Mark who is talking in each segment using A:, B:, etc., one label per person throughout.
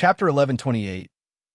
A: Chapter 1128.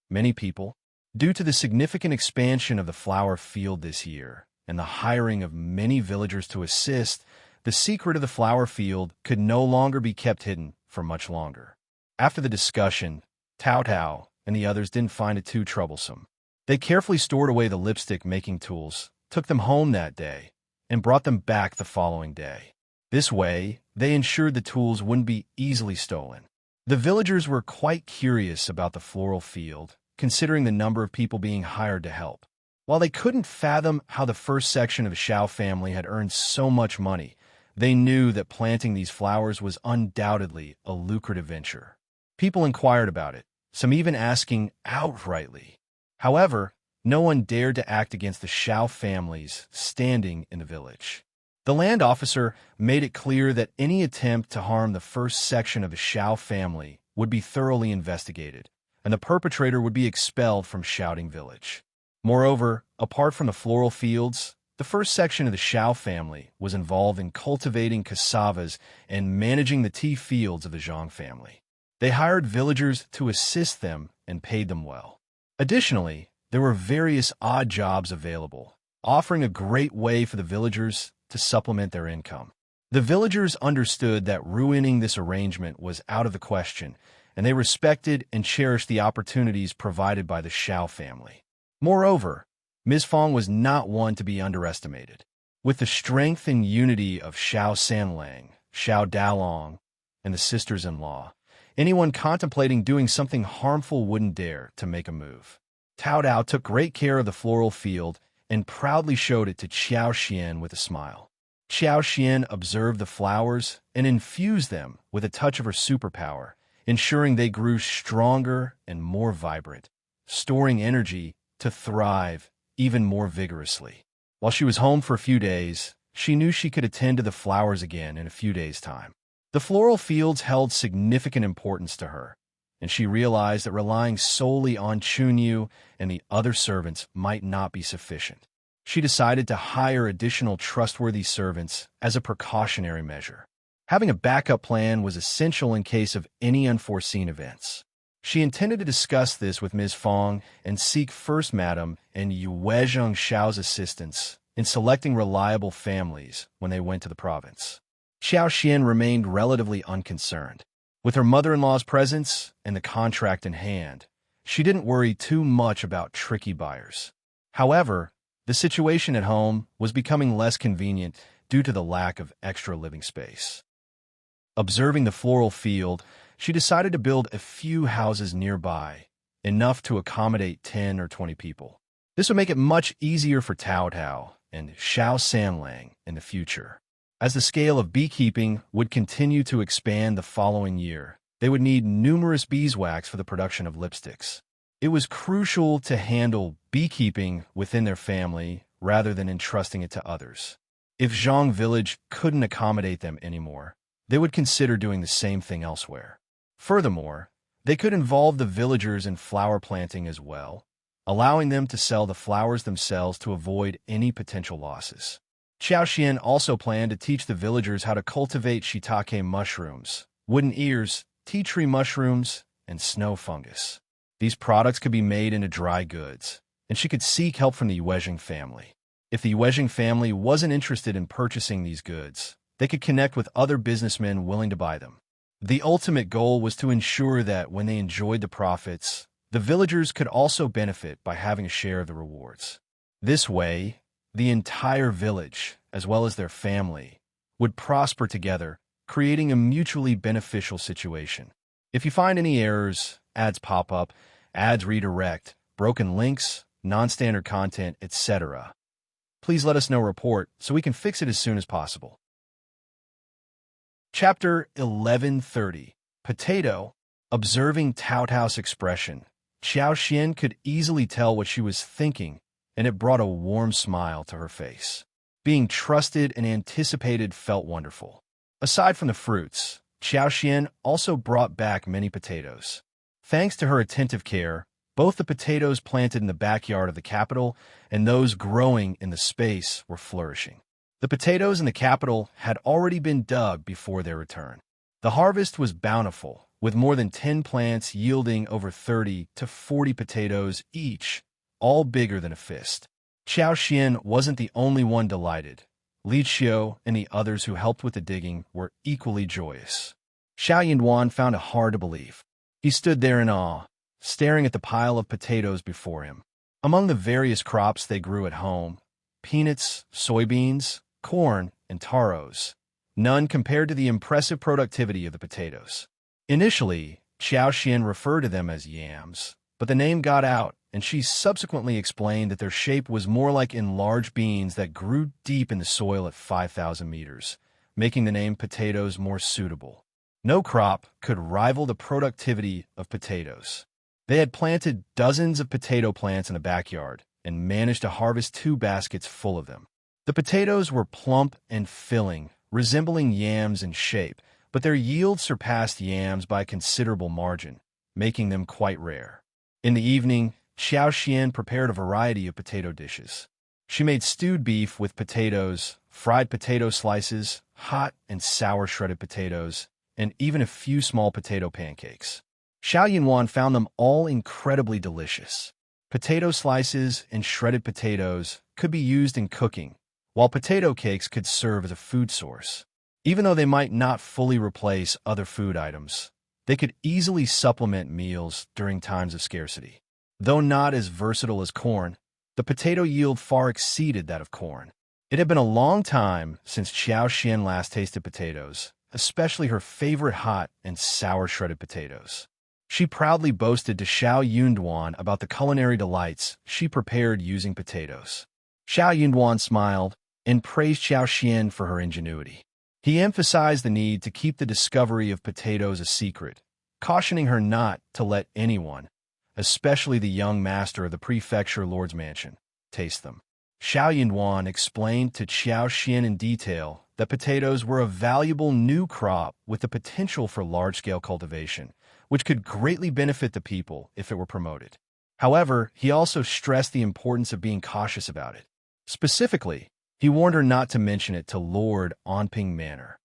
A: Many people. Due to the significant expansion of the flower field this year and the hiring of many villagers to assist, the secret of the flower field could no longer be kept hidden for much longer. After the discussion, Tao Tao and the others didn't find it too troublesome. They carefully stored away the lipstick-making tools, took them home that day, and brought them back the following day. This way, they ensured the tools wouldn't be easily stolen. The villagers were quite curious about the floral field, considering the number of people being hired to help. While they couldn't fathom how the first section of the Xiao family had earned so much money, they knew that planting these flowers was undoubtedly a lucrative venture. People inquired about it, some even asking outrightly. However, no one dared to act against the Xiao families standing in the village. The land officer made it clear that any attempt to harm the first section of the Xiao family would be thoroughly investigated, and the perpetrator would be expelled from Shouting Village. Moreover, apart from the floral fields, the first section of the Xiao family was involved in cultivating cassavas and managing the tea fields of the Zhang family. They hired villagers to assist them and paid them well. Additionally, there were various odd jobs available, offering a great way for the villagers to supplement their income. The villagers understood that ruining this arrangement was out of the question, and they respected and cherished the opportunities provided by the Xiao family. Moreover, Ms. Fong was not one to be underestimated. With the strength and unity of Xiao Sanlang, Xiao Dalong, and the sisters-in-law, anyone contemplating doing something harmful wouldn't dare to make a move. Tao Dao took great care of the floral field and proudly showed it to Qiao Xian with a smile. Qiao Xian observed the flowers and infused them with a touch of her superpower, ensuring they grew stronger and more vibrant, storing energy to thrive even more vigorously. While she was home for a few days, she knew she could attend to the flowers again in a few days' time. The floral fields held significant importance to her, and she realized that relying solely on Chunyu and the other servants might not be sufficient. She decided to hire additional trustworthy servants as a precautionary measure. Having a backup plan was essential in case of any unforeseen events. She intended to discuss this with Ms. Fong and seek First Madam and Yue Zheng Xiao's assistance in selecting reliable families when they went to the province. Qiao Xian remained relatively unconcerned. With her mother-in-law's presence and the contract in hand, she didn't worry too much about tricky buyers. However, the situation at home was becoming less convenient due to the lack of extra living space. Observing the floral field, she decided to build a few houses nearby, enough to accommodate 10 or 20 people. This would make it much easier for Tao Tao and Xiao Sanlang in the future. As the scale of beekeeping would continue to expand the following year, they would need numerous beeswax for the production of lipsticks. It was crucial to handle beekeeping within their family rather than entrusting it to others. If Zhang Village couldn't accommodate them anymore, they would consider doing the same thing elsewhere. Furthermore, they could involve the villagers in flower planting as well, allowing them to sell the flowers themselves to avoid any potential losses. Qiao Xian also planned to teach the villagers how to cultivate shiitake mushrooms, wooden ears, tea tree mushrooms, and snow fungus. These products could be made into dry goods, and she could seek help from the Yue family. If the Yue family wasn't interested in purchasing these goods, they could connect with other businessmen willing to buy them. The ultimate goal was to ensure that when they enjoyed the profits, the villagers could also benefit by having a share of the rewards. This way, the entire village, as well as their family, would prosper together, creating a mutually beneficial situation. If you find any errors, ads pop up, ads redirect, broken links, non-standard content, etc., please let us know report so we can fix it as soon as possible. Chapter 1130. Potato. Observing Tao Tao's expression, Qiao Xian could easily tell what she was thinking, and it brought a warm smile to her face. Being trusted and anticipated felt wonderful. Aside from the fruits, Qiao Xian also brought back many potatoes. Thanks to her attentive care, both the potatoes planted in the backyard of the capital and those growing in the space were flourishing. The potatoes in the capital had already been dug before their return. The harvest was bountiful, with more than 10 plants yielding over 30 to 40 potatoes each, all bigger than a fist. Xiao Xian wasn't the only one delighted. Li Qiu and the others who helped with the digging were equally joyous. Xiao Yinduan found it hard to believe. He stood there in awe, staring at the pile of potatoes before him. Among the various crops they grew at home, peanuts, soybeans, corn, and taros, none compared to the impressive productivity of the potatoes. Initially, Xiao Xian referred to them as yams, but the name got out, and she subsequently explained that their shape was more like enlarged beans that grew deep in the soil at 5,000 meters, making the name potatoes more suitable. No crop could rival the productivity of potatoes. They had planted dozens of potato plants in a backyard and managed to harvest 2 baskets full of them. The potatoes were plump and filling, resembling yams in shape, but their yield surpassed yams by a considerable margin, making them quite rare. In the evening, Xiao Xian prepared a variety of potato dishes. She made stewed beef with potatoes, fried potato slices, hot and sour shredded potatoes, and even a few small potato pancakes. Xiao Yinwan found them all incredibly delicious. Potato slices and shredded potatoes could be used in cooking, while potato cakes could serve as a food source. Even though they might not fully replace other food items, they could easily supplement meals during times of scarcity. Though not as versatile as corn, the potato yield far exceeded that of corn. It had been a long time since Xiao Xian last tasted potatoes, especially her favorite hot and sour shredded potatoes. She proudly boasted to Xiao Yunduan about the culinary delights she prepared using potatoes. Xiao Yunduan smiled and praised Xiao Xian for her ingenuity. He emphasized the need to keep the discovery of potatoes a secret, cautioning her not to let anyone, especially the young master of the prefecture lord's mansion, taste them. Xiao Yunduan explained to Xiao Xian in detail that potatoes were a valuable new crop with the potential for large-scale cultivation, which could greatly benefit the people if it were promoted. However, he also stressed the importance of being cautious about it. Specifically, he warned her not to mention it to Lord Anping Manor.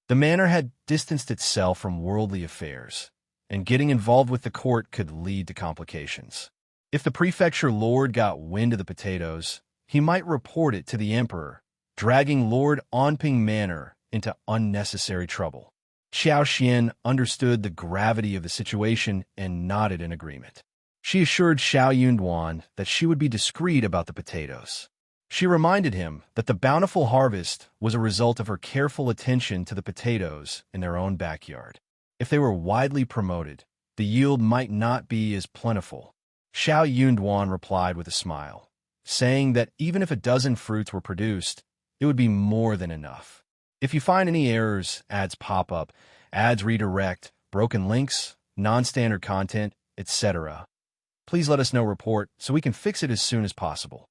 A: The manor had distanced itself from worldly affairs, and getting involved with the court could lead to complications. If the prefecture lord got wind of the potatoes, he might report it to the emperor, dragging Lord Anping Manor into unnecessary trouble. Xiao Xian understood the gravity of the situation and nodded in agreement. She assured Xiao Yunduan that she would be discreet about the potatoes. She reminded him that the bountiful harvest was a result of her careful attention to the potatoes in their own backyard. If they were widely promoted, the yield might not be as plentiful. Xiao Yunduan replied with a smile, saying that even if a dozen fruits were produced, it would be more than enough. If you find any errors, ads pop up, ads redirect, broken links, non-standard content, etc., please let us know report so we can fix it as soon as possible.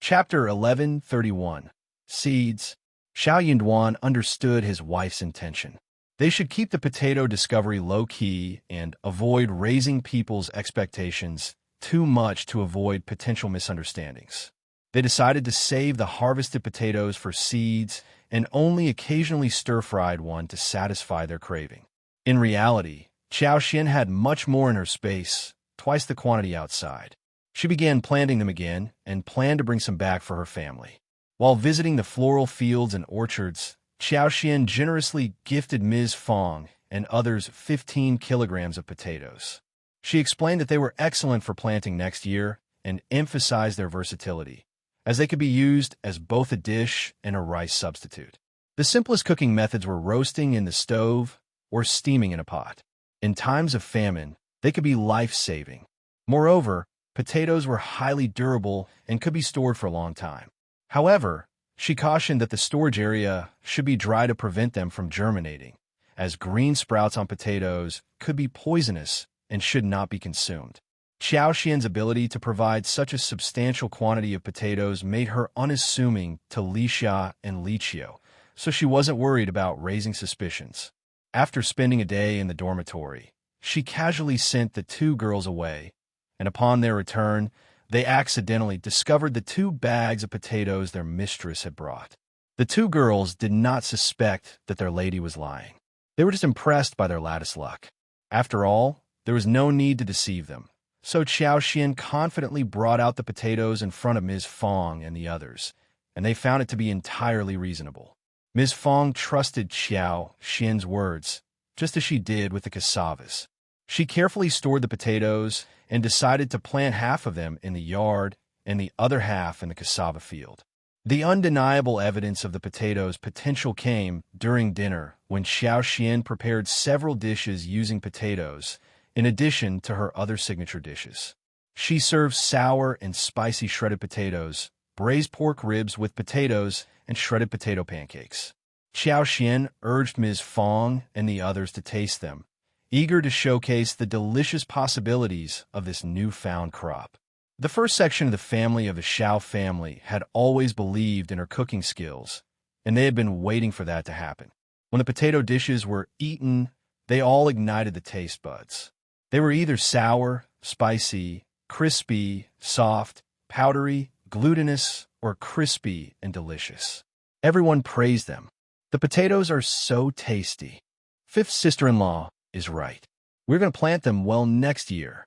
A: Chapter 11:31 Seeds. Xiao Yunduan understood his wife's intention. They should keep the potato discovery low-key and avoid raising people's expectations too much to avoid potential misunderstandings. They decided to save the harvested potatoes for seeds and only occasionally stir-fried one to satisfy their craving. In reality, Xiao Xian had much more in her space, twice the quantity outside. She began planting them again and planned to bring some back for her family. While visiting the floral fields and orchards, Xiao Xian generously gifted Ms. Fong and others 15 kilograms of potatoes. She explained that they were excellent for planting next year and emphasized their versatility, as they could be used as both a dish and a rice substitute. The simplest cooking methods were roasting in the stove or steaming in a pot. In times of famine, they could be life-saving. Moreover, potatoes were highly durable and could be stored for a long time. However, she cautioned that the storage area should be dry to prevent them from germinating, as green sprouts on potatoes could be poisonous and should not be consumed. Xiao Xian's ability to provide such a substantial quantity of potatoes made her unassuming to Li Xia and Li Qiu, so she wasn't worried about raising suspicions. After spending a day in the dormitory, she casually sent the 2 girls away, and upon their return, they accidentally discovered the 2 bags of potatoes their mistress had brought. The 2 girls did not suspect that their lady was lying. They were just impressed by their lattice luck. After all, there was no need to deceive them. So Xiao Xian confidently brought out the potatoes in front of Ms. Fong and the others, and they found it to be entirely reasonable. Ms. Fong trusted Xiao Xian's words, just as she did with the cassavas. She carefully stored the potatoes and decided to plant half of them in the yard and the other half in the cassava field. The undeniable evidence of the potatoes' potential came during dinner when Xiao Xian prepared several dishes using potatoes, in addition to her other signature dishes. She served sour and spicy shredded potatoes, braised pork ribs with potatoes, and shredded potato pancakes. Xiao Xian urged Ms. Fong and the others to taste them, eager to showcase the delicious possibilities of this newfound crop. The first section of the family of the Xiao family had always believed in her cooking skills, and they had been waiting for that to happen. When the potato dishes were eaten, they all ignited the taste buds. They were either sour, spicy, crispy, soft, powdery, glutinous, or crispy and delicious. Everyone praised them. The potatoes are so tasty. Fifth sister-in-law is right. We're going to plant them well next year.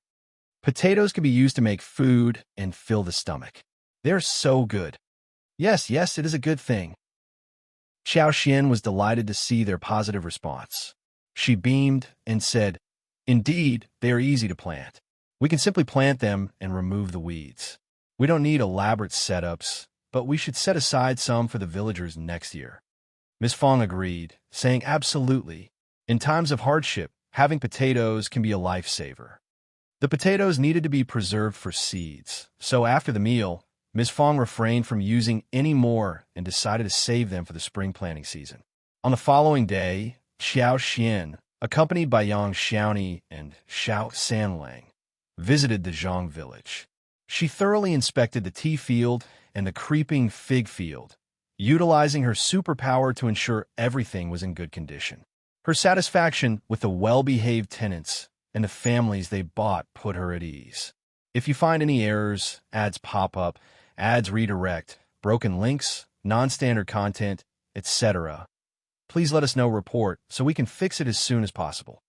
A: Potatoes can be used to make food and fill the stomach. They're so good. Yes, it is a good thing. Xiao Xian was delighted to see their positive response. She beamed and said, "Indeed, they are easy to plant. We can simply plant them and remove the weeds. We don't need elaborate setups, but we should set aside some for the villagers next year." Ms. Fong agreed, saying absolutely. In times of hardship, having potatoes can be a lifesaver. The potatoes needed to be preserved for seeds, so after the meal, Ms. Fong refrained from using any more and decided to save them for the spring planting season. On the following day, Xiao Xian, accompanied by Yang Xiaoni and Xiao Sanlang, visited the Zhang village. She thoroughly inspected the tea field and the creeping fig field, utilizing her superpower to ensure everything was in good condition. Her satisfaction with the well-behaved tenants and the families they bought put her at ease. If you find any errors, ads pop up, ads redirect, broken links, non-standard content, etc., please let us know report so we can fix it as soon as possible.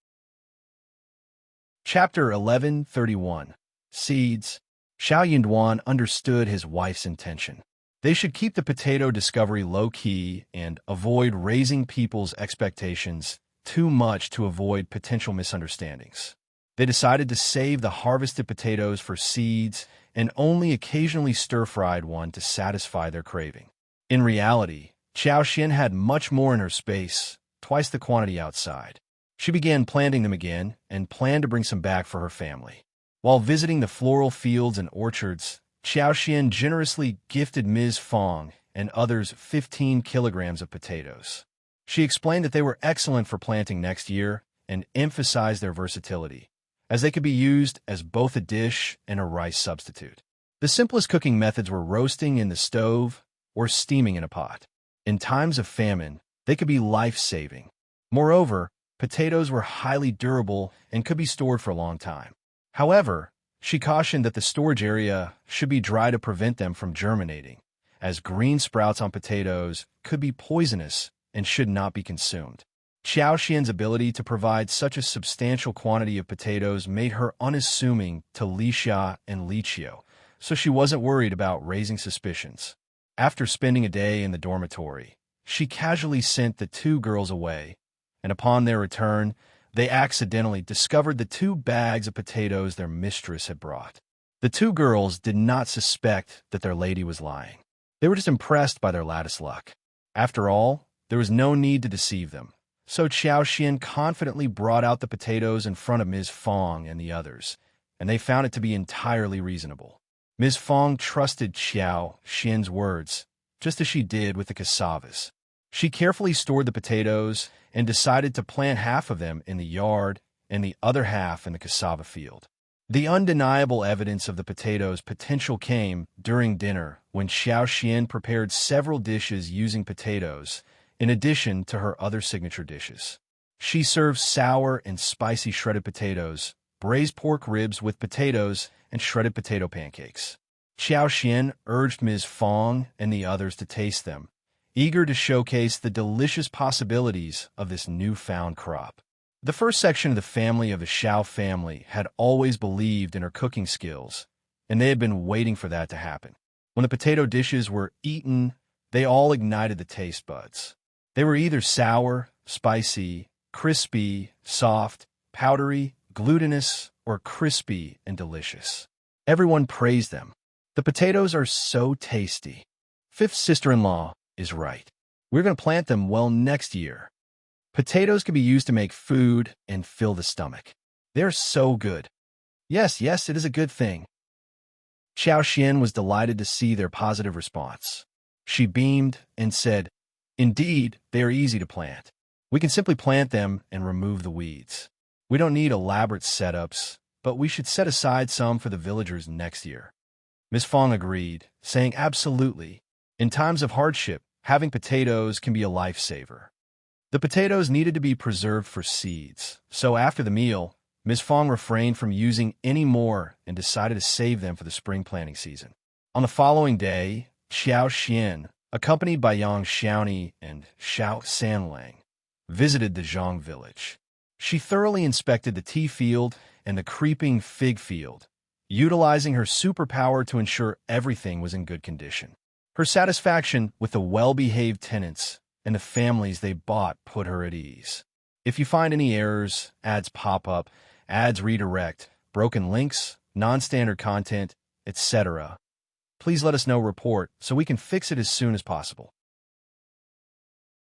A: Chapter 11:31 Seeds. Xiao Yinduan understood his wife's intention. They should keep the potato discovery low-key and avoid raising people's expectations too much to avoid potential misunderstandings. They decided to save the harvested potatoes for seeds and only occasionally stir-fried one to satisfy their craving. In reality, Xiao Xian had much more in her space, twice the quantity outside. She began planting them again and planned to bring some back for her family. While visiting the floral fields and orchards, Xiao Xian generously gifted Ms. Fong and others 15 kilograms of potatoes. She explained that they were excellent for planting next year and emphasized their versatility, as they could be used as both a dish and a rice substitute. The simplest cooking methods were roasting in the stove or steaming in a pot. In times of famine, they could be life-saving. Moreover, potatoes were highly durable and could be stored for a long time. However, she cautioned that the storage area should be dry to prevent them from germinating, as green sprouts on potatoes could be poisonous and should not be consumed. Xiao Xian's ability to provide such a substantial quantity of potatoes made her unassuming to Li Xia and Li Qiu, so she wasn't worried about raising suspicions. After spending a day in the dormitory, she casually sent the two girls away, and upon their return, they accidentally discovered the 2 bags of potatoes their mistress had brought. The 2 girls did not suspect that their lady was lying. They were just impressed by their lattice luck. After all, there was no need to deceive them. So Xiao Xian confidently brought out the potatoes in front of Ms. Fong and the others, and they found it to be entirely reasonable. Ms. Fong trusted Xiao Xian's words, just as she did with the cassavas. She carefully stored the potatoes and decided to plant half of them in the yard and the other half in the cassava field. The undeniable evidence of the potatoes' potential came during dinner when Xiao Xian prepared several dishes using potatoes, in addition to her other signature dishes. She served sour and spicy shredded potatoes, braised pork ribs with potatoes, and shredded potato pancakes. Xiao Xian urged Ms. Fong and the others to taste them, eager to showcase the delicious possibilities of this newfound crop. The first section of the family of the Xiao family had always believed in her cooking skills, and they had been waiting for that to happen. When the potato dishes were eaten, they all ignited the taste buds. They were either sour, spicy, crispy, soft, powdery, glutinous, or crispy and delicious. Everyone praised them. The potatoes are so tasty. Fifth sister-in-law is right. We're going to plant them well next year. Potatoes can be used to make food and fill the stomach. They're so good. Yes, it is a good thing. Xiao Xian was delighted to see their positive response. She beamed and said, "Indeed, they are easy to plant. We can simply plant them and remove the weeds. We don't need elaborate setups, but we should set aside some for the villagers next year." Ms. Fong agreed, saying absolutely. In times of hardship, having potatoes can be a lifesaver. The potatoes needed to be preserved for seeds, so after the meal, Ms. Fong refrained from using any more and decided to save them for the spring planting season. On the following day, Xiao Xian, accompanied by Yang Xiaoni and Xiao Sanlang, visited the Zhang village. She thoroughly inspected the tea field and the creeping fig field, utilizing her superpower to ensure everything was in good condition. Her satisfaction with the well-behaved tenants and the families they bought put her at ease. If you find any errors, ads pop up, ads redirect, broken links, non-standard content, etc., please let us know report so we can fix it as soon as possible.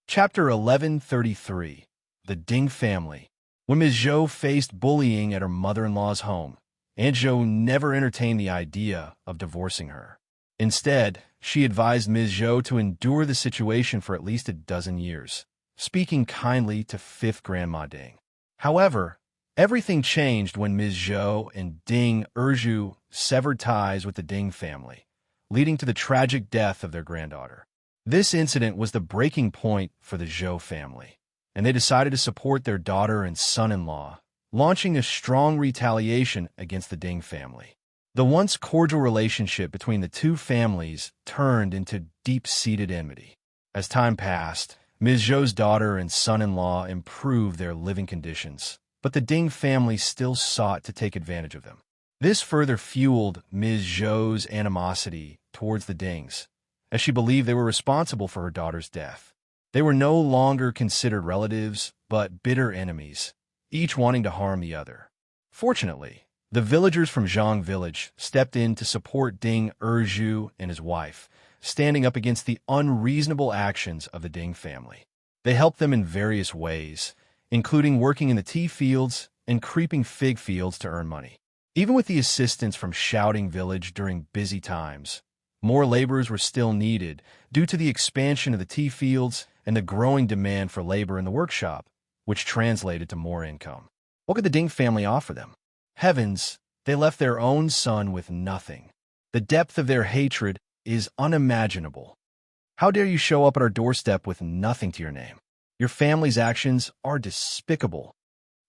A: Chapter 1133. The Ding Family. When Ms. Zhou faced bullying at her mother-in-law's home, Aunt Zhou never entertained the idea of divorcing her. Instead, she advised Ms. Zhou to endure the situation for at least a dozen years, speaking kindly to fifth Grandma Ding. However, everything changed when Ms. Zhou and Ding Erju severed ties with the Ding family, leading to the tragic death of their granddaughter. This incident was the breaking point for the Zhou family, and they decided to support their daughter and son-in-law, launching a strong retaliation against the Ding family. The once cordial relationship between the two families turned into deep-seated enmity. As time passed, Ms. Zhou's daughter and son-in-law improved their living conditions, but the Ding family still sought to take advantage of them. This further fueled Ms. Zhou's animosity towards the Dings, as she believed they were responsible for her daughter's death. They were no longer considered relatives, but bitter enemies, each wanting to harm the other. Fortunately, the villagers from Zhang village stepped in to support Ding Erju and his wife, standing up against the unreasonable actions of the Ding family. They helped them in various ways, including working in the tea fields and creeping fig fields to earn money. Even with the assistance from Shouting Village during busy times, more laborers were still needed due to the expansion of the tea fields and the growing demand for labor in the workshop, which translated to more income. What could the Ding family offer them? Heavens, they left their own son with nothing. The depth of their hatred is unimaginable. How dare you show up at our doorstep with nothing to your name? Your family's actions are despicable.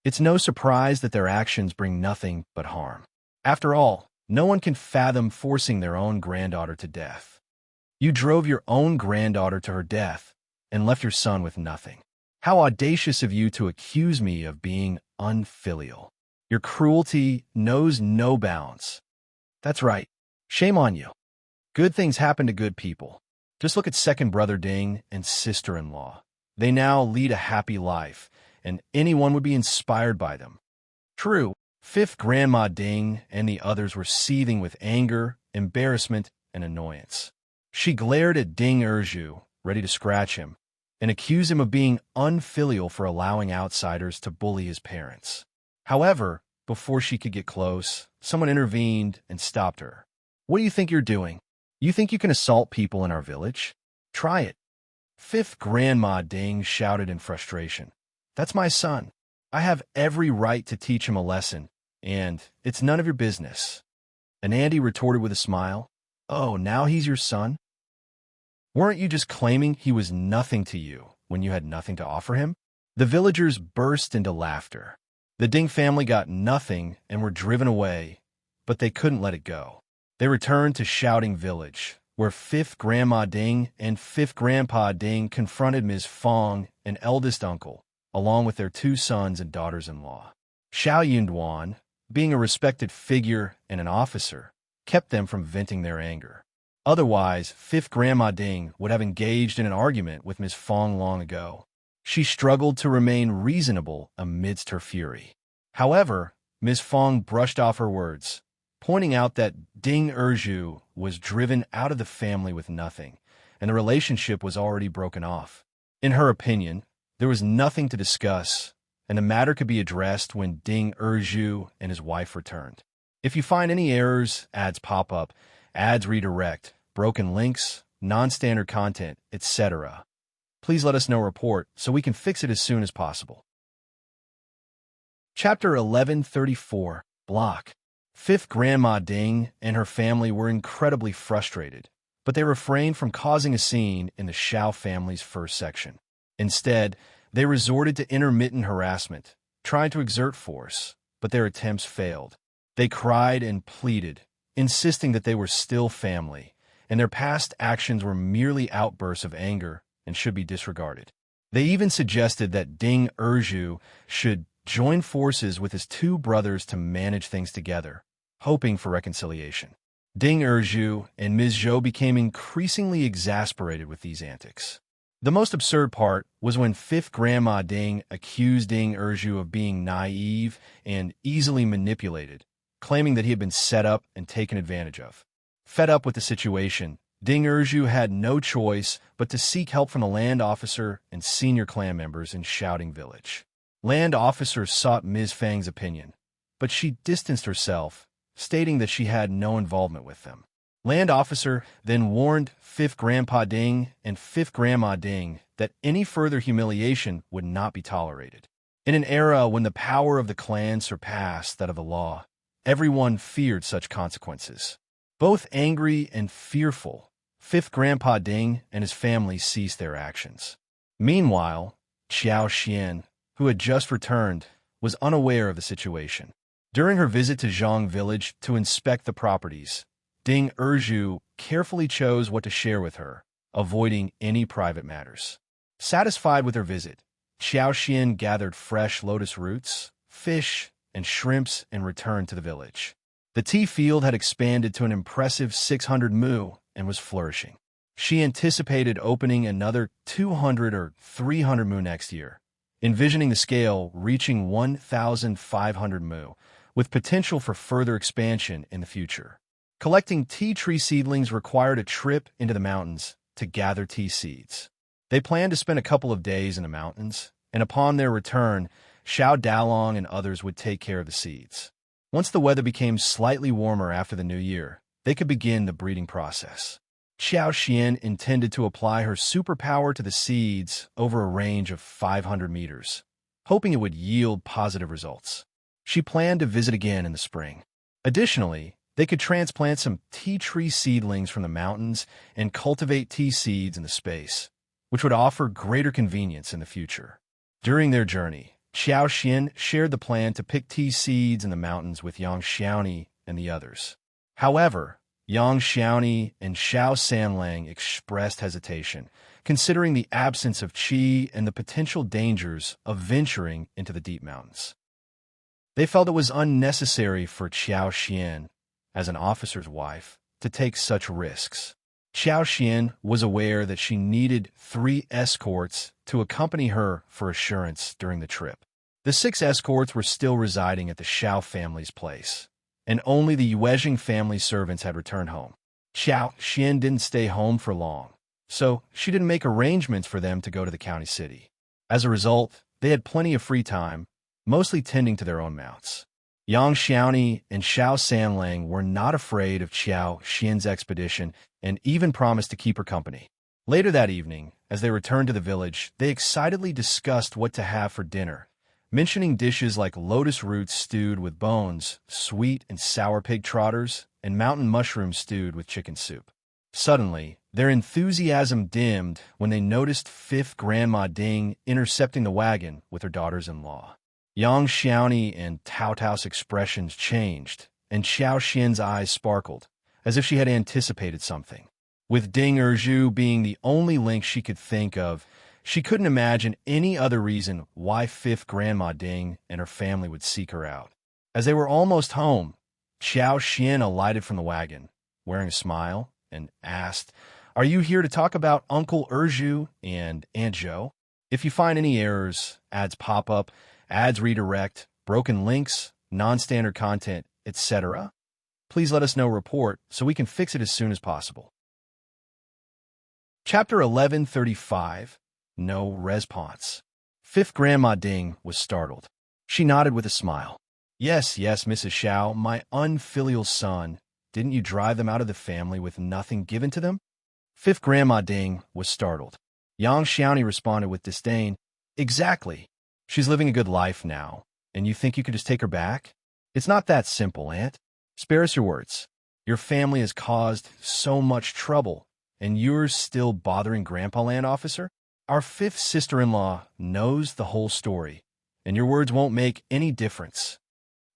A: It's no surprise that their actions bring nothing but harm. After all, no one can fathom forcing their own granddaughter to death. You drove your own granddaughter to her death and left your son with nothing. How audacious of you to accuse me of being unfilial. Your cruelty knows no bounds. That's right. Shame on you. Good things happen to good people. Just look at second brother Ding and sister-in-law. They now lead a happy life, and anyone would be inspired by them. True, fifth Grandma Ding and the others were seething with anger, embarrassment, and annoyance. She glared at Ding Erju, ready to scratch him, and accused him of being unfilial for allowing outsiders to bully his parents. However, before she could get close, someone intervened and stopped her. What do you think you're doing? You think you can assault people in our village? Try it. Fifth Grandma Ding shouted in frustration. That's my son. I have every right to teach him a lesson, and it's none of your business. And Andy retorted with a smile. Oh, now he's your son? Weren't you just claiming he was nothing to you when you had nothing to offer him? The villagers burst into laughter. The Ding family got nothing and were driven away, but they couldn't let it go. They returned to Shouting Village, where fifth Grandma Ding and fifth Grandpa Ding confronted Ms. Fong, an eldest uncle, along with their 2 sons and daughters-in-law. Xiao Yunduan, being a respected figure and an officer, kept them from venting their anger. Otherwise, fifth Grandma Ding would have engaged in an argument with Ms. Fong long ago. She struggled to remain reasonable amidst her fury. However, Ms. Fong brushed off her words, pointing out that Ding Erju was driven out of the family with nothing, and the relationship was already broken off. In her opinion, there was nothing to discuss, and the matter could be addressed when Ding Erju and his wife returned. If you find any errors, ads pop up, ads redirect, broken links, non-standard content, etc., please let us know report so we can fix it as soon as possible. Chapter 1134, Block. Fifth Grandma Ding and her family were incredibly frustrated, but they refrained from causing a scene in the Xiao family's first section. Instead, they resorted to intermittent harassment, trying to exert force, but their attempts failed. They cried and pleaded, insisting that they were still family, and their past actions were merely outbursts of anger and should be disregarded. They even suggested that Ding Erju should join forces with his 2 brothers to manage things together, hoping for reconciliation. Ding Erju and Ms. Zhou became increasingly exasperated with these antics. The most absurd part was when fifth Grandma Ding accused Ding Erju of being naive and easily manipulated, claiming that he had been set up and taken advantage of. Fed up with the situation, Ding Erju had no choice but to seek help from the land officer and senior clan members in Shouting Village. Land officers sought Ms. Fang's opinion, but she distanced herself, stating that she had no involvement with them. Land officer then warned fifth Grandpa Ding and fifth Grandma Ding that any further humiliation would not be tolerated. In an era when the power of the clan surpassed that of the law, everyone feared such consequences. Both angry and fearful, fifth Grandpa Ding and his family ceased their actions. Meanwhile, Xiao Xian, who had just returned, was unaware of the situation. During her visit to Zhang Village to inspect the properties, Ding Erju carefully chose what to share with her, avoiding any private matters. Satisfied with her visit, Xiao Xian gathered fresh lotus roots, fish, and shrimps and returned to the village. The tea field had expanded to an impressive 600 mu and was flourishing. She anticipated opening another 200 or 300 mu next year, envisioning the scale reaching 1,500 mu, with potential for further expansion in the future. Collecting tea tree seedlings required a trip into the mountains to gather tea seeds. They planned to spend a couple of days in the mountains, and upon their return, Xiao Dalong and others would take care of the seeds. Once the weather became slightly warmer after the new year, they could begin the breeding process. Xiao Xian intended to apply her superpower to the seeds over a range of 500 meters, hoping it would yield positive results. She planned to visit again in the spring. Additionally, they could transplant some tea tree seedlings from the mountains and cultivate tea seeds in the space, which would offer greater convenience in the future. During their journey, Xiao Xian shared the plan to pick tea seeds in the mountains with Yang Xiaoni and the others. However, Yang Xiaoni and Xiao Sanlang expressed hesitation, considering the absence of qi and the potential dangers of venturing into the deep mountains. They felt it was unnecessary for Xiao Xian, as an officer's wife, to take such risks. Xiao Xian was aware that she needed 3 escorts to accompany her for assurance during the trip. The 6 escorts were still residing at the Xiao family's place, and only the Yuezhing family servants had returned home. Xiao Xian didn't stay home for long, so she didn't make arrangements for them to go to the county city. As a result, they had plenty of free time, mostly tending to their own mounts. Yang Xiaoni and Xiao Sanlang were not afraid of Xiao Xian's expedition and even promised to keep her company. Later that evening, as they returned to the village, they excitedly discussed what to have for dinner, mentioning dishes like lotus roots stewed with bones, sweet and sour pig trotters, and mountain mushrooms stewed with chicken soup. Suddenly, their enthusiasm dimmed when they noticed 5th Grandma Ding intercepting the wagon with her daughters-in-law. Yang Xiaoni and Tao Tao's expressions changed, and Xiao Xian's eyes sparkled, as if she had anticipated something. With Ding Erju being the only link she could think of, she couldn't imagine any other reason why fifth Grandma Ding and her family would seek her out. As they were almost home, Xiao Xian alighted from the wagon, wearing a smile, and asked, "Are you here to talk about Uncle Erju and Aunt Zhou? If you find any errors, ads pop up, ads redirect, broken links, non-standard content, etc., please let us know report so we can fix it as soon as possible." Chapter 1135, No Response. Fifth Grandma Ding was startled. She nodded with a smile. Yes, Mrs. Xiao, my unfilial son. Didn't you drive them out of the family with nothing given to them? Fifth Grandma Ding was startled. Yang Xiaoni responded with disdain. Exactly. She's living a good life now, and you think you could just take her back? It's not that simple, Aunt. Spare us your words. Your family has caused so much trouble, and you're still bothering Grandpa Land Officer? Our fifth sister-in-law knows the whole story, and your words won't make any difference.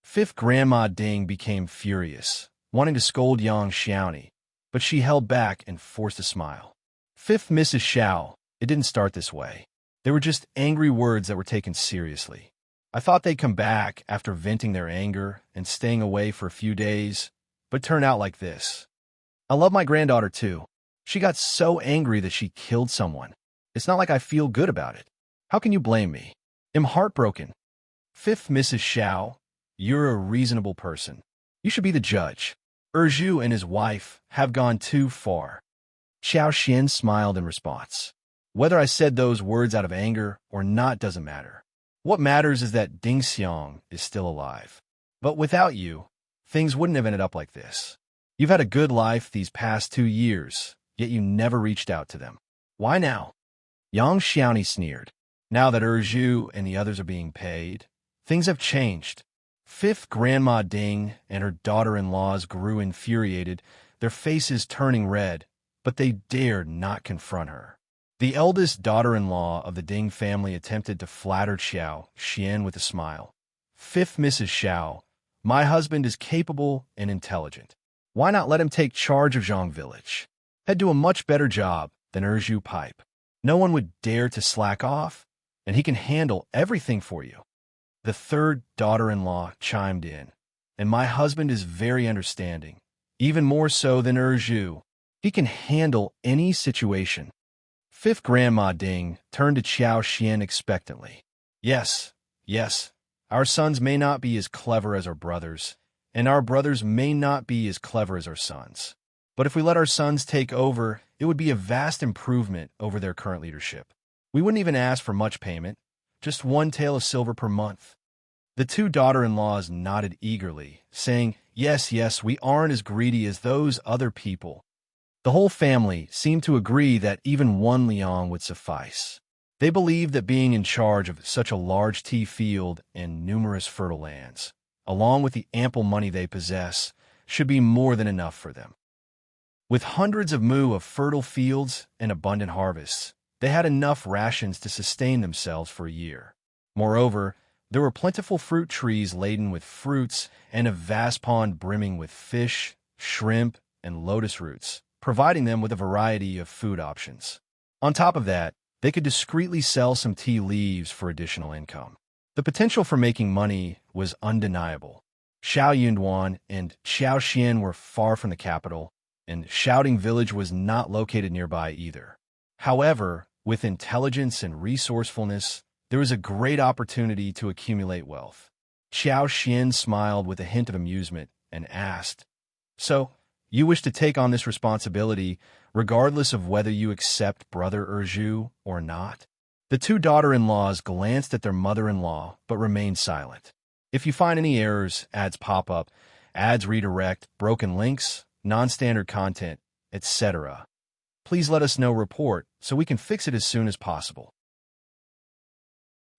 A: Fifth Grandma Ding became furious, wanting to scold Yang Xiaoni, but she held back and forced a smile. Fifth Mrs. Xiao, it didn't start this way. They were just angry words that were taken seriously. I thought they'd come back after venting their anger and staying away for a few days, but it turned out like this. I love my granddaughter too. She got so angry that she killed someone. It's not like I feel good about it. How can you blame me? I'm heartbroken. Fifth Mrs. Xiao, you're a reasonable person. You should be the judge. Erju and his wife have gone too far. Xiao Xian smiled in response. Whether I said those words out of anger or not doesn't matter. What matters is that Ding Xiang is still alive. But without you, things wouldn't have ended up like this. You've had a good life these past 2 years, yet you never reached out to them. Why now? Yang Xiaoni sneered. Now that Erju and the others are being paid, things have changed. Fifth Grandma Ding and her daughter-in-laws grew infuriated, their faces turning red, but they dared not confront her. The eldest daughter-in-law of the Ding family attempted to flatter Xiao Xian with a smile. Fifth Mrs. Xiao, my husband is capable and intelligent. Why not let him take charge of Zhang Village? He'd do a much better job than Erju Pipe. No one would dare to slack off, and he can handle everything for you. The third daughter-in-law chimed in, and my husband is very understanding, even more so than Erju. He can handle any situation. Fifth Grandma Ding turned to Xiao Xian expectantly. Yes, our sons may not be as clever as our brothers, and our brothers may not be as clever as our sons. But if we let our sons take over, it would be a vast improvement over their current leadership. We wouldn't even ask for much payment, just 1 tael of silver per month. The two daughter-in-laws nodded eagerly, saying, yes, we aren't as greedy as those other people. The whole family seemed to agree that even 1 liang would suffice. They believed that being in charge of such a large tea field and numerous fertile lands, along with the ample money they possess, should be more than enough for them. With hundreds of mu of fertile fields and abundant harvests, they had enough rations to sustain themselves for a year. Moreover, there were plentiful fruit trees laden with fruits and a vast pond brimming with fish, shrimp, and lotus roots, providing them with a variety of food options. On top of that, they could discreetly sell some tea leaves for additional income. The potential for making money was undeniable. Xiao Yunduan and Xiao Xian were far from the capital, and Shouting Village was not located nearby either. However, with intelligence and resourcefulness, there was a great opportunity to accumulate wealth. Xiao Xian smiled with a hint of amusement and asked, "So, you wish to take on this responsibility regardless of whether you accept Brother Erju or not?" The two daughter-in-laws glanced at their mother-in-law but remained silent. If you find any errors, ads pop up, ads redirect, broken links, non-standard content, etc., please let us know report so we can fix it as soon as possible.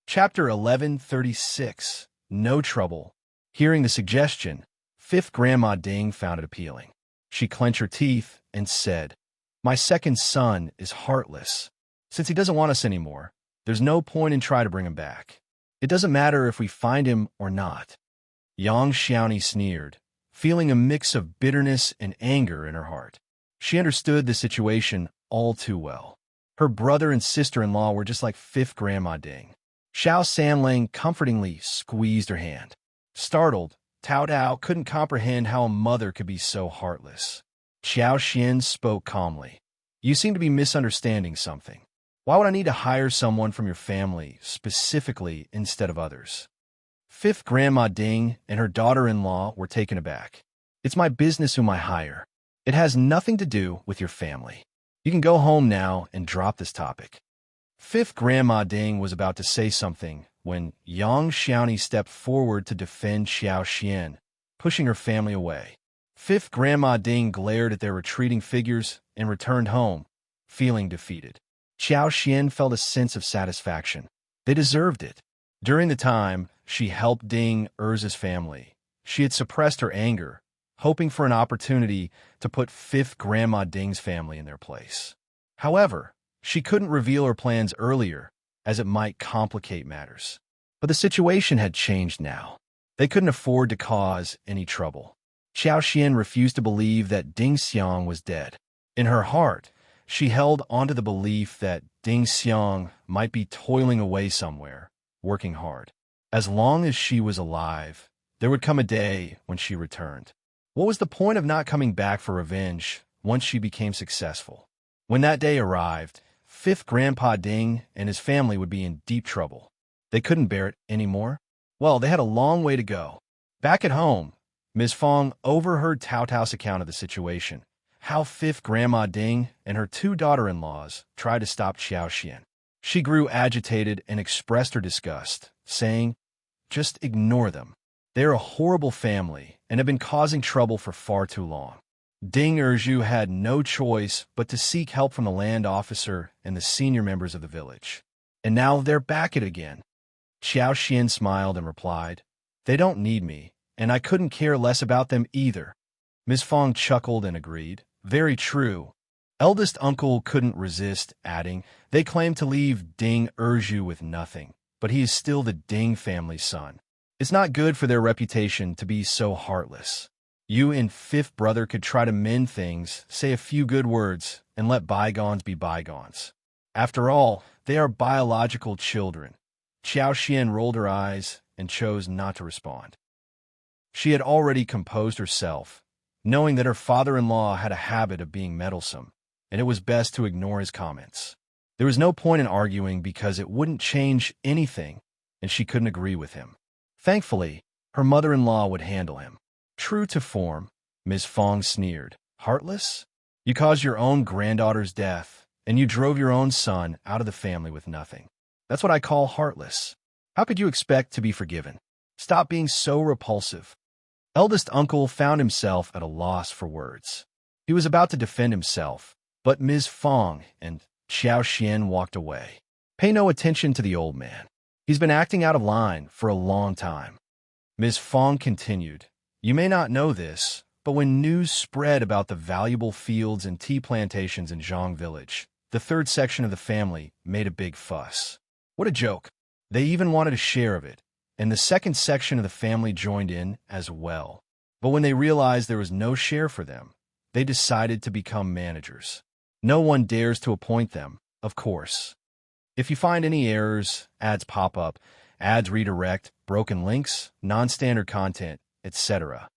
A: Chapter 1136, No Trouble. Hearing the suggestion, fifth Grandma Ding found it appealing. She clenched her teeth and said, "My second son is heartless. Since he doesn't want us anymore, there's no point in trying to bring him back. It doesn't matter if we find him or not." Yang Xiaoni sneered, feeling a mix of bitterness and anger in her heart. She understood the situation all too well. Her brother and sister-in-law were just like fifth Grandma Ding. Xiao Sanlang comfortingly squeezed her hand. Startled, Tao Dao couldn't comprehend how a mother could be so heartless. Xiao Xian spoke calmly. You seem to be misunderstanding something. Why would I need to hire someone from your family, specifically, instead of others? Fifth Grandma Ding and her daughter-in-law were taken aback. It's my business whom I hire. It has nothing to do with your family. You can go home now and drop this topic. Fifth Grandma Ding was about to say something when Yang Xiaoni stepped forward to defend Xiao Xian, pushing her family away. Fifth Grandma Ding glared at their retreating figures and returned home, feeling defeated. Xiao Xian felt a sense of satisfaction. They deserved it. During the time she helped Ding Erza's family, she had suppressed her anger, hoping for an opportunity to put Fifth Grandma Ding's family in their place. However, she couldn't reveal her plans earlier, as it might complicate matters. But the situation had changed now. They couldn't afford to cause any trouble. Xiao Xian refused to believe that Ding Xiang was dead. In her heart, she held onto the belief that Ding Xiang might be toiling away somewhere, working hard. As long as she was alive, there would come a day when she returned. What was the point of not coming back for revenge once she became successful? When that day arrived, Fifth Grandpa Ding and his family would be in deep trouble. They couldn't bear it anymore. Well, they had a long way to go. Back at home, Ms. Fong overheard Tao Tao's account of the situation, how Fifth Grandma Ding and her two daughter-in-laws tried to stop Xiao Xian. She grew agitated and expressed her disgust, saying, "Just ignore them. They're a horrible family and have been causing trouble for far too long." Ding Erju had no choice but to seek help from the land officer and the senior members of the village. And now they're back at it again. Xiao Xian smiled and replied, "They don't need me, and I couldn't care less about them either." Ms. Fong chuckled and agreed, "Very true." Eldest uncle couldn't resist, adding, "They claim to leave Ding Erju with nothing, but he is still the Ding family's son. It's not good for their reputation to be so heartless. You and Fifth Brother could try to mend things, say a few good words, and let bygones be bygones. After all, they are biological children." Xiao Xian rolled her eyes and chose not to respond. She had already composed herself, knowing that her father-in-law had a habit of being meddlesome, and it was best to ignore his comments. There was no point in arguing because it wouldn't change anything, and she couldn't agree with him. Thankfully, her mother-in-law would handle him. True to form, Ms. Fong sneered. "Heartless? You caused your own granddaughter's death, and you drove your own son out of the family with nothing. That's what I call heartless. How could you expect to be forgiven? Stop being so repulsive." Eldest uncle found himself at a loss for words. He was about to defend himself, but Ms. Fong and Xiao Xian walked away. Pay no attention to the old man. He's been acting out of line for a long time. Ms. Fong continued, "You may not know this, but when news spread about the valuable fields and tea plantations in Zhang Village, the third section of the family made a big fuss. What a joke. They even wanted a share of it, and the second section of the family joined in as well. But when they realized there was no share for them, they decided to become managers. No one dares to appoint them, of course. If you find any errors, ads pop up, ads redirect, broken links, non-standard content, etc.,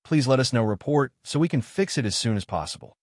A: please let us know report so we can fix it as soon as possible."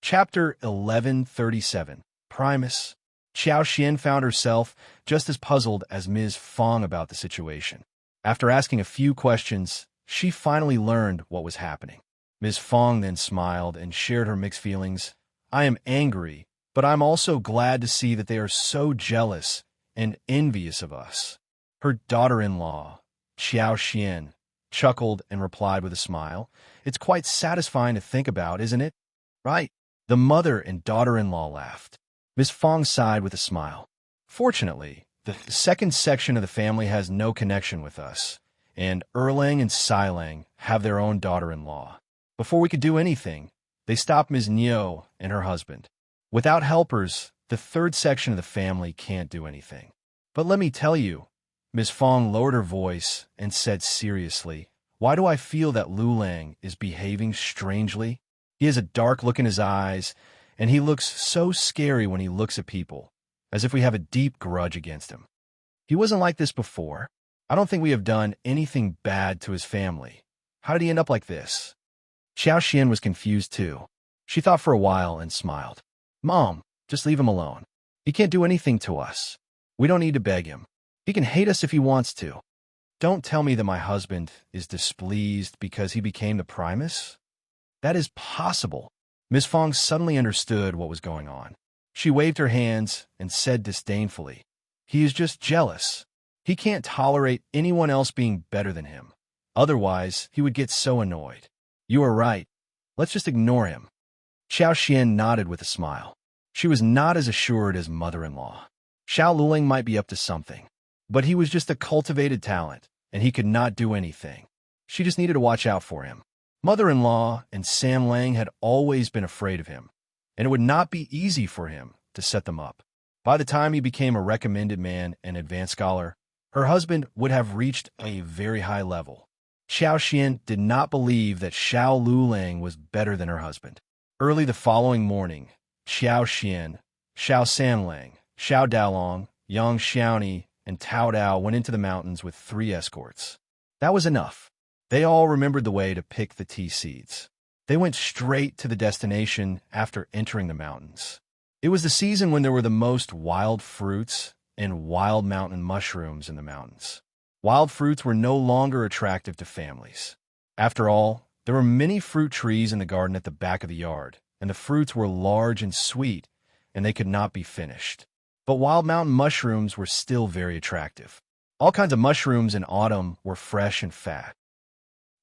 A: Chapter 1137, Primus. Xiao Xian found herself just as puzzled as Ms. Fong about the situation. After asking a few questions, she finally learned what was happening. Ms. Fong then smiled and shared her mixed feelings. "I am angry, but I'm also glad to see that they are so jealous and envious of us." Her daughter-in-law, Xiao Xian, chuckled and replied with a smile, "It's quite satisfying to think about, isn't it?" "Right." The mother and daughter-in-law laughed. Ms. Fong sighed with a smile. "Fortunately, the second section of the family has no connection with us, and Erlang and Silang have their own daughter-in-law. Before we could do anything, they stopped Ms. Niu and her husband. Without helpers, the third section of the family can't do anything. But let me tell you," Ms. Fong lowered her voice and said seriously, "why do I feel that Lulang is behaving strangely? He has a dark look in his eyes, and he looks so scary when he looks at people, as if we have a deep grudge against him. He wasn't like this before. I don't think we have done anything bad to his family. How did he end up like this? Xiao Xian was confused too. She thought for a while and smiled. Mom, just leave him alone. He can't do anything to us. We don't need to beg him. He can hate us if he wants to. Don't tell me that my husband is displeased because he became the Primus? That is possible. Ms. Fong suddenly understood what was going on. She waved her hands and said disdainfully, He is just jealous. He can't tolerate anyone else being better than him. Otherwise, he would get so annoyed. You are right. Let's just ignore him. Xiao Xian nodded with a smile. She was not as assured as mother-in-law. Xiao Luling might be up to something, but he was just a cultivated talent, and he could not do anything. She just needed to watch out for him. Mother-in-law and Sam Lang had always been afraid of him, and it would not be easy for him to set them up. By the time he became a recommended man and advanced scholar, her husband would have reached a very high level. Xiao Xian did not believe that Xiao Luling was better than her husband. Early the following morning, Xiao Xian, Xiao Sanlang, Xiao Daolong, Yang Xiaoni, and Tao Dao went into the mountains with 3 escorts. That was enough. They all remembered the way to pick the tea seeds. They went straight to the destination after entering the mountains. It was the season when there were the most wild fruits and wild mountain mushrooms in the mountains. Wild fruits were no longer attractive to families. After all, there were many fruit trees in the garden at the back of the yard, and the fruits were large and sweet, and they could not be finished. But wild mountain mushrooms were still very attractive. All kinds of mushrooms in autumn were fresh and fat.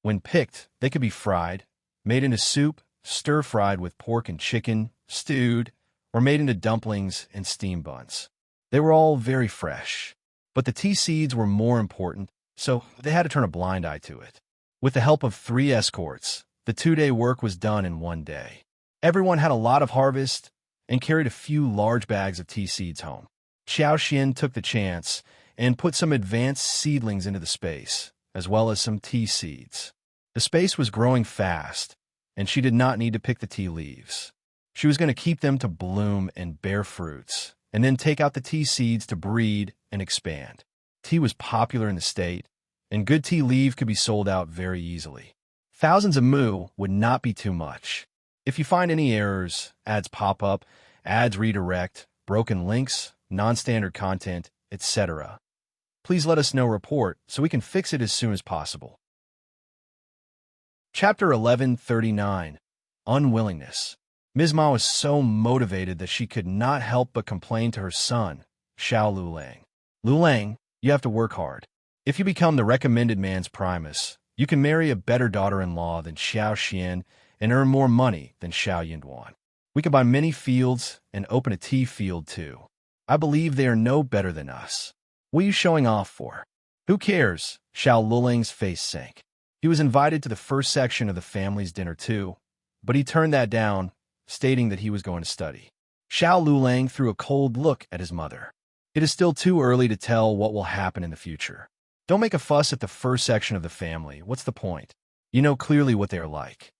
A: When picked, they could be fried, made into soup, stir-fried with pork and chicken, stewed, or made into dumplings and steam buns. They were all very fresh. But the tea seeds were more important, so they had to turn a blind eye to it. With the help of 3 escorts, the 2-day work was done in 1 day. Everyone had a lot of harvest and carried a few large bags of tea seeds home. Xiao Xian took the chance and put some advanced seedlings into the space, as well as some tea seeds. The space was growing fast, and she did not need to pick the tea leaves. She was going to keep them to bloom and bear fruits, and then take out the tea seeds to breed and expand. Tea was popular in the state, and good tea leaf could be sold out very easily. Thousands of mu would not be too much. If you find any errors, ads pop up, ads redirect, broken links, non-standard content, etc., please let us know report so we can fix it as soon as possible. Chapter 1139, Unwillingness. Ms. Ma was so motivated that she could not help but complain to her son, Xiao Lulang. Lulang, you have to work hard. If you become the recommended man's Primus, you can marry a better daughter-in-law than Xiao Xian and earn more money than Xiao Yinduan. We can buy many fields and open a tea field too. I believe they are no better than us. What are you showing off for? Who cares? Xiao Lulang's face sank. He was invited to the first section of the family's dinner too, but he turned that down, stating that he was going to study. Xiao Lulang threw a cold look at his mother. It is still too early to tell what will happen in the future. Don't make a fuss at the first section of the family. What's the point? You know clearly what they are like.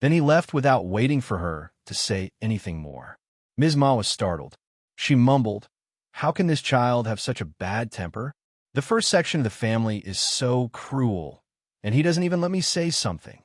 A: Then he left without waiting for her to say anything more. Ms. Ma was startled. She mumbled, How can this child have such a bad temper? The first section of the family is so cruel, and he doesn't even let me say something.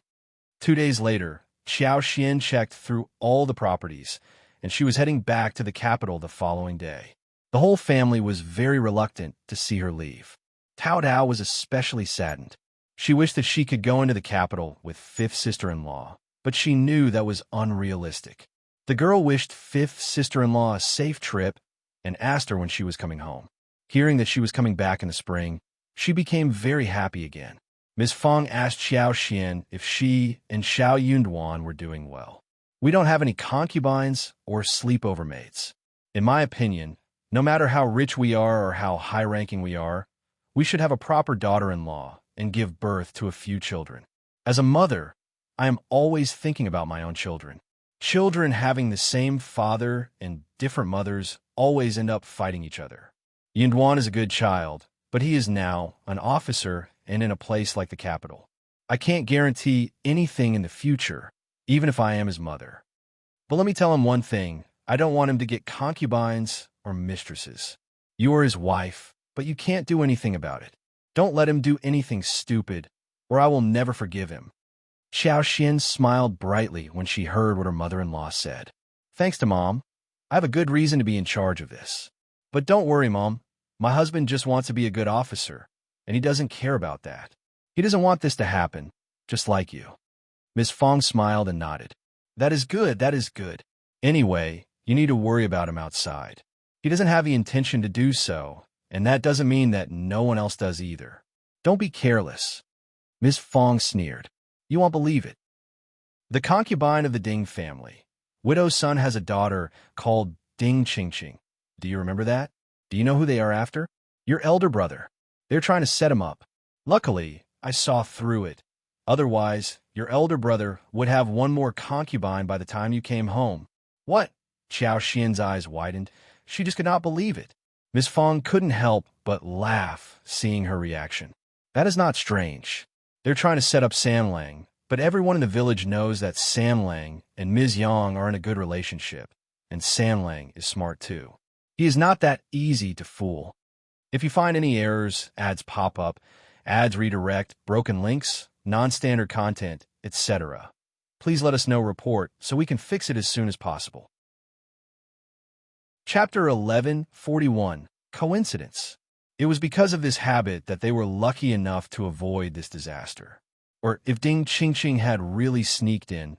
A: 2 days later, Xiao Xian checked through all the properties, and she was heading back to the capital the following day. The whole family was very reluctant to see her leave. Tao Dao was especially saddened. She wished that she could go into the capital with 5th sister-in-law, but she knew that was unrealistic. The girl wished 5th sister-in-law a safe trip and asked her when she was coming home. Hearing that she was coming back in the spring, she became very happy again. Ms. Fong asked Xiao Xian if she and Xiao Yunduan were doing well. We don't have any concubines or sleepover maids. In my opinion, no matter how rich we are or how high-ranking we are, we should have a proper daughter-in-law and give birth to a few children. As a mother, I am always thinking about my own children. Children having the same father and different mothers always end up fighting each other. Yunduan is a good child, but he is now an officer and in a place like the capital. I can't guarantee anything in the future, even if I am his mother. But let me tell him one thing. I don't want him to get concubines or mistresses. You are his wife, but you can't do anything about it. Don't let him do anything stupid, or I will never forgive him." Xiao Xin smiled brightly when she heard what her mother-in-law said. "Thanks to Mom. I have a good reason to be in charge of this. But don't worry, Mom. My husband just wants to be a good officer, and he doesn't care about that. He doesn't want this to happen, just like you." Miss Fong smiled and nodded. That is good. Anyway, you need to worry about him outside. He doesn't have the intention to do so, and that doesn't mean that no one else does either. Don't be careless." Miss Fong sneered. "You won't believe it. The concubine of the Ding family. Widow's son has a daughter called Ding Qingqing. Do you remember that? Do you know who they are after? Your elder brother. They're trying to set him up. Luckily, I saw through it. Otherwise, your elder brother would have one more concubine by the time you came home." "What?" Xiao Xian's eyes widened. She just could not believe it. Miss Fong couldn't help but laugh, seeing her reaction. "That is not strange. They're trying to set up Sam Lang, but everyone in the village knows that Sam Lang and Ms. Yang are in a good relationship, and Sam Lang is smart too. He is not that easy to fool. If you find any errors, ads pop up, ads redirect, broken links, non-standard content, etc., please let us know report so we can fix it as soon as possible." Chapter 1141, Coincidence. It was because of this habit that they were lucky enough to avoid this disaster. Or if Ding Qingqing had really sneaked in,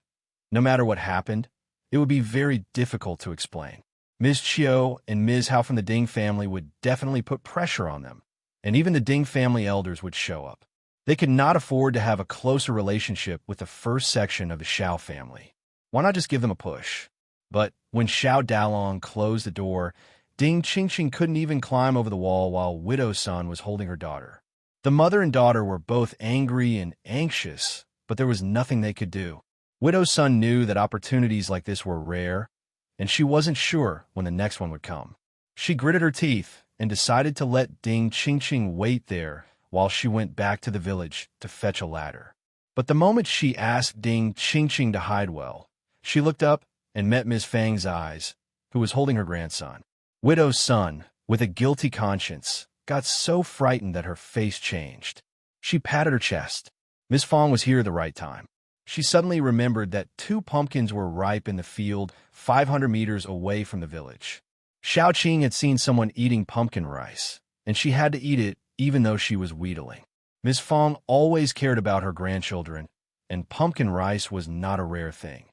A: no matter what happened, it would be very difficult to explain. Ms. Chiu and Ms. Hao from the Ding family would definitely put pressure on them, and even the Ding family elders would show up. They could not afford to have a closer relationship with the first section of the Xiao family. Why not just give them a push? But when Xiao Dalong closed the door, Ding Qingqing couldn't even climb over the wall while Widow's son was holding her daughter. The mother and daughter were both angry and anxious, but there was nothing they could do. Widow's son knew that opportunities like this were rare, and she wasn't sure when the next one would come. She gritted her teeth and decided to let Ding Qingqing wait there while she went back to the village to fetch a ladder. But the moment she asked Ding Qingqing to hide well, she looked up and met Ms. Fang's eyes, who was holding her grandson. Widow's son, with a guilty conscience, got so frightened that her face changed. She patted her chest. Miss Fong was here at the right time. She suddenly remembered that 2 pumpkins were ripe in the field 500 meters away from the village. Xiao Qing had seen someone eating pumpkin rice, and she had to eat it even though she was wheedling. Miss Fong always cared about her grandchildren, and pumpkin rice was not a rare thing.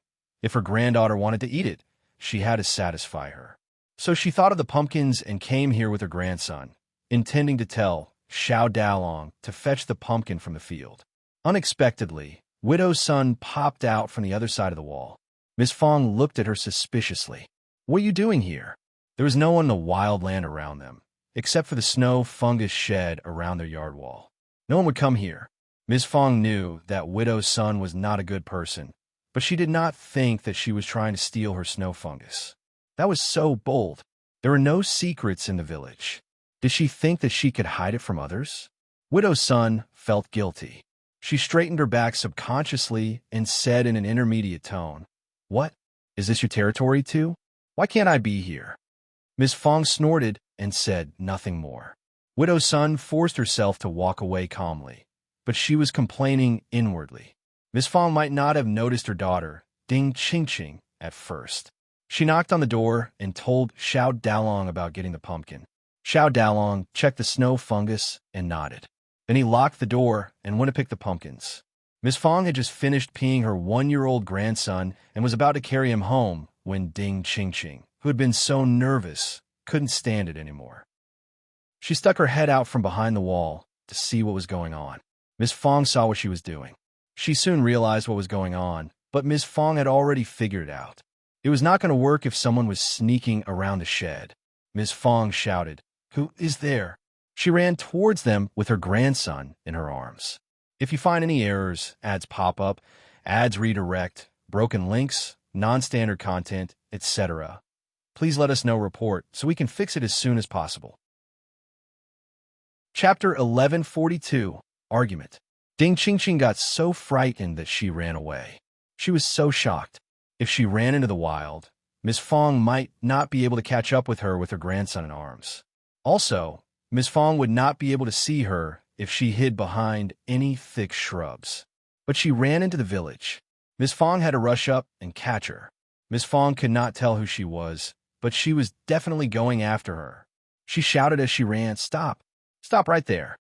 A: If her granddaughter wanted to eat it, she had to satisfy her. So she thought of the pumpkins and came here with her grandson, intending to tell Xiao Dalong to fetch the pumpkin from the field. Unexpectedly, Widow's son popped out from the other side of the wall. Miss Fong looked at her suspiciously. "What are you doing here?" There was no one in the wild land around them, except for the snow fungus shed around their yard wall. No one would come here. Miss Fong knew that Widow's son was not a good person, but she did not think that she was trying to steal her snow fungus. That was so bold. There were no secrets in the village. Did she think that she could hide it from others? Widow's son felt guilty. She straightened her back subconsciously and said in an intermediate tone, "What? Is this your territory too? Why can't I be here?" Miss Fong snorted and said nothing more. Widow's son forced herself to walk away calmly, but she was complaining inwardly. Miss Fong might not have noticed her daughter, Ding Qingqing, at first. She knocked on the door and told Xiao Dalong about getting the pumpkin. Xiao Dalong checked the snow fungus and nodded. Then he locked the door and went to pick the pumpkins. Miss Fong had just finished peeing her 1-year-old grandson and was about to carry him home when Ding Qingqing, who had been so nervous, couldn't stand it anymore. She stuck her head out from behind the wall to see what was going on. Miss Fong saw what she was doing. She soon realized what was going on, but Miss Fong had already figured it out. It was not going to work if someone was sneaking around the shed. Miss Fong shouted, "Who is there?" She ran towards them with her grandson in her arms. If you find any errors, ads pop up, ads redirect, broken links, non-standard content, etc., please let us know report so we can fix it as soon as possible. Chapter 1142, Argument. Ding Qingqing got so frightened that she ran away. She was so shocked. If she ran into the wild, Miss Fong might not be able to catch up with her grandson in arms. Also, Miss Fong would not be able to see her if she hid behind any thick shrubs. But she ran into the village. Miss Fong had to rush up and catch her. Miss Fong could not tell who she was, but she was definitely going after her. She shouted as she ran, "Stop! Stop right there!"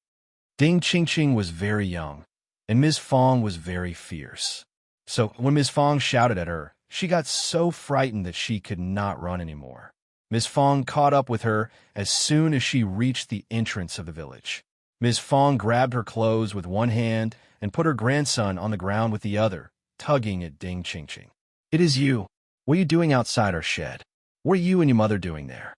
A: Ding Ching Ching was very young, and Miss Fong was very fierce. So when Miss Fong shouted at her, she got so frightened that she could not run anymore. Miss Fong caught up with her as soon as she reached the entrance of the village. Miss Fong grabbed her clothes with one hand and put her grandson on the ground with the other, tugging at Ding Ching Ching. "It is you. What are you doing outside our shed? What are you and your mother doing there?"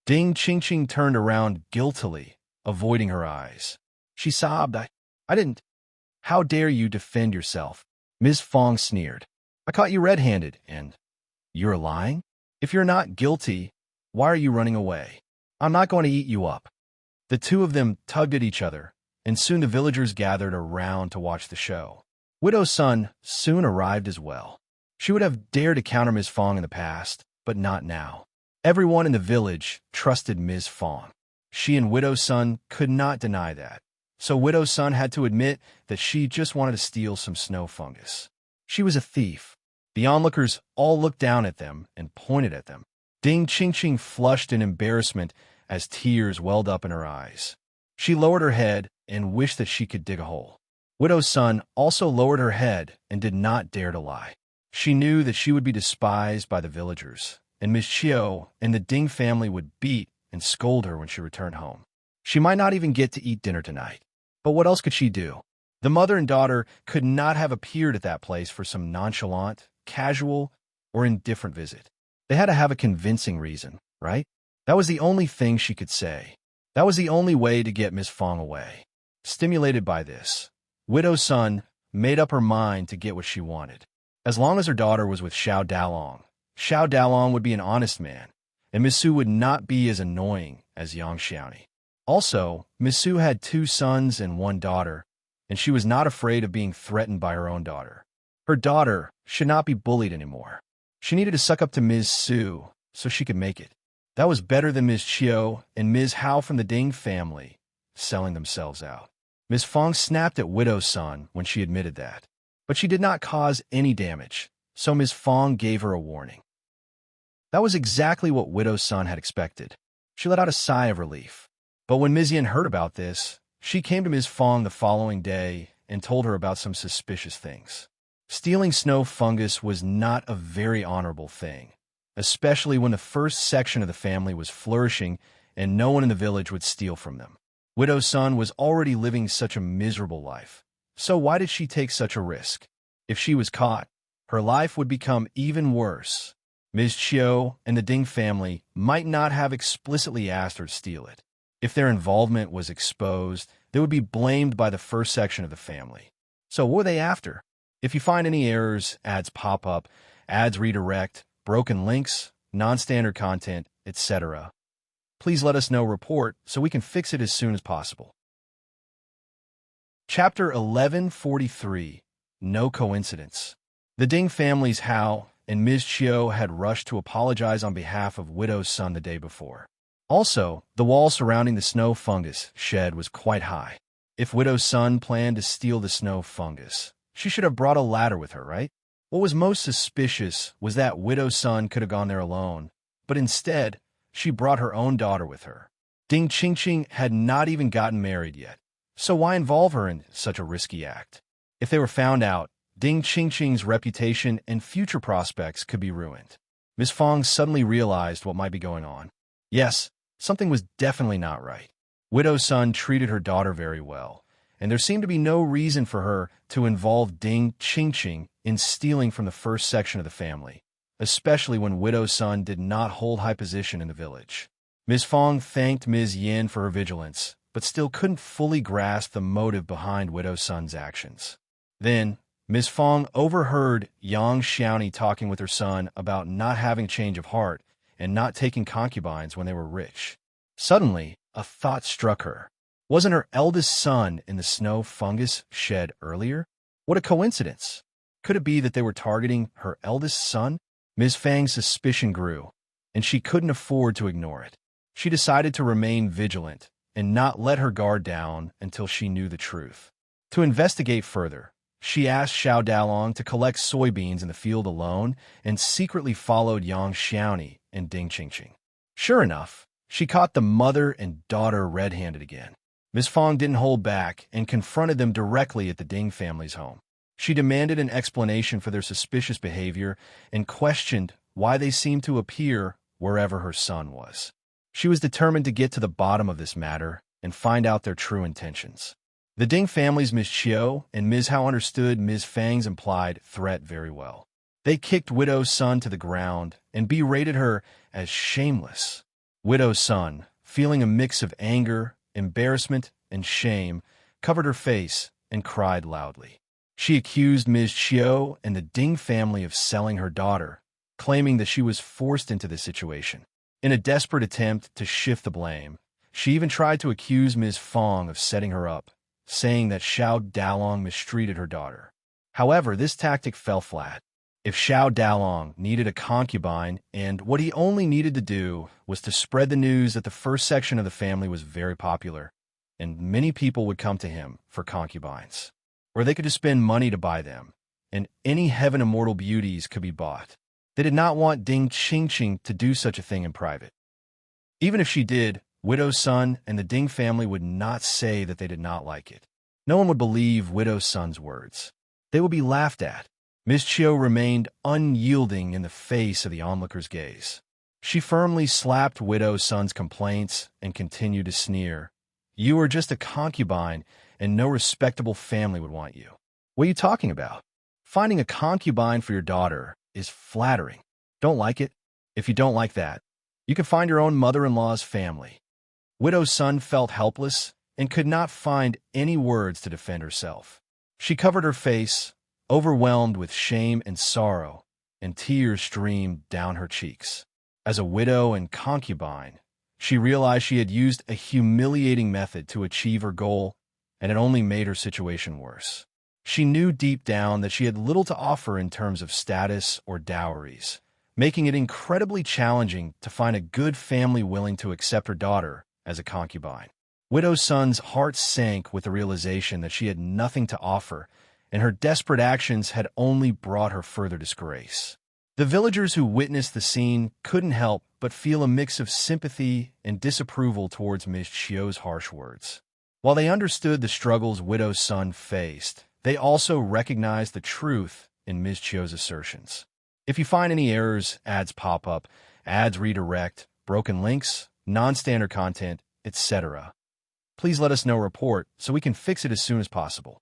A: Ding Ching Ching turned around guiltily, avoiding her eyes. She sobbed, I didn't. How dare you defend yourself?" Miss Fong sneered. "I caught you red-handed, and you're lying? If you're not guilty, why are you running away? I'm not going to eat you up." The two of them tugged at each other, and soon the villagers gathered around to watch the show. Widow's son soon arrived as well. She would have dared to counter Miss Fong in the past, but not now. Everyone in the village trusted Miss Fong. She and Widow's son could not deny that. So Widow's son had to admit that she just wanted to steal some snow fungus. She was a thief. The onlookers all looked down at them and pointed at them. Ding Ching Ching flushed in embarrassment as tears welled up in her eyes. She lowered her head and wished that she could dig a hole. Widow's son also lowered her head and did not dare to lie. She knew that she would be despised by the villagers, and Miss Chio and the Ding family would beat and scold her when she returned home. She might not even get to eat dinner tonight. But what else could she do? The mother and daughter could not have appeared at that place for some nonchalant, casual, or indifferent visit. They had to have a convincing reason, right? That was the only thing she could say. That was the only way to get Miss Fong away. Stimulated by this, Widow's son made up her mind to get what she wanted. As long as her daughter was with Xiao Dalong would be an honest man, and Miss Su would not be as annoying as Yang Xiaoni. Also, Miss Su had 2 sons and 1 daughter, and she was not afraid of being threatened by her own daughter. Her daughter should not be bullied anymore. She needed to suck up to Ms. Su so she could make it. That was better than Ms. Chio and Ms. Hao from the Ding family selling themselves out. Miss Fong snapped at Widow's son when she admitted that, but she did not cause any damage, so Miss Fong gave her a warning. That was exactly what Widow's son had expected. She let out a sigh of relief. But when Ms. Yin heard about this, she came to Ms. Fong the following day and told her about some suspicious things. Stealing snow fungus was not a very honorable thing, especially when the first section of the family was flourishing and no one in the village would steal from them. Widow's son was already living such a miserable life, so why did she take such a risk? If she was caught, her life would become even worse. Ms. Chio and the Ding family might not have explicitly asked her to steal it. If their involvement was exposed, they would be blamed by the first section of the family. So what were they after? If you find any errors, ads pop up, ads redirect, broken links, non-standard content, etc., please let us know report so we can fix it as soon as possible. Chapter 1143, No Coincidence. The Ding family's Hao and Ms. Chio had rushed to apologize on behalf of Widow's son the day before. Also, the wall surrounding the snow fungus shed was quite high. If Widow's son planned to steal the snow fungus, she should have brought a ladder with her, right? What was most suspicious was that Widow's son could have gone there alone, but instead, she brought her own daughter with her. Ding Ching Ching had not even gotten married yet, so why involve her in such a risky act? If they were found out, Ding Ching Ching's reputation and future prospects could be ruined. Miss Fong suddenly realized what might be going on. Yes, something was definitely not right. Widow's son treated her daughter very well, and there seemed to be no reason for her to involve Ding Ching Ching in stealing from the first section of the family, especially when Widow's son did not hold high position in the village. Ms. Fong thanked Ms. Yin for her vigilance, but still couldn't fully grasp the motive behind Widow's son's actions. Then, Ms. Fong overheard Yang Xiaoni talking with her son about not having a change of heart and not taking concubines when they were rich. Suddenly, a thought struck her. Wasn't her eldest son in the snow fungus shed earlier? What a coincidence! Could it be that they were targeting her eldest son? Ms. Fang's suspicion grew, and she couldn't afford to ignore it. She decided to remain vigilant and not let her guard down until she knew the truth. To investigate further, she asked Xiao Dalong to collect soybeans in the field alone and secretly followed Yang Xiaoni and Ding Qingqing. Sure enough, she caught the mother and daughter red-handed again. Ms. Fang didn't hold back and confronted them directly at the Ding family's home. She demanded an explanation for their suspicious behavior and questioned why they seemed to appear wherever her son was. She was determined to get to the bottom of this matter and find out their true intentions. The Ding family's Ms. Chiu and Ms. Hao understood Ms. Fang's implied threat very well. They kicked Widow's son to the ground and berated her as shameless. Widow's son, feeling a mix of anger, embarrassment, and shame, covered her face and cried loudly. She accused Ms. Chiu and the Ding family of selling her daughter, claiming that she was forced into this situation. In a desperate attempt to shift the blame, she even tried to accuse Ms. Fang of setting her up, saying that Xiao Dalong mistreated her daughter. However, this tactic fell flat. If Xiao Dalong needed a concubine, and what he only needed to do was to spread the news that the first section of the family was very popular, and many people would come to him for concubines, or they could just spend money to buy them, and any heaven immortal beauties could be bought. They did not want Ding Qingqing to do such a thing in private. Even if she did, Widow's son and the Ding family would not say that they did not like it. No one would believe Widow's son's words. They would be laughed at. Ms. Chiu remained unyielding in the face of the onlooker's gaze. She firmly slapped Widow's son's complaints and continued to sneer. You are just a concubine, and no respectable family would want you. What are you talking about? Finding a concubine for your daughter is flattering. Don't like it? If you don't like that, you can find your own mother-in-law's family. Widow's son felt helpless and could not find any words to defend herself. She covered her face, overwhelmed with shame and sorrow, and tears streamed down her cheeks. As a widow and concubine, she realized she had used a humiliating method to achieve her goal, and it only made her situation worse. She knew deep down that she had little to offer in terms of status or dowries, making it incredibly challenging to find a good family willing to accept her daughter as a concubine. Widow's son's heart sank with the realization that she had nothing to offer, and her desperate actions had only brought her further disgrace. The villagers who witnessed the scene couldn't help but feel a mix of sympathy and disapproval towards Ms. Chiu's harsh words. While they understood the struggles Widow's son faced, they also recognized the truth in Ms. Chiu's assertions. If you find any errors, ads pop up, ads redirect, broken links, non-standard content, etc., please let us know or report so we can fix it as soon as possible.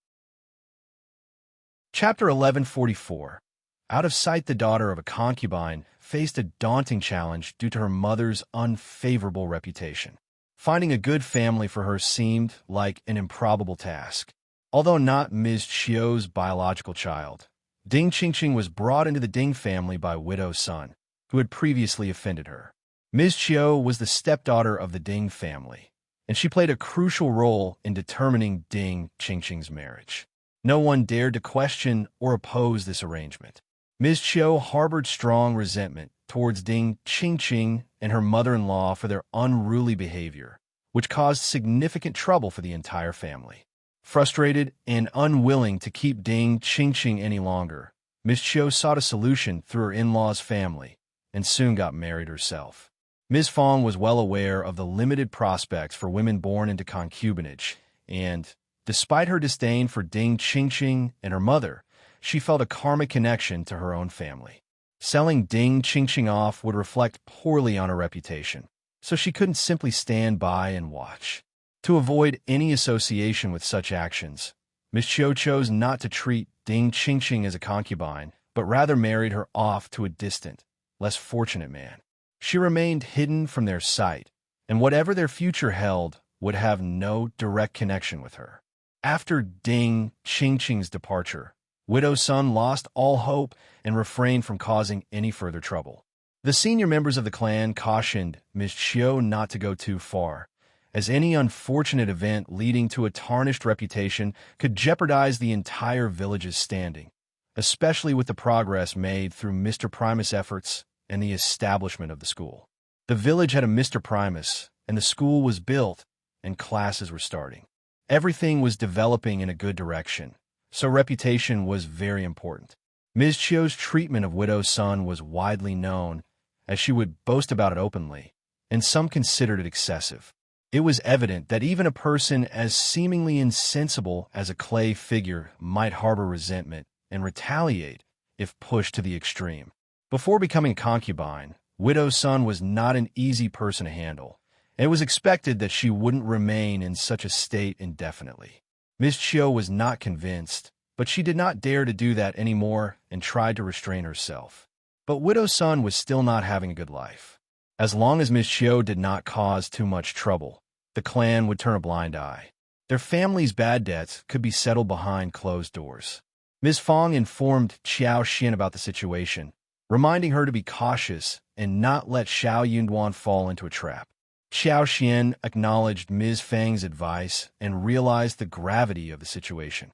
A: Chapter 1144. Out of sight, the daughter of a concubine faced a daunting challenge due to her mother's unfavorable reputation. Finding a good family for her seemed like an improbable task. Although not Ms. Chiu's biological child, Ding Qingqing was brought into the Ding family by Widow's son, who had previously offended her. Ms. Chiu was the stepdaughter of the Ding family, and she played a crucial role in determining Ding Qingqing's marriage. No one dared to question or oppose this arrangement. Ms. Chiu harbored strong resentment towards Ding Qingqing and her mother-in-law for their unruly behavior, which caused significant trouble for the entire family. Frustrated and unwilling to keep Ding Qingqing any longer, Ms. Chiu sought a solution through her in-law's family and soon got married herself. Ms. Fang was well aware of the limited prospects for women born into concubinage, and, despite her disdain for Ding Qingqing and her mother, she felt a karmic connection to her own family. Selling Ding Qingqing off would reflect poorly on her reputation, so she couldn't simply stand by and watch. To avoid any association with such actions, Ms. Chiu chose not to treat Ding Qingqing as a concubine, but rather married her off to a distant, less fortunate man. She remained hidden from their sight, and whatever their future held would have no direct connection with her. After Ding Qingqing's departure, Widow's son lost all hope and refrained from causing any further trouble. The senior members of the clan cautioned Ms. Chiu not to go too far, as any unfortunate event leading to a tarnished reputation could jeopardize the entire village's standing. especially with the progress made through Mr. Primus' efforts and the establishment of the school. The village had a Mr. Primus, and the school was built, and classes were starting. Everything was developing in a good direction, so reputation was very important. Ms. Chio's treatment of Widow's son was widely known, as she would boast about it openly, and some considered it excessive. It was evident that even a person as seemingly insensible as a clay figure might harbor resentment and retaliate if pushed to the extreme. Before becoming a concubine, Widow's son was not an easy person to handle, and it was expected that she wouldn't remain in such a state indefinitely. Ms. Chio was not convinced, but she did not dare to do that anymore and tried to restrain herself. But Widow's son was still not having a good life. As long as Ms. Chio did not cause too much trouble, the clan would turn a blind eye. Their family's bad debts could be settled behind closed doors. Ms. Fong informed Xiao Xian about the situation, reminding her to be cautious and not let Xiao Yunduan fall into a trap. Xiao Xian acknowledged Ms. Fang's advice and realized the gravity of the situation.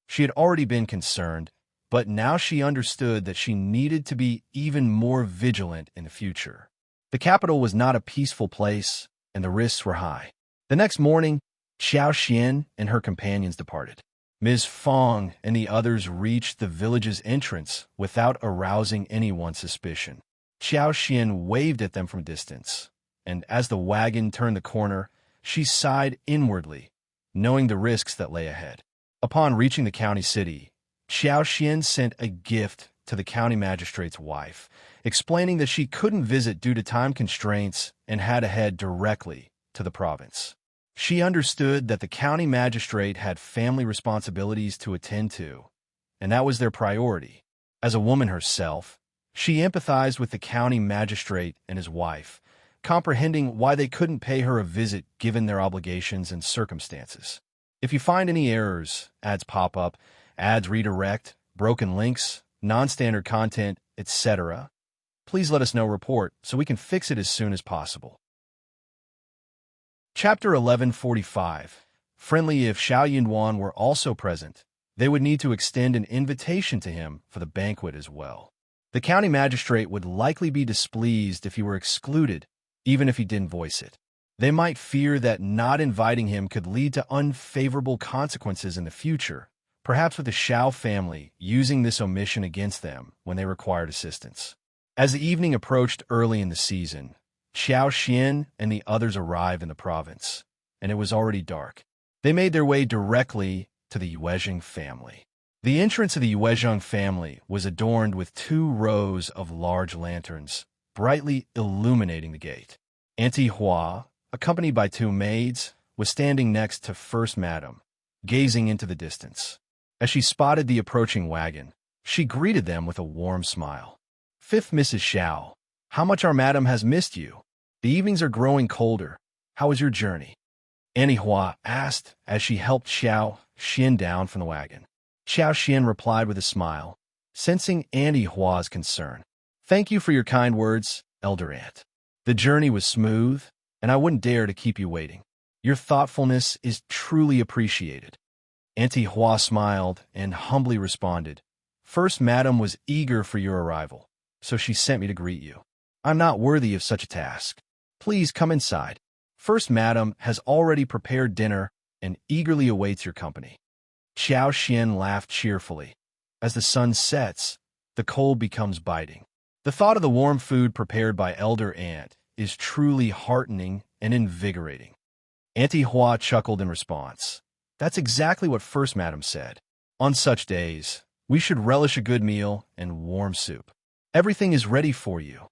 A: She had already been concerned, but now she understood that she needed to be even more vigilant in the future. The capital was not a peaceful place, and the risks were high. The next morning, Xiao Xian and her companions departed. Ms. Fong and the others reached the village's entrance without arousing anyone's suspicion. Xiao Xian waved at them from a distance, and as the wagon turned the corner, she sighed inwardly, knowing the risks that lay ahead. Upon reaching the county city, Xiao Xian sent a gift to the county magistrate's wife, explaining that she couldn't visit due to time constraints and had to head directly to the province. She understood that the county magistrate had family responsibilities to attend to, and that was their priority. As a woman herself, she empathized with the county magistrate and his wife, comprehending why they couldn't pay her a visit given their obligations and circumstances. If you find any errors, ads pop up, ads redirect, broken links, non-standard content, etc., please let us know. Report so we can fix it as soon as possible. Chapter 1145. Friendly. If Xiao Yunduan were also present, they would need to extend an invitation to him for the banquet as well. The county magistrate would likely be displeased if he were excluded, even if he didn't voice it. They might fear that not inviting him could lead to unfavorable consequences in the future, perhaps with the Xiao family using this omission against them when they required assistance. As the evening approached early in the season, Xiao Xian and the others arrived in the province, and it was already dark. They made their way directly to the Yuezheng family. The entrance of the Yuezheng family was adorned with 2 rows of large lanterns, brightly illuminating the gate. Auntie Hua, accompanied by 2 maids, was standing next to First Madam, gazing into the distance. As she spotted the approaching wagon, she greeted them with a warm smile. "Fifth Mrs. Xiao, how much our madam has missed you. The evenings are growing colder. How was your journey?" Auntie Hua asked as she helped Xiao Xian down from the wagon. Xiao Xian replied with a smile, sensing Auntie Hua's concern. "Thank you for your kind words, elder aunt. The journey was smooth, and I wouldn't dare to keep you waiting. Your thoughtfulness is truly appreciated." Auntie Hua smiled and humbly responded, "First Madam was eager for your arrival, so she sent me to greet you. I'm not worthy of such a task. Please come inside. First Madam has already prepared dinner and eagerly awaits your company." Xiao Xian laughed cheerfully. As the sun sets, the cold becomes biting. The thought of the warm food prepared by Elder Aunt is truly heartening and invigorating. Auntie Hua chuckled in response. "That's exactly what First Madam said. On such days, we should relish a good meal and warm soup. Everything is ready for you."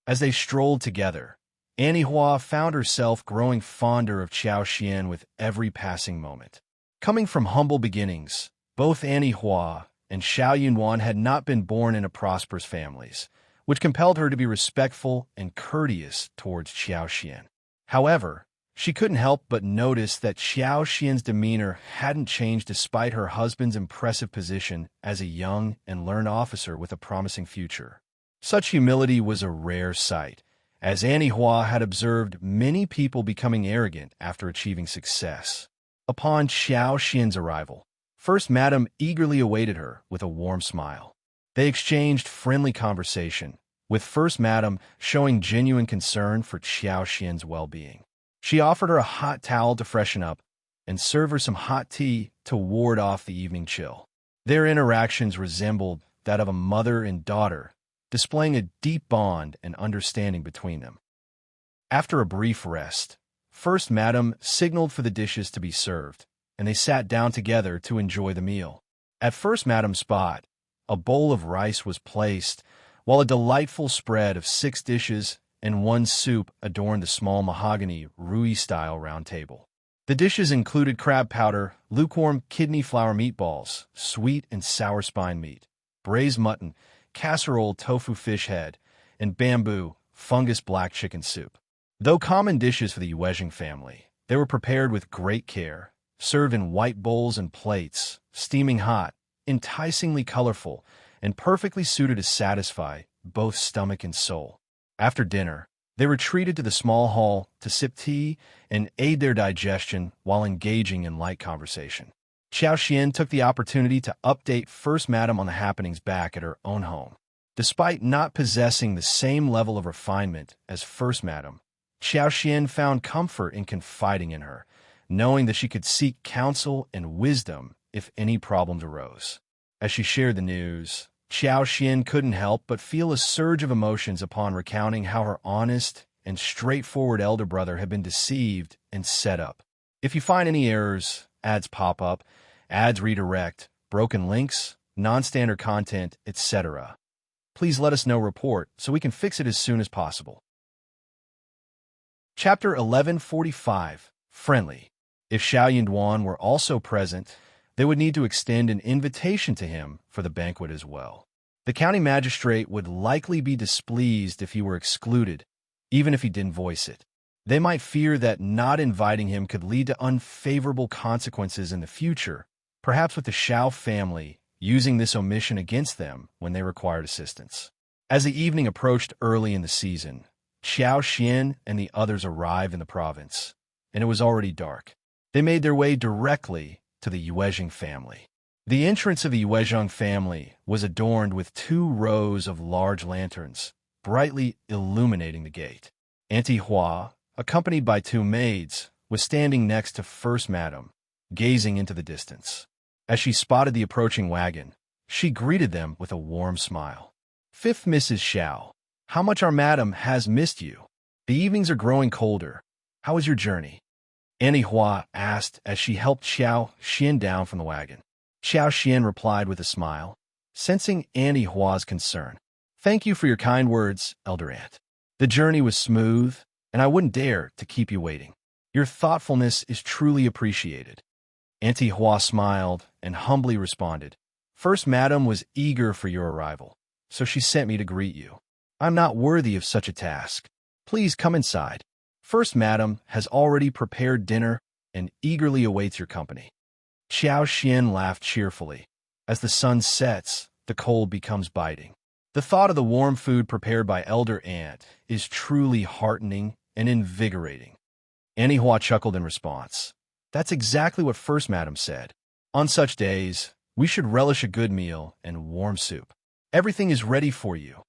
A: As they strolled together, Auntie Hua found herself growing fonder of Xiao Xian with every passing moment. Coming from humble beginnings, both Auntie Hua and Xiao Yunduan had not been born into prosperous families, which compelled her to be respectful and courteous towards Xiao Xian. However, she couldn't help but notice that Xiao Xian's demeanor hadn't changed despite her husband's impressive position as a young and learned officer with a promising future. Such humility was a rare sight, as Auntie Hua had observed many people becoming arrogant after achieving success. Upon Xiao Xian's arrival, First Madam eagerly awaited her with a warm smile. They exchanged friendly conversation, with First Madam showing genuine concern for Xiao Xian's well-being. She offered her a hot towel to freshen up and serve her some hot tea to ward off the evening chill. Their interactions resembled that of a mother and daughter, displaying a deep bond and understanding between them. After a brief rest, First Madam signaled for the dishes to be served, and they sat down together to enjoy the meal. At First Madam's spot, a bowl of rice was placed, while a delightful spread of 6 dishes and 1 soup adorned the small mahogany Rui-style round table. The dishes included crab powder, lukewarm kidney flour meatballs, sweet and sour spine meat, braised mutton, casserole tofu fish head, and bamboo fungus black chicken soup. Though common dishes for the Yuezheng family, they were prepared with great care, served in white bowls and plates, steaming hot, enticingly colorful, and perfectly suited to satisfy both stomach and soul. After dinner, they retreated to the small hall to sip tea and aid their digestion while engaging in light conversation. Xiao Xian took the opportunity to update First Madam on the happenings back at her own home. Despite not possessing the same level of refinement as First Madam, Xiao Xian found comfort in confiding in her, knowing that she could seek counsel and wisdom if any problems arose. As she shared the news, Xiao Xian couldn't help but feel a surge of emotions upon recounting how her honest and straightforward elder brother had been deceived and set up. If you find any errors, ads pop up, ads redirect, broken links, non-standard content, etc., please let us know. Report so we can fix it as soon as possible. Chapter 1145, Friendly. If Xiao Yinduan were also present, they would need to extend an invitation to him for the banquet as well. The county magistrate would likely be displeased if he were excluded, even if he didn't voice it. They might fear that not inviting him could lead to unfavorable consequences in the future, perhaps with the Xiao family using this omission against them when they required assistance. As the evening approached early in the season, Xiao Xian and the others arrived in the province, and it was already dark. They made their way directly to the Yuezheng family. The entrance of the Yuezheng family was adorned with 2 rows of large lanterns, brightly illuminating the gate. Auntie Hua, accompanied by 2 maids, was standing next to First Madam, gazing into the distance. As she spotted the approaching wagon, she greeted them with a warm smile. "Fifth Mrs. Xiao, how much our madam has missed you. The evenings are growing colder. How was your journey?" Auntie Hua asked as she helped Xiao Xian down from the wagon. Xiao Xian replied with a smile, sensing Auntie Hua's concern. "Thank you for your kind words, Elder Aunt. The journey was smooth, and I wouldn't dare to keep you waiting. Your thoughtfulness is truly appreciated." Auntie Hua smiled and humbly responded, "First Madam was eager for your arrival, so she sent me to greet you. I'm not worthy of such a task. Please come inside. First Madam has already prepared dinner and eagerly awaits your company." Xiao Xian laughed cheerfully. As the sun sets, the cold becomes biting. The thought of the warm food prepared by Elder Aunt is truly heartening and invigorating. Auntie Hua chuckled in response. "That's exactly what First Madam said. On such days, we should relish a good meal and warm soup. Everything is ready for you."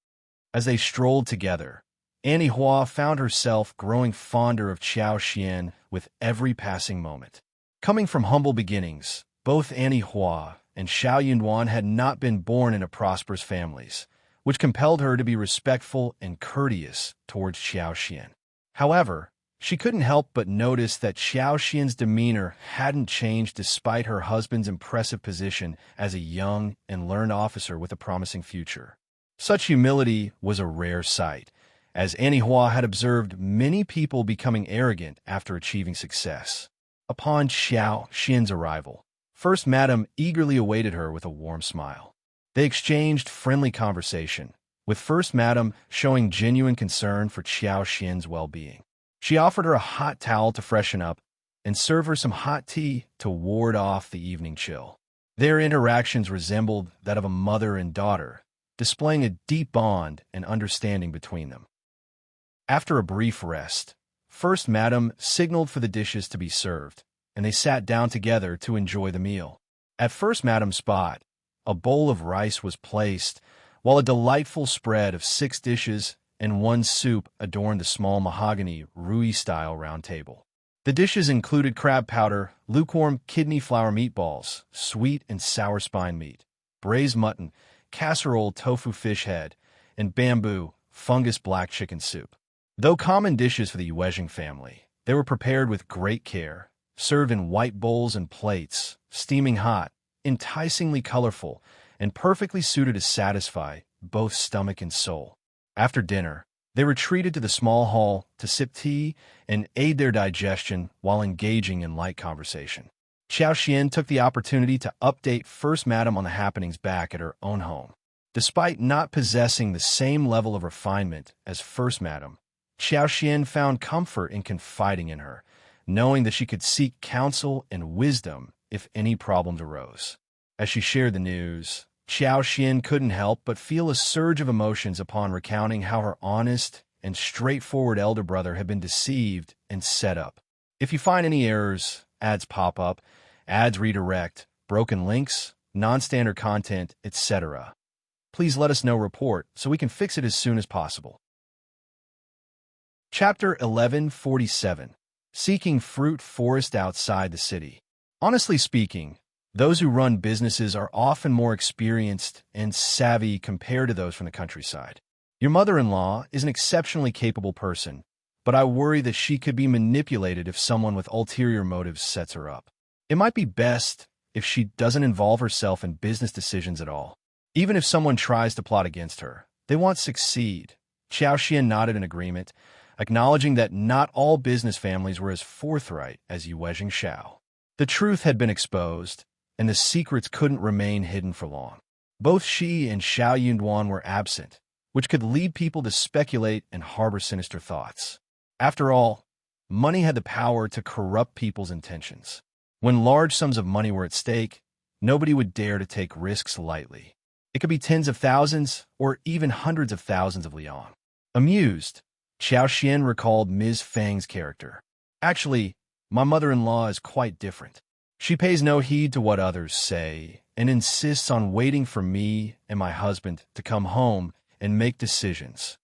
A: As they strolled together, Auntie Hua found herself growing fonder of Xiao Xian with every passing moment. Coming from humble beginnings, both Auntie Hua and Xiao Yunduan had not been born into prosperous families, which compelled her to be respectful and courteous towards Xiao Xian. However, she couldn't help but notice that Xiao Xian's demeanor hadn't changed despite her husband's impressive position as a young and learned officer with a promising future. Such humility was a rare sight, as Auntie Hua had observed many people becoming arrogant after achieving success. Upon Xiao Xian's arrival, First Madam eagerly awaited her with a warm smile. They exchanged friendly conversation, with First Madam showing genuine concern for Xiao Xian's well-being. She offered her a hot towel to freshen up and serve her some hot tea to ward off the evening chill. Their interactions resembled that of a mother and daughter, displaying a deep bond and understanding between them. After a brief rest, First Madam signaled for the dishes to be served, and they sat down together to enjoy the meal. At first Madam's spot, a bowl of rice was placed, while a delightful spread of 6 dishes and 1 soup adorned the small mahogany, Rui-style round table. The dishes included crab powder, lukewarm kidney flour meatballs, sweet and sour spine meat, braised mutton, casserole tofu fish head, and bamboo, fungus black chicken soup. Though common dishes for the Yuezhing family, they were prepared with great care, served in white bowls and plates, steaming hot, enticingly colorful, and perfectly suited to satisfy both stomach and soul. After dinner, they retreated to the small hall to sip tea and aid their digestion while engaging in light conversation. Xiao Xian took the opportunity to update First Madam on the happenings back at her own home. Despite not possessing the same level of refinement as First Madam, Xiao Xian found comfort in confiding in her, knowing that she could seek counsel and wisdom if any problems arose. As she shared the news, Xiao Xian couldn't help but feel a surge of emotions upon recounting how her honest and straightforward elder brother had been deceived and set up. If you find any errors, ads pop up, ads redirect, broken links, non-standard content, etc., please let us know report so we can fix it as soon as possible. Chapter 1147. Seeking Fruit Forest Outside the City. Honestly speaking, those who run businesses are often more experienced and savvy compared to those from the countryside. Your mother-in-law is an exceptionally capable person, but I worry that she could be manipulated if someone with ulterior motives sets her up. It might be best if she doesn't involve herself in business decisions at all. Even if someone tries to plot against her, they won't succeed. Xiao Xian nodded in agreement, acknowledging that not all business families were as forthright as Yuezhing Xiao. The truth had been exposed, and the secrets couldn't remain hidden for long. Both she and Xiao Yunduan were absent, which could lead people to speculate and harbor sinister thoughts. After all, money had the power to corrupt people's intentions. When large sums of money were at stake, nobody would dare to take risks lightly. It could be tens of thousands or even hundreds of thousands of liang. Amused, Xiao Xian recalled Ms. Fang's character. Actually, my mother-in-law is quite different. She pays no heed to what others say and insists on waiting for me and my husband to come home and make decisions.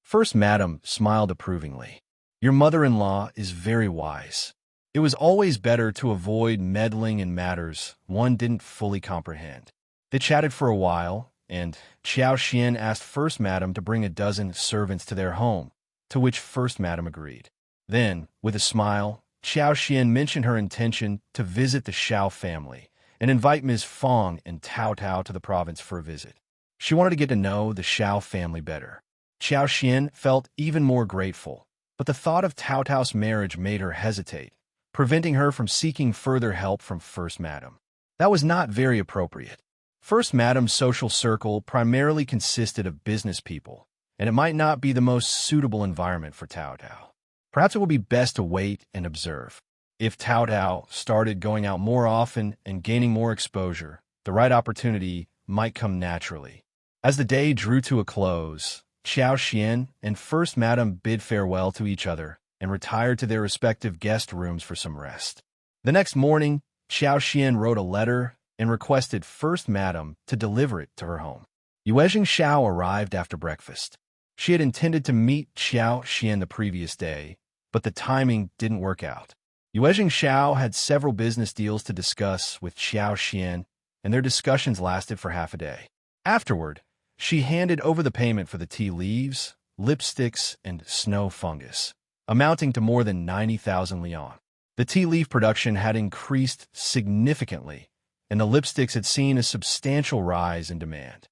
A: First Madam smiled approvingly. Your mother-in-law is very wise. It was always better to avoid meddling in matters one didn't fully comprehend. They chatted for a while, and Xiao Xian asked First Madam to bring a dozen servants to their home, to which First Madam agreed. Then, with a smile, Xiao Xian mentioned her intention to visit the Xiao family and invite Ms. Fong and Tao Tao to the province for a visit. She wanted to get to know the Xiao family better. Xiao Xian felt even more grateful, but the thought of Tao Tao's marriage made her hesitate, preventing her from seeking further help from First Madam. That was not very appropriate. First Madam's social circle primarily consisted of business people, and it might not be the most suitable environment for Tao Tao. Perhaps it would be best to wait and observe. If Tao Tao started going out more often and gaining more exposure, the right opportunity might come naturally. As the day drew to a close, Xiao Xian and First Madam bid farewell to each other and retired to their respective guest rooms for some rest. The next morning, Xiao Xian wrote a letter and requested First Madam to deliver it to her home. Yuezhing Xiao arrived after breakfast. She had intended to meet Xiao Xian the previous day, but the timing didn't work out. Yuezhing Xiao had several business deals to discuss with Xiao Xian, and their discussions lasted for half a day. Afterward, she handed over the payment for the tea leaves, lipsticks, and snow fungus, amounting to more than 90,000 liang. The tea leaf production had increased significantly, and the lipsticks had seen a substantial rise in demand.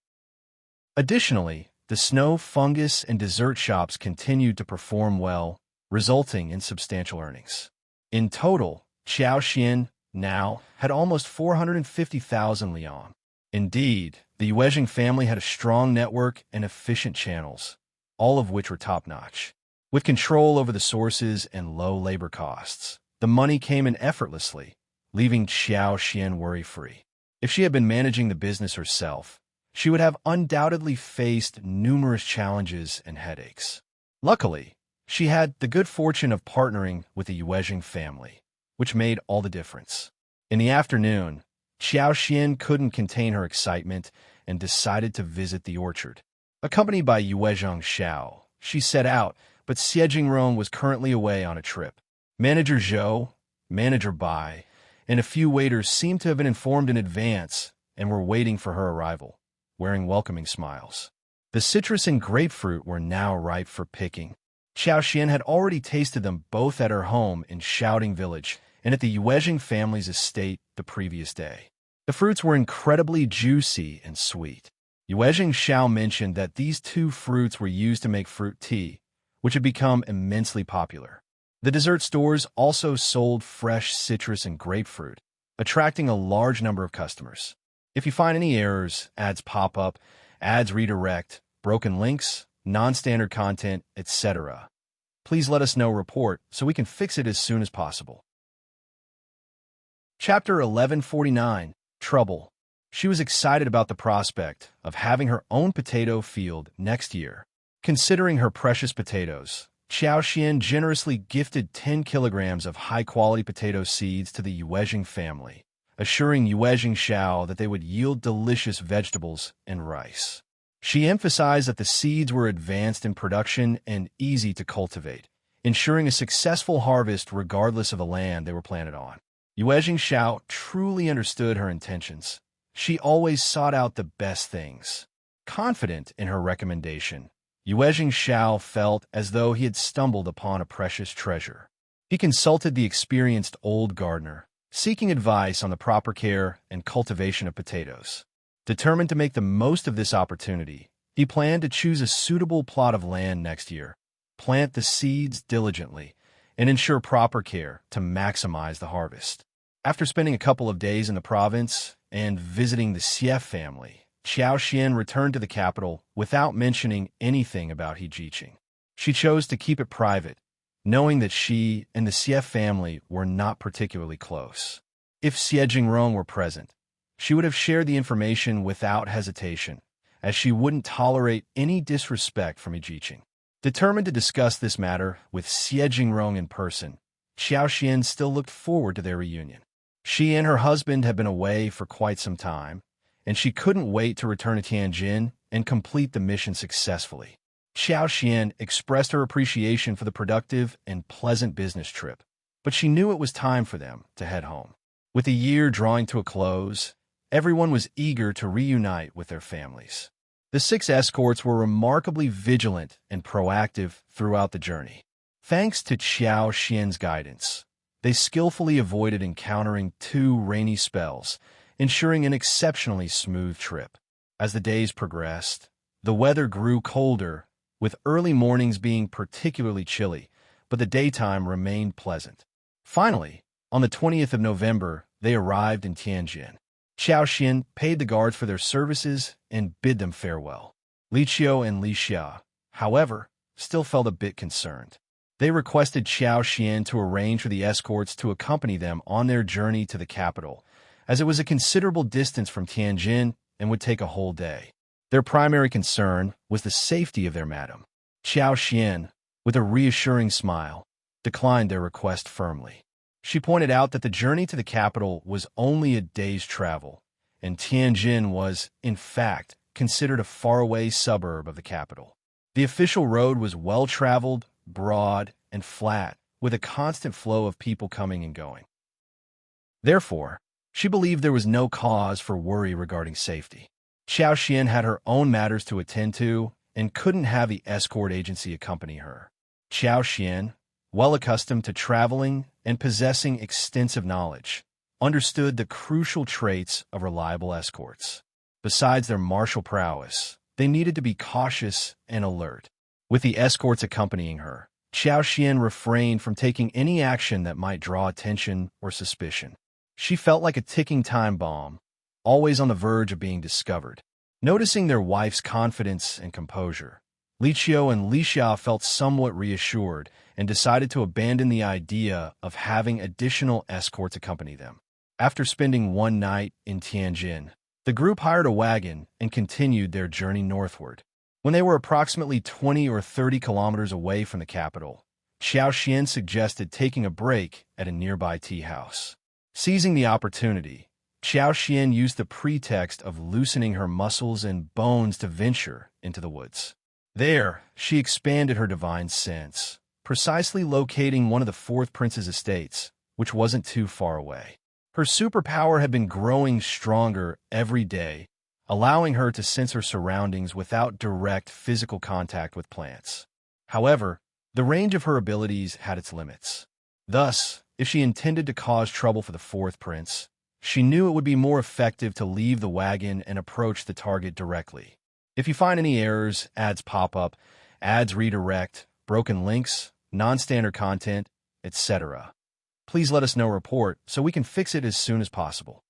A: Additionally, the snow, fungus, and dessert shops continued to perform well, resulting in substantial earnings. In total, Xiao Xian now had almost 450,000 liang. Indeed, the Yuezhing family had a strong network and efficient channels, all of which were top-notch. With control over the sources and low labor costs, the money came in effortlessly, leaving Xiao Xian worry-free. If she had been managing the business herself, she would have undoubtedly faced numerous challenges and headaches. Luckily, she had the good fortune of partnering with the Yuezhing family, which made all the difference. In the afternoon, Xiao Xian couldn't contain her excitement and decided to visit the orchard. Accompanied by Yuezhang Xiao, she set out, but Xie Jingrong was currently away on a trip. Manager Zhou, Manager Bai, and a few waiters seemed to have been informed in advance and were waiting for her arrival, wearing welcoming smiles. The citrus and grapefruit were now ripe for picking. Xiao Xian had already tasted them both at her home in Shouting Village and at the Yuezhang family's estate the previous day. The fruits were incredibly juicy and sweet. Yuezhang Xiao mentioned that these two fruits were used to make fruit tea, which had become immensely popular. The dessert stores also sold fresh citrus and grapefruit, attracting a large number of customers. If you find any errors, ads pop up, ads redirect, broken links, non-standard content, etc., please let us know. Report so we can fix it as soon as possible. Chapter 1149, Trouble. She was excited about the prospect of having her own potato field next year. Considering her precious potatoes, Xiao Xian generously gifted 10 kilograms of high-quality potato seeds to the Yuezhang family, assuring Yuezhang Xiao that they would yield delicious vegetables and rice. She emphasized that the seeds were advanced in production and easy to cultivate, ensuring a successful harvest regardless of the land they were planted on. Yuezhang Xiao truly understood her intentions. She always sought out the best things. Confident in her recommendation, Yuezhang Xiao felt as though he had stumbled upon a precious treasure. He consulted the experienced old gardener, seeking advice on the proper care and cultivation of potatoes. Determined to make the most of this opportunity, he planned to choose a suitable plot of land next year, plant the seeds diligently, and ensure proper care to maximize the harvest. After spending a couple of days in the province and visiting the Xie family, Xiao Xian returned to the capital without mentioning anything about Hejiqing. She chose to keep it private, knowing that she and the Xie family were not particularly close. If Xie Jingrong were present, she would have shared the information without hesitation, as she wouldn't tolerate any disrespect from Hejiqing. Determined to discuss this matter with Xie Jingrong in person, Xiao Xian still looked forward to their reunion. She and her husband had been away for quite some time, and she couldn't wait to return to Tianjin and complete the mission successfully. Xiao Xian expressed her appreciation for the productive and pleasant business trip, but she knew it was time for them to head home. With the year drawing to a close, everyone was eager to reunite with their families. The 6 escorts were remarkably vigilant and proactive throughout the journey. Thanks to Xiao Xian's guidance, they skillfully avoided encountering 2 rainy spells, ensuring an exceptionally smooth trip. As the days progressed, the weather grew colder, with early mornings being particularly chilly, but the daytime remained pleasant. Finally, on the 20th of November, they arrived in Tianjin. Xiao Xian paid the guards for their services and bid them farewell. Li Qiu and Li Xia, however, still felt a bit concerned. They requested Xiao Xian to arrange for the escorts to accompany them on their journey to the capital, as it was a considerable distance from Tianjin and would take a whole day. Their primary concern was the safety of their madam. Xiao Xian, with a reassuring smile, declined their request firmly. She pointed out that the journey to the capital was only a day's travel, and Tianjin was, in fact, considered a faraway suburb of the capital. The official road was well-traveled, broad, and flat, with a constant flow of people coming and going. Therefore, she believed there was no cause for worry regarding safety. Xiao Xian had her own matters to attend to and couldn't have the escort agency accompany her. Xiao Xian, well accustomed to traveling and possessing extensive knowledge, understood the crucial traits of reliable escorts. Besides their martial prowess, they needed to be cautious and alert. With the escorts accompanying her, Xiao Xian refrained from taking any action that might draw attention or suspicion. She felt like a ticking time bomb, always on the verge of being discovered. Noticing their wife's confidence and composure, Li Qiu and Li Xia felt somewhat reassured and decided to abandon the idea of having additional escorts accompany them. After spending one night in Tianjin, the group hired a wagon and continued their journey northward. When they were approximately 20 or 30 kilometers away from the capital, Xiao Xian suggested taking a break at a nearby tea house. Seizing the opportunity, Xiao Xian used the pretext of loosening her muscles and bones to venture into the woods. There, she expanded her divine sense, precisely locating one of the fourth prince's estates, which wasn't too far away. Her superpower had been growing stronger every day, allowing her to sense her surroundings without direct physical contact with plants. However, the range of her abilities had its limits. Thus, if she intended to cause trouble for the fourth prince, she knew it would be more effective to leave the wagon and approach the target directly. If you find any errors, ads pop up, ads redirect, broken links, non-standard content, etc., please let us know report so we can fix it as soon as possible.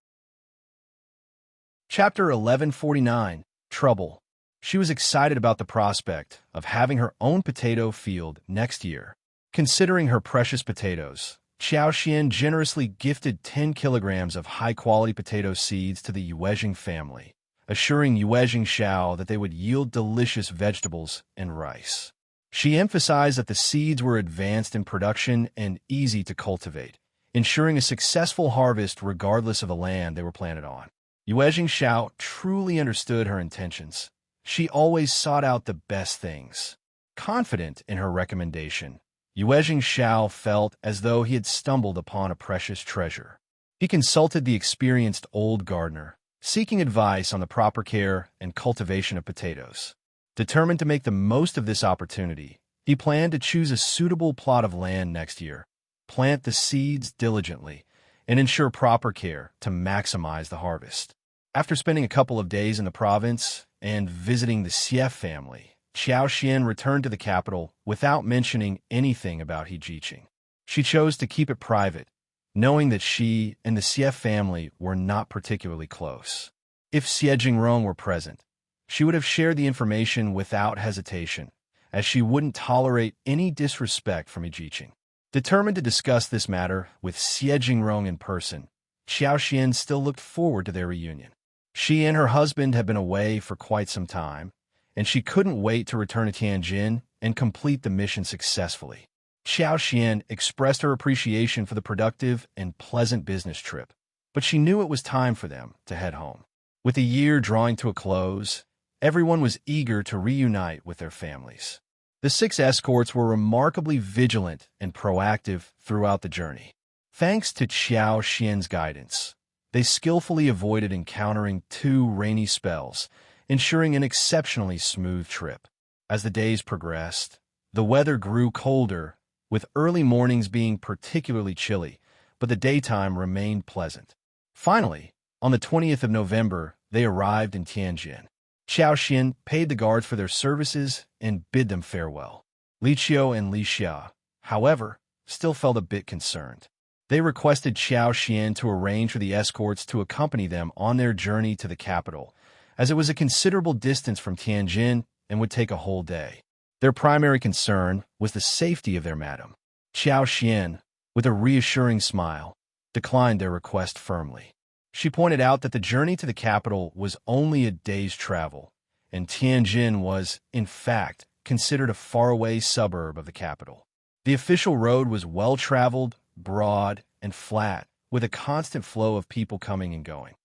A: Chapter 1149, Trouble. She was excited about the prospect of having her own potato field next year. Considering her precious potatoes, Xiao Xian generously gifted 10 kilograms of high-quality potato seeds to the Yuezhing family, assuring Yuezhing Xiao that they would yield delicious vegetables and rice. She emphasized that the seeds were advanced in production and easy to cultivate, ensuring a successful harvest regardless of the land they were planted on. Yuezhing Xiao truly understood her intentions. She always sought out the best things. Confident in her recommendation, Yuezhing Xiao felt as though he had stumbled upon a precious treasure. He consulted the experienced old gardener, seeking advice on the proper care and cultivation of potatoes. Determined to make the most of this opportunity, he planned to choose a suitable plot of land next year, plant the seeds diligently, and ensure proper care to maximize the harvest. After spending a couple of days in the province and visiting the Xie family, Xiao Xian returned to the capital without mentioning anything about Hejiqing. She chose to keep it private, knowing that she and the Xie family were not particularly close. If Xie Jingrong were present, she would have shared the information without hesitation, as she wouldn't tolerate any disrespect from Hejiqing. Determined to discuss this matter with Xie Jingrong in person, Xiao Xian still looked forward to their reunion. She and her husband had been away for quite some time, and she couldn't wait to return to Tianjin and complete the mission successfully. Xiao Xian expressed her appreciation for the productive and pleasant business trip, but she knew it was time for them to head home. With the year drawing to a close, everyone was eager to reunite with their families. The 6 escorts were remarkably vigilant and proactive throughout the journey. Thanks to Xiao Xian's guidance, they skillfully avoided encountering 2 rainy spells, ensuring an exceptionally smooth trip. As the days progressed, the weather grew colder, with early mornings being particularly chilly, but the daytime remained pleasant. Finally, on the 20th of November, they arrived in Tianjin. Xiao Xian paid the guards for their services and bid them farewell. Li Qiu and Li Xia, however, still felt a bit concerned. They requested Xiao Xian to arrange for the escorts to accompany them on their journey to the capital, as it was a considerable distance from Tianjin and would take a whole day. Their primary concern was the safety of their madam. Xiao Xian, with a reassuring smile, declined their request firmly. She pointed out that the journey to the capital was only a day's travel, and Tianjin was, in fact, considered a faraway suburb of the capital. The official road was well-traveled, broad, and flat, with a constant flow of people coming and going.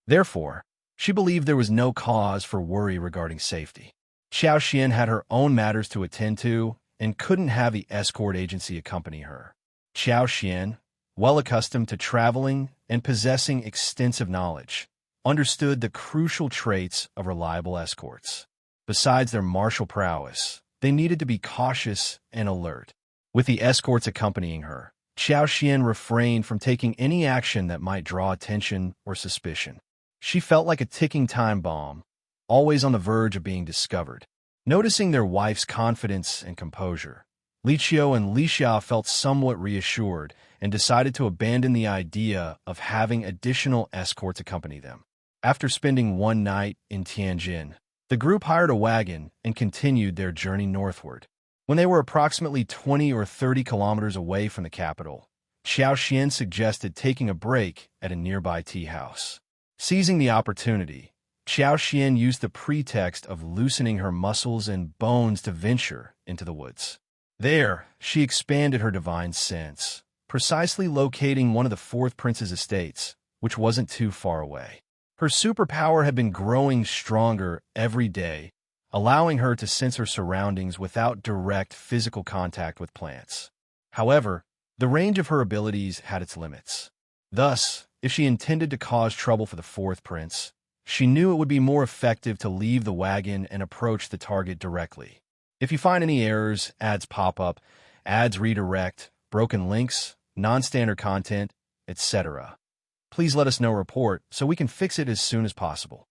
A: Therefore, she believed there was no cause for worry regarding safety. Xiao Xian had her own matters to attend to and couldn't have the escort agency accompany her. Xiao Xian, well accustomed to traveling and possessing extensive knowledge, understood the crucial traits of reliable escorts. Besides their martial prowess, they needed to be cautious and alert. With the escorts accompanying her, Xiao Xian refrained from taking any action that might draw attention or suspicion. She felt like a ticking time bomb, always on the verge of being discovered. Noticing their wife's confidence and composure, Li Qiu and Li Xia felt somewhat reassured and decided to abandon the idea of having additional escorts accompany them. After spending one night in Tianjin, the group hired a wagon and continued their journey northward. When they were approximately 20 or 30 kilometers away from the capital, Xiao Xian suggested taking a break at a nearby tea house. Seizing the opportunity, Xiao Xian used the pretext of loosening her muscles and bones to venture into the woods. There, she expanded her divine sense, precisely locating one of the fourth prince's estates, which wasn't too far away. Her superpower had been growing stronger every day, allowing her to sense her surroundings without direct physical contact with plants. However, the range of her abilities had its limits. Thus, if she intended to cause trouble for the fourth prince, she knew it would be more effective to leave the wagon and approach the target directly. If you find any errors, ads pop up, ads redirect, broken links, non-standard content, etc., please let us know report so we can fix it as soon as possible.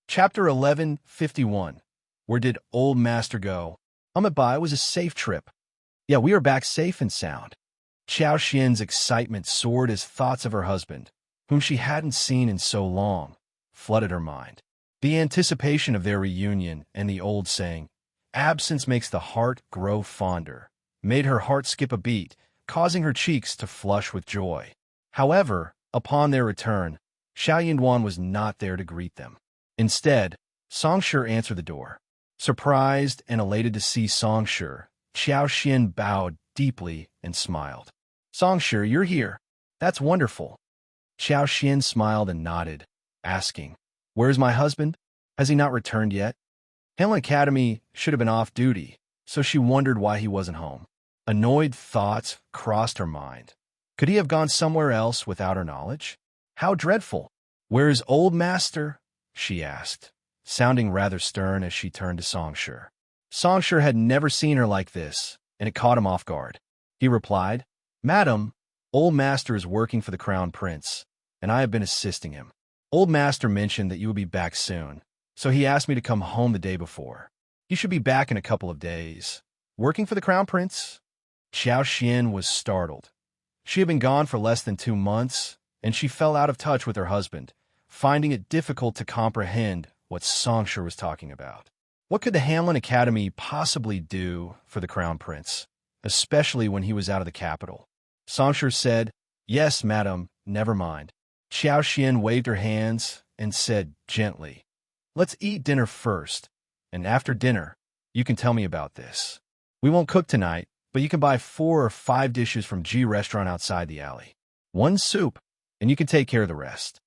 A: Chapter 1151. Where did Old Master go? It was a safe trip. Yeah, we are back safe and sound. Xiao Xian's excitement soared as thoughts of her husband, whom she hadn't seen in so long, flooded her mind. The anticipation of their reunion and the old saying, "Absence makes the heart grow fonder," made her heart skip a beat, causing her cheeks to flush with joy. However, upon their return, Xiao Yinduan was not there to greet them. Instead, Songshi answered the door. Surprised and elated to see Songshi, Xiao Xian bowed deeply and smiled. "Songshi, you're here. That's wonderful." Xiao Xian smiled and nodded, asking, "Where's my husband? Has he not returned yet?" Helen Academy should have been off duty, so she wondered why he wasn't home. Annoyed thoughts crossed her mind. Could he have gone somewhere else without her knowledge? How dreadful! "Where's Old Master?" she asked, sounding rather stern as she turned to Songshi. Songshi had never seen her like this, and it caught him off guard. He replied, "Madam, Old Master is working for the Crown Prince, and I have been assisting him. Old Master mentioned that you would be back soon, so he asked me to come home the day before. You should be back in a couple of days." "Working for the Crown Prince?" Xiao Xian was startled. She had been gone for less than 2 months, and she fell out of touch with her husband, finding it difficult to comprehend what Songshi was talking about. What could the Hanlon Academy possibly do for the Crown Prince, especially when he was out of the capital? Songshi said, "Yes, madam, never mind." Xiao Xian waved her hands and said gently, "Let's eat dinner first, and after dinner, you can tell me about this. We won't cook tonight, but you can buy 4 or 5 dishes from G Restaurant outside the alley. 1 soup, and you can take care of the rest."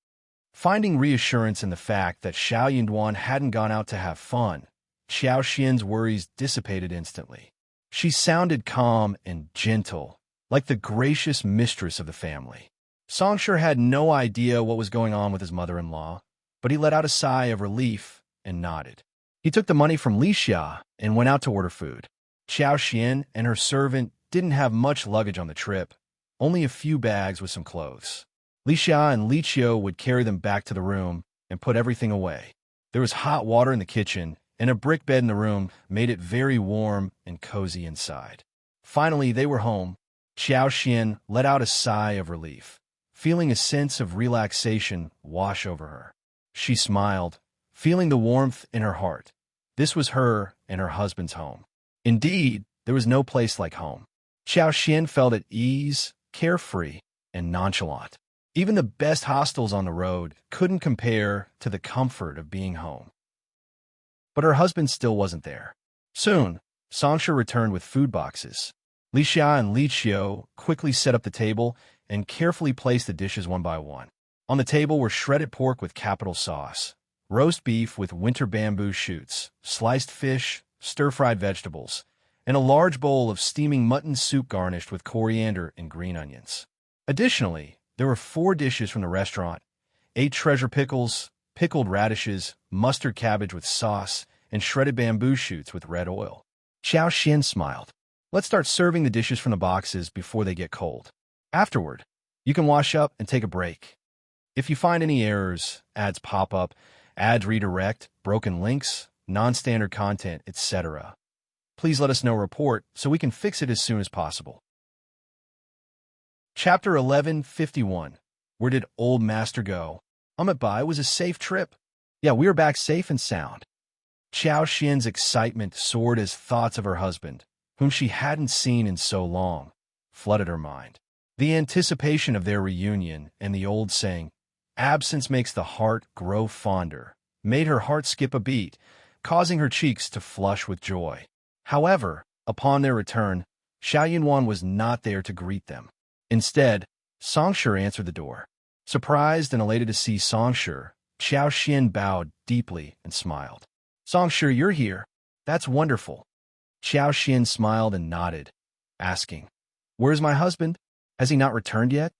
A: Finding reassurance in the fact that Xiao Yinduan hadn't gone out to have fun, Xiao Xian's worries dissipated instantly. She sounded calm and gentle, like the gracious mistress of the family. Songshi had no idea what was going on with his mother-in-law, but he let out a sigh of relief and nodded. He took the money from Li Xia and went out to order food. Xiao Xian and her servant didn't have much luggage on the trip, only a few bags with some clothes. Li Xia and Li Qiu would carry them back to the room and put everything away. There was hot water in the kitchen, and a brick bed in the room made it very warm and cozy inside. Finally, they were home. Xiao Xian let out a sigh of relief, feeling a sense of relaxation wash over her. She smiled, feeling the warmth in her heart. This was her and her husband's home. Indeed, there was no place like home. Xiao Xian felt at ease, carefree, and nonchalant. Even the best hostels on the road couldn't compare to the comfort of being home. But her husband still wasn't there. Soon, Songshi returned with food boxes. Li Xia and Li Qiu quickly set up the table and carefully placed the dishes one by one. On the table were shredded pork with capital sauce, roast beef with winter bamboo shoots, sliced fish, stir-fried vegetables, and a large bowl of steaming mutton soup garnished with coriander and green onions. Additionally, there were 4 dishes from the restaurant: 8 treasure pickles, pickled radishes, mustard cabbage with sauce, and shredded bamboo shoots with red oil. Xiao Xian smiled. "Let's start serving the dishes from the boxes before they get cold. Afterward, you can wash up and take a break. If you find any errors, ads pop up, ads redirect, broken links, non-standard content, etc., please let us know report so we can fix it as soon as possible." Chapter 1151. Where did Old Master go? It was a safe trip. Yeah, we are back safe and sound. Xiao Xian's excitement soared as thoughts of her husband, whom she hadn't seen in so long, flooded her mind. The anticipation of their reunion and the old saying, "Absence makes the heart grow fonder," made her heart skip a beat, causing her cheeks to flush with joy. However, upon their return, Xiao Yinduan was not there to greet them. Instead, Songshur answered the door. Surprised and elated to see Songshur, Xiao Xian bowed deeply and smiled. Songshur, you're here. That's wonderful. Xiao Xian smiled and nodded, asking, Where's my husband? Has he not returned yet?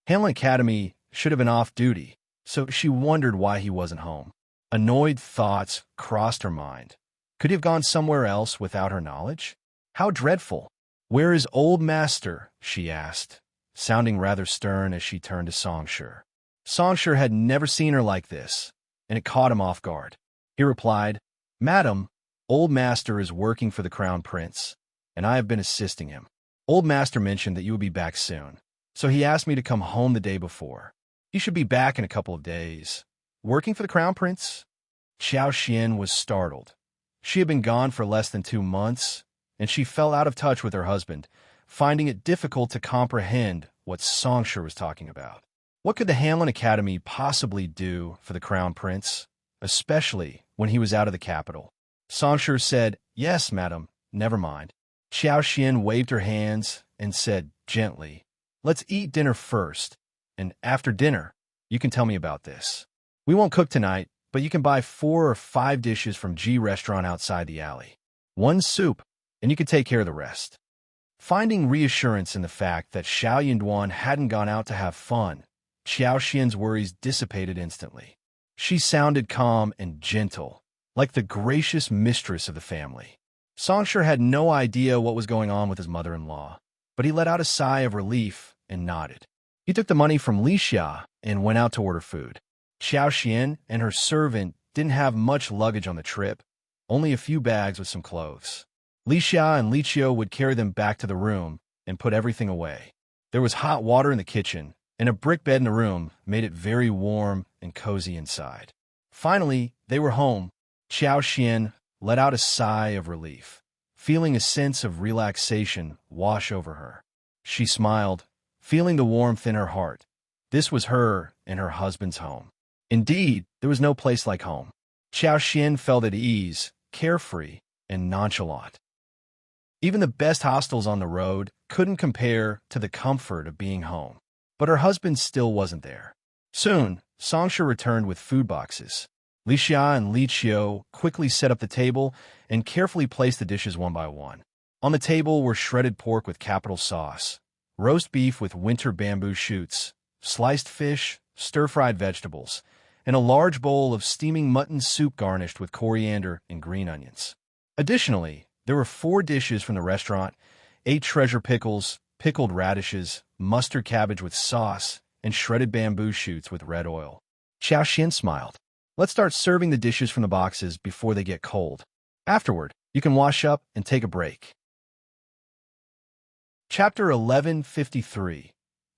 A: Hamlin Academy should have been off duty, so she wondered why he wasn't home. Annoyed thoughts crossed her mind. Could he have gone somewhere else without her knowledge? How dreadful! Where is old master? She asked, sounding rather stern as she turned to Songshur. Songshur had never seen her like this, and it caught him off guard. He replied, Madam, old master is working for the Crown Prince, and I have been assisting him. Old master mentioned that you would be back soon, so he asked me to come home the day before. He should be back in a couple of days. Working for the Crown Prince? Xiao Xian was startled. She had been gone for less than 2 months, and she fell out of touch with her husband, finding it difficult to comprehend what Songshur was talking about. What could the Hamlin Academy possibly do for the Crown Prince, especially when he was out of the capital? Songshur said, Yes, madam, never mind. Xiao Xian waved her hands and said gently, Let's eat dinner first, and after dinner, you can tell me about this. We won't cook tonight, but you can buy 4 or 5 dishes from G Restaurant outside the alley. 1 soup, and you can take care of the rest. Finding reassurance in the fact that Xiao Yunduan hadn't gone out to have fun, Xiao Xian's worries dissipated instantly. She sounded calm and gentle, like the gracious mistress of the family. Songshur had no idea what was going on with his mother-in-law, but he let out a sigh of relief and nodded. He took the money from Li Xia and went out to order food. Xiao Xian and her servant didn't have much luggage on the trip, only a few bags with some clothes. Li Xia and Li Qiu would carry them back to the room and put everything away. There was hot water in the kitchen, and a brick bed in the room made it very warm and cozy inside. Finally, they were home. Xiao Xian let out a sigh of relief, feeling a sense of relaxation wash over her. She smiled, feeling the warmth in her heart. This was her and her husband's home. Indeed, there was no place like home. Xiao Xian felt at ease, carefree, and nonchalant. Even the best hostels on the road couldn't compare to the comfort of being home. But her husband still wasn't there. Soon, Songshur returned with food boxes. Li Xia and Li Qiu quickly set up the table and carefully placed the dishes one by one. On the table were shredded pork with capital sauce, roast beef with winter bamboo shoots, sliced fish, stir-fried vegetables, and a large bowl of steaming mutton soup garnished with coriander and green onions. Additionally, there were 4 dishes from the restaurant, 8 treasure pickles, pickled radishes, mustard cabbage with sauce, and shredded bamboo shoots with red oil. Xiao Xian smiled. Let's start serving the dishes from the boxes before they get cold. Afterward, you can wash up and take a break. Chapter 1153.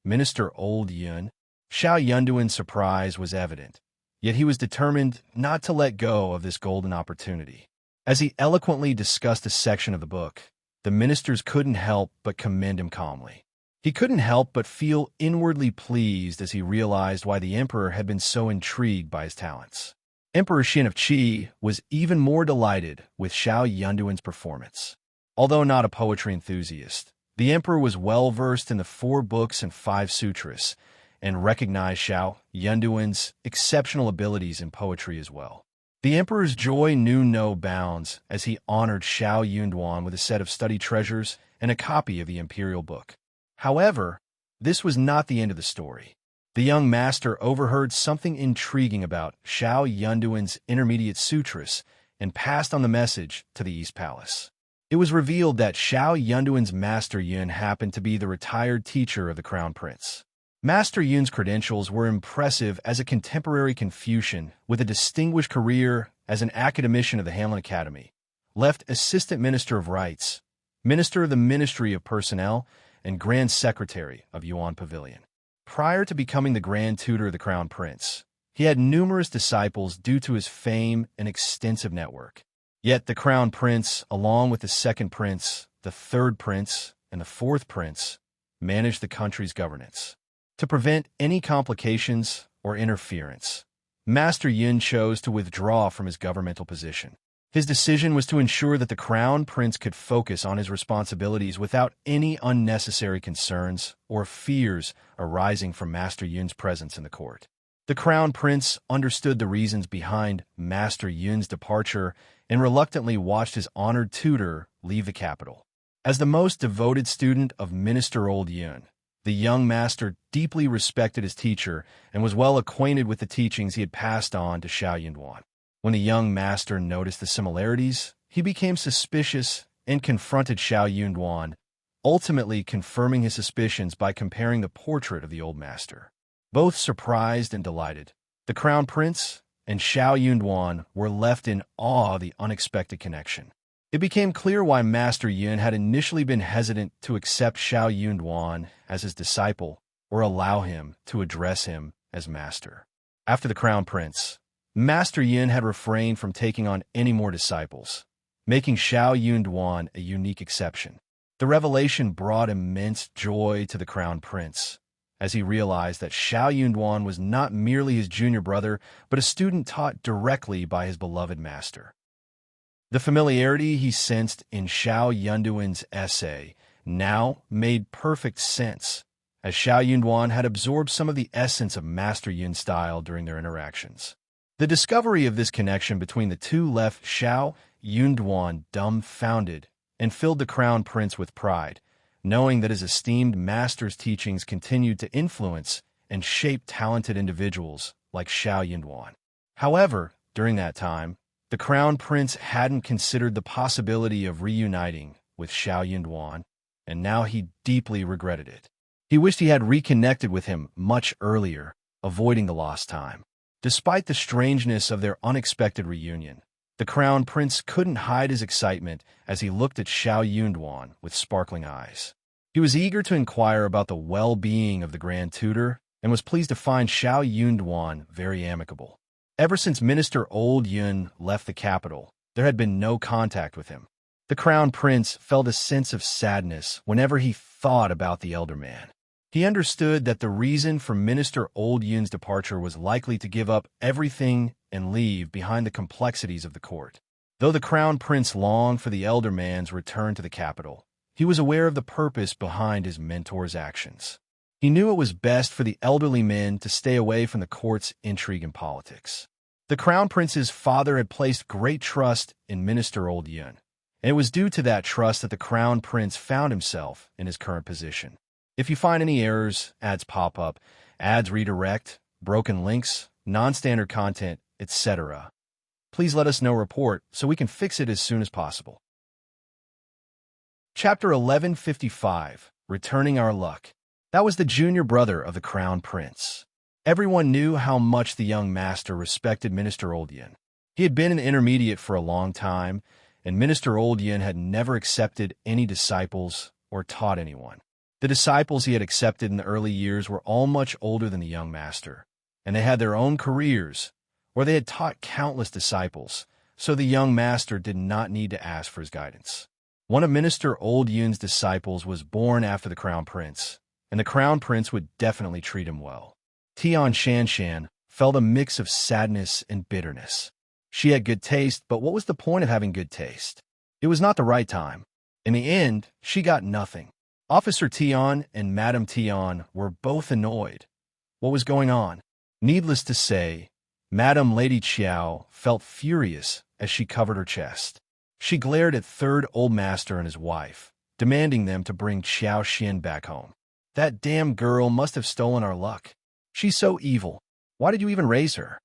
A: Minister Old Yun. Xiao Yunduan's surprise was evident, yet he was determined not to let go of this golden opportunity. As he eloquently discussed a section of the book, the ministers couldn't help but commend him calmly. He couldn't help but feel inwardly pleased as he realized why the emperor had been so intrigued by his talents. Emperor Xin of Qi was even more delighted with Xiao Yunduan's performance. Although not a poetry enthusiast, the emperor was well-versed in the 4 books and 5 sutras, and recognized Xiao Yunduan's exceptional abilities in poetry as well. The emperor's joy knew no bounds as he honored Xiao Yunduan with a set of study treasures and a copy of the imperial book. However, this was not the end of the story. The young master overheard something intriguing about Xiao Yunduan's intermediate sutras and passed on the message to the East Palace. It was revealed that Xiao Yunduan's Master Yun happened to be the retired teacher of the Crown Prince. Master Yun's credentials were impressive as a contemporary Confucian with a distinguished career as an academician of the Hamlin Academy, left Assistant Minister of Rites, Minister of the Ministry of Personnel, and Grand Secretary of Yuan Pavilion. Prior to becoming the Grand Tutor of the Crown Prince, he had numerous disciples due to his fame and extensive network. Yet the Crown Prince, along with the Second Prince, the Third Prince, and the Fourth Prince, managed the country's governance. To prevent any complications or interference, Master Yun chose to withdraw from his governmental position. His decision was to ensure that the Crown Prince could focus on his responsibilities without any unnecessary concerns or fears arising from Master Yun's presence in the court. The Crown Prince understood the reasons behind Master Yun's departure and reluctantly watched his honored tutor leave the capital. As the most devoted student of Minister Old Yun, the young master deeply respected his teacher and was well acquainted with the teachings he had passed on to Xiao Yunduan. When the young master noticed the similarities, he became suspicious and confronted Xiao Yunduan, ultimately confirming his suspicions by comparing the portrait of the old master. Both surprised and delighted, the Crown Prince and Xiao Yunduan were left in awe of the unexpected connection. It became clear why Master Yun had initially been hesitant to accept Xiao Yunduan as his disciple or allow him to address him as master. After the Crown Prince, Master Yun had refrained from taking on any more disciples, making Xiao Yunduan a unique exception. The revelation brought immense joy to the Crown Prince, as he realized that Xiao Yunduan was not merely his junior brother, but a student taught directly by his beloved master. The familiarity he sensed in Xiao Yunduan's essay now made perfect sense, as Xiao Yunduan had absorbed some of the essence of Master Yun's style during their interactions. The discovery of this connection between the two left Xiao Yunduan dumbfounded and filled the Crown Prince with pride, knowing that his esteemed master's teachings continued to influence and shape talented individuals like Xiao Yunduan. However, during that time, the Crown Prince hadn't considered the possibility of reuniting with Xiao Yunduan, and now he deeply regretted it. He wished he had reconnected with him much earlier, avoiding the lost time. Despite the strangeness of their unexpected reunion, the Crown Prince couldn't hide his excitement as he looked at Xiao Yunduan with sparkling eyes. He was eager to inquire about the well-being of the Grand Tutor and was pleased to find Xiao Yunduan very amicable. Ever since Minister Old Yun left the capital, there had been no contact with him. The Crown Prince felt a sense of sadness whenever he thought about the elder man. He understood that the reason for Minister Old Yun's departure was likely to give up everything and leave behind the complexities of the court. Though the Crown Prince longed for the elder man's return to the capital, he was aware of the purpose behind his mentor's actions. He knew it was best for the elderly men to stay away from the court's intrigue and politics. The Crown Prince's father had placed great trust in Minister Old Yun, and it was due to that trust that the Crown Prince found himself in his current position. If you find any errors, ads pop up, ads redirect, broken links, non-standard content, etc., please let us know report so we can fix it as soon as possible. Chapter 1155, Returning Our Luck. That was the junior brother of the Crown Prince. Everyone knew how much the young master respected Minister Old Yun. He had been an intermediate for a long time, and Minister Old Yun had never accepted any disciples or taught anyone. The disciples he had accepted in the early years were all much older than the young master, and they had their own careers, or they had taught countless disciples, so the young master did not need to ask for his guidance. One of Minister Old Yun's disciples was born after the Crown Prince, and the Crown Prince would definitely treat him well. Tian Shanshan felt a mix of sadness and bitterness. She had good taste, but what was the point of having good taste? It was not the right time. In the end, she got nothing. Officer Tian and Madame Tian were both annoyed. What was going on? Needless to say, Madame Lady Qiao felt furious as she covered her chest. She glared at Third Old Master and his wife, demanding them to bring Qiao Xin back home. That damn girl must have stolen our luck. She's so evil. Why did you even raise her?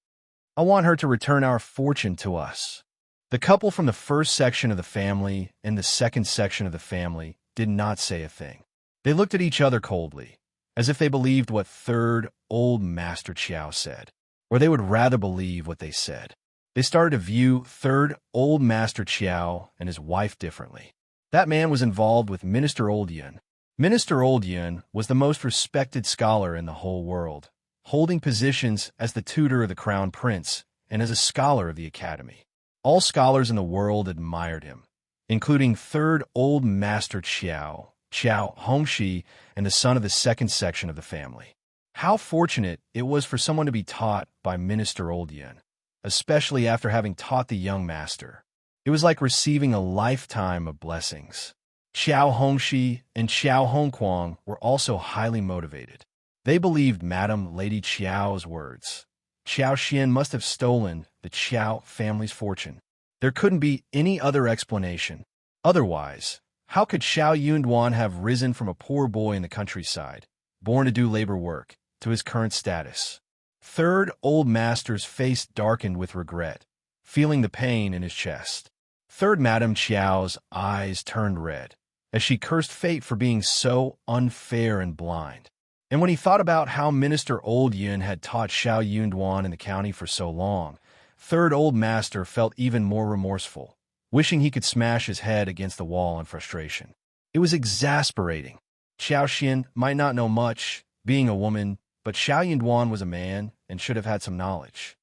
A: I want her to return our fortune to us. The couple from the first section of the family and the second section of the family did not say a thing. They looked at each other coldly, as if they believed what Third Old Master Qiao said, or they would rather believe what they said. They started to view Third Old Master Qiao and his wife differently. That man was involved with Minister Old Yun. Minister Old Yun was the most respected scholar in the whole world, holding positions as the tutor of the Crown Prince and as a scholar of the Academy. All scholars in the world admired him, including Third Old Master Qiao Hongxi, and the son of the second section of the family. How fortunate it was for someone to be taught by Minister Old Yun, especially after having taught the young master. It was like receiving a lifetime of blessings. Xiao Hongxi and Xiao Hongquang were also highly motivated. They believed Madame Lady Qiao's words. Qiao Xian must have stolen the Qiao family's fortune. There couldn't be any other explanation. Otherwise, how could Xiao Yunduan have risen from a poor boy in the countryside, born to do labor work, to his current status? Third Old Master's face darkened with regret, feeling the pain in his chest. Third Madame Qiao's eyes turned red, as she cursed fate for being so unfair and blind. And when he thought about how Minister Old Yun had taught Xiao Yunduan in the county for so long, Third Old Master felt even more remorseful, wishing he could smash his head against the wall in frustration. It was exasperating. Xiao Xian might not know much, being a woman, but Xiao Yunduan was a man and should have had some knowledge.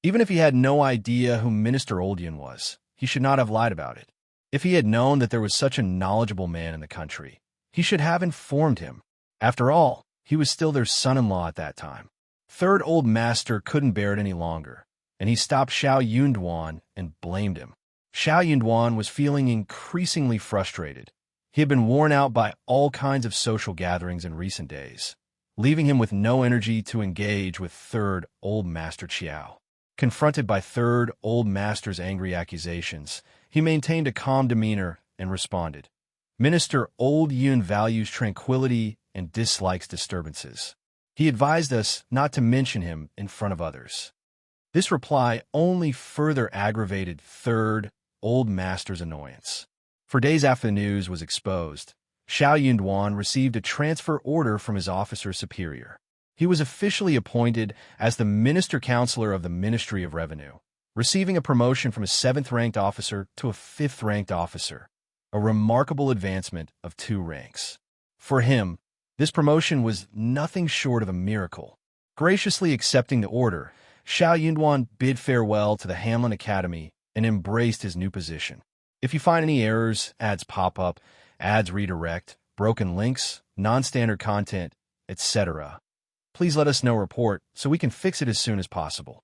A: Even if he had no idea who Minister Old Yun was, he should not have lied about it. If he had known that there was such a knowledgeable man in the country, he should have informed him. After all, he was still their son-in-law at that time. Third Old Master couldn't bear it any longer, and he stopped Xiao Yunduan and blamed him. Xiao Yunduan was feeling increasingly frustrated. He had been worn out by all kinds of social gatherings in recent days, leaving him with no energy to engage with Third Old Master Qiao. Confronted by Third Old Master's angry accusations, he maintained a calm demeanor and responded, "Minister Old Yun values tranquility and dislikes disturbances. He advised us not to mention him in front of others." This reply only further aggravated Third Old Master's annoyance. For days after the news was exposed, Xiao Yunduan received a transfer order from his officer superior. He was officially appointed as the Minister Counselor of the Ministry of Revenue, receiving a promotion from a 7th-ranked officer to a 5th-ranked officer, a remarkable advancement of 2 ranks. For him, this promotion was nothing short of a miracle. Graciously accepting the order, Xiao Yunduan bid farewell to the Hamlin Academy and embraced his new position. If you find any errors, ads pop up, ads redirect, broken links, non-standard content, etc., please let us know report so we can fix it as soon as possible.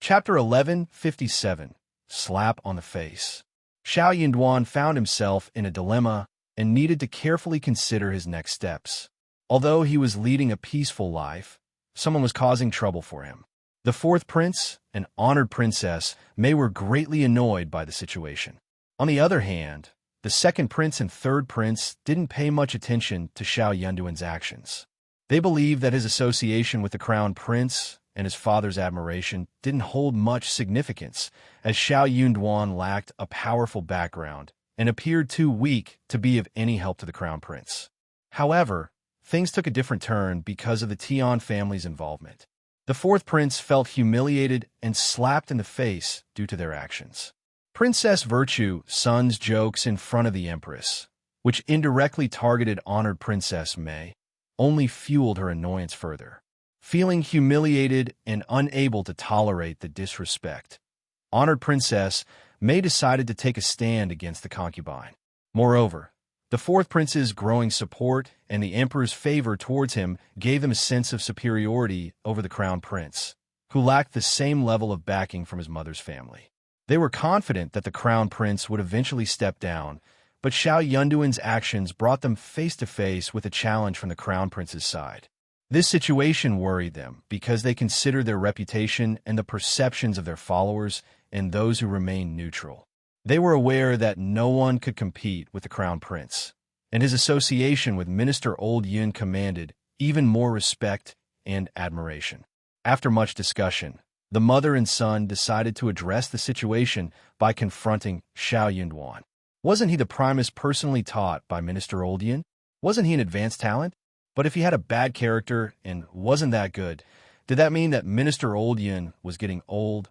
A: Chapter 1157, Slap on the Face. Xiao Yunduan found himself in a dilemma and needed to carefully consider his next steps. Although he was leading a peaceful life, someone was causing trouble for him. The 4th prince, an honored princess, were greatly annoyed by the situation. On the other hand, the 2nd prince and 3rd prince didn't pay much attention to Xiao Yunduan's actions. They believed that his association with the crown prince and his father's admiration didn't hold much significance, as Xiao Yunduan lacked a powerful background and appeared too weak to be of any help to the crown prince. However, things took a different turn because of the Tian family's involvement. The 4th prince felt humiliated and slapped in the face due to their actions. Princess Virtue's son's jokes in front of the Empress, which indirectly targeted honored Princess Mei, only fueled her annoyance further. Feeling humiliated and unable to tolerate the disrespect, honored Princess Mei decided to take a stand against the concubine. Moreover, the 4th prince's growing support and the emperor's favor towards him gave him a sense of superiority over the crown prince, who lacked the same level of backing from his mother's family. They were confident that the crown prince would eventually step down, but Xiao Yunduan's actions brought them face to face with a challenge from the crown prince's side. This situation worried them because they considered their reputation and the perceptions of their followers and those who remained neutral. They were aware that no one could compete with the crown prince, and his association with Minister Old Yun commanded even more respect and admiration. After much discussion, the mother and son decided to address the situation by confronting Xiao Yunduan. Wasn't he the Primus personally taught by Minister Old Yun? Wasn't he an advanced talent? But if he had a bad character and wasn't that good, did that mean that Minister Old Yun was getting old,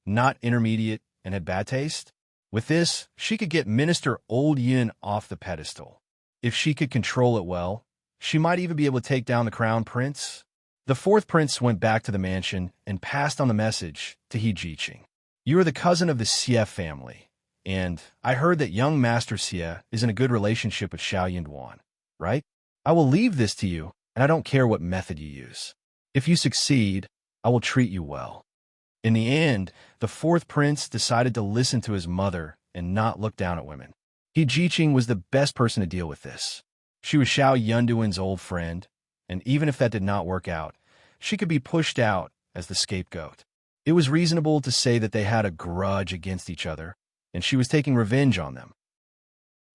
A: not intermediate, and had bad taste? With this, she could get Minister Old Yun off the pedestal. If she could control it well, she might even be able to take down the crown prince. The 4th prince went back to the mansion and passed on the message to He Jiqing. "You are the cousin of the Xie family, and I heard that young Master Xie is in a good relationship with Xiao Yunduan, right? I will leave this to you, and I don't care what method you use. If you succeed, I will treat you well." In the end, the fourth prince decided to listen to his mother and not look down at women. He Jiqing was the best person to deal with this. She was Xiao Yunduan's old friend, and even if that did not work out, she could be pushed out as the scapegoat. It was reasonable to say that they had a grudge against each other, and she was taking revenge on them.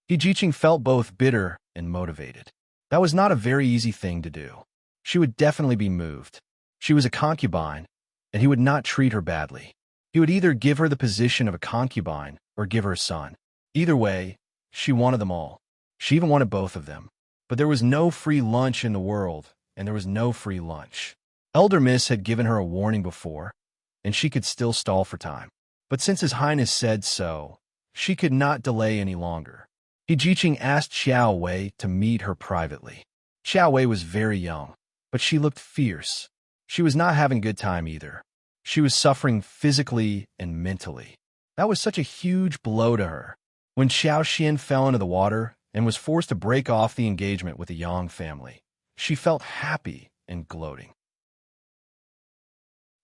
A: He Jiqing felt both bitter and motivated. That was not a very easy thing to do. She would definitely be moved. She was a concubine, and he would not treat her badly. He would either give her the position of a concubine or give her a son. Either way, she wanted them all. She even wanted both of them. But there was no free lunch in the world, and there was no free lunch. Elder Miss had given her a warning before, and she could still stall for time. But since His Highness said so, she could not delay any longer. He Jiqing asked Xiao Wei to meet her privately. Xiao Wei was very young, but she looked fierce. She was not having a good time either. She was suffering physically and mentally. That was such a huge blow to her. When Xiao Xian fell into the water and was forced to break off the engagement with the Yang family, she felt happy and gloating.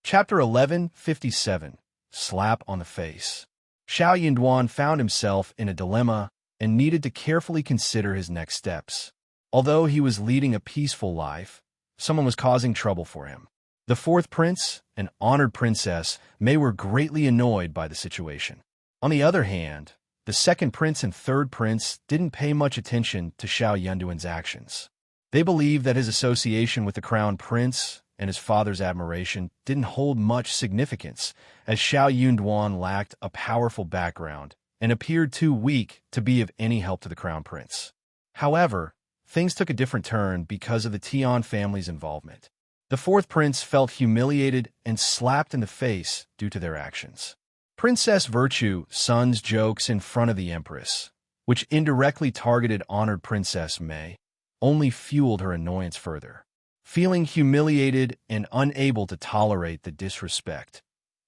A: Chapter 1157, Slap on the Face. Xiao Yunduan found himself in a dilemma and needed to carefully consider his next steps. Although he was leading a peaceful life, someone was causing trouble for him. The fourth prince, an honored princess, were greatly annoyed by the situation. On the other hand, the second prince and third prince didn't pay much attention to Xiao Yunduan's actions. They believed that his association with the crown prince and his father's admiration didn't hold much significance, as Xiao Yunduan lacked a powerful background and appeared too weak to be of any help to the crown prince. However, things took a different turn because of the Tian family's involvement. The fourth prince felt humiliated and slapped in the face due to their actions. Princess Virtue Sun's jokes in front of the Empress, which indirectly targeted honored Princess Mei, only fueled her annoyance further. Feeling humiliated and unable to tolerate the disrespect,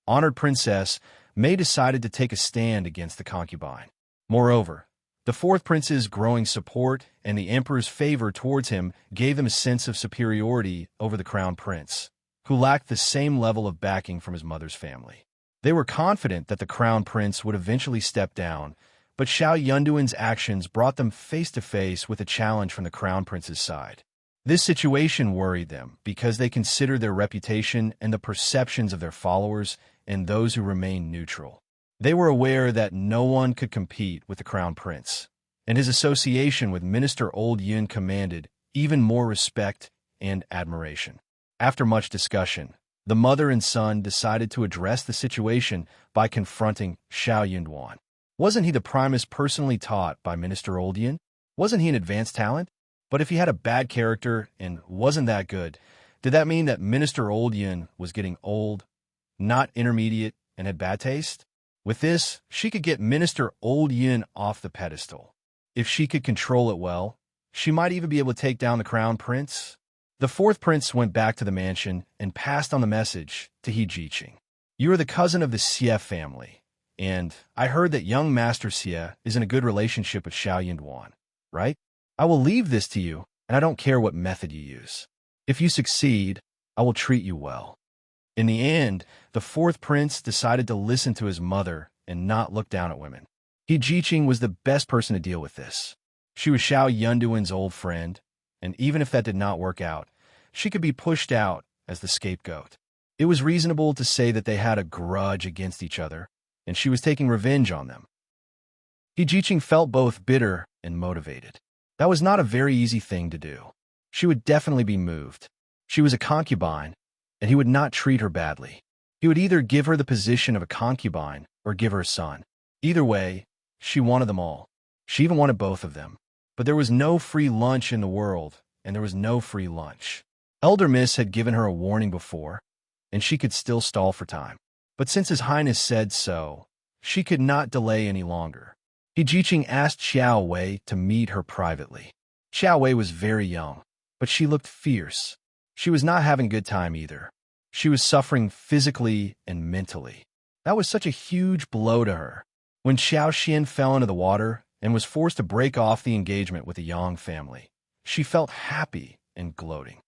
A: honored Princess Mei decided to take a stand against the concubine. Moreover, the fourth prince's growing support and the emperor's favor towards him gave him a sense of superiority over the crown prince, who lacked the same level of backing from his mother's family. They were confident that the crown prince would eventually step down, but Xiao Yunduan's actions brought them face to face with a challenge from the crown prince's side. This situation worried them because they considered their reputation and the perceptions of their followers and those who remained neutral. They were aware that no one could compete with the crown prince, and his association with Minister Old Yun commanded even more respect and admiration. After much discussion, the mother and son decided to address the situation by confronting Xiao Yunduan. Wasn't he the Primus personally taught by Minister Old Yun? Wasn't he an advanced talent? But if he had a bad character and wasn't that good, did that mean that Minister Old Yun was getting old, not intermediate, and had bad taste? With this, she could get Minister Old Yun off the pedestal. If she could control it well, she might even be able to take down the crown prince. The fourth prince went back to the mansion and passed on the message to He Jiqing. You are the cousin of the Xie family, and I heard that young Master Xie is in a good relationship with Xiao Yunduan, right? I will leave this to you, and I don't care what method you use. If you succeed, I will treat you well. In the end, the fourth prince decided to listen to his mother and not look down at women. He Jiqing was the best person to deal with this. She was Xiao Yunduan's old friend, and even if that did not work out, she could be pushed out as the scapegoat. It was reasonable to say that they had a grudge against each other, and she was taking revenge on them. He Jiqing felt both bitter and motivated. That was not a very easy thing to do. She would definitely be moved. She was a concubine, and he would not treat her badly. He would either give her the position of a concubine or give her a son. Either way, she wanted them all. She even wanted both of them. But there was no free lunch in the world, and there was no free lunch. Elder Miss had given her a warning before, and she could still stall for time. But since His Highness said so, she could not delay any longer. He Jiqing asked Xiao Wei to meet her privately. Xiao Wei was very young, but she looked fierce. She was not having a good time either. She was suffering physically and mentally. That was such a huge blow to her. When Xiao Xian fell into the water and was forced to break off the engagement with the Yang family, she felt happy and gloating.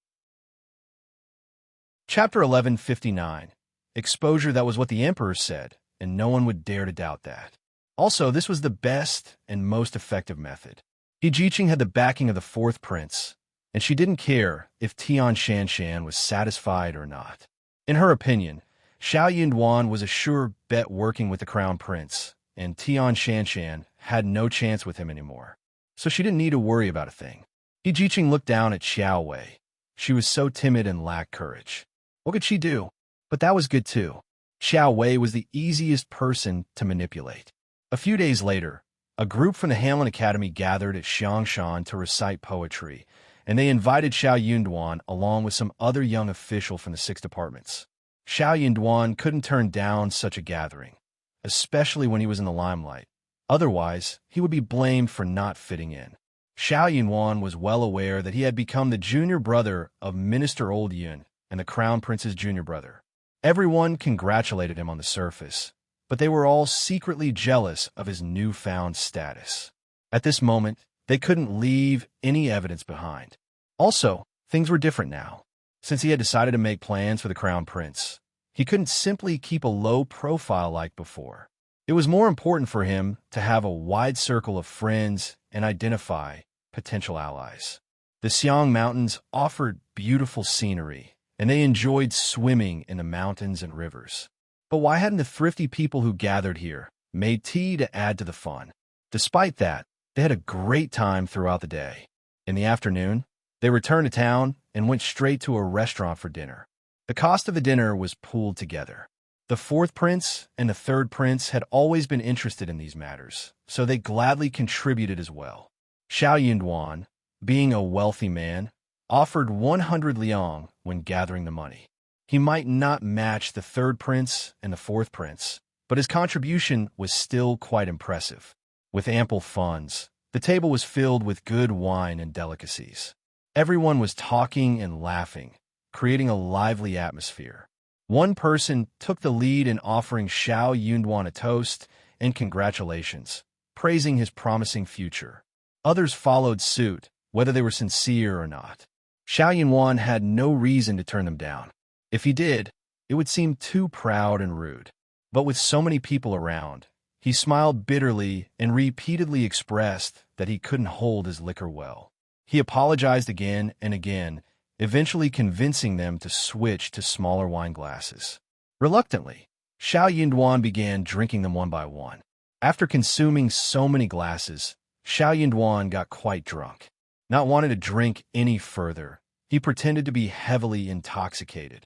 A: Chapter 1159, Exposure, that was what the emperor said, and no one would dare to doubt that. Also, this was the best and most effective method. He Jiqing had the backing of the fourth prince, and she didn't care if Tian Shanshan was satisfied or not. In her opinion, Xiao Yunduan was a sure bet working with the crown prince, and Tian Shanshan had no chance with him anymore. So she didn't need to worry about a thing. He Jiqing looked down at Xiao Wei. She was so timid and lacked courage. What could she do? But that was good too. Xiao Wei was the easiest person to manipulate. A few days later, a group from the Hanlin Academy gathered at Xiangshan to recite poetry, and they invited Xiao Yunduan along with some other young official from the 6 departments. Xiao Yunduan couldn't turn down such a gathering, especially when he was in the limelight. Otherwise, he would be blamed for not fitting in. Xiao Yunduan was well aware that he had become the junior brother of Minister Old Yun and the Crown Prince's junior brother. Everyone congratulated him on the surface, but they were all secretly jealous of his newfound status. At this moment, they couldn't leave any evidence behind. Also, things were different now. Since he had decided to make plans for the Crown Prince, he couldn't simply keep a low profile like before. It was more important for him to have a wide circle of friends and identify potential allies. The Xiang Mountains offered beautiful scenery, and they enjoyed swimming in the mountains and rivers. But why hadn't the thrifty people who gathered here made tea to add to the fun? Despite that, they had a great time throughout the day. In the afternoon, they returned to town and went straight to a restaurant for dinner. The cost of the dinner was pooled together. The fourth prince and the third prince had always been interested in these matters, so they gladly contributed as well. Xiao Yunduan, being a wealthy man, offered 100 liang when gathering the money. He might not match the third prince and the fourth prince, but his contribution was still quite impressive. With ample funds, the table was filled with good wine and delicacies. Everyone was talking and laughing, creating a lively atmosphere. One person took the lead in offering Xiao Yunduan a toast and congratulations, praising his promising future. Others followed suit, whether they were sincere or not. Xiao Yunduan had no reason to turn them down. If he did, it would seem too proud and rude. But with so many people around, he smiled bitterly and repeatedly expressed that he couldn't hold his liquor well. He apologized again and again, eventually convincing them to switch to smaller wine glasses. Reluctantly, Xiao Yunduan began drinking them one by one. After consuming so many glasses, Xiao Yunduan got quite drunk. Not wanting to drink any further, he pretended to be heavily intoxicated.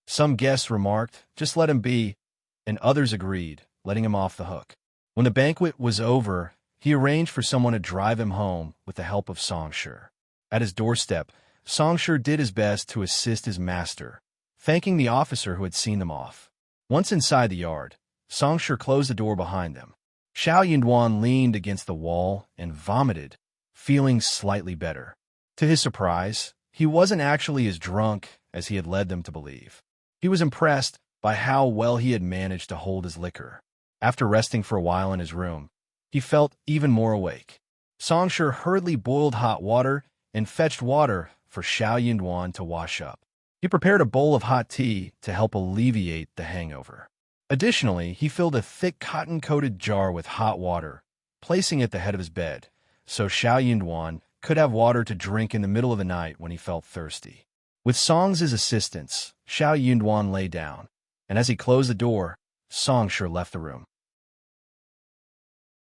A: Some guests remarked, "Just let him be," and others agreed, letting him off the hook. When the banquet was over, he arranged for someone to drive him home with the help of Songshi. At his doorstep, Songshi did his best to assist his master, thanking the officer who had seen them off. Once inside the yard, Songshi closed the door behind them. Xiao Yunduan leaned against the wall and vomited, feeling slightly better. To his surprise, he wasn't actually as drunk as he had led them to believe. He was impressed by how well he had managed to hold his liquor. After resting for a while in his room, he felt even more awake. Songshi hurriedly boiled hot water and fetched water for Xiao Yunduan to wash up. He prepared a bowl of hot tea to help alleviate the hangover. Additionally, he filled a thick cotton-coated jar with hot water, placing it at the head of his bed, so Xiao Yunduan could have water to drink in the middle of the night when he felt thirsty. With Song's assistance, Xiao Yunduan lay down, and as he closed the door, Songshi left the room.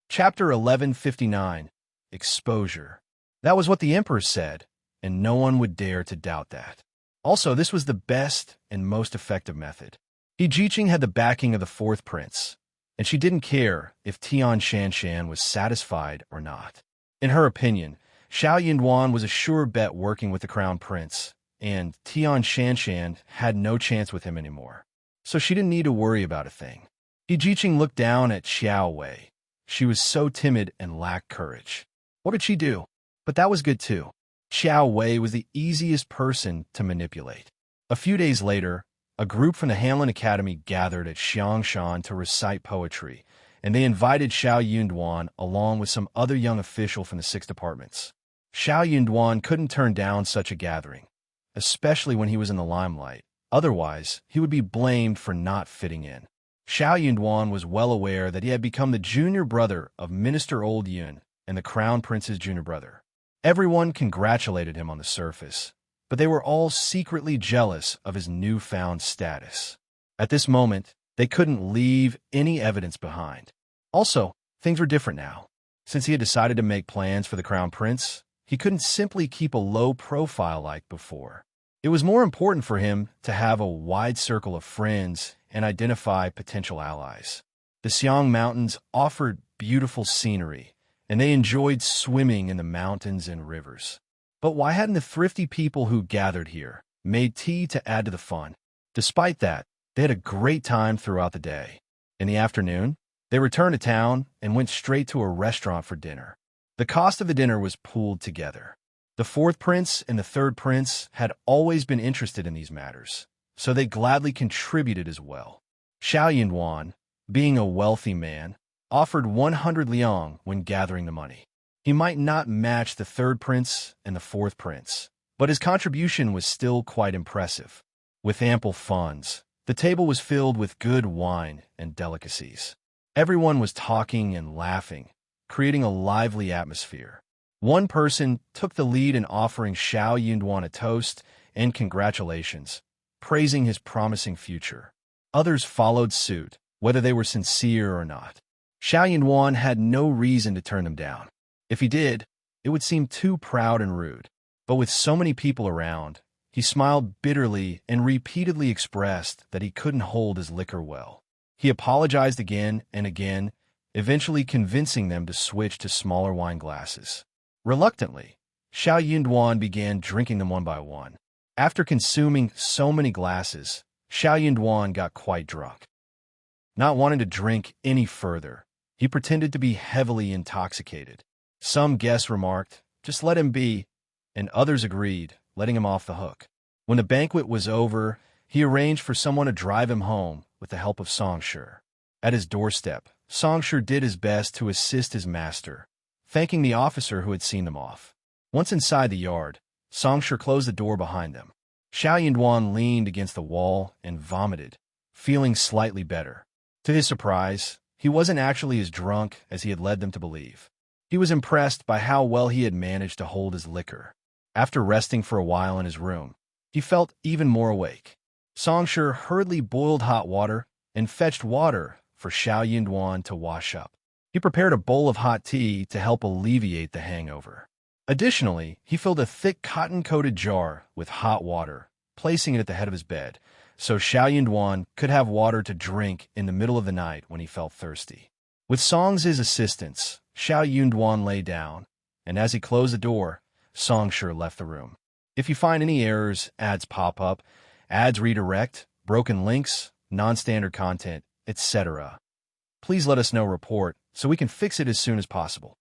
A: Chapter 1159. Exposure. That was what the emperor said, and no one would dare to doubt that. Also, this was the best and most effective method. He Jiqing had the backing of the fourth prince, and she didn't care if Tian Shanshan was satisfied or not. In her opinion, Xiao Yunduan was a sure bet working with the crown prince, and Tian Shanshan had no chance with him anymore. So she didn't need to worry about a thing. He Jiqing looked down at Xiao Wei. She was so timid and lacked courage. What could she do? But that was good too. Xiao Wei was the easiest person to manipulate. A few days later, a group from the Hanlin Academy gathered at Xiangshan to recite poetry, and they invited Xiao Yunduan along with some other young official from the 6 departments. Xiao Yunduan couldn't turn down such a gathering, especially when he was in the limelight. Otherwise, he would be blamed for not fitting in. Xiao Yunduan was well aware that he had become the junior brother of Minister Old Yun and the Crown Prince's junior brother. Everyone congratulated him on the surface, but they were all secretly jealous of his newfound status. At this moment, they couldn't leave any evidence behind. Also, things were different now. Since he had decided to make plans for the Crown Prince, he couldn't simply keep a low profile like before. It was more important for him to have a wide circle of friends and identify potential allies. The Xiang Mountains offered beautiful scenery, and they enjoyed swimming in the mountains and rivers. But why hadn't the thrifty people who gathered here made tea to add to the fun? Despite that, they had a great time throughout the day. In the afternoon, they returned to town and went straight to a restaurant for dinner. The cost of the dinner was pooled together. The fourth prince and the third prince had always been interested in these matters, so they gladly contributed as well. Xiao Yunduan, being a wealthy man, offered 100 liang when gathering the money. He might not match the third prince and the fourth prince, but his contribution was still quite impressive. With ample funds, the table was filled with good wine and delicacies. Everyone was talking and laughing, creating a lively atmosphere. One person took the lead in offering Xiao Yunduan a toast and congratulations, praising his promising future. Others followed suit, whether they were sincere or not. Xiao Yunduan had no reason to turn them down. If he did, it would seem too proud and rude. But with so many people around, he smiled bitterly and repeatedly expressed that he couldn't hold his liquor well. He apologized again and again, eventually convincing them to switch to smaller wine glasses. Reluctantly, Xiao Yunduan began drinking them one by one. After consuming so many glasses, Xiao Yunduan got quite drunk. Not wanting to drink any further, he pretended to be heavily intoxicated. Some guests remarked, "Just let him be," and others agreed, letting him off the hook. When the banquet was over, he arranged for someone to drive him home with the help of Songshi. At his doorstep, Songshi did his best to assist his master, thanking the officer who had seen them off. Once inside the yard, Songshi closed the door behind them. Xiao Yunduan leaned against the wall and vomited, feeling slightly better. To his surprise, he wasn't actually as drunk as he had led them to believe. He was impressed by how well he had managed to hold his liquor. After resting for a while in his room, he felt even more awake. Songshi hurriedly boiled hot water and fetched water for Xiao Yunduan to wash up. He prepared a bowl of hot tea to help alleviate the hangover. Additionally, he filled a thick cotton-coated jar with hot water, placing it at the head of his bed, so Xiao Yunduan could have water to drink in the middle of the night when he felt thirsty. With Song's assistance, Xiao Yunduan lay down, and as he closed the door, Songshi left the room. If you find any errors, ads pop up, ads redirect, broken links, non-standard content, etc., please let us know report so we can fix it as soon as possible.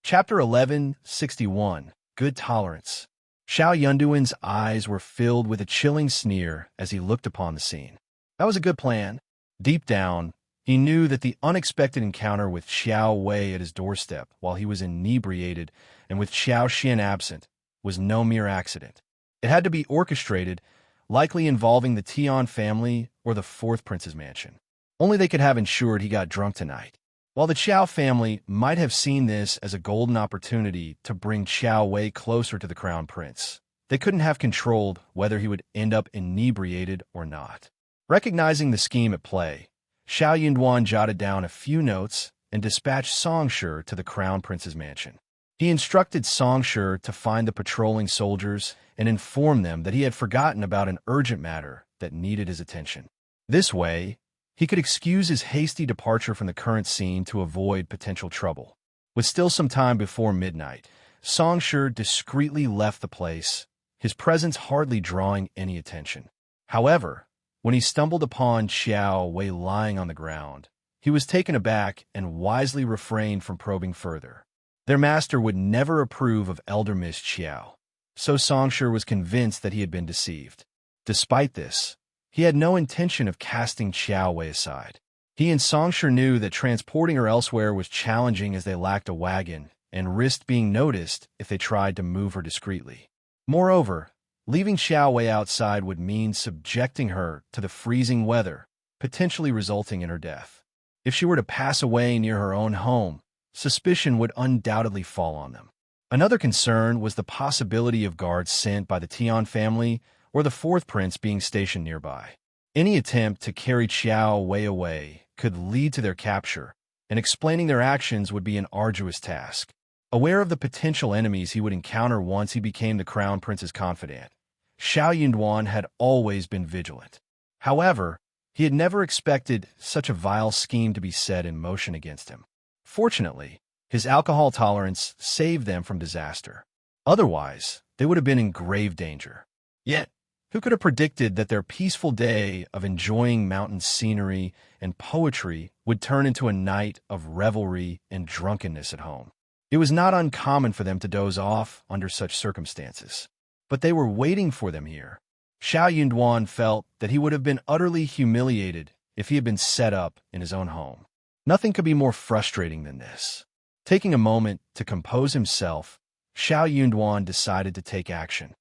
A: Chapter 1161, Good Tolerance. Xiao Yunduan's eyes were filled with a chilling sneer as he looked upon the scene. That was a good plan. Deep down, he knew that the unexpected encounter with Xiao Wei at his doorstep while he was inebriated and with Xiao Xin absent was no mere accident. It had to be orchestrated, likely involving the Tian family or the fourth prince's mansion. Only they could have ensured he got drunk tonight. While the Qiao family might have seen this as a golden opportunity to bring Xiao Wei closer to the crown prince, they couldn't have controlled whether he would end up inebriated or not. Recognizing the scheme at play, Xiao Yunduan jotted down a few notes and dispatched Songshi to the crown prince's mansion. He instructed Songshi to find the patrolling soldiers and inform them that he had forgotten about an urgent matter that needed his attention. This way, he could excuse his hasty departure from the current scene to avoid potential trouble. With still some time before midnight, Songshi discreetly left the place, his presence hardly drawing any attention. However, when he stumbled upon Xiao Wei lying on the ground, he was taken aback and wisely refrained from probing further. Their master would never approve of elder Miss Xiao, so Songshi was convinced that he had been deceived. Despite this, he had no intention of casting Xiao Wei aside. He and Songshi knew that transporting her elsewhere was challenging as they lacked a wagon and risked being noticed if they tried to move her discreetly. Moreover, Leaving Xiao Wei outside would mean subjecting her to the freezing weather, potentially resulting in her death. If she were to pass away near her own home, suspicion would undoubtedly fall on them. Another concern was the possibility of guards sent by the Tian family or the fourth prince being stationed nearby. Any attempt to carry Xiao Wei away could lead to their capture, and explaining their actions would be an arduous task. Aware of the potential enemies he would encounter once he became the crown prince's confidant, Xiao Yunduan had always been vigilant. However, he had never expected such a vile scheme to be set in motion against him. Fortunately, his alcohol tolerance saved them from disaster. Otherwise, they would have been in grave danger. Yet, who could have predicted that their peaceful day of enjoying mountain scenery and poetry would turn into a night of revelry and drunkenness at home? It was not uncommon for them to doze off under such circumstances. But they were waiting for them here. Xiao Yunduan felt that he would have been utterly humiliated if he had been set up in his own home. Nothing could be more frustrating than this. Taking a moment to compose himself, Xiao Yunduan decided to take action.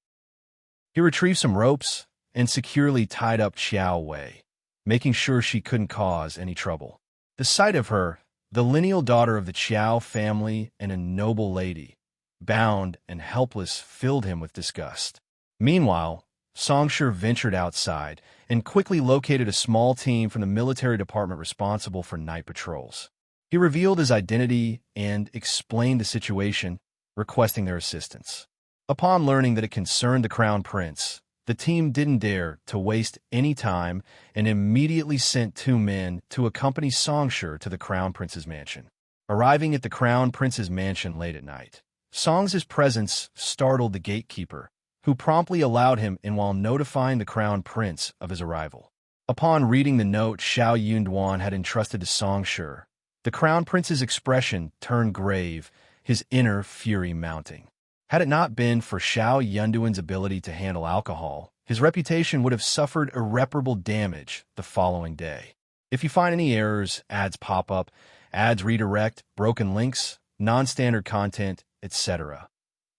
A: He retrieved some ropes and securely tied up Xiao Wei, making sure she couldn't cause any trouble. The sight of her, the lineal daughter of the Qiao family and a noble lady, bound and helpless, filled him with disgust. Meanwhile, Songshi ventured outside and quickly located a small team from the military department responsible for night patrols. He revealed his identity and explained the situation, requesting their assistance. Upon learning that it concerned the crown prince, the team didn't dare to waste any time and immediately sent 2 men to accompany Songshi to the crown prince's mansion. Arriving at the crown prince's mansion late at night, Song's presence startled the gatekeeper, who promptly allowed him in while notifying the crown prince of his arrival. Upon reading the note Xiao Yunduan had entrusted to Songshi, the crown prince's expression turned grave, his inner fury mounting. Had it not been for Xiao Yunduan's ability to handle alcohol, his reputation would have suffered irreparable damage the following day. If you find any errors, ads pop up, ads redirect, broken links, non-standard content, etc.,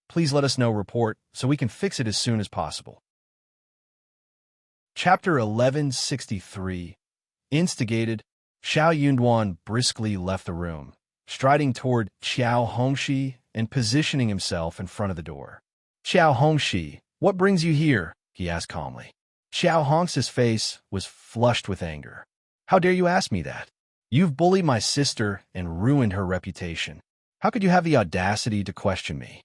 A: please let us know, report, so we can fix it as soon as possible. Chapter 1163. Instigated. Xiao Yunduan briskly left the room, striding toward Qiao Hongxi and positioning himself in front of the door. Qiao Hongxi, what brings you here? He asked calmly. Qiao Hongxi's face was flushed with anger. How dare you ask me that? You've bullied my sister and ruined her reputation. How could you have the audacity to question me?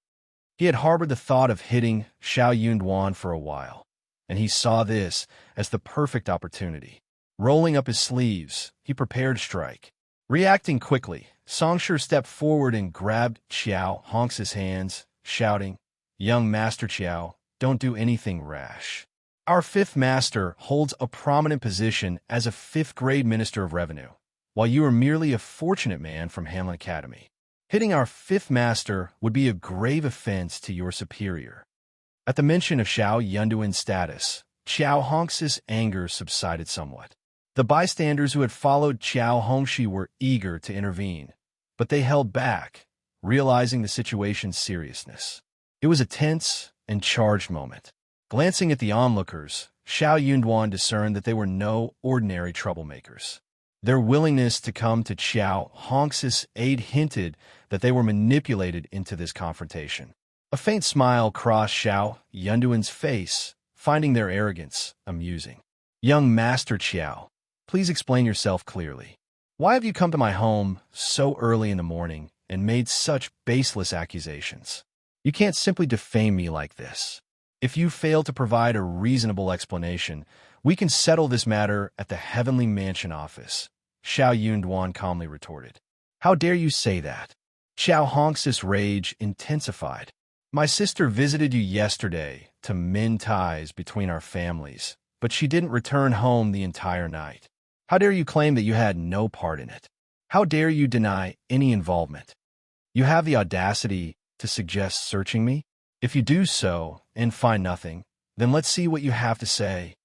A: He had harbored the thought of hitting Xiao Yunduan for a while, and he saw this as the perfect opportunity. Rolling up his sleeves, he prepared to strike. Reacting quickly, Songshi stepped forward and grabbed Qiao Hongxi's hands, shouting, "Young Master Qiao, don't do anything rash. Our 5th Master holds a prominent position as a 5th-grade Minister of Revenue, while you are merely a fortunate man from Hamlin Academy. Hitting our 5th Master would be a grave offense to your superior." At the mention of Xiao Yunduan's status, Qiao Hongxi's anger subsided somewhat. The bystanders who had followed Qiao Hongxi were eager to intervene, but they held back, realizing the situation's seriousness. It was a tense and charged moment. Glancing at the onlookers, Xiao Yunduan discerned that they were no ordinary troublemakers. Their willingness to come to Qiao Hongxi's aid hinted that they were manipulated into this confrontation. A faint smile crossed Xiao Yunduan's face, finding their arrogance amusing. "Young Master Qiao, please explain yourself clearly. Why have you come to my home so early in the morning and made such baseless accusations? You can't simply defame me like this. If you fail to provide a reasonable explanation, we can settle this matter at the Heavenly Mansion office," Xiao Yunduan calmly retorted. "How dare you say that?" Qiao Hongxi's rage intensified. "My sister visited you yesterday to mend ties between our families, but she didn't return home the entire night. How dare you claim that you had no part in it? How dare you deny any involvement? You have the audacity to suggest searching me? If you do so and find nothing, then let's see what you have to say."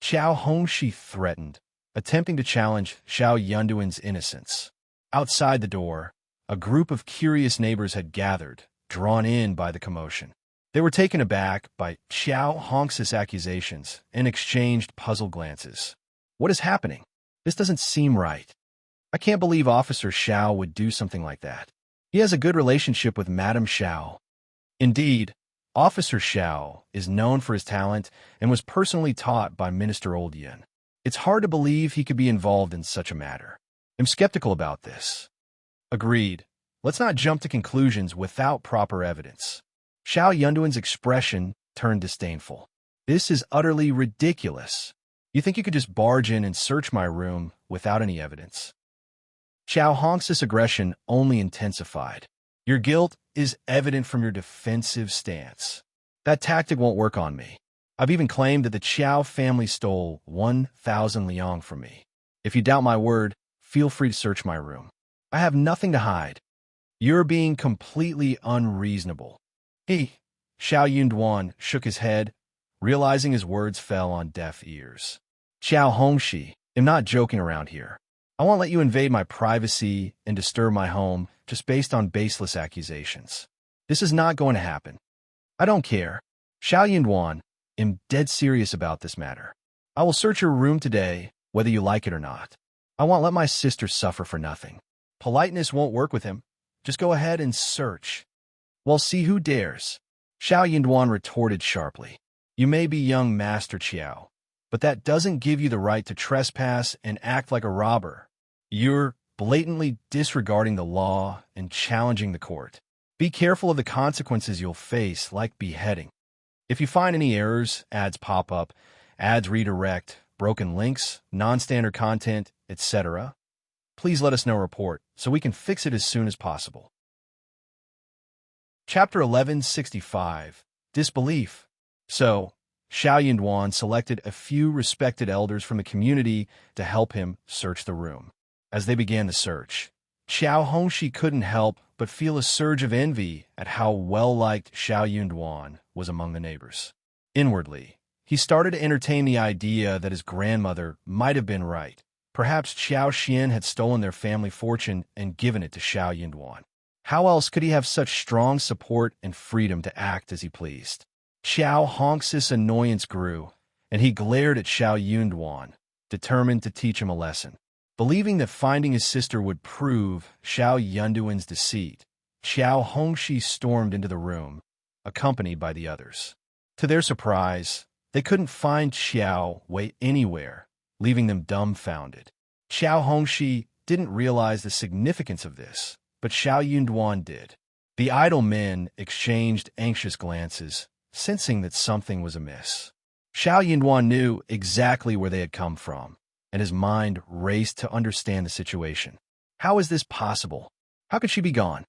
A: Qiao Hongxi threatened, attempting to challenge Xiao Yunduan's innocence. Outside the door, a group of curious neighbors had gathered, drawn in by the commotion. They were taken aback by Xiao Hong's accusations and exchanged puzzled glances. What is happening? This doesn't seem right. I can't believe Officer Xiao would do something like that. He has a good relationship with Madame Xiao. Indeed, Officer Xiao is known for his talent and was personally taught by Minister Old Yin. It's hard to believe he could be involved in such a matter. I'm skeptical about this. Agreed. Let's not jump to conclusions without proper evidence. Xiao Yunduan's expression turned disdainful. This is utterly ridiculous. You think you could just barge in and search my room without any evidence? Xiao Hong's aggression only intensified. Your guilt is evident from your defensive stance. That tactic won't work on me. I've even claimed that the Qiao family stole 1,000 liang from me. If you doubt my word, feel free to search my room. I have nothing to hide. You're being completely unreasonable. Xiao Yunduan shook his head, realizing his words fell on deaf ears. Xiao Hongxi, I'm not joking around here. I won't let you invade my privacy and disturb my home just based on baseless accusations. This is not going to happen. I don't care. Xiao Yunduan, I'm dead serious about this matter. I will search your room today, whether you like it or not. I won't let my sister suffer for nothing. Politeness won't work with him. Just go ahead and search. We'll see who dares. Xiao Yunduan retorted sharply. You may be young Master Qiao, but that doesn't give you the right to trespass and act like a robber. You're blatantly disregarding the law and challenging the court. Be careful of the consequences you'll face, like beheading. If you find any errors, ads pop up, ads redirect, broken links, non-standard content, etc., please let us know report so we can fix it as soon as possible. Chapter 1165, Disbelief. So, Xiao Yunduan selected a few respected elders from the community to help him search the room. As they began the search, Xiao Hongxi couldn't help but feel a surge of envy at how well-liked Xiao Yunduan was among the neighbors. Inwardly, he started to entertain the idea that his grandmother might have been right. Perhaps Xiao Xian had stolen their family fortune and given it to Xiao Yunduan. How else could he have such strong support and freedom to act as he pleased? Xiao Hong's annoyance grew, and he glared at Xiao Yunduan, determined to teach him a lesson. Believing that finding his sister would prove Xiao Yunduan's deceit, Xiao Hongxi stormed into the room, accompanied by the others. To their surprise, they couldn't find Xiao Wei anywhere, leaving them dumbfounded. Xiao Hongxi didn't realize the significance of this, but Xiao Yunduan did. The idle men exchanged anxious glances, sensing that something was amiss. Xiao Yunduan knew exactly where they had come from, and his mind raced to understand the situation. How is this possible? How could she be gone?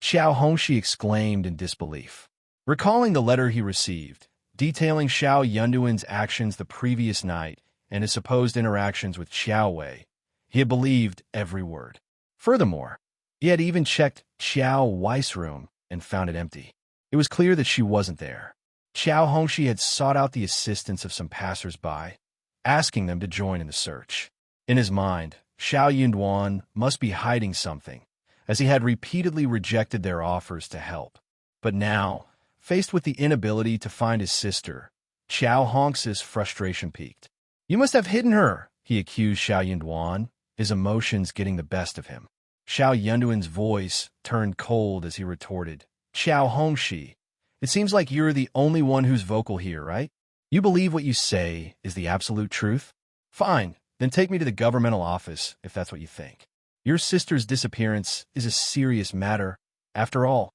A: Xiao Hongxi exclaimed in disbelief. Recalling the letter he received, detailing Xiao Yunduan's actions the previous night and his supposed interactions with Xiao Wei, he had believed every word. Furthermore, he had even checked Xiao Wei's room and found it empty. It was clear that she wasn't there. Xiao Hongxi had sought out the assistance of some passers-by, asking them to join in the search. In his mind, Xiao Yunduan must be hiding something, as he had repeatedly rejected their offers to help. But now, faced with the inability to find his sister, Xiao Hong's frustration peaked. You must have hidden her, he accused Xiao Yunduan, his emotions getting the best of him. Xiao Yunduan's voice turned cold as he retorted, Xiao Hongxi, it seems like you're the only one who's vocal here, right? You believe what you say is the absolute truth? Fine, then take me to the governmental office if that's what you think. Your sister's disappearance is a serious matter, after all.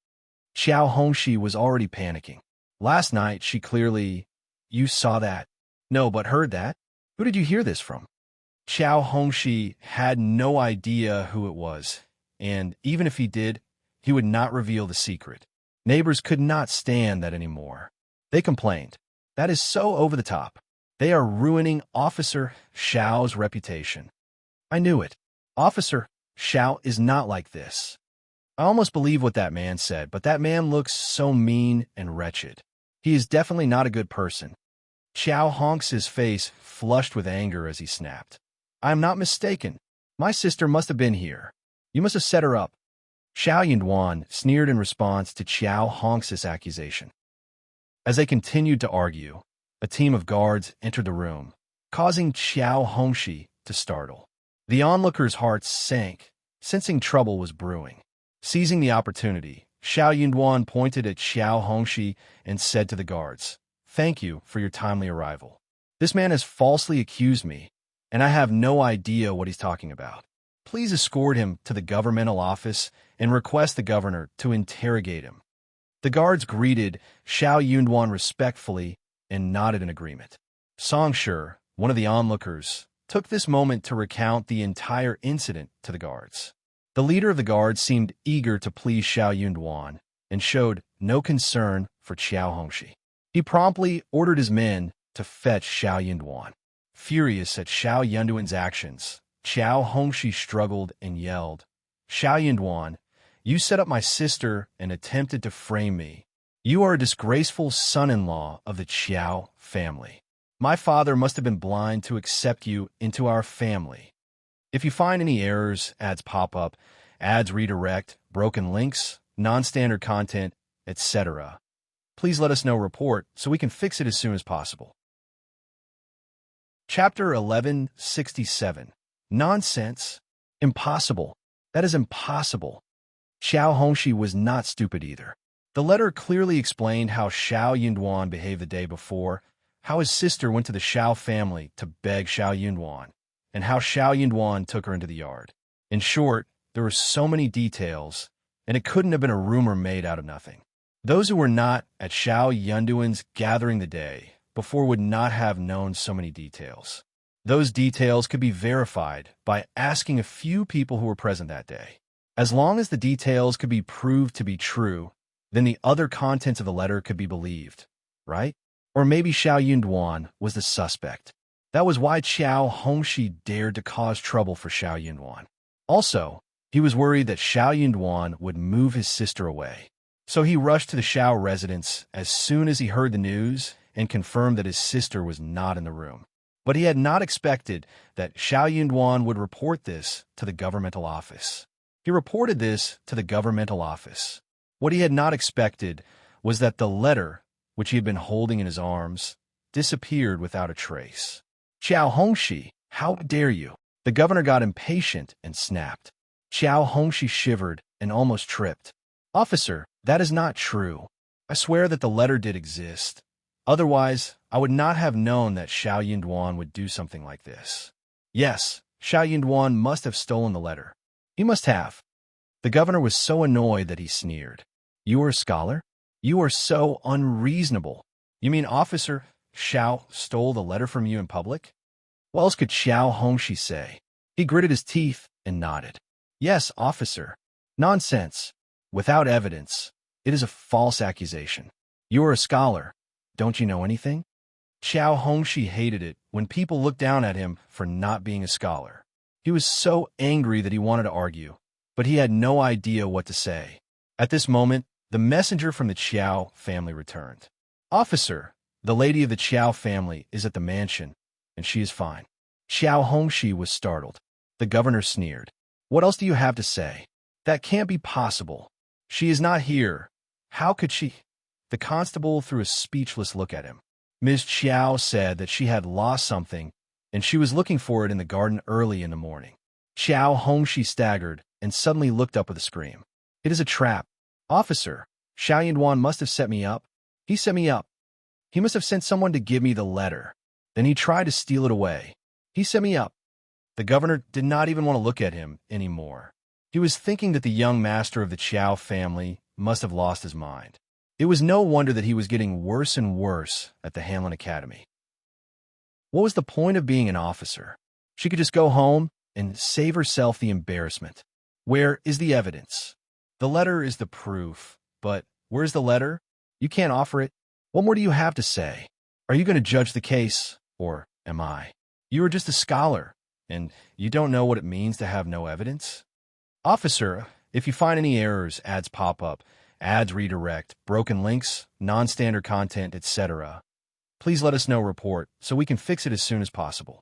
A: Xiao Hongxi was already panicking. Last night, she clearly... You saw that? No, but heard that? Who did you hear this from? Xiao Hongxi had no idea who it was, and even if he did, he would not reveal the secret. Neighbors could not stand that anymore. They complained. That is so over the top. They are ruining Officer Xiao's reputation. I knew it. Officer Xiao is not like this. I almost believe what that man said, but that man looks so mean and wretched. He is definitely not a good person. Xiao Hong's face flushed with anger as he snapped. I am not mistaken. My sister must have been here. You must have set her up. Xiao Yunduan sneered in response to Xiao Hong's accusation. As they continued to argue, a team of guards entered the room, causing Xiao Hongxi to startle. The onlookers' hearts sank, sensing trouble was brewing. Seizing the opportunity, Xiao Yunduan pointed at Xiao Hongxi and said to the guards, "Thank you for your timely arrival. This man has falsely accused me, and I have no idea what he's talking about. Please escort him to the governmental office and request the governor to interrogate him." The guards greeted Xiao Yunduan respectfully and nodded in agreement. Songshi, one of the onlookers, took this moment to recount the entire incident to the guards. The leader of the guards seemed eager to please Xiao Yunduan and showed no concern for Xiao Hongxi. He promptly ordered his men to fetch Xiao Yunduan. Furious at Xiao Yunduan's actions, Xiao Hongxi struggled and yelled, "Xiao Yunduan, you set up my sister and attempted to frame me. You are a disgraceful son-in-law of the Qiao family. My father must have been blind to accept you into our family. If you find any errors, ads pop up, ads redirect, broken links, non-standard content, etc., please let us know report so we can fix it as soon as possible." Chapter 1167. Nonsense. Impossible. That is impossible. Xiao Hongxi was not stupid either. The letter clearly explained how Xiao Yunduan behaved the day before, how his sister went to the Xiao family to beg Xiao Yunduan, and how Xiao Yunduan took her into the yard. In short, there were so many details, and it couldn't have been a rumor made out of nothing. Those who were not at Xiao Yunduan's gathering the day before would not have known so many details. Those details could be verified by asking a few people who were present that day. As long as the details could be proved to be true, then the other contents of the letter could be believed, right? Or maybe Xiao Yunduan was the suspect. That was why Xiao Hongxi dared to cause trouble for Xiao Yunduan. Also, he was worried that Xiao Yunduan would move his sister away. So he rushed to the Xiao residence as soon as he heard the news and confirmed that his sister was not in the room. But he had not expected that Xiao Yunduan would report this to the governmental office. He reported this to the governmental office. What he had not expected was that the letter, which he had been holding in his arms, disappeared without a trace. "Xiao Hongxi, how dare you?" The governor got impatient and snapped. Xiao Hongxi shivered and almost tripped. "Officer, that is not true. I swear that the letter did exist. Otherwise, I would not have known that Xiao Yunduan would do something like this." Yes, Xiao Yunduan must have stolen the letter. He must have. The governor was so annoyed that he sneered. "You are a scholar? You are so unreasonable. You mean Officer Xiao stole the letter from you in public?" What else could Xiao Hongxi say? He gritted his teeth and nodded. "Yes, officer. Nonsense. Without evidence. It is a false accusation. You are a scholar. Don't you know anything?" Xiao Hongxi hated it when people looked down at him for not being a scholar. He was so angry that he wanted to argue, but he had no idea what to say. At this moment, the messenger from the Qiao family returned. "Officer, the lady of the Qiao family is at the mansion, and she is fine." Xiao Hongxi was startled. The governor sneered. "What else do you have to say? That can't be possible. She is not here. How could she?" The constable threw a speechless look at him. Ms. Qiao said that she had lost something, and she was looking for it in the garden early in the morning. Xiao Hongxi staggered and suddenly looked up with a scream. "It is a trap. Officer, Xiao Yunduan must have set me up. He set me up. He must have sent someone to give me the letter. Then he tried to steal it away. He set me up." The governor did not even want to look at him anymore. He was thinking that the young master of the Qiao family must have lost his mind. It was no wonder that he was getting worse and worse at the Hanlin Academy. What was the point of being an officer? She could just go home and save herself the embarrassment. Where is the evidence? The letter is the proof, but where's the letter? You can't offer it. What more do you have to say? Are you going to judge the case, or am I? You are just a scholar, and you don't know what it means to have no evidence? Officer, if you find any errors, ads pop up, ads redirect, broken links, non-standard content, etc., please let us know report so we can fix it as soon as possible.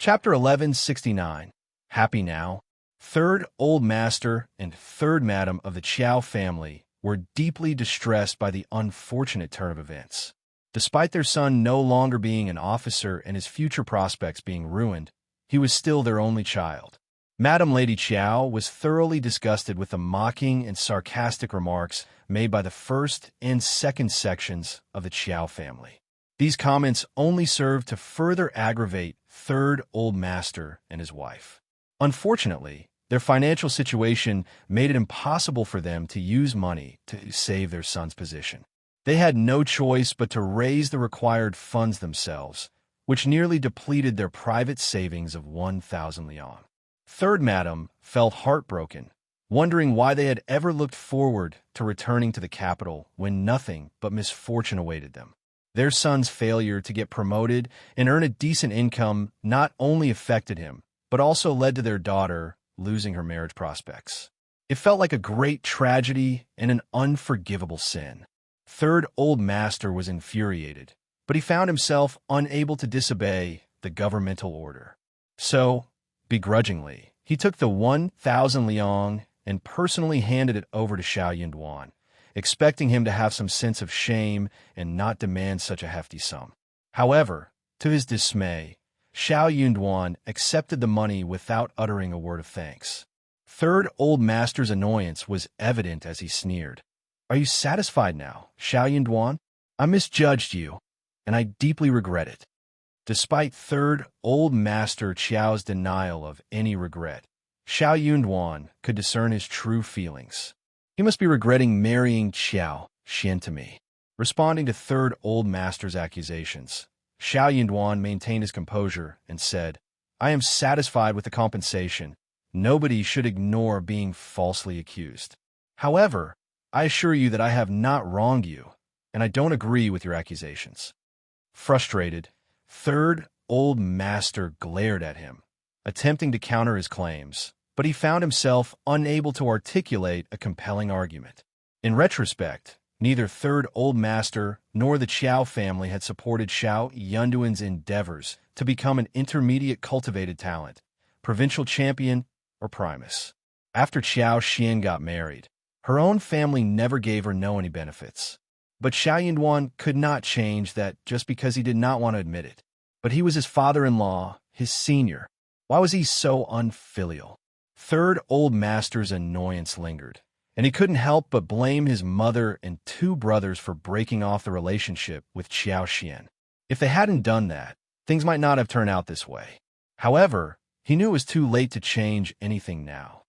A: Chapter 1169. Happy now. Third Old Master and Third Madam of the Qiao family were deeply distressed by the unfortunate turn of events. Despite their son no longer being an officer and his future prospects being ruined, he was still their only child. Madame Lady Qiao was thoroughly disgusted with the mocking and sarcastic remarks made by the first and second sections of the Qiao family. These comments only served to further aggravate Third Old Master and his wife. Unfortunately, their financial situation made it impossible for them to use money to save their son's position. They had no choice but to raise the required funds themselves, which nearly depleted their private savings of 1,000 liang. Third Madam felt heartbroken, wondering why they had ever looked forward to returning to the capital when nothing but misfortune awaited them. Their son's failure to get promoted and earn a decent income not only affected him, but also led to their daughter losing her marriage prospects. It felt like a great tragedy and an unforgivable sin. Third Old Master was infuriated, but he found himself unable to disobey the governmental order. So, begrudgingly, he took the 1,000 liang and personally handed it over to Xiao Yunduan, expecting him to have some sense of shame and not demand such a hefty sum. However, to his dismay, Xiao Yunduan accepted the money without uttering a word of thanks. Third Old Master's annoyance was evident as he sneered. "Are you satisfied now, Xiao Yunduan? I misjudged you, and I deeply regret it." Despite Third Old Master Qiao's denial of any regret, Xiao Yunduan could discern his true feelings. He must be regretting marrying Qiao Xian to me. Responding to Third Old Master's accusations, Xiao Yunduan maintained his composure and said, "I am satisfied with the compensation. Nobody should ignore being falsely accused. However, I assure you that I have not wronged you, and I don't agree with your accusations." Frustrated, Third Old Master glared at him, attempting to counter his claims, but he found himself unable to articulate a compelling argument. In retrospect, neither Third Old Master nor the Qiao family had supported Xiao Yunduan's endeavors to become an intermediate cultivated talent, provincial champion, or Primus. After Qiao Xian got married, her own family never gave her any benefits. But Xiao Yunduan could not change that just because he did not want to admit it. But he was his father-in-law, his senior. Why was he so unfilial? Third Old Master's annoyance lingered, and he couldn't help but blame his mother and two brothers for breaking off the relationship with Qiao Xian. If they hadn't done that, things might not have turned out this way. However, he knew it was too late to change anything now.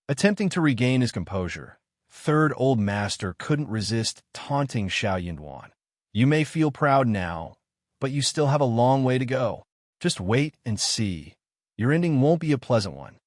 A: Attempting to regain his composure, Third Old Master couldn't resist taunting Xiao Yunduan. "You may feel proud now, but you still have a long way to go. Just wait and see. Your ending won't be a pleasant one."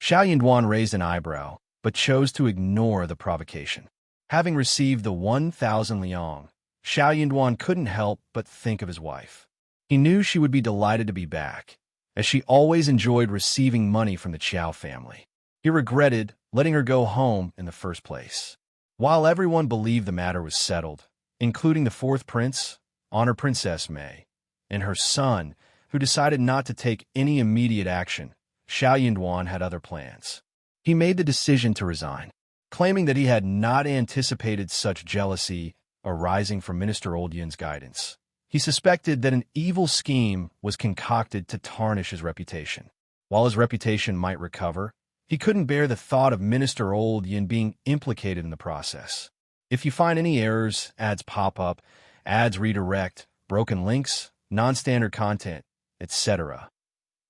A: Xiao Yunduan raised an eyebrow, but chose to ignore the provocation. Having received the 1,000 liang, Xiao Yunduan couldn't help but think of his wife. He knew she would be delighted to be back, as she always enjoyed receiving money from the Qiao family. He regretted letting her go home in the first place. While everyone believed the matter was settled, including the fourth prince, Honor Princess Mei, and her son, who decided not to take any immediate action, Xiao Yunduan had other plans. He made the decision to resign, claiming that he had not anticipated such jealousy arising from Minister Oldyan's guidance. He suspected that an evil scheme was concocted to tarnish his reputation. While his reputation might recover, he couldn't bear the thought of Minister Oldyan being implicated in the process. If you find any errors, ads pop up, ads redirect, broken links, non-standard content, etc.,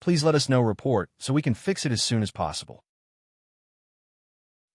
A: please let us know report so we can fix it as soon as possible.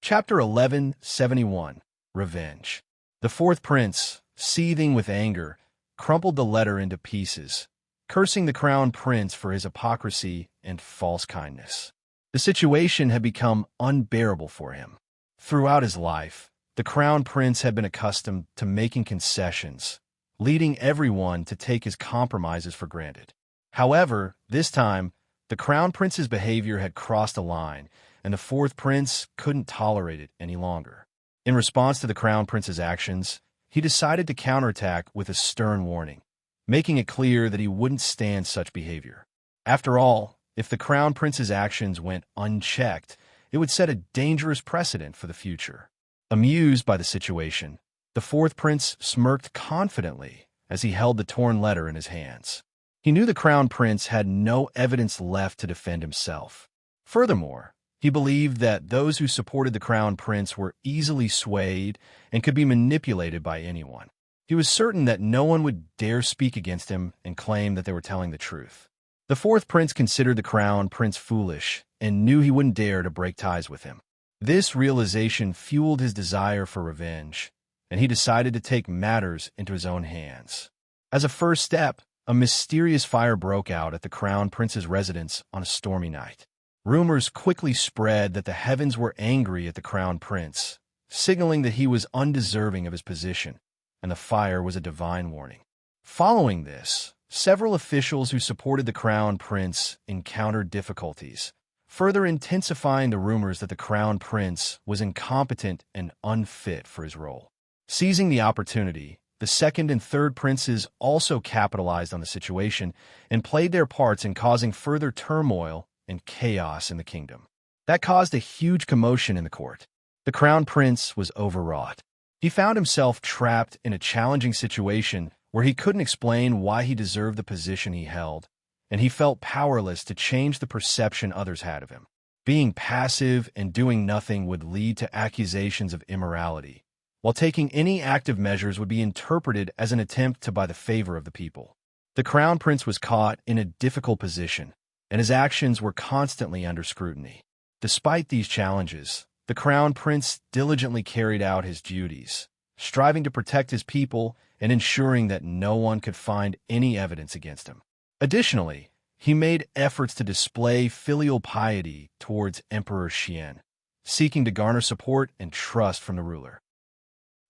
A: Chapter 1171, Revenge. The fourth prince, seething with anger, crumpled the letter into pieces, cursing the crown prince for his hypocrisy and false kindness. The situation had become unbearable for him. Throughout his life, the crown prince had been accustomed to making concessions, leading everyone to take his compromises for granted. However, this time, the crown prince's behavior had crossed a line, and the fourth prince couldn't tolerate it any longer. In response to the crown prince's actions, he decided to counterattack with a stern warning, making it clear that he wouldn't stand such behavior. After all, if the crown prince's actions went unchecked, it would set a dangerous precedent for the future. Amused by the situation, the fourth prince smirked confidently as he held the torn letter in his hands. He knew the crown prince had no evidence left to defend himself. Furthermore, he believed that those who supported the crown prince were easily swayed and could be manipulated by anyone. He was certain that no one would dare speak against him and claim that they were telling the truth. The fourth prince considered the crown prince foolish and knew he wouldn't dare to break ties with him. This realization fueled his desire for revenge, and he decided to take matters into his own hands. As a first step, a mysterious fire broke out at the crown prince's residence on a stormy night. Rumors quickly spread that the heavens were angry at the crown prince, signaling that he was undeserving of his position, and the fire was a divine warning. Following this, several officials who supported the crown prince encountered difficulties, further intensifying the rumors that the crown prince was incompetent and unfit for his role. Seizing the opportunity, the second and third princes also capitalized on the situation and played their parts in causing further turmoil and chaos in the kingdom. That caused a huge commotion in the court. The crown prince was overwrought. He found himself trapped in a challenging situation where he couldn't explain why he deserved the position he held, and he felt powerless to change the perception others had of him. Being passive and doing nothing would lead to accusations of immorality, while taking any active measures would be interpreted as an attempt to buy the favor of the people. The crown prince was caught in a difficult position, and his actions were constantly under scrutiny. Despite these challenges, the crown prince diligently carried out his duties, striving to protect his people and ensuring that no one could find any evidence against him. Additionally, he made efforts to display filial piety towards Emperor Xian, seeking to garner support and trust from the ruler.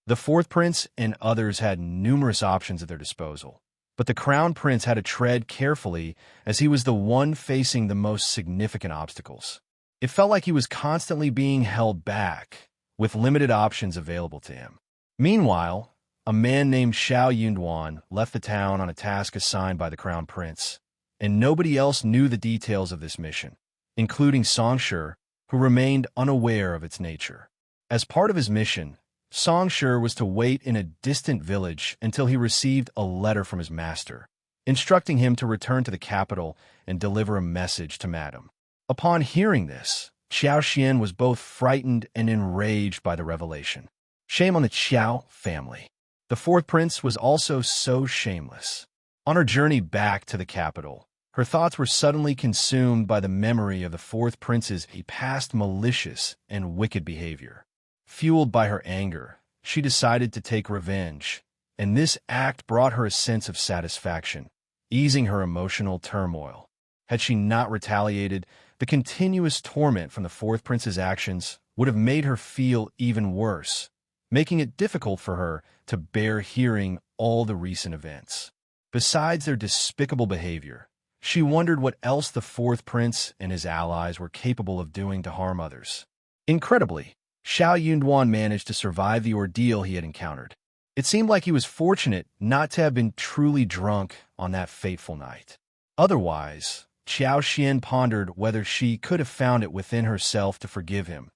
A: The fourth prince and others had numerous options at their disposal, but the crown prince had to tread carefully as he was the one facing the most significant obstacles. It felt like he was constantly being held back, with limited options available to him. Meanwhile, a man named Xiao Yunduan left the town on a task assigned by the crown prince, and nobody else knew the details of this mission, including Songshi, who remained unaware of its nature. As part of his mission, Songshi was to wait in a distant village until he received a letter from his master, instructing him to return to the capital and deliver a message to Madame. Upon hearing this, Xiao Xian was both frightened and enraged by the revelation. Shame on the Xiao family. The fourth prince was also so shameless. On her journey back to the capital, her thoughts were suddenly consumed by the memory of the fourth prince's past malicious and wicked behavior. Fueled by her anger, she decided to take revenge, and this act brought her a sense of satisfaction, easing her emotional turmoil. Had she not retaliated, the continuous torment from the fourth prince's actions would have made her feel even worse, making it difficult for her to bear hearing all the recent events. Besides their despicable behavior, she wondered what else the fourth prince and his allies were capable of doing to harm others. Incredibly, Xiao Yunduan managed to survive the ordeal he had encountered. It seemed like he was fortunate not to have been truly drunk on that fateful night. Otherwise, Xiao Xian pondered whether she could have found it within herself to forgive him,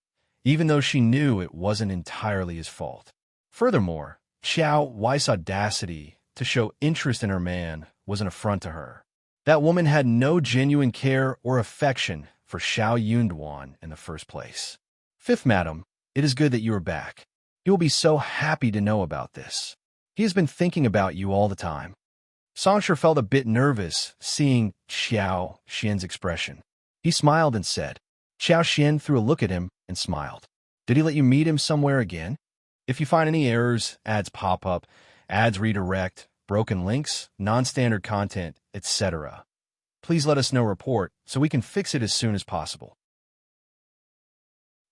A: even though she knew it wasn't entirely his fault. Furthermore, Xiao Wei's audacity to show interest in her man was an affront to her. That woman had no genuine care or affection for Xiao Yunduan in the first place. Fifth Madam, it is good that you are back. He will be so happy to know about this. He has been thinking about you all the time. Songshi felt a bit nervous seeing Xiao Xian's expression. He smiled and said. Xiao Xian threw a look at him and smiled. Did he let you meet him somewhere again? If you find any errors, ads pop up, ads redirect, broken links, non-standard content, etc., please let us know report so we can fix it as soon as possible.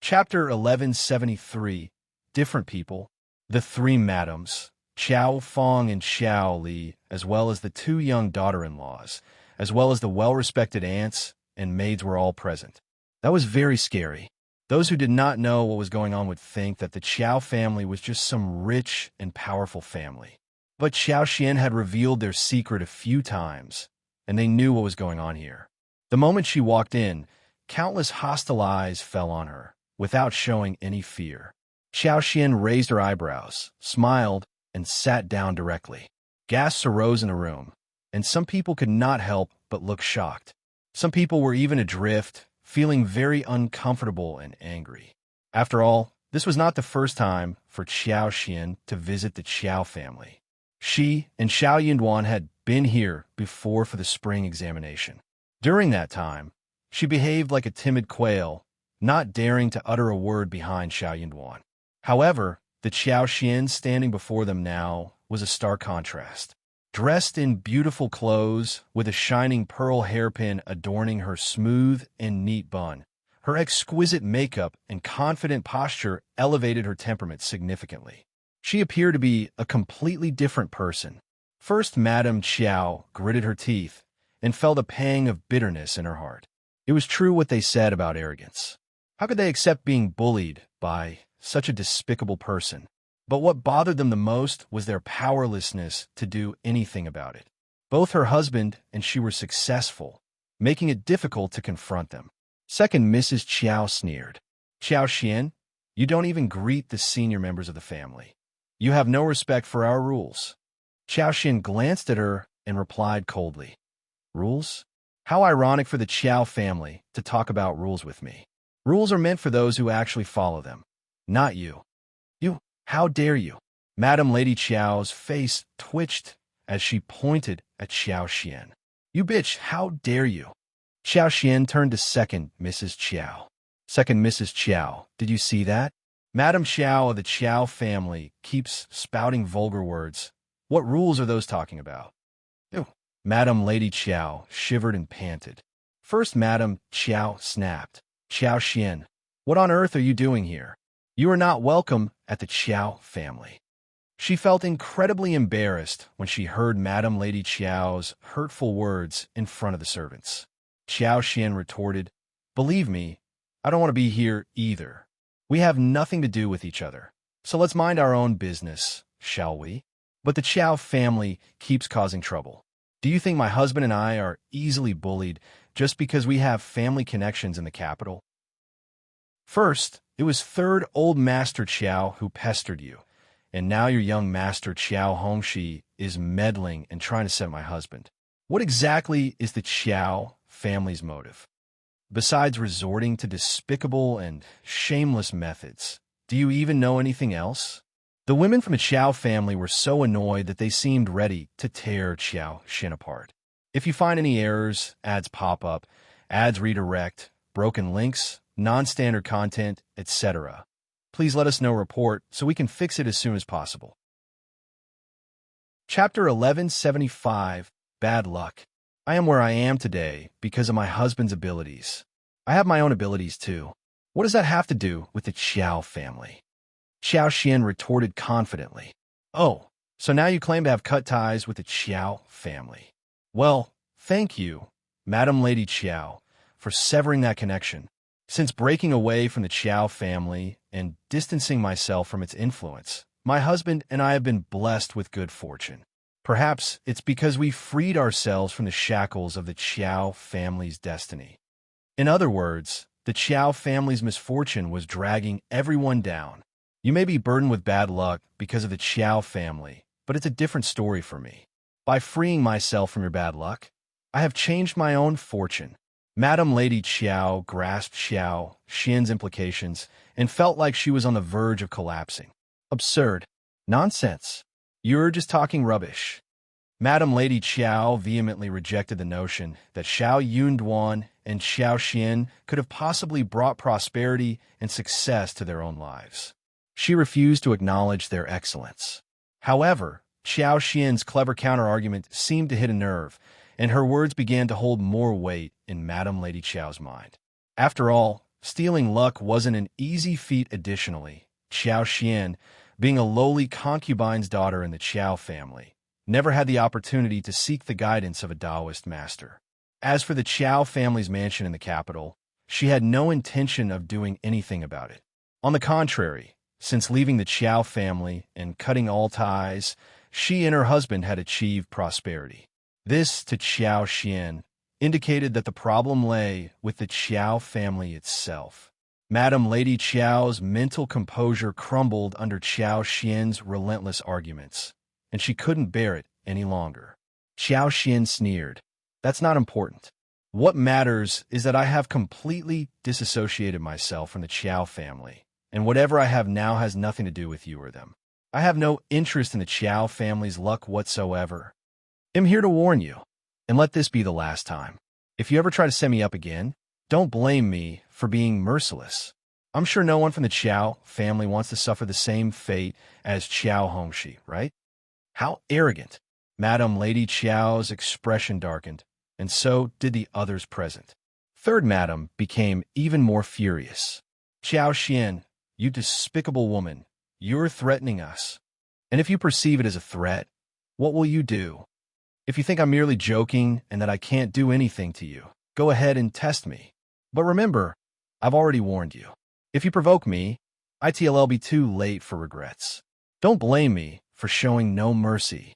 A: Chapter 1173, Different People. The three madams, Qiao Fong and Xiao Li, as well as the two young daughter-in-laws, as well as the well-respected aunts and maids were all present. That was very scary. Those who did not know what was going on would think that the Qiao family was just some rich and powerful family. But Xiao Xian had revealed their secret a few times, and they knew what was going on here. The moment she walked in, countless hostile eyes fell on her, without showing any fear. Xiao Xian raised her eyebrows, smiled, and sat down directly. Gasps arose in the room, and some people could not help but look shocked. Some people were even adrift, feeling very uncomfortable and angry. After all, this was not the first time for Xiao Xian to visit the Qiao family. She and Xiao Yunduan had been here before for the spring examination. During that time, she behaved like a timid quail, not daring to utter a word behind Xiao Yunduan. However, the Xiao Xian standing before them now was a stark contrast. Dressed in beautiful clothes, with a shining pearl hairpin adorning her smooth and neat bun, her exquisite makeup and confident posture elevated her temperament significantly. She appeared to be a completely different person. First, Madame Qiao gritted her teeth and felt a pang of bitterness in her heart. It was true what they said about arrogance. How could they accept being bullied by such a despicable person? But what bothered them the most was their powerlessness to do anything about it. Both her husband and she were successful, making it difficult to confront them. Second, Mrs. Qiao sneered. Xiao Xian, you don't even greet the senior members of the family. You have no respect for our rules. Xiao Xian glanced at her and replied coldly. Rules? How ironic for the Qiao family to talk about rules with me. Rules are meant for those who actually follow them, not you. You, how dare you? Madame Lady Qiao's face twitched as she pointed at Xiao Xian. You bitch, how dare you? Xiao Xian turned to second Mrs. Qiao. Second Mrs. Qiao, did you see that? Madame Qiao of the Qiao family keeps spouting vulgar words. What rules are those talking about? Ew. Madame Lady Qiao shivered and panted. First Madame Qiao snapped. Xiao Xian, what on earth are you doing here? You are not welcome at the Qiao family. She felt incredibly embarrassed when she heard Madame Lady Qiao's hurtful words in front of the servants. Xiao Xian retorted, Believe me, I don't want to be here either. We have nothing to do with each other, so let's mind our own business, shall we? But the Qiao family keeps causing trouble. Do you think my husband and I are easily bullied just because we have family connections in the capital? First, it was third old Master Qiao who pestered you, and now your young Master Qiao Hongxi is meddling and trying to set my husband. What exactly is the Qiao family's motive? Besides resorting to despicable and shameless methods, do you even know anything else? The women from the Qiao family were so annoyed that they seemed ready to tear Xiao Xian apart. If you find any errors, ads pop up, ads redirect, broken links, non-standard content, etc., please let us know report so we can fix it as soon as possible. Chapter 1175, Bad Luck. I am where I am today because of my husband's abilities. I have my own abilities too. What does that have to do with the Qiao family? Xiao Xian retorted confidently. Oh, so now you claim to have cut ties with the Qiao family. Well, thank you, Madame Lady Qiao, for severing that connection. Since breaking away from the Qiao family and distancing myself from its influence, my husband and I have been blessed with good fortune. Perhaps it's because we freed ourselves from the shackles of the Qiao family's destiny. In other words, the Qiao family's misfortune was dragging everyone down. You may be burdened with bad luck because of the Qiao family, but it's a different story for me. By freeing myself from your bad luck, I have changed my own fortune. Madame Lady Qiao grasped Xiao Xian's implications and felt like she was on the verge of collapsing. Absurd. Nonsense. You're just talking rubbish. Madame Lady Qiao vehemently rejected the notion that Xiao Yunduan and Xiao Xian could have possibly brought prosperity and success to their own lives. She refused to acknowledge their excellence. However, Xiao Xian's clever counter-argument seemed to hit a nerve, and her words began to hold more weight in Madame Lady Qiao's mind. After all, stealing luck wasn't an easy feat. Additionally, Xiao Xian, being a lowly concubine's daughter in the Qiao family, never had the opportunity to seek the guidance of a Taoist master. As for the Qiao family's mansion in the capital, she had no intention of doing anything about it. On the contrary, since leaving the Qiao family and cutting all ties, she and her husband had achieved prosperity. This, to Xiao Xian, indicated that the problem lay with the Qiao family itself. Madam Lady Qiao's mental composure crumbled under Qiao Xian's relentless arguments, and she couldn't bear it any longer. Qiao Xian sneered. That's not important. What matters is that I have completely disassociated myself from the Qiao family, and whatever I have now has nothing to do with you or them. I have no interest in the Qiao family's luck whatsoever. I'm here to warn you, and let this be the last time. If you ever try to set me up again, don't blame me for being merciless. I'm sure no one from the Qiao family wants to suffer the same fate as Qiao Hongxi, right? How arrogant! Madam Lady Qiao's expression darkened, and so did the others present. Third Madam became even more furious. Qiao Xian, you despicable woman, you're threatening us. And if you perceive it as a threat, what will you do? If you think I'm merely joking and that I can't do anything to you, go ahead and test me. But remember, I've already warned you. If you provoke me, it'll be too late for regrets. Don't blame me for showing no mercy.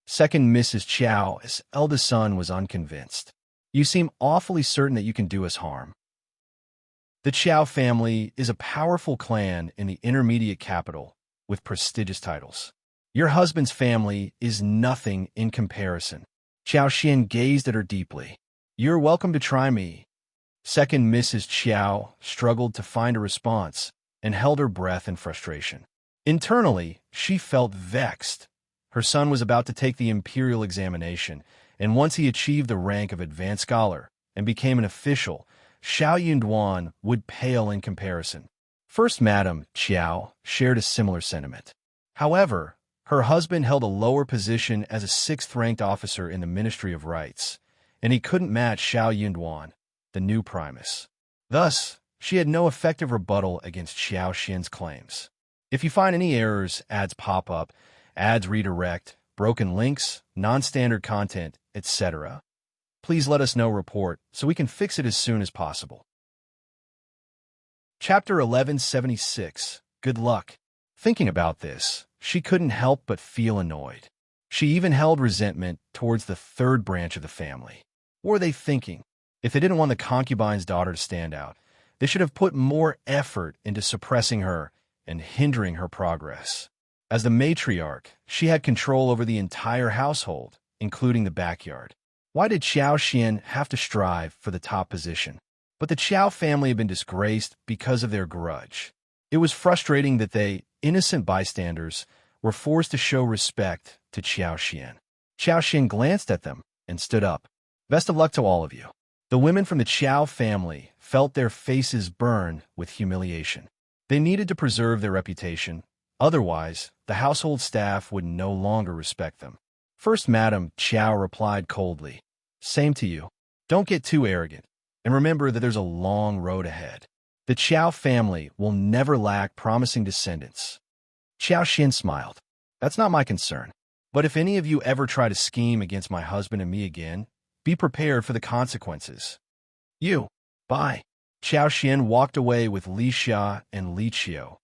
A: Second Mrs. Qiao's eldest son was unconvinced. You seem awfully certain that you can do us harm. The Qiao family is a powerful clan in the intermediate capital with prestigious titles. Your husband's family is nothing in comparison. Qiao Xian gazed at her deeply. You're welcome to try me. Second Mrs. Qiao struggled to find a response and held her breath in frustration. Internally, she felt vexed. Her son was about to take the imperial examination, and once he achieved the rank of advanced scholar and became an official, Xiao Yunduan would pale in comparison. First Madam Qiao shared a similar sentiment. However, her husband held a lower position as a sixth-ranked officer in the Ministry of Rights, and he couldn't match Xiao Yunduan, the new Primus. Thus, she had no effective rebuttal against Qiao Xian's claims. If you find any errors, ads pop up, ads redirect, broken links, non-standard content, etc., please let us know report so we can fix it as soon as possible. Chapter 1176. Good luck. Thinking about this, she couldn't help but feel annoyed. She even held resentment towards the third branch of the family. What were they thinking? If they didn't want the concubine's daughter to stand out, they should have put more effort into suppressing her and hindering her progress. As the matriarch, she had control over the entire household, including the backyard. Why did Qiao Xian have to strive for the top position? But the Qiao family had been disgraced because of their grudge. It was frustrating that they, innocent bystanders, were forced to show respect to Qiao Xian. Qiao Xian glanced at them and stood up. Best of luck to all of you. The women from the Qiao family felt their faces burn with humiliation. They needed to preserve their reputation, otherwise the household staff would no longer respect them. First Madam Qiao replied coldly, Same to you. Don't get too arrogant, and remember that there's a long road ahead. The Qiao family will never lack promising descendants. Qiao Xian smiled. That's not my concern. But if any of you ever try to scheme against my husband and me again, be prepared for the consequences. You. Bye. Qiao Xian walked away with Li Xia and Li Qiu,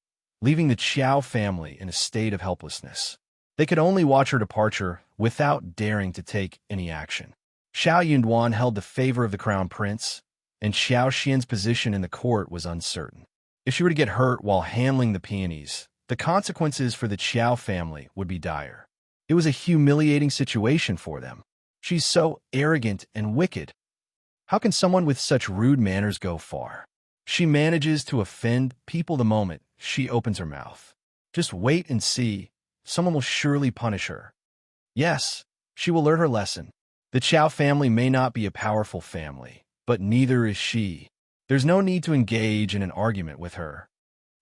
A: leaving the Qiao family in a state of helplessness. They could only watch her departure without daring to take any action. Xiao Yunduan held the favor of the crown prince, and Xiao Xian's position in the court was uncertain. If she were to get hurt while handling the peonies, the consequences for the Qiao family would be dire. It was a humiliating situation for them. She's so arrogant and wicked. How can someone with such rude manners go far? She manages to offend people the moment she opens her mouth. Just wait and see. Someone will surely punish her. Yes, she will learn her lesson. The Qiao family may not be a powerful family, but neither is she. There's no need to engage in an argument with her.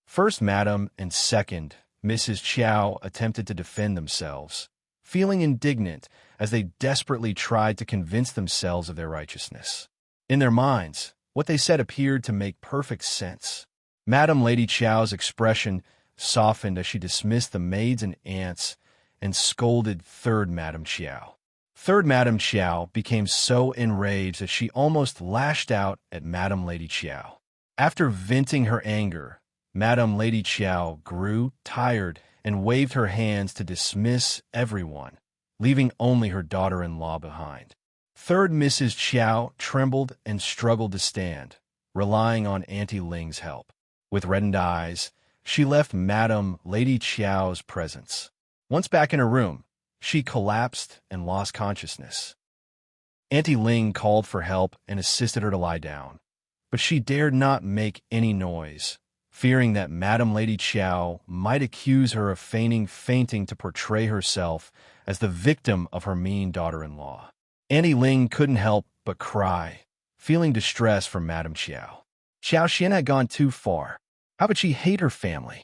A: First Madam and second Mrs. Qiao attempted to defend themselves, feeling indignant as they desperately tried to convince themselves of their righteousness. In their minds, what they said appeared to make perfect sense. Madam Lady Qiao's expression softened as she dismissed the maids and aunts and scolded Third Madam Qiao. Third Madam Qiao became so enraged that she almost lashed out at Madam Lady Qiao. After venting her anger, Madam Lady Qiao grew tired and waved her hands to dismiss everyone, leaving only her daughter-in-law behind. Third Mrs. Qiao trembled and struggled to stand, relying on Auntie Ling's help. With reddened eyes, she left Madame Lady Qiao's presence. Once back in her room, she collapsed and lost consciousness. Auntie Ling called for help and assisted her to lie down, but she dared not make any noise, fearing that Madame Lady Qiao might accuse her of feigning fainting to portray herself as the victim of her mean daughter-in-law. Auntie Ling couldn't help but cry, feeling distress for Madame Qiao. Xiao Xian had gone too far. How could she hate her family?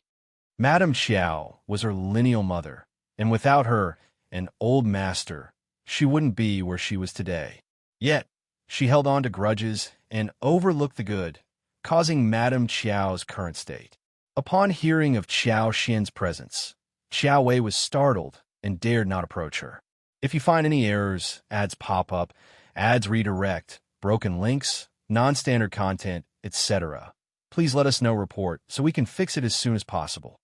A: Madame Qiao was her lineal mother, and without her, an old master, she wouldn't be where she was today. Yet, she held on to grudges and overlooked the good, causing Madame Qiao's current state. Upon hearing of Xiao Xian's presence, Xiao Wei was startled and dared not approach her. If you find any errors, ads pop up, ads redirect, broken links, non-standard content, etc., please let us know report so we can fix it as soon as possible.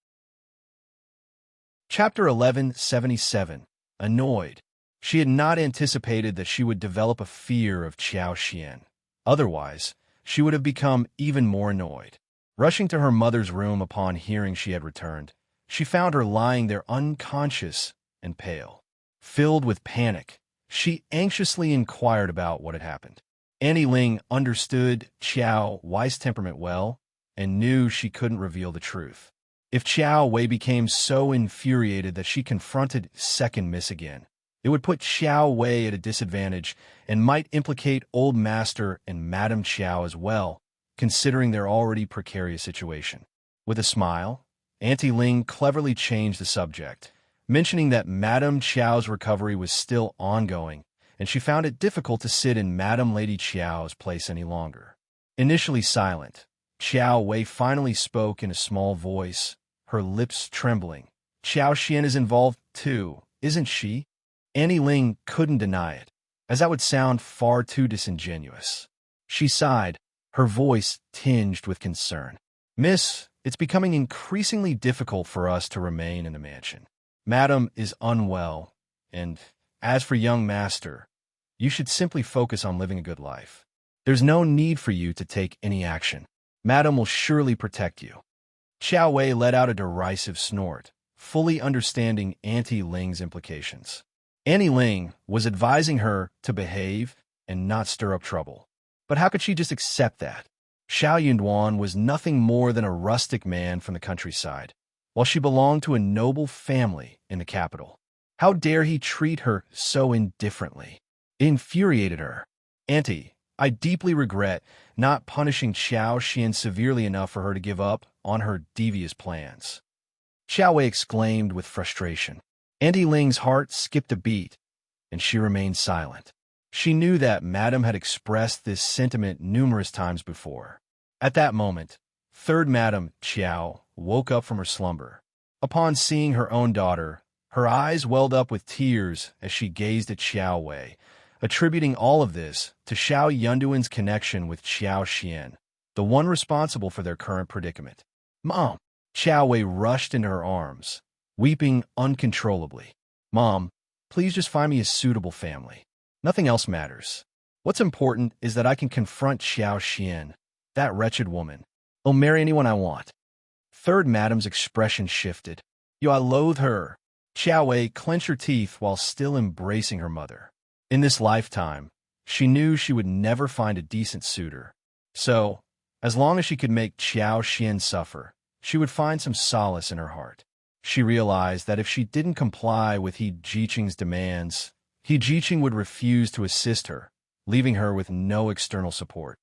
A: Chapter 1177. Annoyed. She had not anticipated that she would develop a fear of Xiao Xian. Otherwise, she would have become even more annoyed. Rushing to her mother's room upon hearing she had returned, she found her lying there unconscious and pale. Filled with panic, she anxiously inquired about what had happened. Auntie Ling understood Qiao Wei's temperament well and knew she couldn't reveal the truth. If Xiao Wei became so infuriated that she confronted second miss again, it would put Xiao Wei at a disadvantage and might implicate Old Master and Madame Qiao as well, considering their already precarious situation. With a smile, Auntie Ling cleverly changed the subject, mentioning that Madame Qiao's recovery was still ongoing, and she found it difficult to sit in Madame Lady Qiao's place any longer. Initially silent, Xiao Wei finally spoke in a small voice, her lips trembling. Xiao Xian is involved too, isn't she? Auntie Ling couldn't deny it, as that would sound far too disingenuous. She sighed, her voice tinged with concern. Miss, it's becoming increasingly difficult for us to remain in the mansion. Madam is unwell, and as for young master, you should simply focus on living a good life. There's no need for you to take any action. Madam will surely protect you. Xiao Wei let out a derisive snort, fully understanding Auntie Ling's implications. Auntie Ling was advising her to behave and not stir up trouble. But how could she just accept that? Xiao Yunduan was nothing more than a rustic man from the countryside, while she belonged to a noble family in the capital. How dare he treat her so indifferently? It infuriated her. Auntie, I deeply regret not punishing Xiao Xian severely enough for her to give up on her devious plans. Xiao Wei exclaimed with frustration. Auntie Ling's heart skipped a beat, and she remained silent. She knew that Madame had expressed this sentiment numerous times before. At that moment, third Madame Qiao woke up from her slumber. Upon seeing her own daughter, her eyes welled up with tears as she gazed at Xiao Wei, attributing all of this to Xiao Yunduan's connection with Xiao Xian, the one responsible for their current predicament. Mom! Xiao Wei rushed into her arms, weeping uncontrollably. Mom, please just find me a suitable family. Nothing else matters. What's important is that I can confront Xiao Xian, that wretched woman. I'll marry anyone I want. Third Madame's expression shifted. I loathe her. Xiao Wei clenched her teeth while still embracing her mother. In this lifetime, she knew she would never find a decent suitor. So, as long as she could make Xiao Xian suffer, she would find some solace in her heart. She realized that if she didn't comply with He Jiqing's demands, He Jiqing would refuse to assist her, leaving her with no external support.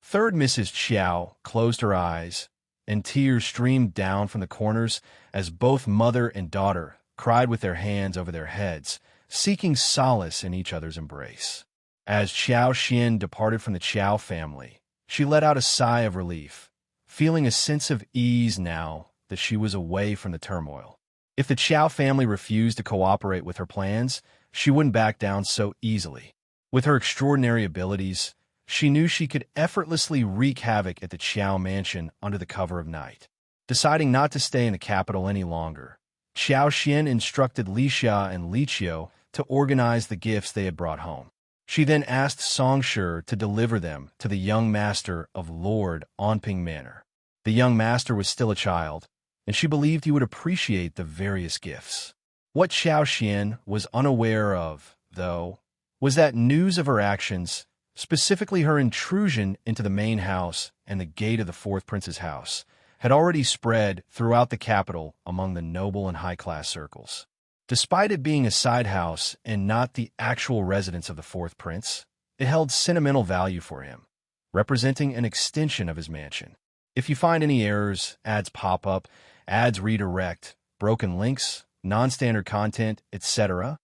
A: Third Mrs. Qiao closed her eyes, and tears streamed down from the corners as both mother and daughter cried with their hands over their heads, seeking solace in each other's embrace. As Xiao Xian departed from the Qiao family, she let out a sigh of relief, feeling a sense of ease now that she was away from the turmoil. If the Qiao family refused to cooperate with her plans, she wouldn't back down so easily. With her extraordinary abilities, she knew she could effortlessly wreak havoc at the Qiao mansion under the cover of night. Deciding not to stay in the capital any longer, Xiao Xian instructed Li Xia and Li Qiu to organize the gifts they had brought home. She then asked Song Shi to deliver them to the young master of Lord Anping Manor. The young master was still a child, and she believed he would appreciate the various gifts. What Xiao Xian was unaware of, though, was that news of her actions, specifically her intrusion into the main house and the gate of the fourth prince's house, had already spread throughout the capital among the noble and high-class circles. Despite it being a side house and not the actual residence of the fourth prince, it held sentimental value for him, representing an extension of his mansion. If you find any errors, ads pop up, ads redirect, broken links, non-standard content, etc.,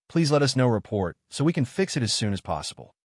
A: please let us know report so we can fix it as soon as possible.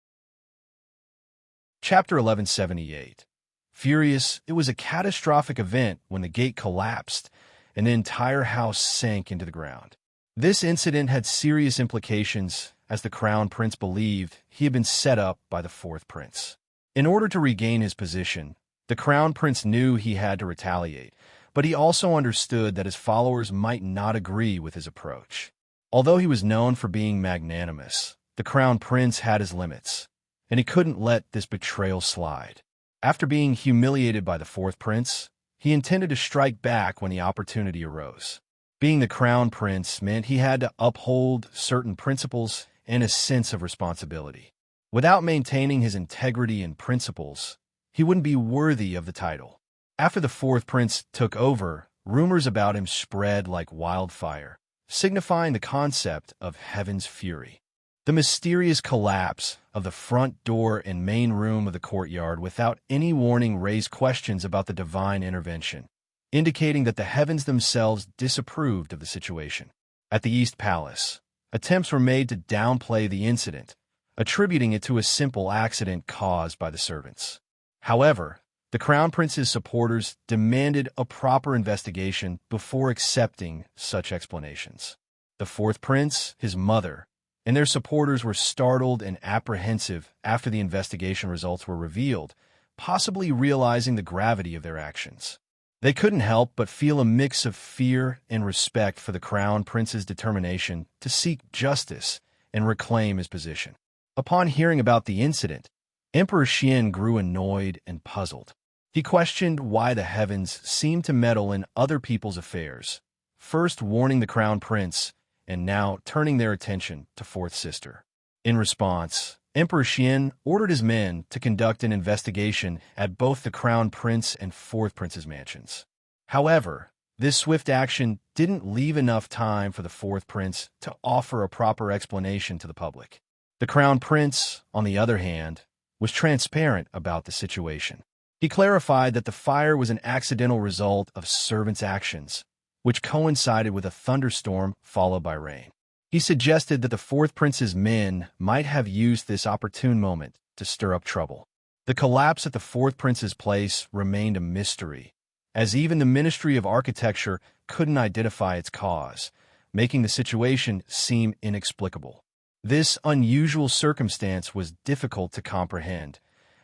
A: Chapter 1178. Furious, it was a catastrophic event when the gate collapsed and the entire house sank into the ground. This incident had serious implications, as the crown prince believed he had been set up by the fourth prince. In order to regain his position, the crown prince knew he had to retaliate, but he also understood that his followers might not agree with his approach. Although he was known for being magnanimous, the crown prince had his limits, and he couldn't let this betrayal slide. After being humiliated by the fourth prince, he intended to strike back when the opportunity arose. Being the crown prince meant he had to uphold certain principles and a sense of responsibility. Without maintaining his integrity and principles, he wouldn't be worthy of the title. After the fourth prince took over, rumors about him spread like wildfire, signifying the concept of heaven's fury. The mysterious collapse of the front door and main room of the courtyard without any warning raised questions about the divine intervention, indicating that the heavens themselves disapproved of the situation. At the East Palace, attempts were made to downplay the incident, attributing it to a simple accident caused by the servants. However, the crown prince's supporters demanded a proper investigation before accepting such explanations. The fourth prince, his mother, and their supporters were startled and apprehensive after the investigation results were revealed, possibly realizing the gravity of their actions. They couldn't help but feel a mix of fear and respect for the crown prince's determination to seek justice and reclaim his position. Upon hearing about the incident, Emperor Xian grew annoyed and puzzled. He questioned why the heavens seemed to meddle in other people's affairs, first warning the crown prince and now turning their attention to fourth sister. In response, Emperor Xian ordered his men to conduct an investigation at both the crown prince and fourth prince's mansions. However, this swift action didn't leave enough time for the fourth prince to offer a proper explanation to the public. The crown prince, on the other hand, was transparent about the situation. He clarified that the fire was an accidental result of servants' actions, which coincided with a thunderstorm followed by rain. He suggested that the fourth prince's men might have used this opportune moment to stir up trouble. The collapse at the fourth prince's place remained a mystery, as even the Ministry of Architecture couldn't identify its cause, making the situation seem inexplicable. This unusual circumstance was difficult to comprehend,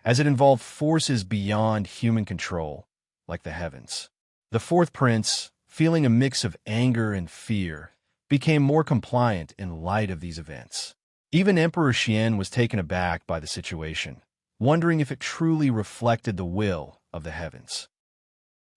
A: as it involved forces beyond human control, like the heavens. The fourth prince, feeling a mix of anger and fear, became more compliant in light of these events. Even Emperor Xian was taken aback by the situation, wondering if it truly reflected the will of the heavens.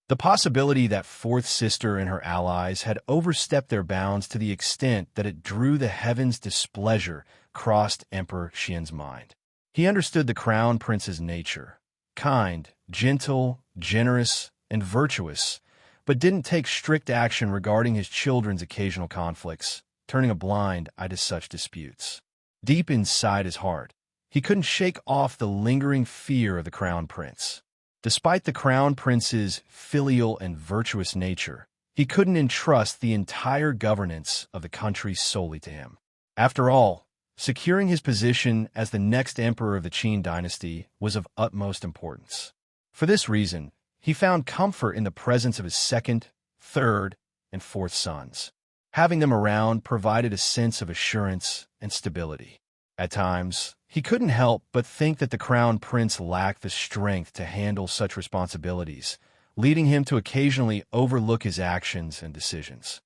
A: The possibility that fourth sister and her allies had overstepped their bounds to the extent that it drew the heavens' displeasure crossed Emperor Xian's mind. He understood the crown prince's nature, kind, gentle, generous, and virtuous, but didn't take strict action regarding his children's occasional conflicts, turning a blind eye to such disputes. Deep inside his heart, he couldn't shake off the lingering fear of the crown prince. Despite the crown prince's filial and virtuous nature, he couldn't entrust the entire governance of the country solely to him. After all, securing his position as the next emperor of the Qin dynasty was of utmost importance. For this reason, he found comfort in the presence of his second, third, and fourth sons. Having them around provided a sense of assurance and stability. At times, he couldn't help but think that the crown prince lacked the strength to handle such responsibilities, leading him to occasionally overlook his actions and decisions.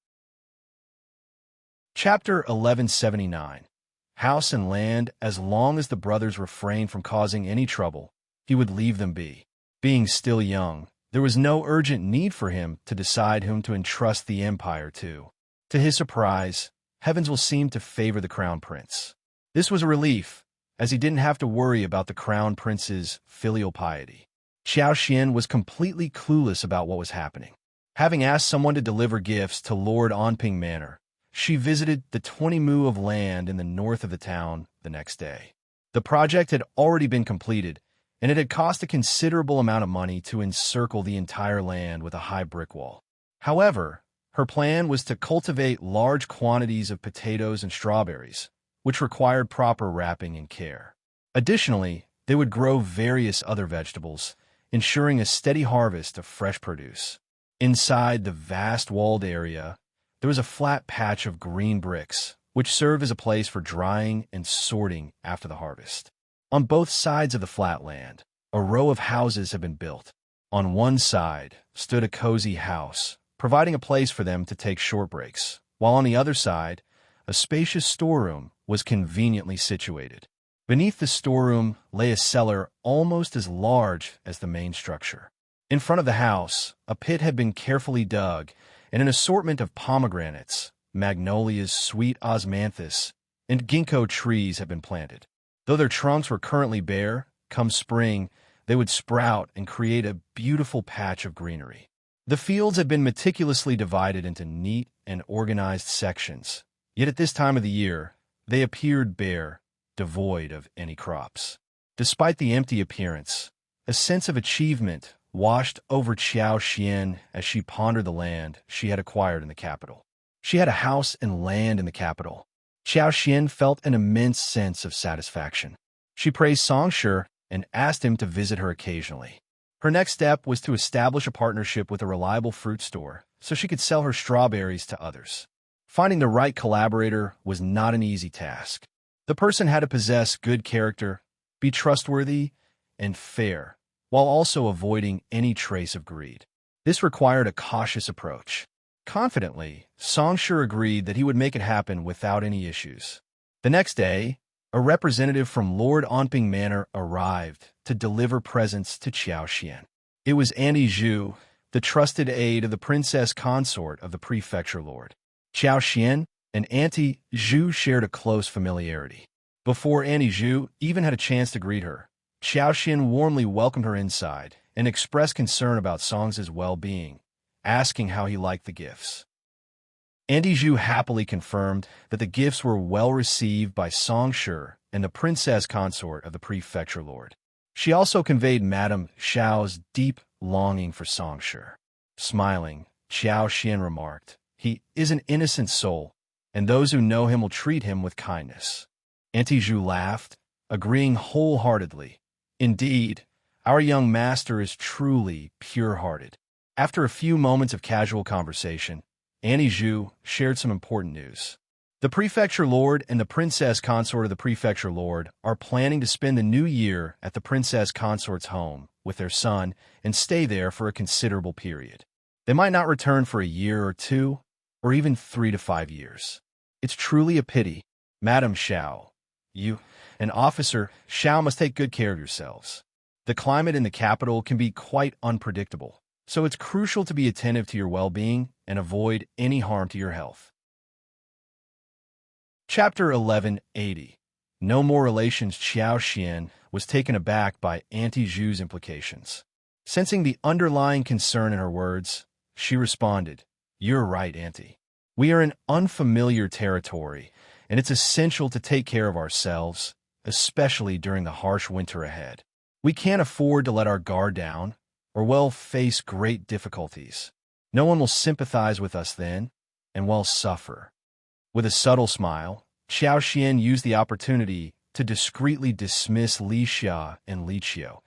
A: Chapter 1179. House and land. As long as the brothers refrained from causing any trouble, he would leave them be. Being still young, There was no urgent need for him to decide whom to entrust the empire to. To his surprise, heavens will seem to favor the crown prince. This was a relief, as he didn't have to worry about the crown prince's filial piety. Xiao Xian was completely clueless about what was happening. Having asked someone to deliver gifts to Lord Onping Manor, she visited the 20 mu of land in the north of the town the next day. The project had already been completed, and it had cost a considerable amount of money to encircle the entire land with a high brick wall. However, her plan was to cultivate large quantities of potatoes and strawberries, which required proper wrapping and care. Additionally, they would grow various other vegetables, ensuring a steady harvest of fresh produce. Inside the vast walled area, there was a flat patch of green bricks, which served as a place for drying and sorting after the harvest. On both sides of the flat land, a row of houses had been built. On one side stood a cozy house, providing a place for them to take short breaks, while on the other side, a spacious storeroom was conveniently situated. Beneath the storeroom lay a cellar almost as large as the main structure. In front of the house, a pit had been carefully dug, and an assortment of pomegranates, magnolias, sweet osmanthus, and ginkgo trees had been planted. Though their trunks were currently bare, come spring, they would sprout and create a beautiful patch of greenery. The fields had been meticulously divided into neat and organized sections, yet at this time of the year, they appeared bare, devoid of any crops. Despite the empty appearance, a sense of achievement washed over Xiao Xian as she pondered the land she had acquired in the capital. She had a house and land in the capital. Xiao Xian felt an immense sense of satisfaction. She praised Songshi and asked him to visit her occasionally. Her next step was to establish a partnership with a reliable fruit store so she could sell her strawberries to others. Finding the right collaborator was not an easy task. The person had to possess good character, be trustworthy, and fair, while also avoiding any trace of greed. This required a cautious approach. Confidently, Songshi agreed that he would make it happen without any issues. The next day, a representative from Lord Onping Manor arrived to deliver presents to Xiao Xian. It was Auntie Zhu, the trusted aide of the princess consort of the prefecture lord. Xiao Xian and Auntie Zhu shared a close familiarity. Before Auntie Zhu even had a chance to greet her, Xiao Xian warmly welcomed her inside and expressed concern about Song's well-being, asking how he liked the gifts. Auntie Zhu happily confirmed that the gifts were well received by Songshi and the princess consort of the prefecture lord. She also conveyed Madame Xiao's deep longing for Songshi. Smiling, Xiao Xian remarked, "He is an innocent soul, and those who know him will treat him with kindness." Auntie Zhu laughed, agreeing wholeheartedly. "Indeed, our young master is truly pure-hearted." After a few moments of casual conversation, Auntie Zhu shared some important news. The prefecture lord and the princess consort of the prefecture lord are planning to spend the new year at the princess consort's home with their son and stay there for a considerable period. They might not return for a year or two, or even 3 to 5 years. It's truly a pity. Madam Xiao, you, an officer, Xiao must take good care of yourselves. The climate in the capital can be quite unpredictable, so it's crucial to be attentive to your well-being and avoid any harm to your health. Chapter 1180. No more relations. Xiao Xian was taken aback by Auntie Zhu's implications. Sensing the underlying concern in her words, she responded, "You're right, Auntie. We are in unfamiliar territory, and it's essential to take care of ourselves, especially during the harsh winter ahead. We can't afford to let our guard down, or we'll face great difficulties. No one will sympathize with us then, and we'll suffer." With a subtle smile, Xiao Xian used the opportunity to discreetly dismiss Li Xia and Li Qiu,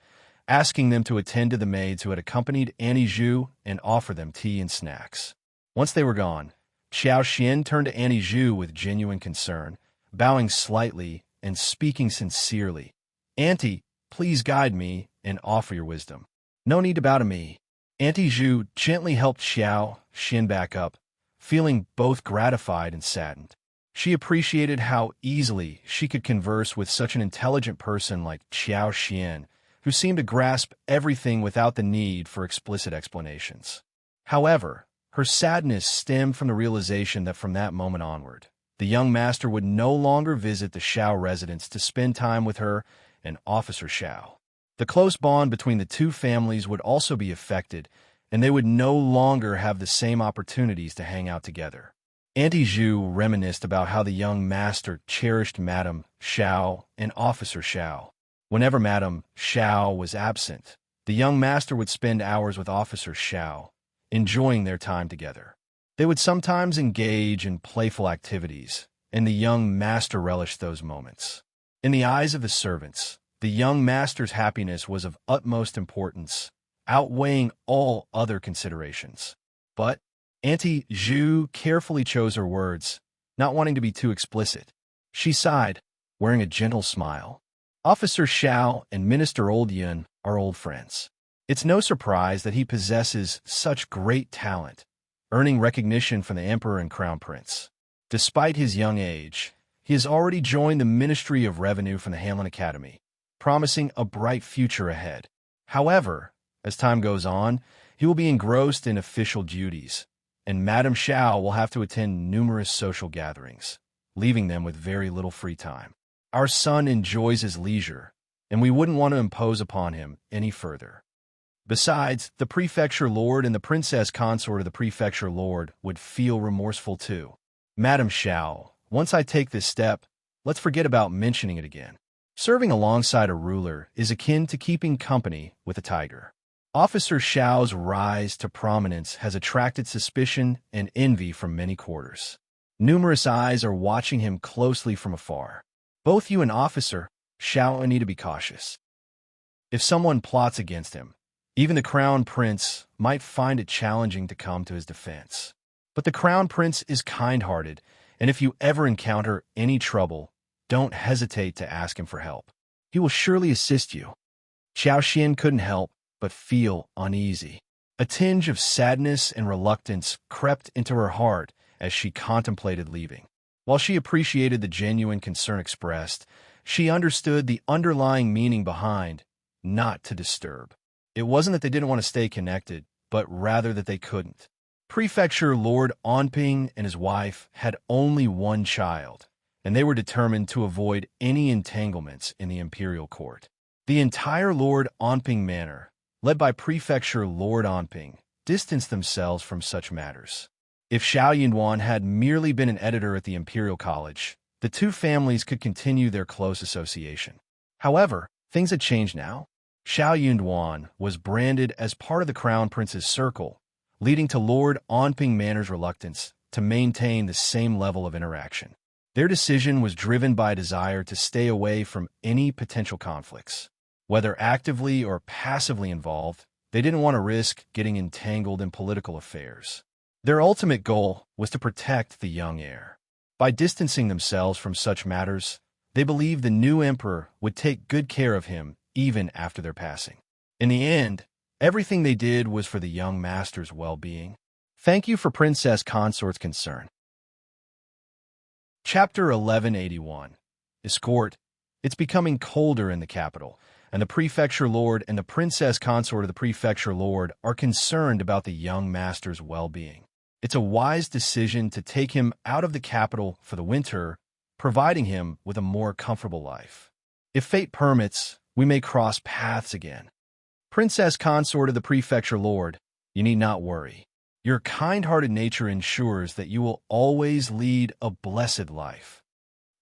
A: asking them to attend to the maids who had accompanied Auntie Zhu and offer them tea and snacks. Once they were gone, Xiao Xian turned to Auntie Zhu with genuine concern, bowing slightly and speaking sincerely. "Auntie, please guide me and offer your wisdom." "No need to bow to me." Auntie Zhu gently helped Xiao Xian back up, feeling both gratified and saddened. She appreciated how easily she could converse with such an intelligent person like Xiao Xian, who seemed to grasp everything without the need for explicit explanations. However, her sadness stemmed from the realization that from that moment onward, the young master would no longer visit the Shao residence to spend time with her and Officer Shao. The close bond between the two families would also be affected, and they would no longer have the same opportunities to hang out together. Auntie Zhu reminisced about how the young master cherished Madame Shao and Officer Shao. Whenever Madame Shao was absent, the young master would spend hours with Officer Shao, enjoying their time together. They would sometimes engage in playful activities, and the young master relished those moments. In the eyes of the servants, the young master's happiness was of utmost importance, outweighing all other considerations. But Auntie Zhu carefully chose her words, not wanting to be too explicit. She sighed, wearing a gentle smile. Officer Shao and Minister Old Yun are old friends. It's no surprise that he possesses such great talent, earning recognition from the Emperor and Crown Prince. Despite his young age, he has already joined the Ministry of Revenue from the Hamlin Academy, promising a bright future ahead. However, as time goes on, he will be engrossed in official duties, and Madame Shao will have to attend numerous social gatherings, leaving them with very little free time. Our son enjoys his leisure, and we wouldn't want to impose upon him any further. Besides, the prefecture lord and the princess consort of the prefecture lord would feel remorseful too. Madame Shao, once I take this step, let's forget about mentioning it again. Serving alongside a ruler is akin to keeping company with a tiger. Officer Shao's rise to prominence has attracted suspicion and envy from many quarters. Numerous eyes are watching him closely from afar. Both you and Officer Shao need to be cautious. If someone plots against him, even the Crown Prince might find it challenging to come to his defense. But the Crown Prince is kind-hearted, and if you ever encounter any trouble, don't hesitate to ask him for help. He will surely assist you. Xiao Xian couldn't help but feel uneasy. A tinge of sadness and reluctance crept into her heart as she contemplated leaving. While she appreciated the genuine concern expressed, she understood the underlying meaning behind not to disturb. It wasn't that they didn't want to stay connected, but rather that they couldn't. Prefecture Lord Onping and his wife had only one child, and they were determined to avoid any entanglements in the imperial court. The entire Lord Onping manor, led by Prefecture Lord Onping, distanced themselves from such matters. If Xiao Yunwan had merely been an editor at the Imperial College, the two families could continue their close association. However, things had changed now. Xiao Yunwan was branded as part of the Crown Prince's circle, leading to Lord Onping Manor's reluctance to maintain the same level of interaction. Their decision was driven by a desire to stay away from any potential conflicts. Whether actively or passively involved, they didn't want to risk getting entangled in political affairs. Their ultimate goal was to protect the young heir. By distancing themselves from such matters, they believed the new emperor would take good care of him even after their passing. In the end, everything they did was for the young master's well-being. Thank you for Princess Consort's concern. Chapter 1181. Escort. It's becoming colder in the capital, and the prefecture lord and the princess consort of the prefecture lord are concerned about the young master's well-being. It's a wise decision to take him out of the capital for the winter, providing him with a more comfortable life. If fate permits, we may cross paths again. Princess consort of the prefecture lord, you need not worry. Your kind-hearted nature ensures that you will always lead a blessed life.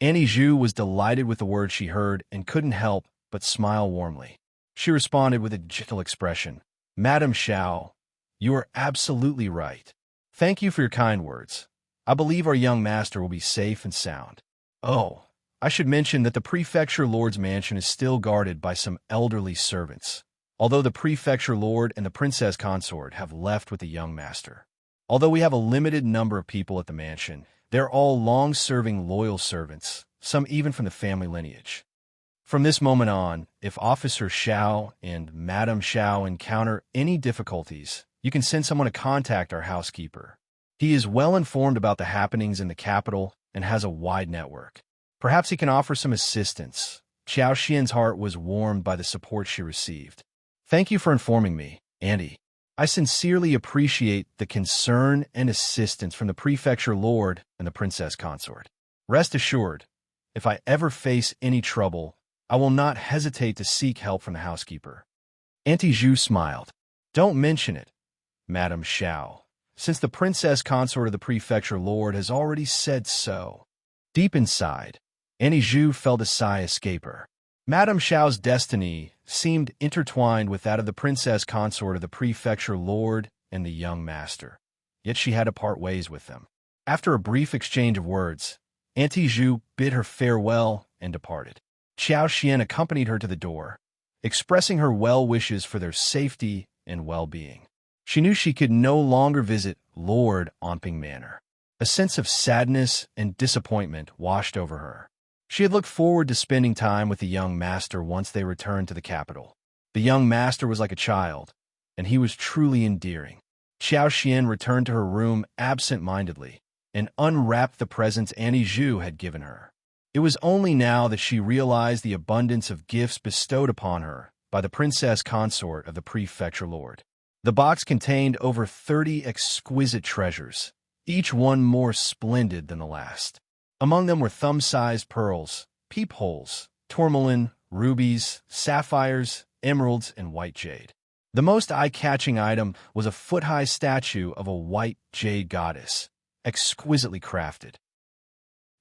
A: Annie Zhu was delighted with the words she heard and couldn't help but smile warmly. She responded with a gentle expression. Madame Shao, you are absolutely right. Thank you for your kind words. I believe our young master will be safe and sound. Oh, I should mention that the prefecture lord's mansion is still guarded by some elderly servants, although the prefecture lord and the princess consort have left with the young master. Although we have a limited number of people at the mansion, they're all long-serving loyal servants, some even from the family lineage. From this moment on, if Officer Shao and Madame Shao encounter any difficulties, you can send someone to contact our housekeeper. He is well informed about the happenings in the capital and has a wide network. Perhaps he can offer some assistance, Xiao Xian's heart was warmed by the support she received. Thank you for informing me, Auntie. I sincerely appreciate the concern and assistance from the prefecture lord and the princess consort. Rest assured, if I ever face any trouble, I will not hesitate to seek help from the housekeeper. Auntie Zhu smiled. Don't mention it, Madame Xiao, since the princess consort of the prefecture lord has already said so. Deep inside, Auntie Zhu felt a sigh escape her. Madame Xiao's destiny seemed intertwined with that of the princess consort of the prefecture lord and the young master, yet she had to part ways with them. After a brief exchange of words, Auntie Zhu bid her farewell and departed. Xiao Xian accompanied her to the door, expressing her well wishes for their safety and well-being. She knew she could no longer visit Lord Onping Manor. A sense of sadness and disappointment washed over her. She had looked forward to spending time with the young master once they returned to the capital. The young master was like a child, and he was truly endearing. Xiao Xian returned to her room absent-mindedly and unwrapped the presents Auntie Zhu had given her. It was only now that she realized the abundance of gifts bestowed upon her by the princess consort of the prefecture lord. The box contained over 30 exquisite treasures, each one more splendid than the last. Among them were thumb-sized pearls, peepholes, tourmaline, rubies, sapphires, emeralds, and white jade. The most eye-catching item was a foot-high statue of a white jade goddess, exquisitely crafted.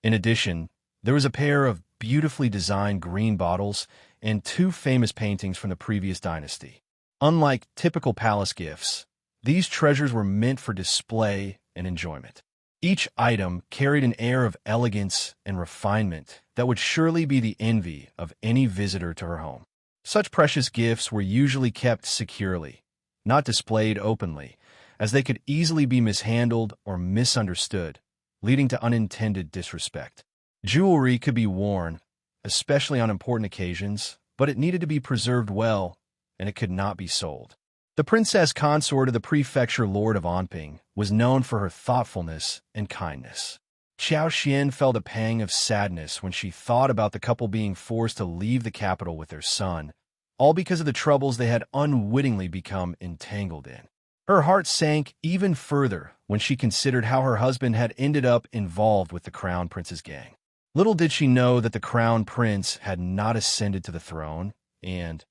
A: In addition, there was a pair of beautifully designed green bottles and 2 famous paintings from the previous dynasty. Unlike typical palace gifts, these treasures were meant for display and enjoyment. Each item carried an air of elegance and refinement that would surely be the envy of any visitor to her home. Such precious gifts were usually kept securely, not displayed openly, as they could easily be mishandled or misunderstood, leading to unintended disrespect. Jewelry could be worn, especially on important occasions, but it needed to be preserved well, and it could not be sold. The princess consort of the prefecture lord of Onping was known for her thoughtfulness and kindness. Xiao Xian felt a pang of sadness when she thought about the couple being forced to leave the capital with their son, all because of the troubles they had unwittingly become entangled in. Her heart sank even further when she considered how her husband had ended up involved with the crown prince's gang. Little did she know that the crown prince had not ascended to the throne, and,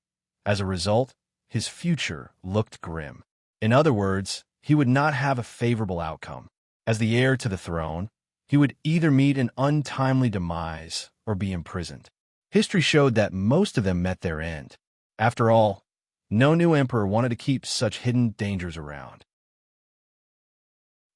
A: as a result, his future looked grim. In other words, he would not have a favorable outcome. As the heir to the throne, he would either meet an untimely demise or be imprisoned. History showed that most of them met their end. After all, no new emperor wanted to keep such hidden dangers around.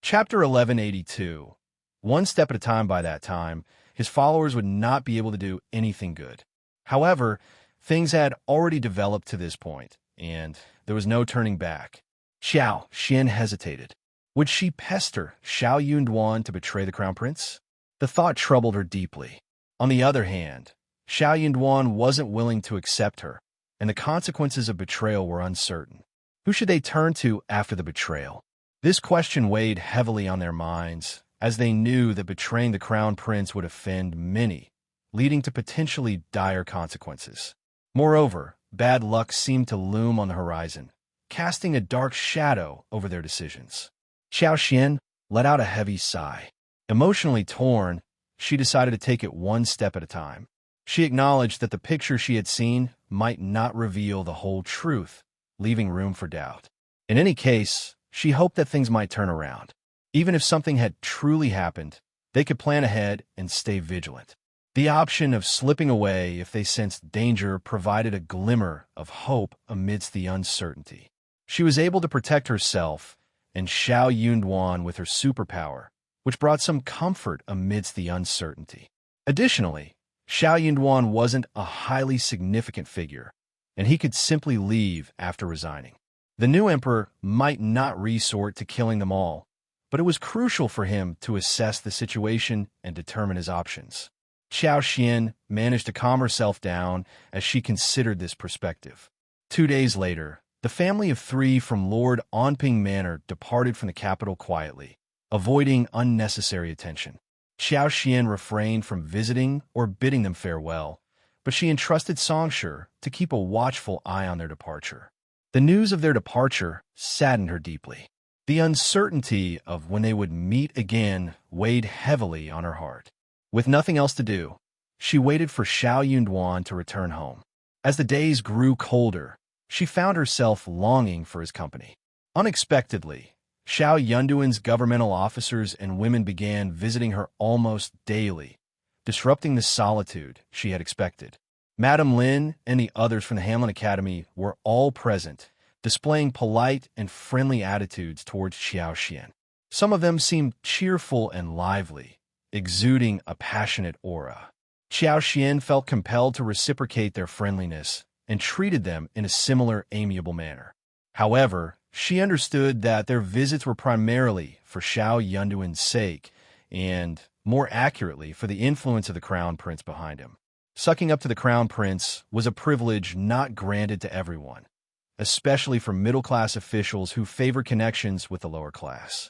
A: Chapter 1182. One step at a time. By that time, his followers would not be able to do anything good. However, things had already developed to this point, and there was no turning back. Xiao Xian hesitated. Would she pester Xiao Yunduan to betray the crown prince? The thought troubled her deeply. On the other hand, Xiao Yunduan wasn't willing to accept her, and the consequences of betrayal were uncertain. Who should they turn to after the betrayal? This question weighed heavily on their minds, as they knew that betraying the crown prince would offend many, leading to potentially dire consequences. Moreover, bad luck seemed to loom on the horizon, casting a dark shadow over their decisions. Xiao Xian let out a heavy sigh. Emotionally torn, she decided to take it one step at a time. She acknowledged that the picture she had seen might not reveal the whole truth, leaving room for doubt. In any case, she hoped that things might turn around. Even if something had truly happened, they could plan ahead and stay vigilant. The option of slipping away if they sensed danger provided a glimmer of hope amidst the uncertainty. She was able to protect herself and Xiao Yunduan with her superpower, which brought some comfort amidst the uncertainty. Additionally, Xiao Yunduan wasn't a highly significant figure, and he could simply leave after resigning. The new emperor might not resort to killing them all, but it was crucial for him to assess the situation and determine his options. Xiao Xian managed to calm herself down as she considered this perspective. 2 days later, the family of 3 from Lord Onping Manor departed from the capital quietly, avoiding unnecessary attention. Xiao Xian refrained from visiting or bidding them farewell, but she entrusted Songshur to keep a watchful eye on their departure. The news of their departure saddened her deeply. The uncertainty of when they would meet again weighed heavily on her heart. With nothing else to do, she waited for Xiao Yunduan to return home. As the days grew colder, she found herself longing for his company. Unexpectedly, Xiao Yunduan's governmental officers and women began visiting her almost daily, disrupting the solitude she had expected. Madame Lin and the others from the Hamlin Academy were all present, displaying polite and friendly attitudes towards Xiao Xian. Some of them seemed cheerful and lively, exuding a passionate aura. Xiao Xian felt compelled to reciprocate their friendliness and treated them in a similar amiable manner. However, she understood that their visits were primarily for Xiao Yunduan's sake and, more accurately, for the influence of the Crown Prince behind him. Sucking up to the Crown Prince was a privilege not granted to everyone, especially for middle-class officials who favor connections with the lower class.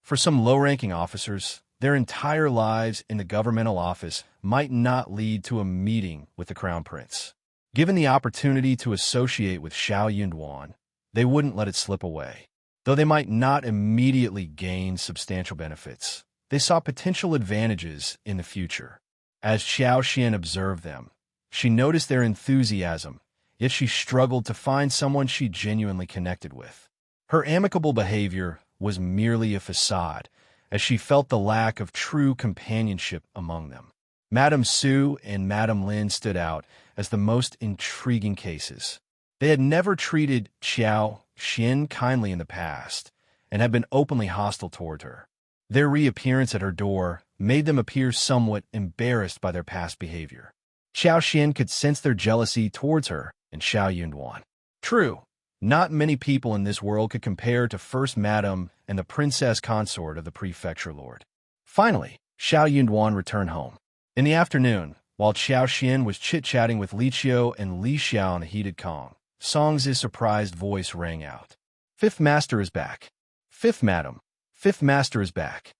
A: For some low-ranking officers, their entire lives in the governmental office might not lead to a meeting with the Crown Prince. Given the opportunity to associate with Xiao Yunduan, they wouldn't let it slip away. Though they might not immediately gain substantial benefits, they saw potential advantages in the future. As Xiao Xian observed them, she noticed their enthusiasm, yet she struggled to find someone she genuinely connected with. Her amicable behavior was merely a facade, as she felt the lack of true companionship among them. Madame Su and Madame Lin stood out as the most intriguing cases. They had never treated Xiao Xian kindly in the past, and had been openly hostile toward her. Their reappearance at her door made them appear somewhat embarrassed by their past behavior. Xiao Xian could sense their jealousy towards her and Xiao Yunduan. True, not many people in this world could compare to First Madame and the princess consort of the prefecture lord. Finally, Xiao Yunduan returned home. In the afternoon, while Xiao Xian was chit-chatting with Li Qiu and Li Xiao in a heated Kong, Song's surprised voice rang out. "Fifth Master is back. Fifth Madam. Fifth Master is back."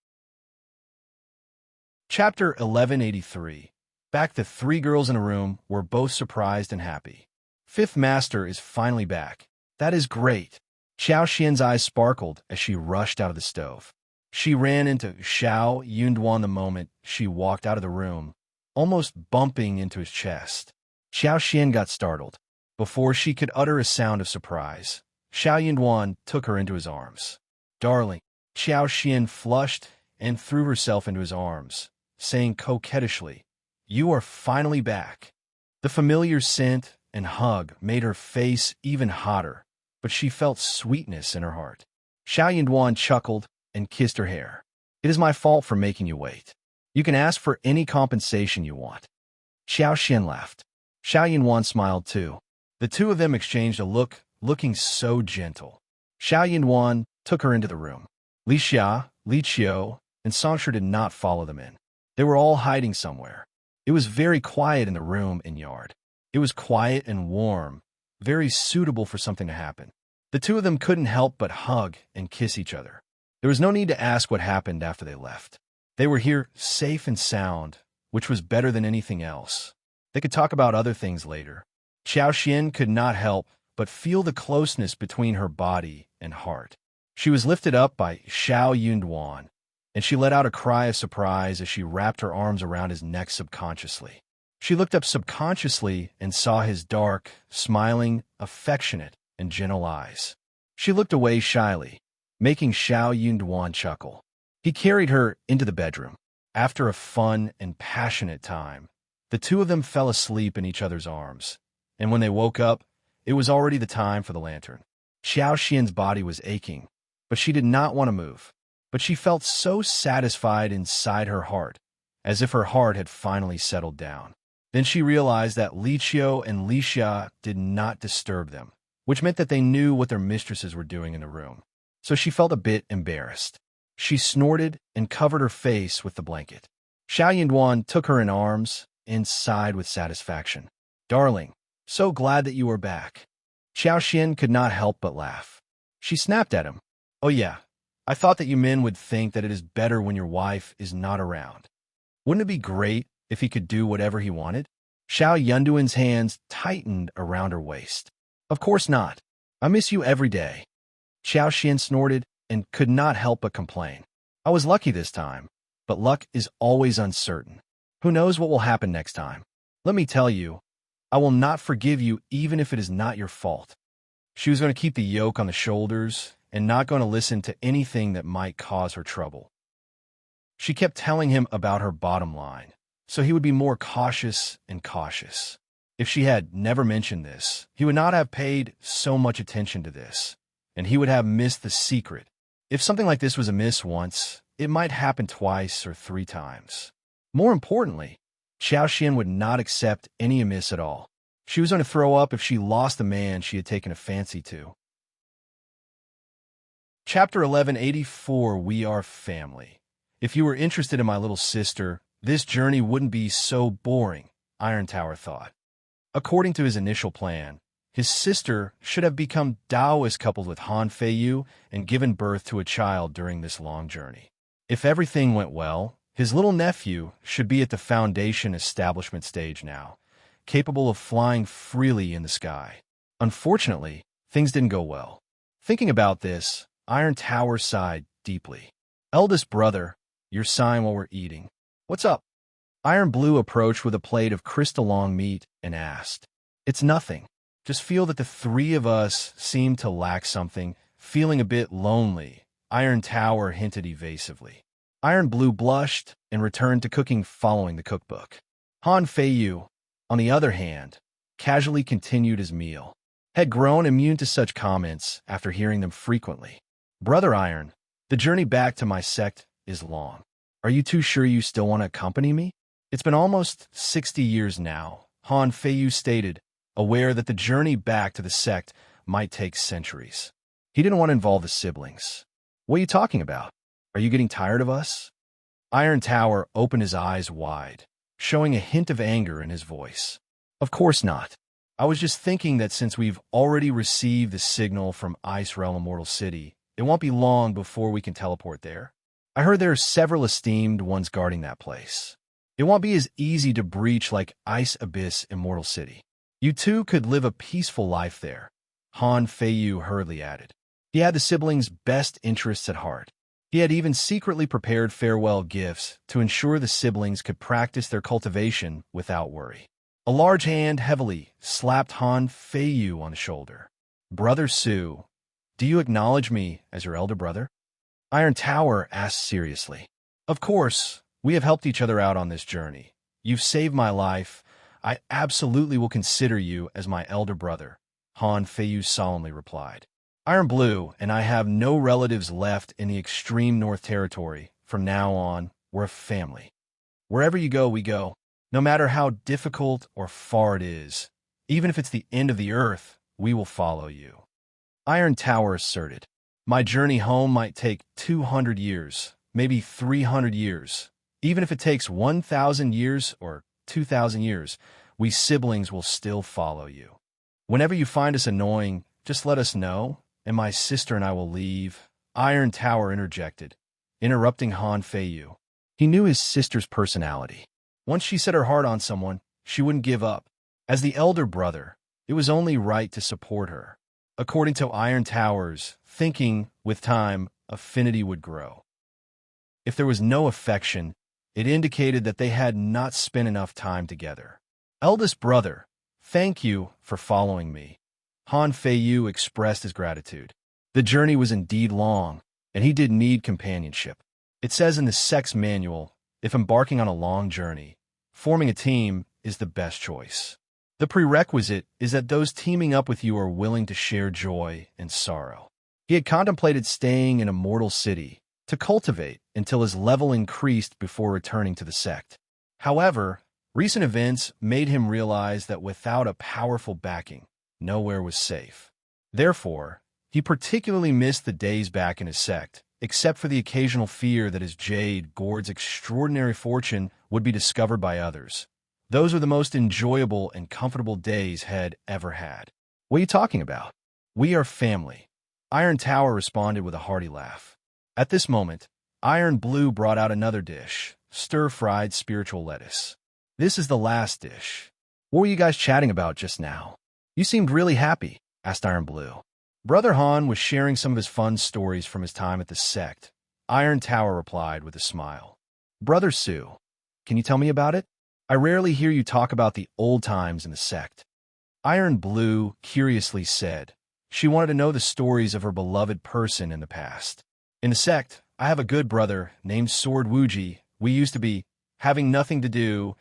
A: Chapter 1183. Back, the three girls in a room were both surprised and happy. Fifth Master is finally back. That is great. Xiao Xian's eyes sparkled as she rushed out of the stove. She ran into Xiao Yunduan the moment she walked out of the room, almost bumping into his chest. Xiao Xian got startled. Before she could utter a sound of surprise, Xiao Yunduan took her into his arms. "Darling." Xiao Xian flushed and threw herself into his arms, saying coquettishly, "You are finally back." The familiar scent and hug made her face even hotter, but she felt sweetness in her heart. Xiao Yunduan chuckled and kissed her hair. "It is my fault for making you wait. You can ask for any compensation you want." Xiao Xian laughed. Xiao Yunduan smiled too. The two of them exchanged a look, looking so gentle. Xiao Yunduan took her into the room. Li Xia, Li Qiu, and Songshur did not follow them in. They were all hiding somewhere. It was very quiet in the room and yard. It was quiet and warm, very suitable for something to happen. The two of them couldn't help but hug and kiss each other. There was no need to ask what happened after they left. They were here safe and sound, which was better than anything else. They could talk about other things later. Xiao Xian could not help but feel the closeness between her body and heart. She was lifted up by Xiao Yunduan, and she let out a cry of surprise as she wrapped her arms around his neck subconsciously. She looked up subconsciously and saw his dark, smiling, affectionate, and gentle eyes. She looked away shyly, making Xiao Yunduan chuckle. He carried her into the bedroom. After a fun and passionate time, the two of them fell asleep in each other's arms, and when they woke up, it was already the time for the lantern. Xiao Xian's body was aching, but she did not want to move. But she felt so satisfied inside her heart, as if her heart had finally settled down. Then she realized that Li Qiu and Li Xia did not disturb them, which meant that they knew what their mistresses were doing in the room. So she felt a bit embarrassed. She snorted and covered her face with the blanket. Xiao Yunduan took her in arms and sighed with satisfaction. "Darling, so glad that you are back." Xiao Xian could not help but laugh. She snapped at him. "Oh yeah, I thought that you men would think that it is better when your wife is not around. Wouldn't it be great if he could do whatever he wanted?" Xiao Yunduan's hands tightened around her waist. Of course not. I miss you every day. Xiao Xian snorted and could not help but complain. I was lucky this time, but luck is always uncertain. Who knows what will happen next time? Let me tell you, I will not forgive you even if it is not your fault. She was going to keep the yoke on the shoulders and not going to listen to anything that might cause her trouble. She kept telling him about her bottom line, so he would be more cautious and cautious. If she had never mentioned this, he would not have paid so much attention to this, and he would have missed the secret. If something like this was amiss once, it might happen twice or 3 times. More importantly, Xiao Xian would not accept any amiss at all. She was going to throw up if she lost the man she had taken a fancy to. Chapter 1184, We Are Family. If you were interested in my little sister, this journey wouldn't be so boring, Iron Tower thought. According to his initial plan, his sister should have become Taoist coupled with Han Feiyu and given birth to a child during this long journey. If everything went well, his little nephew should be at the Foundation establishment stage now, capable of flying freely in the sky. Unfortunately, things didn't go well. Thinking about this, Iron Tower sighed deeply. Eldest brother, you're sighing while we're eating. What's up? Iron Blue approached with a plate of crystal-long meat and asked. It's nothing. Just feel that the 3 of us seem to lack something, feeling a bit lonely, Iron Tower hinted evasively. Iron Blue blushed and returned to cooking following the cookbook. Han Feiyu, on the other hand, casually continued his meal, had grown immune to such comments after hearing them frequently. Brother Iron, the journey back to my sect is long. Are you too sure you still want to accompany me? It's been almost 60 years now, Han Feiyu stated, aware that the journey back to the sect might take centuries. He didn't want to involve the siblings. What are you talking about? Are you getting tired of us? Iron Tower opened his eyes wide, showing a hint of anger in his voice. Of course not. I was just thinking that since we've already received the signal from Ice Realm Immortal City, it won't be long before we can teleport there. I heard there are several esteemed ones guarding that place. It won't be as easy to breach like Ice Abyss Immortal City. You two could live a peaceful life there, Han Feiyu hurriedly added. He had the siblings' best interests at heart. He had even secretly prepared farewell gifts to ensure the siblings could practice their cultivation without worry. A large hand heavily slapped Han Feiyu on the shoulder. Brother Su, do you acknowledge me as your elder brother? Iron Tower asked seriously. Of course, we have helped each other out on this journey. You've saved my life. I absolutely will consider you as my elder brother, Han Feiyu solemnly replied. Iron Blue and I have no relatives left in the extreme North Territory. From now on, we're a family. Wherever you go, we go. No matter how difficult or far it is, even if it's the end of the earth, we will follow you. Iron Tower asserted. My journey home might take 200 years, maybe 300 years. Even if it takes 1,000 years or 2,000 years, we siblings will still follow you. Whenever you find us annoying, just let us know, and my sister and I will leave. Iron Tower interjected, interrupting Han Feiyu. He knew his sister's personality. Once she set her heart on someone, she wouldn't give up. As the elder brother, it was only right to support her. According to Iron Tower's thinking, with time, affinity would grow. If there was no affection, it indicated that they had not spent enough time together. Eldest brother, thank you for following me. Han Feiyu expressed his gratitude. The journey was indeed long, and he did need companionship. It says in the Sex Manual, if embarking on a long journey, forming a team is the best choice. The prerequisite is that those teaming up with you are willing to share joy and sorrow. He had contemplated staying in Immortal City to cultivate until his level increased before returning to the sect. However, recent events made him realize that without a powerful backing, nowhere was safe. Therefore, he particularly missed the days back in his sect, except for the occasional fear that his jade, Gord's extraordinary fortune, would be discovered by others. Those were the most enjoyable and comfortable days had ever had. What are you talking about? We are family. Iron Tower responded with a hearty laugh. At this moment, Iron Blue brought out another dish, stir-fried spiritual lettuce. This is the last dish. What were you guys chatting about just now? You seemed really happy, asked Iron Blue. Brother Han was sharing some of his fun stories from his time at the sect. Iron Tower replied with a smile. Brother Sue, can you tell me about it? I rarely hear you talk about the old times in the sect. Iron Blue curiously said. She wanted to know the stories of her beloved person in the past. In the sect, I have a good brother named Sword Wuji. We used to be having nothing to do.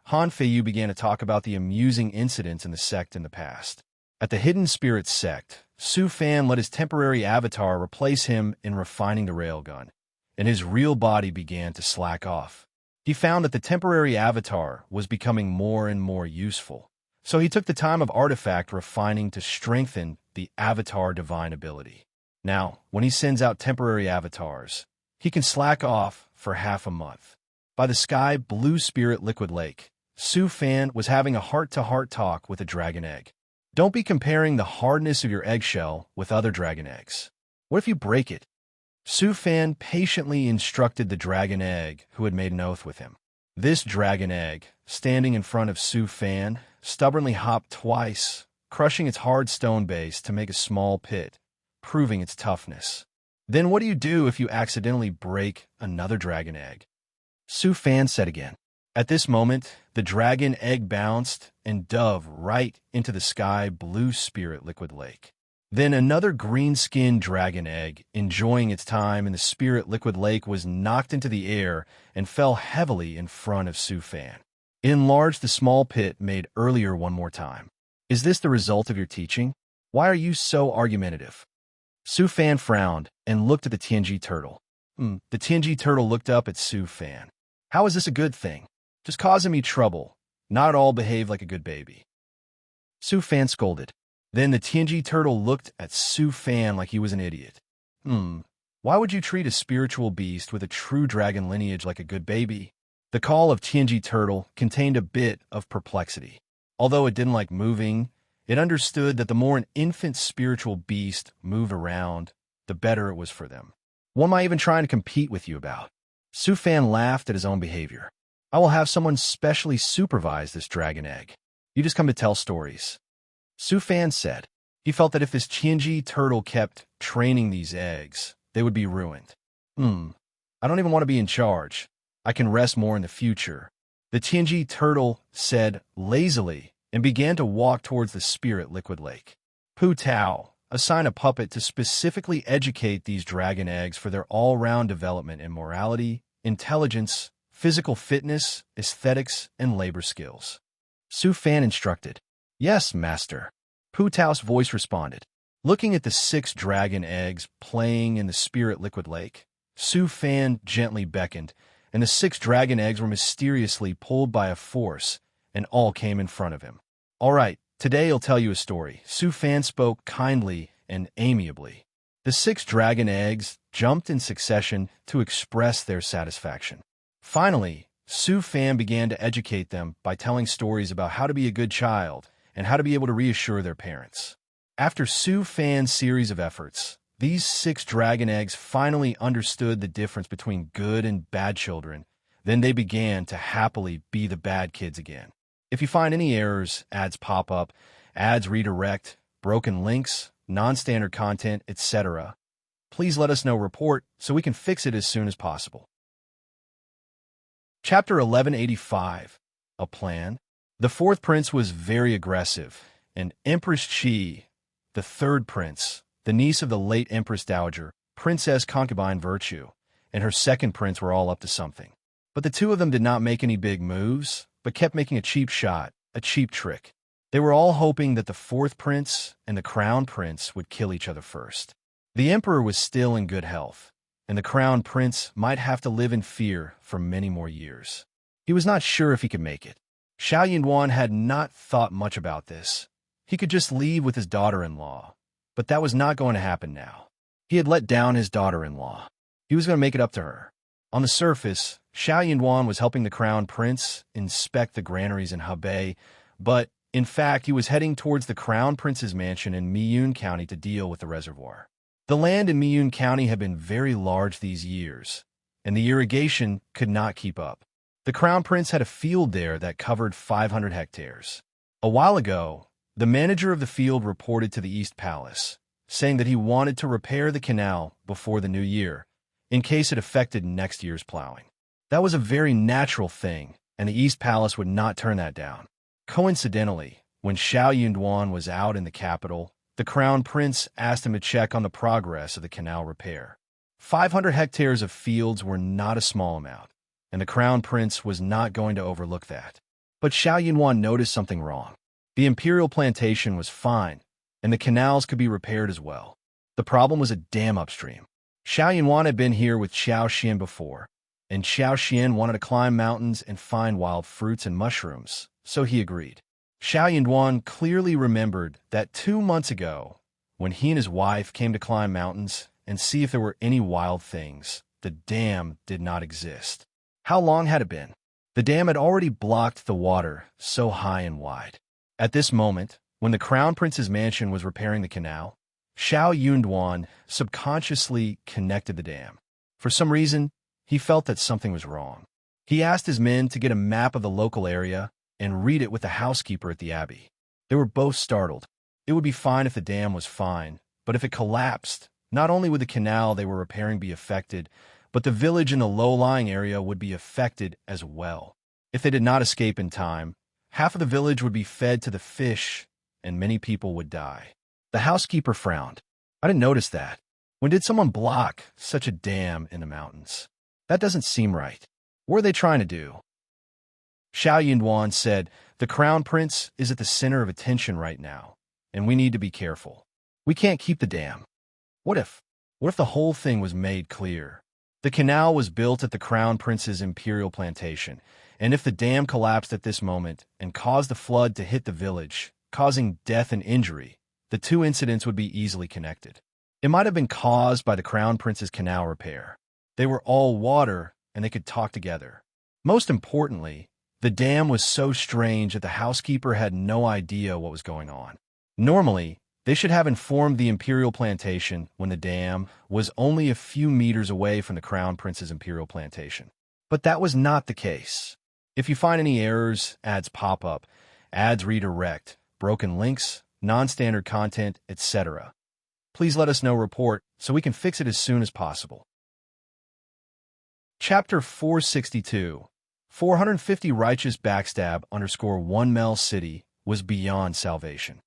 A: Han Feiyu began to talk about the amusing incidents in the sect in the past. At the Hidden Spirits sect, Su Fan let his temporary avatar replace him in refining the railgun, and his real body began to slack off. He found that the temporary avatar was becoming more and more useful, so he took the time of artifact refining to strengthen the avatar divine ability. Now, when he sends out temporary avatars, he can slack off for half a month. By the sky blue spirit liquid lake, Su Fan was having a heart-to-heart talk with a dragon egg. Don't be comparing the hardness of your eggshell with other dragon eggs. What if you break it? Su Fan patiently instructed the dragon egg who had made an oath with him. This dragon egg, standing in front of Su Fan, stubbornly hopped twice, crushing its hard stone base to make a small pit, proving its toughness. Then what do you do if you accidentally break another dragon egg? Su Fan said again. At this moment, the dragon egg bounced and dove right into the sky blue spirit liquid lake. Then another green-skinned dragon egg, enjoying its time in the spirit liquid lake, was knocked into the air and fell heavily in front of Su Fan. It enlarged the small pit made earlier one more time. Is this the result of your teaching? Why are you so argumentative? Su Fan frowned and looked at the Tianji turtle. The Tianji turtle looked up at Su Fan. How is this a good thing? Just causing me trouble. Not at all behave like a good baby. Su Fan scolded. Then the Tianji turtle looked at Su Fan like he was an idiot. Why would you treat a spiritual beast with a true dragon lineage like a good baby? The call of Tianji turtle contained a bit of perplexity. Although it didn't like moving, it understood that the more an infant spiritual beast moved around, the better it was for them. What am I even trying to compete with you about? Su Fan laughed at his own behavior. I will have someone specially supervise this dragon egg. You just come to tell stories. Su Fan said. He felt that if this Tianji turtle kept training these eggs, they would be ruined. I don't even want to be in charge. I can rest more in the future. The Tianji turtle said lazily and began to walk towards the spirit liquid lake. Pu Tao, assign a puppet to specifically educate these dragon eggs for their all-round development in morality, intelligence, physical fitness, aesthetics, and labor skills. Su Fan instructed. Yes, master. Pu Tao's voice responded. Looking at the 6 dragon eggs playing in the spirit liquid lake, Su Fan gently beckoned, and the 6 dragon eggs were mysteriously pulled by a force, and all came in front of him. All right, today I'll tell you a story. Su Fan spoke kindly and amiably. The 6 dragon eggs jumped in succession to express their satisfaction. Finally, Su Fan began to educate them by telling stories about how to be a good child and how to be able to reassure their parents. After Su Fan's series of efforts, these 6 dragon eggs finally understood the difference between good and bad children. Then they began to happily be the bad kids again. If you find any errors, ads pop up, ads redirect, broken links, non-standard content, etc., please let us know. Report so we can fix it as soon as possible. Chapter 1185, A Plan. The 4th prince was very aggressive, and Empress Qi, the 3rd prince, the niece of the late Empress Dowager, Princess Concubine Virtue, and her 2nd prince were all up to something. But the 2 of them did not make any big moves, but kept making a cheap shot, a cheap trick. They were all hoping that the 4th prince and the crown prince would kill each other first. The emperor was still in good health, and the crown prince might have to live in fear for many more years. He was not sure if he could make it. Xiao Yinduan had not thought much about this. He could just leave with his daughter-in-law, but that was not going to happen now. He had let down his daughter-in-law. He was going to make it up to her. On the surface, Xiao Yinduan was helping the crown prince inspect the granaries in Hebei, but in fact he was heading towards the crown prince's mansion in Miyun County to deal with the reservoir. The land in Miyun County had been very large these years, and the irrigation could not keep up. The crown prince had a field there that covered 500 hectares. A while ago, the manager of the field reported to the East Palace, saying that he wanted to repair the canal before the new year, in case it affected next year's plowing. That was a very natural thing, and the East Palace would not turn that down. Coincidentally, when Xiao Yunduan was out in the capital, the Crown Prince asked him to check on the progress of the canal repair. 500 hectares of fields were not a small amount, and the Crown Prince was not going to overlook that. But Xiao Yunduan noticed something wrong. The imperial plantation was fine, and the canals could be repaired as well. The problem was a dam upstream. Xiao Yunduan had been here with Xiao Xian before, and Xiao Xian wanted to climb mountains and find wild fruits and mushrooms, so he agreed. Xiao Yunduan clearly remembered that 2 months ago, when he and his wife came to climb mountains and see if there were any wild things, the dam did not exist. How long had it been? The dam had already blocked the water so high and wide. At this moment, when the Crown Prince's mansion was repairing the canal, Xiao Yunduan subconsciously connected the dam. For some reason, he felt that something was wrong. He asked his men to get a map of the local area and read it with the housekeeper at the abbey. They were both startled. It would be fine if the dam was fine, but if it collapsed, not only would the canal they were repairing be affected, but the village in the low-lying area would be affected as well. If they did not escape in time, half of the village would be fed to the fish, and many people would die. The housekeeper frowned. I didn't notice that. When did someone block such a dam in the mountains? That doesn't seem right. What are they trying to do? Xiao Yunduan said, the Crown Prince is at the center of attention right now, and we need to be careful. We can't keep the dam. What if the whole thing was made clear? The canal was built at the Crown Prince's imperial plantation, and if the dam collapsed at this moment and caused the flood to hit the village, causing death and injury, the two incidents would be easily connected. It might have been caused by the Crown Prince's canal repair. They were all water, and they could talk together. Most importantly, the dam was so strange that the housekeeper had no idea what was going on. Normally, they should have informed the imperial plantation when the dam was only a few meters away from the Crown Prince's imperial plantation. But that was not the case. If you find any errors, ads pop up, ads redirect, broken links, non-standard content, etc., please let us know report so we can fix it as soon as possible. Chapter 462. 450 righteous backstab _1 Mel City was beyond salvation.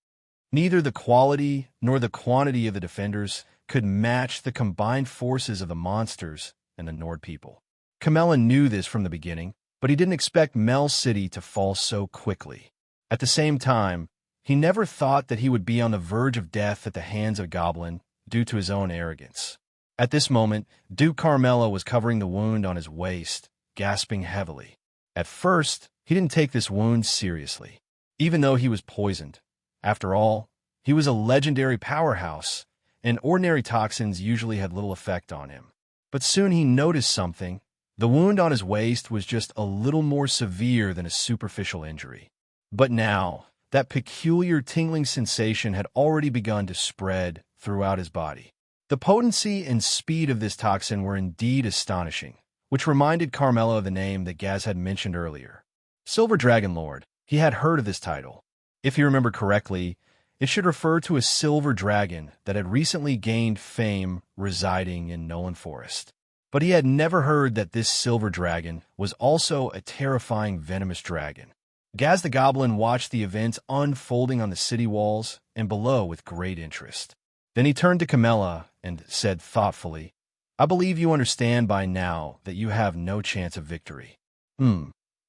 A: Neither the quality nor the quantity of the defenders could match the combined forces of the monsters and the Nord people. Camella knew this from the beginning, but he didn't expect Mel City to fall so quickly. At the same time, he never thought that he would be on the verge of death at the hands of a goblin due to his own arrogance. At this moment, Duke Carmela was covering the wound on his waist, gasping heavily. At first, he didn't take this wound seriously, even though he was poisoned. After all, he was a legendary powerhouse, and ordinary toxins usually had little effect on him. But soon he noticed something. The wound on his waist was just a little more severe than a superficial injury. But now, that peculiar tingling sensation had already begun to spread throughout his body. The potency and speed of this toxin were indeed astonishing, which reminded Carmela of the name that Gaz had mentioned earlier. Silver Dragon Lord. He had heard of this title. If he remembered correctly, it should refer to a silver dragon that had recently gained fame residing in Nolan Forest. But he had never heard that this silver dragon was also a terrifying venomous dragon. Gaz the Goblin watched the events unfolding on the city walls and below with great interest. Then he turned to Camella and said thoughtfully, I believe you understand by now that you have no chance of victory.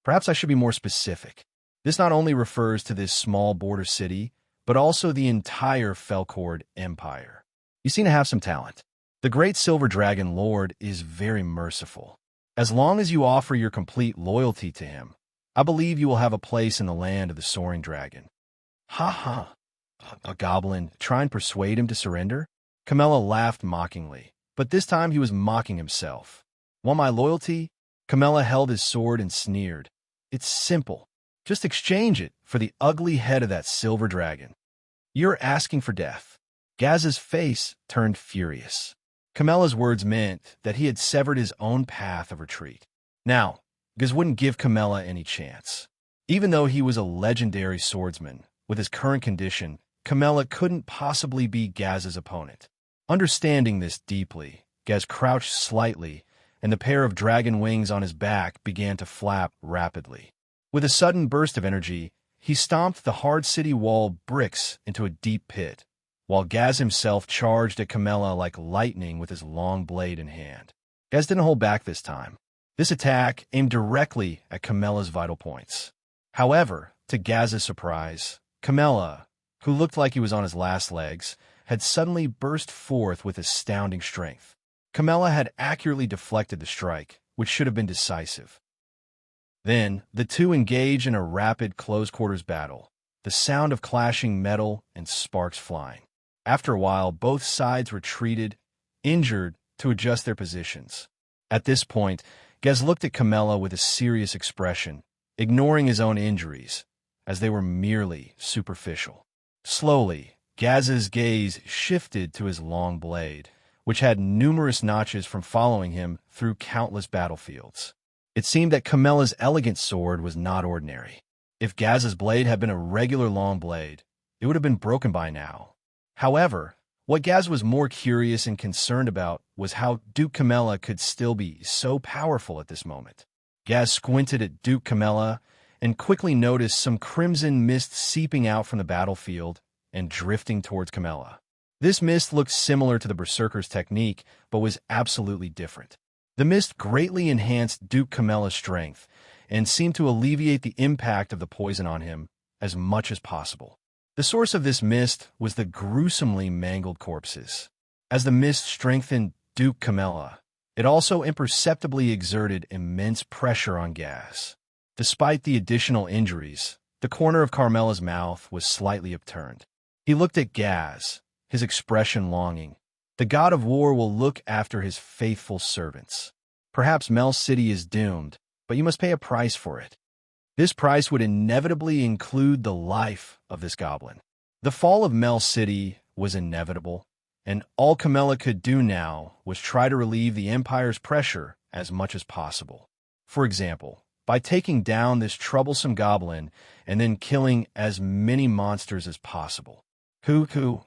A: Perhaps I should be more specific. This not only refers to this small border city, but also the entire Felcord Empire. You seem to have some talent. The Great Silver Dragon Lord is very merciful. As long as you offer your complete loyalty to him, I believe you will have a place in the land of the Soaring Dragon. Ha ha. A goblin try and persuade him to surrender? Camella laughed mockingly, but this time he was mocking himself. Want my loyalty? Camella held his sword and sneered. It's simple. Just exchange it for the ugly head of that silver dragon. You're asking for death. Gaz's face turned furious. Camella's words meant that he had severed his own path of retreat. Now, Gaz wouldn't give Camella any chance. Even though he was a legendary swordsman, with his current condition, Camella couldn't possibly be Gaz's opponent. Understanding this deeply, Gaz crouched slightly, and the pair of dragon wings on his back began to flap rapidly. With a sudden burst of energy, he stomped the hard city wall bricks into a deep pit, while Gaz himself charged at Camella like lightning with his long blade in hand. Gaz didn't hold back this time. This attack aimed directly at Camella's vital points. However, to Gaz's surprise, Camella, who looked like he was on his last legs, had suddenly burst forth with astounding strength. Camella had accurately deflected the strike, which should have been decisive. Then, the two engaged in a rapid close-quarters battle, the sound of clashing metal and sparks flying. After a while, both sides retreated, injured, to adjust their positions. At this point, Gaz looked at Camella with a serious expression, ignoring his own injuries, as they were merely superficial. Slowly, Gaz's gaze shifted to his long blade, which had numerous notches from following him through countless battlefields. It seemed that Camella's elegant sword was not ordinary. If Gaz's blade had been a regular long blade, it would have been broken by now. However, what Gaz was more curious and concerned about was how Duke Camella could still be so powerful at this moment. Gaz squinted at Duke Camella and quickly noticed some crimson mist seeping out from the battlefield and drifting towards Camella. This mist looked similar to the Berserker's technique, but was absolutely different. The mist greatly enhanced Duke Camella's strength and seemed to alleviate the impact of the poison on him as much as possible. The source of this mist was the gruesomely mangled corpses. As the mist strengthened Duke Camella, it also imperceptibly exerted immense pressure on Gaz. Despite the additional injuries, the corner of Carmela's mouth was slightly upturned. He looked at Gaz, his expression longing. The god of war will look after his faithful servants. Perhaps Mel City is doomed, but you must pay a price for it. This price would inevitably include the life of this goblin. The fall of Mel City was inevitable, and all Camella could do now was try to relieve the Empire's pressure as much as possible. For example, by taking down this troublesome goblin and then killing as many monsters as possible. Cuckoo.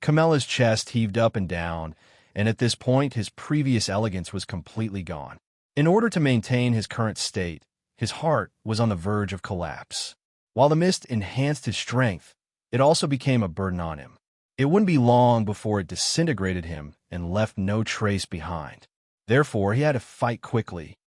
A: Camella's chest heaved up and down, and at this point his previous elegance was completely gone. In order to maintain his current state, his heart was on the verge of collapse. While the mist enhanced his strength, it also became a burden on him. It wouldn't be long before it disintegrated him and left no trace behind. Therefore, he had to fight quickly.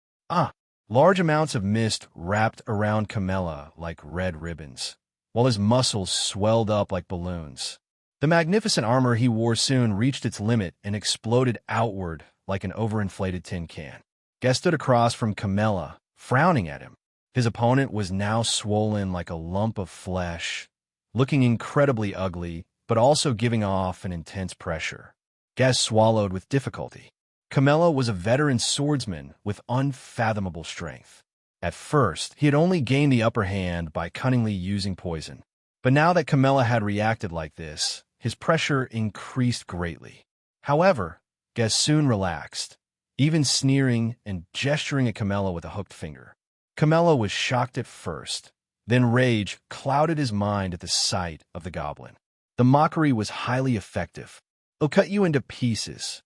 A: Large amounts of mist wrapped around Camella like red ribbons, while his muscles swelled up like balloons. The magnificent armor he wore soon reached its limit and exploded outward like an overinflated tin can. Gaz stood across from Camella, frowning at him. His opponent was now swollen like a lump of flesh, looking incredibly ugly, but also giving off an intense pressure. Gaz swallowed with difficulty. Camella was a veteran swordsman with unfathomable strength. At first, he had only gained the upper hand by cunningly using poison. But now that Camella had reacted like this, his pressure increased greatly. However, Gaz soon relaxed, even sneering and gesturing at Camella with a hooked finger. Camella was shocked at first, then rage clouded his mind at the sight of the goblin. The mockery was highly effective. "I'll cut you into pieces."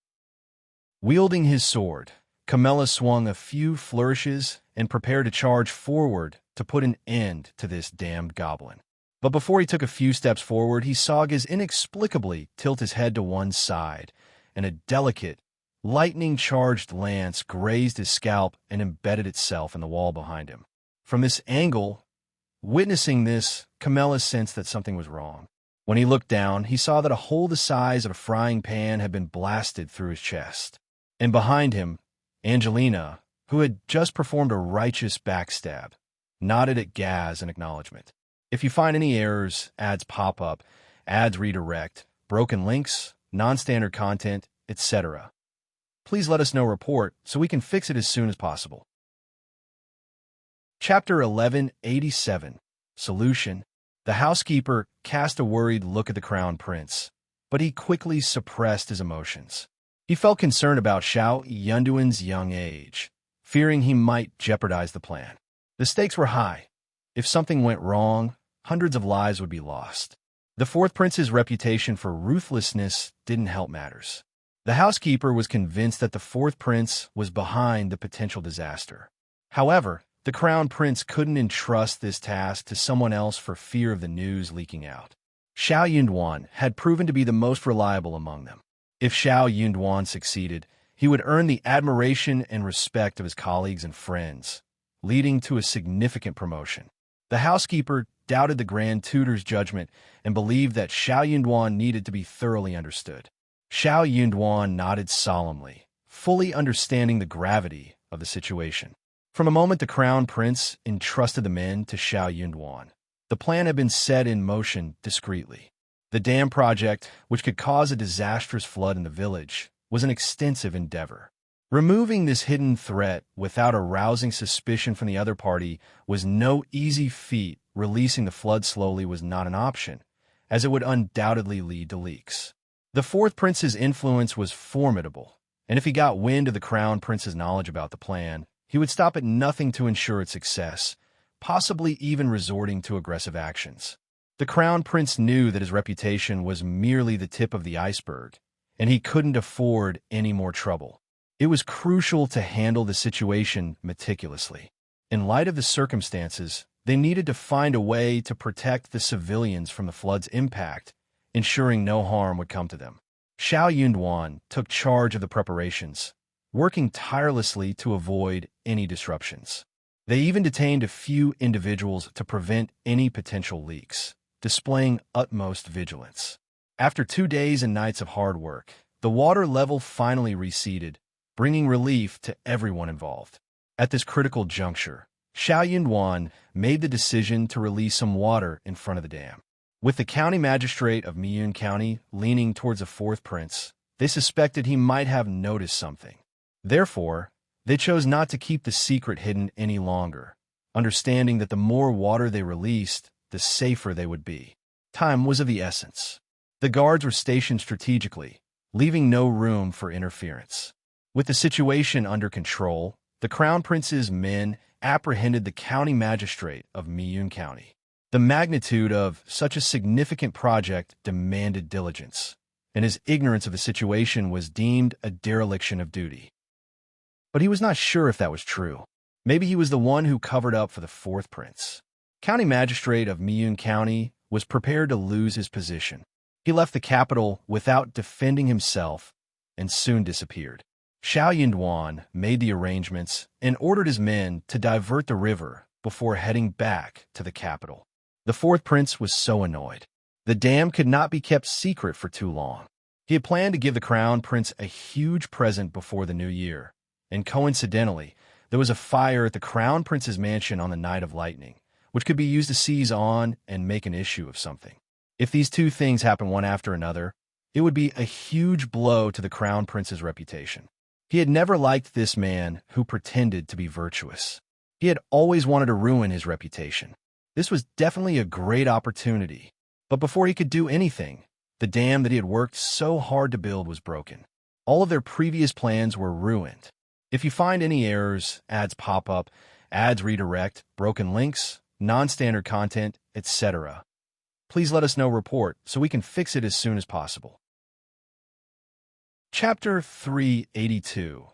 A: Wielding his sword, Camella swung a few flourishes and prepared to charge forward to put an end to this damned goblin. But before he took a few steps forward, he saw Gaz inexplicably tilt his head to one side, and a delicate, lightning-charged lance grazed his scalp and embedded itself in the wall behind him. From this angle, witnessing this, Camella sensed that something was wrong. When he looked down, he saw that a hole the size of a frying pan had been blasted through his chest. And behind him, Angelina, who had just performed a righteous backstab, nodded at Gaz in acknowledgement. If you find any errors, ads pop up, ads redirect, broken links, non-standard content, etc., please let us know report so we can fix it as soon as possible. Chapter 1187. Solution. The housekeeper cast a worried look at the crown prince, but he quickly suppressed his emotions. He felt concerned about Xiao Yunduan's young age, fearing he might jeopardize the plan. The stakes were high. If something went wrong, hundreds of lives would be lost. The fourth prince's reputation for ruthlessness didn't help matters. The housekeeper was convinced that the fourth prince was behind the potential disaster. However, the crown prince couldn't entrust this task to someone else for fear of the news leaking out. Xiao Yunduan had proven to be the most reliable among them. If Xiao Yunduan succeeded, he would earn the admiration and respect of his colleagues and friends, leading to a significant promotion. The housekeeper doubted the Grand Tutor's judgment and believed that Xiao Yunduan needed to be thoroughly understood. Xiao Yunduan nodded solemnly, fully understanding the gravity of the situation. From the moment the crown prince entrusted the men to Xiao Yunduan, the plan had been set in motion discreetly. The dam project, which could cause a disastrous flood in the village, was an extensive endeavor. Removing this hidden threat without arousing suspicion from the other party was no easy feat. Releasing the flood slowly was not an option, as it would undoubtedly lead to leaks. The fourth prince's influence was formidable, and if he got wind of the crown prince's knowledge about the plan, he would stop at nothing to ensure its success, possibly even resorting to aggressive actions. The crown prince knew that his reputation was merely the tip of the iceberg, and he couldn't afford any more trouble. It was crucial to handle the situation meticulously. In light of the circumstances, they needed to find a way to protect the civilians from the flood's impact, ensuring no harm would come to them. Xiao Yunduan took charge of the preparations, working tirelessly to avoid any disruptions. They even detained a few individuals to prevent any potential leaks, displaying utmost vigilance. After 2 days and nights of hard work, the water level finally receded, bringing relief to everyone involved. At this critical juncture, Xiao Yunduan made the decision to release some water in front of the dam. With the county magistrate of Miyun County leaning towards the fourth prince, they suspected he might have noticed something. Therefore, they chose not to keep the secret hidden any longer, understanding that the more water they released, the safer they would be. Time was of the essence. The guards were stationed strategically, leaving no room for interference. With the situation under control, the crown prince's men apprehended the county magistrate of Miyun County. The magnitude of such a significant project demanded diligence, and his ignorance of the situation was deemed a dereliction of duty. But he was not sure if that was true. Maybe he was the one who covered up for the fourth prince. County magistrate of Miyun County was prepared to lose his position. He left the capital without defending himself and soon disappeared. Xiao Yunduan made the arrangements and ordered his men to divert the river before heading back to the capital. The fourth prince was so annoyed. The dam could not be kept secret for too long. He had planned to give the crown prince a huge present before the new year, and coincidentally, there was a fire at the crown prince's mansion on the night of lightning, which could be used to seize on and make an issue of something. If these two things happened one after another, it would be a huge blow to the crown prince's reputation. He had never liked this man who pretended to be virtuous. He had always wanted to ruin his reputation. This was definitely a great opportunity. But before he could do anything, the dam that he had worked so hard to build was broken. All of their previous plans were ruined. If you find any errors, ads pop up, ads redirect, broken links, non-standard content, etc., please let us know report so we can fix it as soon as possible. Chapter 382.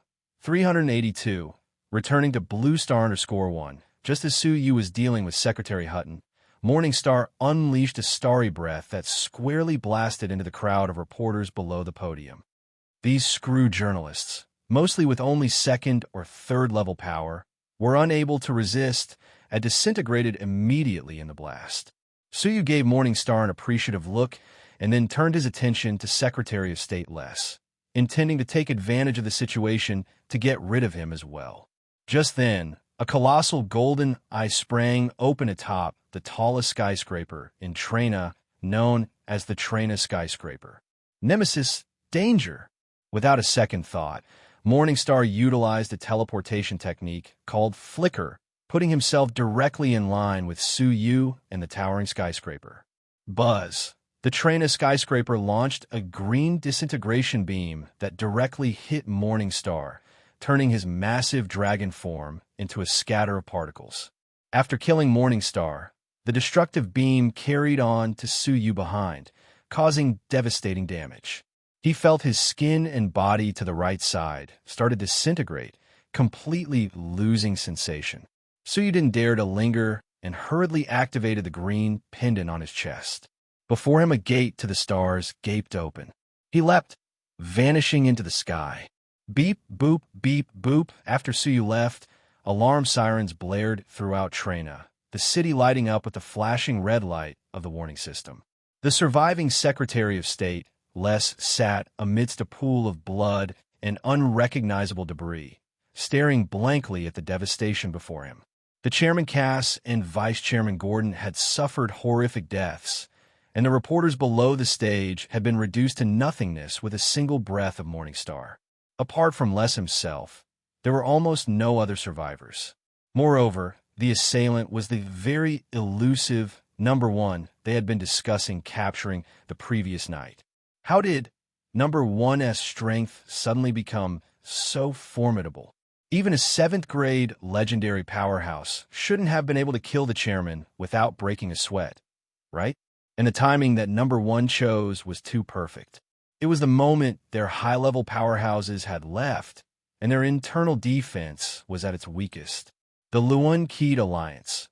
A: Returning to Blue_1. Just as Su Yu was dealing with Secretary Hutton, Morningstar unleashed a starry breath that squarely blasted into the crowd of reporters below the podium. These screw journalists, mostly with only second or third level power, were unable to resist and disintegrated immediately in the blast. Su Yu gave Morningstar an appreciative look and then turned his attention to Secretary of State Les, intending to take advantage of the situation to get rid of him as well. Just then, a colossal golden eye sprang open atop the tallest skyscraper in Trena, known as the Trena skyscraper. Nemesis, danger! Without a second thought, Morningstar utilized a teleportation technique called Flicker, putting himself directly in line with Su Yu and the towering skyscraper. Buzz! The Trena skyscraper launched a green disintegration beam that directly hit Morningstar, turning his massive dragon form into a scatter of particles. After killing Morningstar, the destructive beam carried on to Suyu behind, causing devastating damage. He felt his skin and body to the right side started to disintegrate, completely losing sensation. Suyu didn't dare to linger and hurriedly activated the green pendant on his chest. Before him, a gate to the stars gaped open. He leapt, vanishing into the sky. Beep, boop, beep, boop. After Suyu left, alarm sirens blared throughout Trena, the city lighting up with the flashing red light of the warning system. The surviving Secretary of State, Les, sat amidst a pool of blood and unrecognizable debris, staring blankly at the devastation before him. The Chairman Cass and Vice Chairman Gordon had suffered horrific deaths, and the reporters below the stage had been reduced to nothingness with a single breath of Morningstar. Apart from Les himself, there were almost no other survivors. Moreover, the assailant was the very elusive Number 1 they had been discussing capturing the previous night. How did Number 1's strength suddenly become so formidable? Even a 7th-grade legendary powerhouse shouldn't have been able to kill the chairman without breaking a sweat, right? And the timing that Number 1 chose was too perfect. It was the moment their high-level powerhouses had left, and their internal defense was at its weakest. The Luan-Keed Alliance.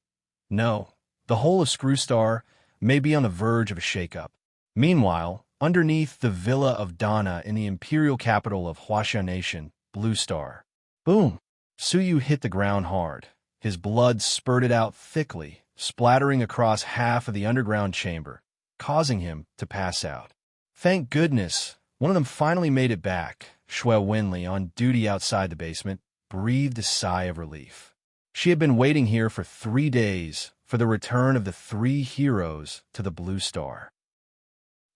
A: No, the whole of Screwstar may be on the verge of a shakeup. Meanwhile, underneath the villa of Donna in the imperial capital of Huaxia Nation, Blue Star. Boom! Suyu hit the ground hard. His blood spurted out thickly, splattering across half of the underground chamber, causing him to pass out. Thank goodness, one of them finally made it back. Shui Winley, on duty outside the basement, breathed a sigh of relief. She had been waiting here for 3 days for the return of the 3 heroes to the Blue Star.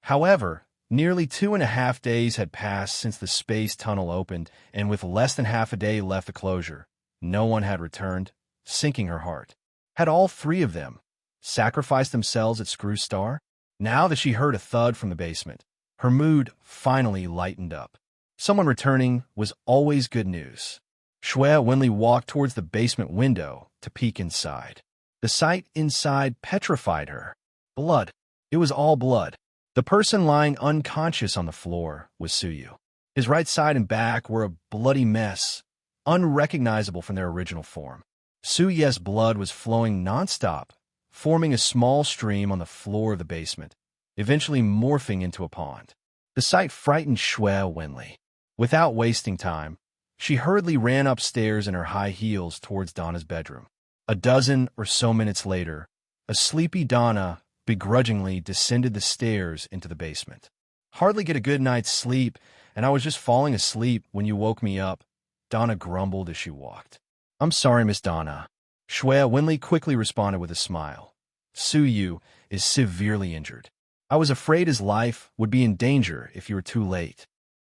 A: However, nearly 2.5 days had passed since the space tunnel opened, and with less than half a day left of closure, no one had returned, sinking her heart. Had all 3 of them sacrificed themselves at Screwstar? Now that she heard a thud from the basement, her mood finally lightened up. Someone returning was always good news. Shui Winley walked towards the basement window to peek inside. The sight inside petrified her. Blood. It was all blood. The person lying unconscious on the floor was Suyu. His right side and back were a bloody mess, unrecognizable from their original form. Suyu's blood was flowing nonstop, forming a small stream on the floor of the basement, eventually morphing into a pond. The sight frightened Shui Winley. Without wasting time, she hurriedly ran upstairs in her high heels towards Donna's bedroom. A dozen or so minutes later, a sleepy Donna begrudgingly descended the stairs into the basement. Hardly get a good night's sleep, and I was just falling asleep when you woke me up, Donna grumbled as she walked. I'm sorry, Miss Donna. Shui Winley quickly responded with a smile. Suyu is severely injured. I was afraid his life would be in danger if you were too late.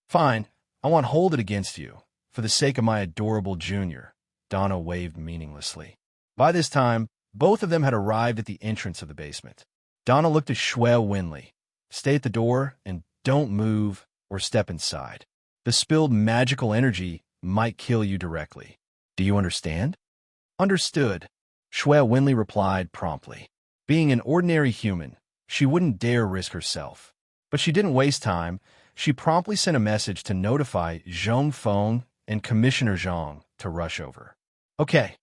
A: Fine, I won't hold it against you, for the sake of my adorable junior, Donna waved meaninglessly. By this time, both of them had arrived at the entrance of the basement. Donna looked at Shui Winley. Stay at the door and don't move or step inside. The spilled magical energy might kill you directly. Do you understand? Understood, Shui Winley replied promptly. Being an ordinary human, she wouldn't dare risk herself. But she didn't waste time. She promptly sent a message to notify Zhong Feng and Commissioner Zhang to rush over. Okay,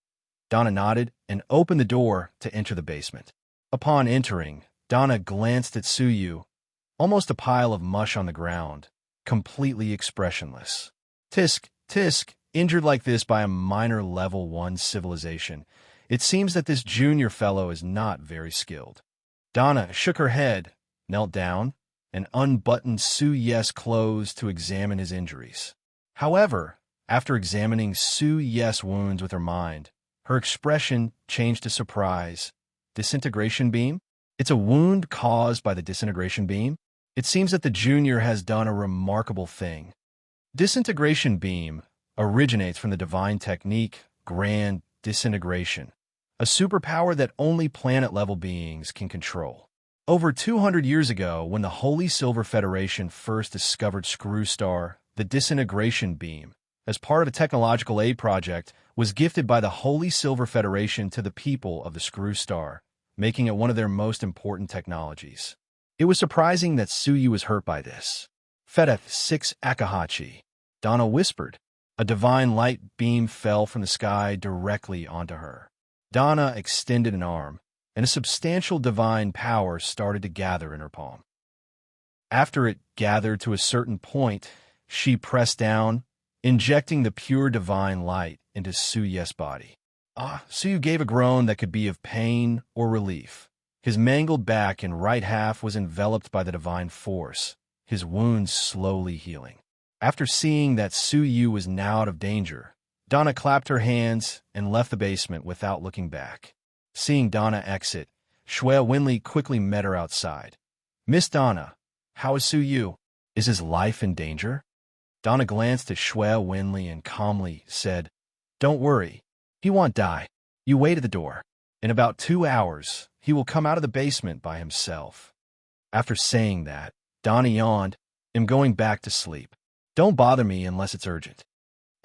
A: Donna nodded and opened the door to enter the basement. Upon entering, Donna glanced at Suyu, almost a pile of mush on the ground, completely expressionless. Tisk, injured like this by a minor level 1 civilization. It seems that this junior fellow is not very skilled. Donna shook her head, knelt down, and unbuttoned Suyu's clothes to examine his injuries. However, after examining Suyu's wounds with her mind, her expression changed to surprise. Disintegration beam? It's a wound caused by the disintegration beam? It seems that the junior has done a remarkable thing. Disintegration beam originates from the divine technique, grand disintegration, a superpower that only planet-level beings can control. Over 200 years ago, when the Holy Silver Federation first discovered Screwstar, the disintegration beam, as part of a technological aid project, was gifted by the Holy Silver Federation to the people of the Screw Star, making it one of their most important technologies. It was surprising that Tsuyu was hurt by this. Fedeth 6 Akahachi, Donna whispered. A divine light beam fell from the sky directly onto her. Donna extended an arm, and a substantial divine power started to gather in her palm. After it gathered to a certain point, she pressed down, injecting the pure divine light into Tsuyu's body. Tsuyu gave a groan that could be of pain or relief. His mangled back and right half was enveloped by the divine force, his wounds slowly healing. After seeing that Tsuyu was now out of danger, Donna clapped her hands and left the basement without looking back. Seeing Donna exit, Shui Winley quickly met her outside. "Miss Donna, how is Tsuyu? Is his life in danger?" Donna glanced at Shui Winley and calmly said, "Don't worry, he won't die. You wait at the door. In about 2 hours, he will come out of the basement by himself." After saying that, Donna yawned, "I'm going back to sleep. Don't bother me unless it's urgent."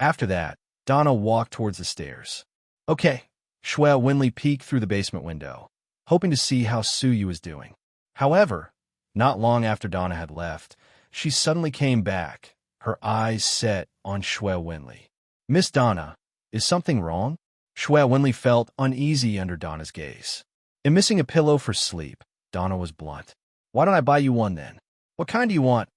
A: After that, Donna walked towards the stairs. "Okay." Shui Winley peeked through the basement window, hoping to see how Tsuyu was doing. However, not long after Donna had left, she suddenly came back, her eyes set on Shui Winley. "Miss Donna, is something wrong?" Shui Winley felt uneasy under Donna's gaze. "I'm missing a pillow for sleep." Donna was blunt. "Why don't I buy you one then? What kind do you want?"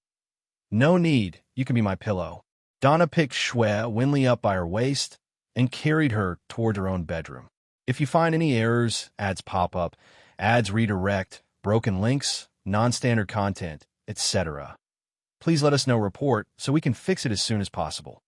A: "No need, you can be my pillow." Donna picked Shui Winley up by her waist and carried her toward her own bedroom. If you find any errors, ads pop up, ads redirect, broken links, non-standard content, etc., please let us know report so we can fix it as soon as possible.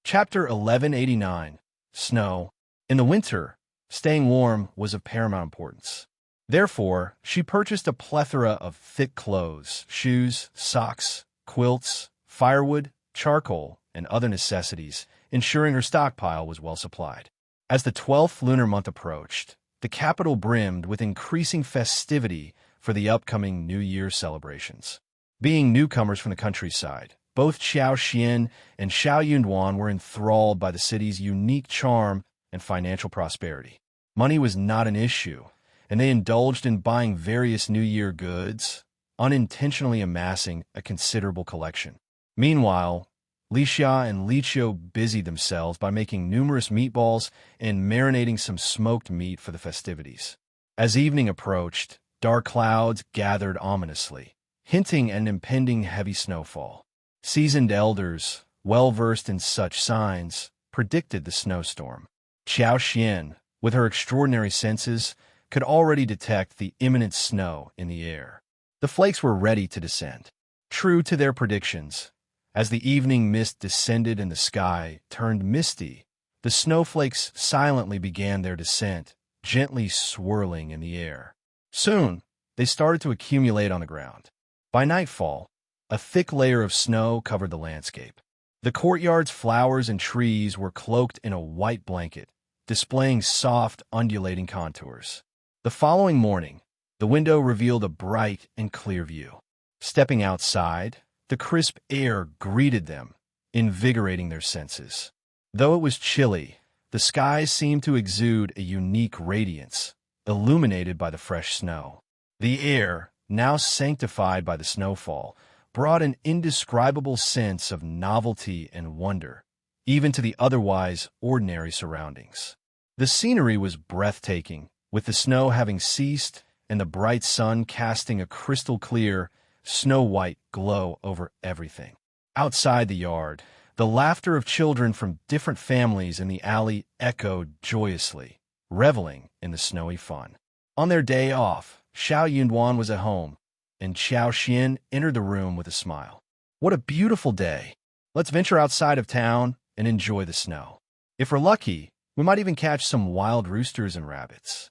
A: Chapter 1189. Snow. In the winter, staying warm was of paramount importance. Therefore, she purchased a plethora of thick clothes, shoes, socks, quilts, firewood, charcoal, and other necessities, ensuring her stockpile was well supplied. As the 12th lunar month approached, the capital brimmed with increasing festivity for the upcoming New Year celebrations. Being newcomers from the countryside, both Xiao Xian and Xiao Yunduan were enthralled by the city's unique charm and financial prosperity. Money was not an issue, and they indulged in buying various New Year goods, unintentionally amassing a considerable collection. Meanwhile, Li Xia and Li Qiu busied themselves by making numerous meatballs and marinating some smoked meat for the festivities. As evening approached, dark clouds gathered ominously, hinting at an impending heavy snowfall. Seasoned elders, well-versed in such signs, predicted the snowstorm. Xiao Xian, with her extraordinary senses, could already detect the imminent snow in the air. The flakes were ready to descend. True to their predictions, as the evening mist descended and the sky turned misty, the snowflakes silently began their descent, gently swirling in the air. Soon, they started to accumulate on the ground. By nightfall, a thick layer of snow covered the landscape. The courtyard's flowers and trees were cloaked in a white blanket, displaying soft, undulating contours. The following morning, the window revealed a bright and clear view. Stepping outside, the crisp air greeted them, invigorating their senses. Though it was chilly, the skies seemed to exude a unique radiance, illuminated by the fresh snow. The air, now sanctified by the snowfall, brought an indescribable sense of novelty and wonder, even to the otherwise ordinary surroundings. The scenery was breathtaking, with the snow having ceased and the bright sun casting a crystal-clear, snow-white glow over everything. Outside the yard, the laughter of children from different families in the alley echoed joyously, reveling in the snowy fun. On their day off, Xiao Yunduan was at home, and Xiao Xian entered the room with a smile. "What a beautiful day! Let's venture outside of town and enjoy the snow. If we're lucky, we might even catch some wild roosters and rabbits.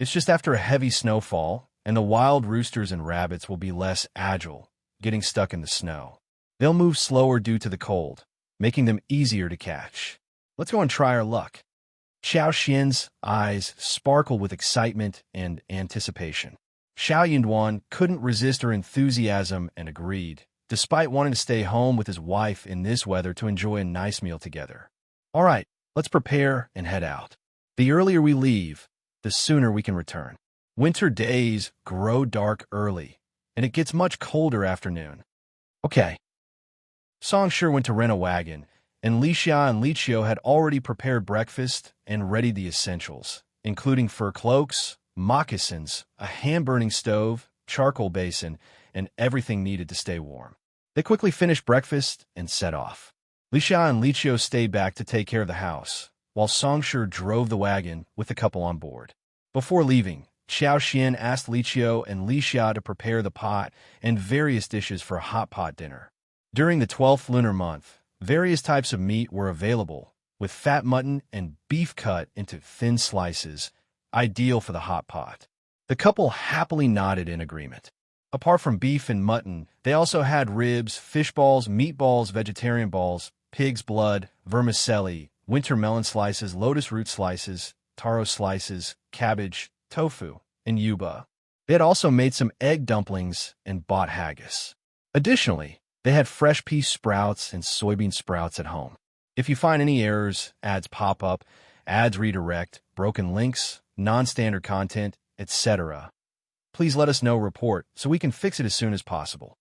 A: It's just after a heavy snowfall, and the wild roosters and rabbits will be less agile, getting stuck in the snow. They'll move slower due to the cold, making them easier to catch. Let's go and try our luck." Xiao Xian's eyes sparkled with excitement and anticipation. Xiao Yunduan couldn't resist her enthusiasm and agreed, despite wanting to stay home with his wife in this weather to enjoy a nice meal together. All right, let's prepare and head out. The earlier we leave, the sooner we can return. Winter days grow dark early, and it gets much colder after noon. Okay. Songshur went to rent a wagon, and Li Xia and Li Qiu had already prepared breakfast and readied the essentials, including fur cloaks, moccasins, a hand-burning stove, charcoal basin, and everything needed to stay warm. They quickly finished breakfast and set off. Li Xia and Li Qiu stayed back to take care of the house, while Songshur drove the wagon with the couple on board. Before leaving, Xiao Xian asked Li Qiu and Li Xia to prepare the pot and various dishes for a hot pot dinner. During the 12th lunar month, various types of meat were available, with fat mutton and beef cut into thin slices, ideal for the hot pot. The couple happily nodded in agreement. Apart from beef and mutton, they also had ribs, fish balls, meatballs, vegetarian balls, pig's blood, vermicelli, winter melon slices, lotus root slices, taro slices, cabbage, tofu, and yuba. They had also made some egg dumplings and bought haggis. Additionally, they had fresh pea sprouts and soybean sprouts at home. If you find any errors, ads pop up, ads redirect, broken links, non-standard content, etc., please let us know report so we can fix it as soon as possible.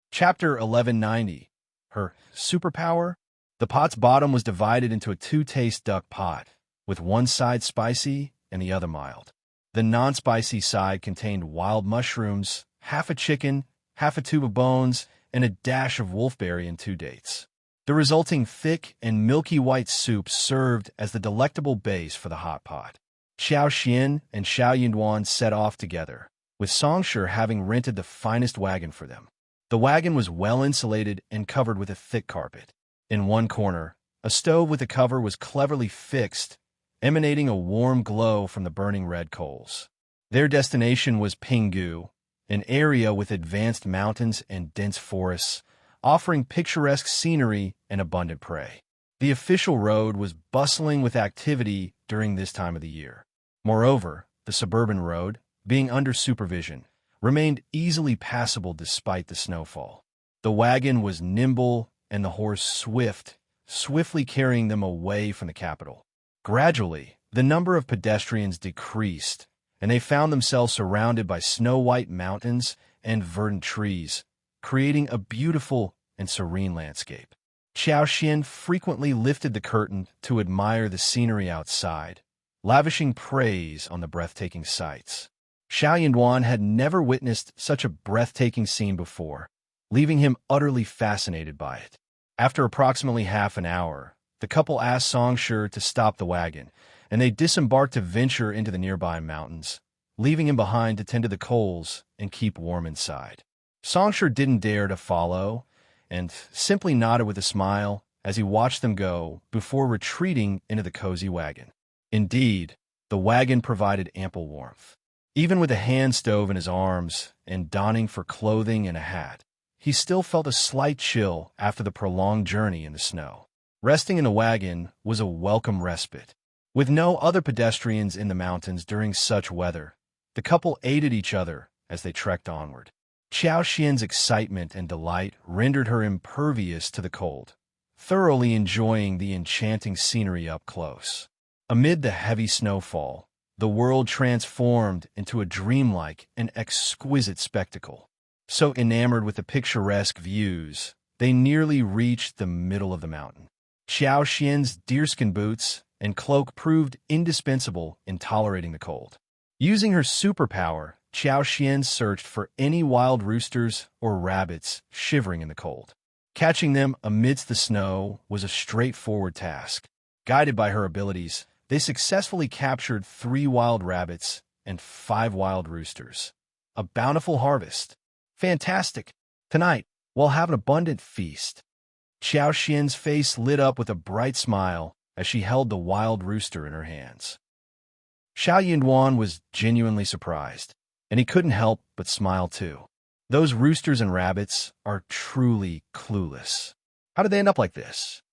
A: Chapter 1190. Her Superpower. The pot's bottom was divided into a two-taste duck pot, with one side spicy and the other mild. The non-spicy side contained wild mushrooms, half a chicken, half a tube of bones, and a dash of wolfberry and 2 dates. The resulting thick and milky white soup served as the delectable base for the hot pot. Xiao Xian and Xiao Yinduan set off together, with Songshur having rented the finest wagon for them. The wagon was well insulated and covered with a thick carpet. In one corner, a stove with a cover was cleverly fixed, emanating a warm glow from the burning red coals. Their destination was Pinggu, an area with advanced mountains and dense forests, offering picturesque scenery and abundant prey. The official road was bustling with activity during this time of the year. Moreover, the suburban road, being under supervision, remained easily passable despite the snowfall. The wagon was nimble and the horse swift, swiftly carrying them away from the capital. Gradually, the number of pedestrians decreased, and they found themselves surrounded by snow-white mountains and verdant trees, creating a beautiful and serene landscape. Xiao Xian frequently lifted the curtain to admire the scenery outside, lavishing praise on the breathtaking sights. Xiao Yinduan had never witnessed such a breathtaking scene before, leaving him utterly fascinated by it. After approximately half an hour, the couple asked Songshur to stop the wagon, and they disembarked to venture into the nearby mountains, leaving him behind to tend to the coals and keep warm inside. Songshur didn't dare to follow, and simply nodded with a smile as he watched them go before retreating into the cozy wagon. Indeed, the wagon provided ample warmth. Even with a hand stove in his arms and donning for clothing and a hat, he still felt a slight chill after the prolonged journey in the snow. Resting in the wagon was a welcome respite. With no other pedestrians in the mountains during such weather, the couple aided each other as they trekked onward. Xiao Xian's excitement and delight rendered her impervious to the cold, thoroughly enjoying the enchanting scenery up close. Amid the heavy snowfall, the world transformed into a dreamlike and exquisite spectacle. So enamored with the picturesque views, they nearly reached the middle of the mountain. Xiao Xian's deerskin boots and cloak proved indispensable in tolerating the cold. Using her superpower, Xiao Xian searched for any wild roosters or rabbits shivering in the cold. Catching them amidst the snow was a straightforward task. Guided by her abilities, they successfully captured 3 wild rabbits and 5 wild roosters. A bountiful harvest. Fantastic! Tonight, we'll have an abundant feast. Xiao Xian's face lit up with a bright smile as she held the wild rooster in her hands. Xiao Yinduan was genuinely surprised, and he couldn't help but smile too. Those roosters and rabbits are truly clueless. How did they end up like this?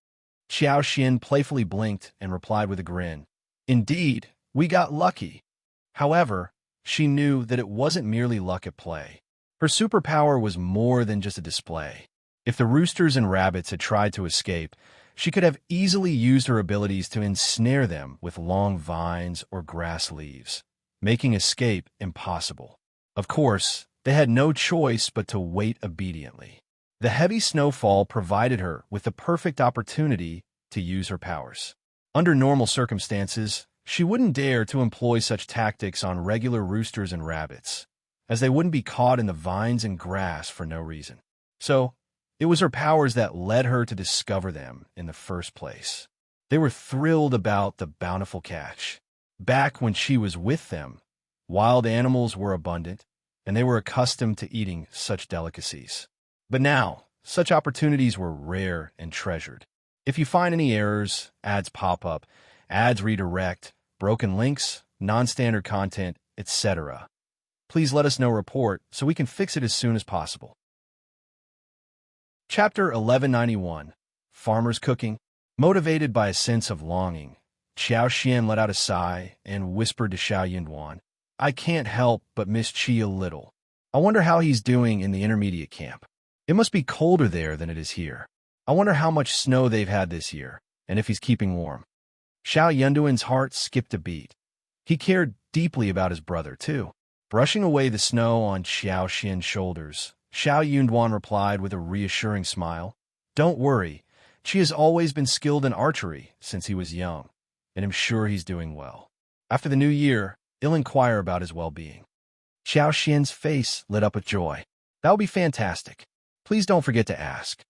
A: Xiao Xian playfully blinked and replied with a grin. Indeed, we got lucky. However, she knew that it wasn't merely luck at play. Her superpower was more than just a display. If the roosters and rabbits had tried to escape, she could have easily used her abilities to ensnare them with long vines or grass leaves, making escape impossible. Of course, they had no choice but to wait obediently. The heavy snowfall provided her with the perfect opportunity to use her powers. Under normal circumstances, she wouldn't dare to employ such tactics on regular roosters and rabbits, as they wouldn't be caught in the vines and grass for no reason. So, it was her powers that led her to discover them in the first place. They were thrilled about the bountiful catch. Back when she was with them, wild animals were abundant, and they were accustomed to eating such delicacies. But now, such opportunities were rare and treasured. If you find any errors, ads pop up, ads redirect, broken links, non-standard content, etc., please let us know report so we can fix it as soon as possible. Chapter 1191, Farmer's Cooking. Motivated by a sense of longing, Xiao Xian let out a sigh and whispered to Xiao Yinduan, "I can't help but miss Qi a little. I wonder how he's doing in the intermediate camp. It must be colder there than it is here. I wonder how much snow they've had this year, and if he's keeping warm." Xiao Yinduan's heart skipped a beat. He cared deeply about his brother, too. Brushing away the snow on Xiao Xian's shoulders, Xiao Yunduan replied with a reassuring smile, "Don't worry, Qi has always been skilled in archery since he was young, and I'm sure he's doing well. After the new year, he'll inquire about his well-being." Xiao Xian's face lit up with joy. "That would be fantastic. Please don't forget to ask."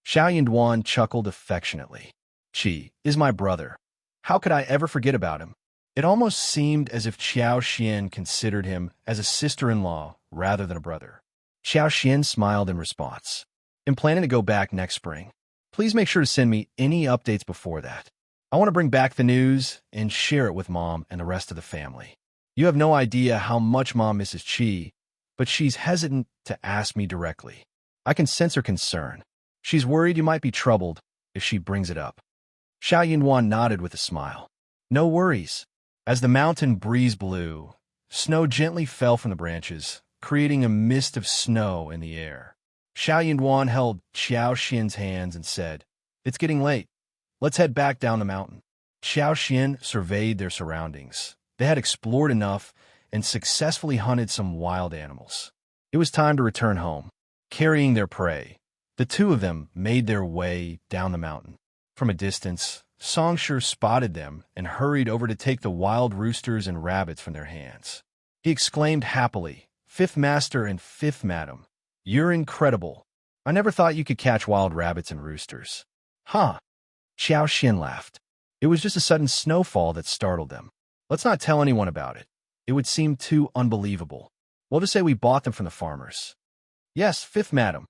A: Xiao Yunduan chuckled affectionately. "Qi is my brother. How could I ever forget about him?" It almost seemed as if Xiao Xian considered him as a sister-in-law rather than a brother. Xiao Xian smiled in response. "I'm planning to go back next spring. Please make sure to send me any updates before that. I want to bring back the news and share it with Mom and the rest of the family. You have no idea how much Mom misses Qi, but she's hesitant to ask me directly. I can sense her concern. She's worried you might be troubled if she brings it up." Xiao Yunwan nodded with a smile. "No worries." As the mountain breeze blew, snow gently fell from the branches, creating a mist of snow in the air. Xiao Yunduan held Xiao Xian's hands and said, "It's getting late. Let's head back down the mountain." Xiao Xian surveyed their surroundings. They had explored enough and successfully hunted some wild animals. It was time to return home. Carrying their prey, the two of them made their way down the mountain. From a distance, Songsher spotted them and hurried over to take the wild roosters and rabbits from their hands. He exclaimed happily, "Fifth Master and Fifth Madam, you're incredible. I never thought you could catch wild rabbits and roosters." "Huh?" Xiao Xian laughed. "It was just a sudden snowfall that startled them. Let's not tell anyone about it. It would seem too unbelievable. We'll just say we bought them from the farmers." "Yes, Fifth Madam."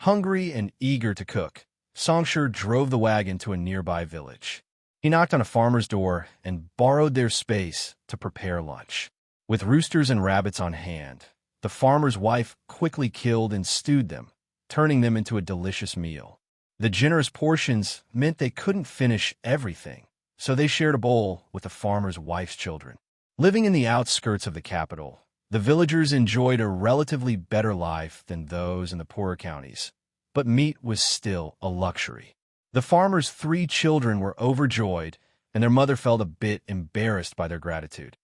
A: Hungry and eager to cook, Songsher drove the wagon to a nearby village. He knocked on a farmer's door and borrowed their space to prepare lunch. With roosters and rabbits on hand, the farmer's wife quickly killed and stewed them, turning them into a delicious meal. The generous portions meant they couldn't finish everything, so they shared a bowl with the farmer's wife's children. Living in the outskirts of the capital, the villagers enjoyed a relatively better life than those in the poorer counties, but meat was still a luxury. The farmer's 3 children were overjoyed, and their mother felt a bit embarrassed by their gratitude.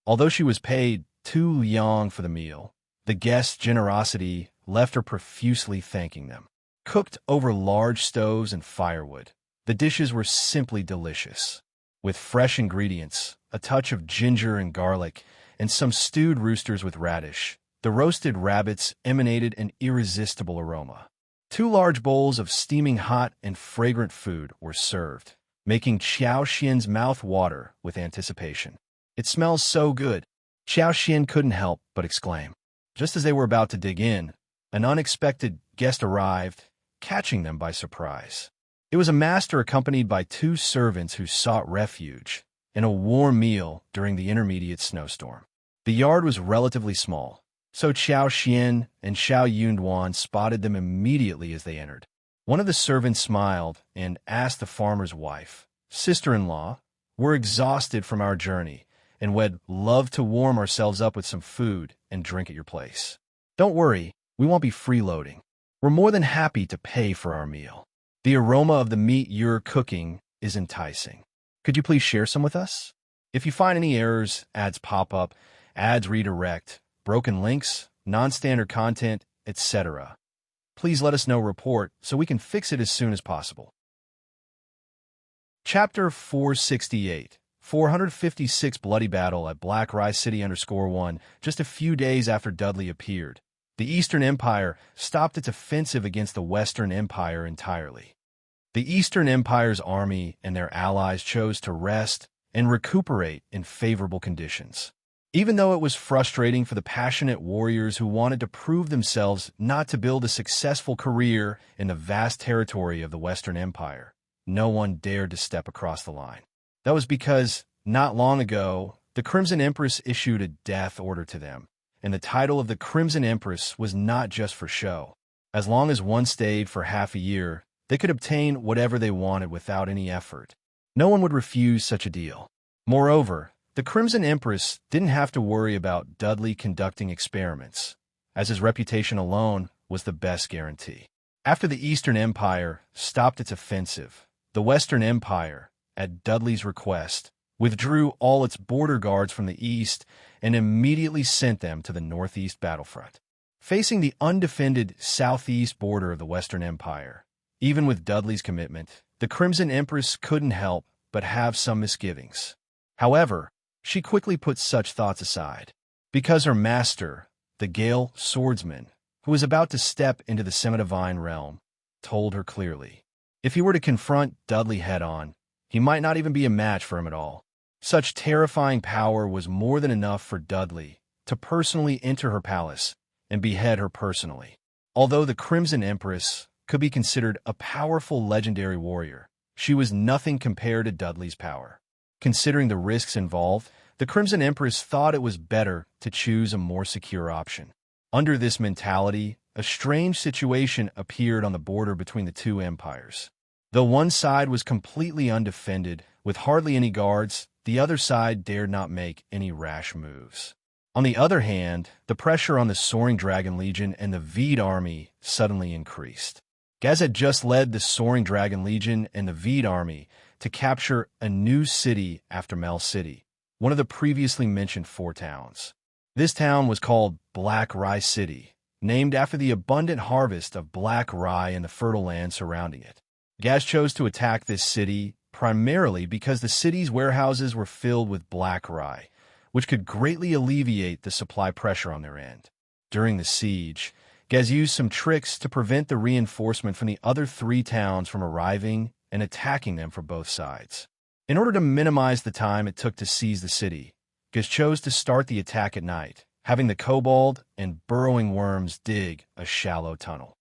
A: Although she was paid too young for the meal, the guests' generosity left her profusely thanking them. Cooked over large stoves and firewood, the dishes were simply delicious. With fresh ingredients, a touch of ginger and garlic, and some stewed roosters with radish, the roasted rabbits emanated an irresistible aroma. 2 large bowls of steaming hot and fragrant food were served, making Xiao Xian's mouth water with anticipation. "It smells so good." Xiao Xian couldn't help but exclaim. Just as they were about to dig in, an unexpected guest arrived, catching them by surprise. It was a master accompanied by 2 servants who sought refuge and a warm meal during the intermediate snowstorm. The yard was relatively small, so Xiao Xian and Xiao Yunduan spotted them immediately as they entered. One of the servants smiled and asked the farmer's wife, "Sister-in-law, we're exhausted from our journey, and would love to warm ourselves up with some food and drink at your place." Don't worry, we won't be freeloading. We're more than happy to pay for our meal. The aroma of the meat you're cooking is enticing. Could you please share some with us? If you find any errors, ads pop up, ads redirect, broken links, non-standard content, etc., please let us know report so we can fix it as soon as possible. Chapter 468, 456 Bloody Battle at Black Rye City _1. Just a few days after Dudley appeared, the Eastern Empire stopped its offensive against the Western Empire entirely. The Eastern Empire's army and their allies chose to rest and recuperate in favorable conditions. Even though it was frustrating for the passionate warriors who wanted to prove themselves not to build a successful career in the vast territory of the Western Empire, no one dared to step across the line. That was because, not long ago, the Crimson Empress issued a death order to them, and the title of the Crimson Empress was not just for show. As long as one stayed for half a year, they could obtain whatever they wanted without any effort. No one would refuse such a deal. Moreover, the Crimson Empress didn't have to worry about Dudley conducting experiments, as his reputation alone was the best guarantee. After the Eastern Empire stopped its offensive, the Western Empire, at Dudley's request, withdrew all its border guards from the east and immediately sent them to the northeast battlefront. Facing the undefended southeast border of the Western Empire, even with Dudley's commitment, the Crimson Empress couldn't help but have some misgivings. However, she quickly put such thoughts aside, because her master, the Gale swordsman, who was about to step into the semi-divine realm, told her clearly, if he were to confront Dudley head-on, he might not even be a match for him at all. Such terrifying power was more than enough for Dudley to personally enter her palace and behead her personally. Although the Crimson Empress could be considered a powerful legendary warrior, she was nothing compared to Dudley's power. Considering the risks involved, the Crimson Empress thought it was better to choose a more secure option. Under this mentality, a strange situation appeared on the border between the two empires. Though one side was completely undefended, with hardly any guards, the other side dared not make any rash moves. On the other hand, the pressure on the Soaring Dragon Legion and the Veed army suddenly increased. Gaz had just led the Soaring Dragon Legion and the Veed army to capture a new city after Mel City, one of the previously mentioned 4 towns. This town was called Black Rye City, named after the abundant harvest of black rye in the fertile land surrounding it. Gaz chose to attack this city primarily because the city's warehouses were filled with black rye, which could greatly alleviate the supply pressure on their end. During the siege, Gaz used some tricks to prevent the reinforcement from the other 3 towns from arriving and attacking them from both sides. In order to minimize the time it took to seize the city, Gaz chose to start the attack at night, having the kobold and burrowing worms dig a shallow tunnel.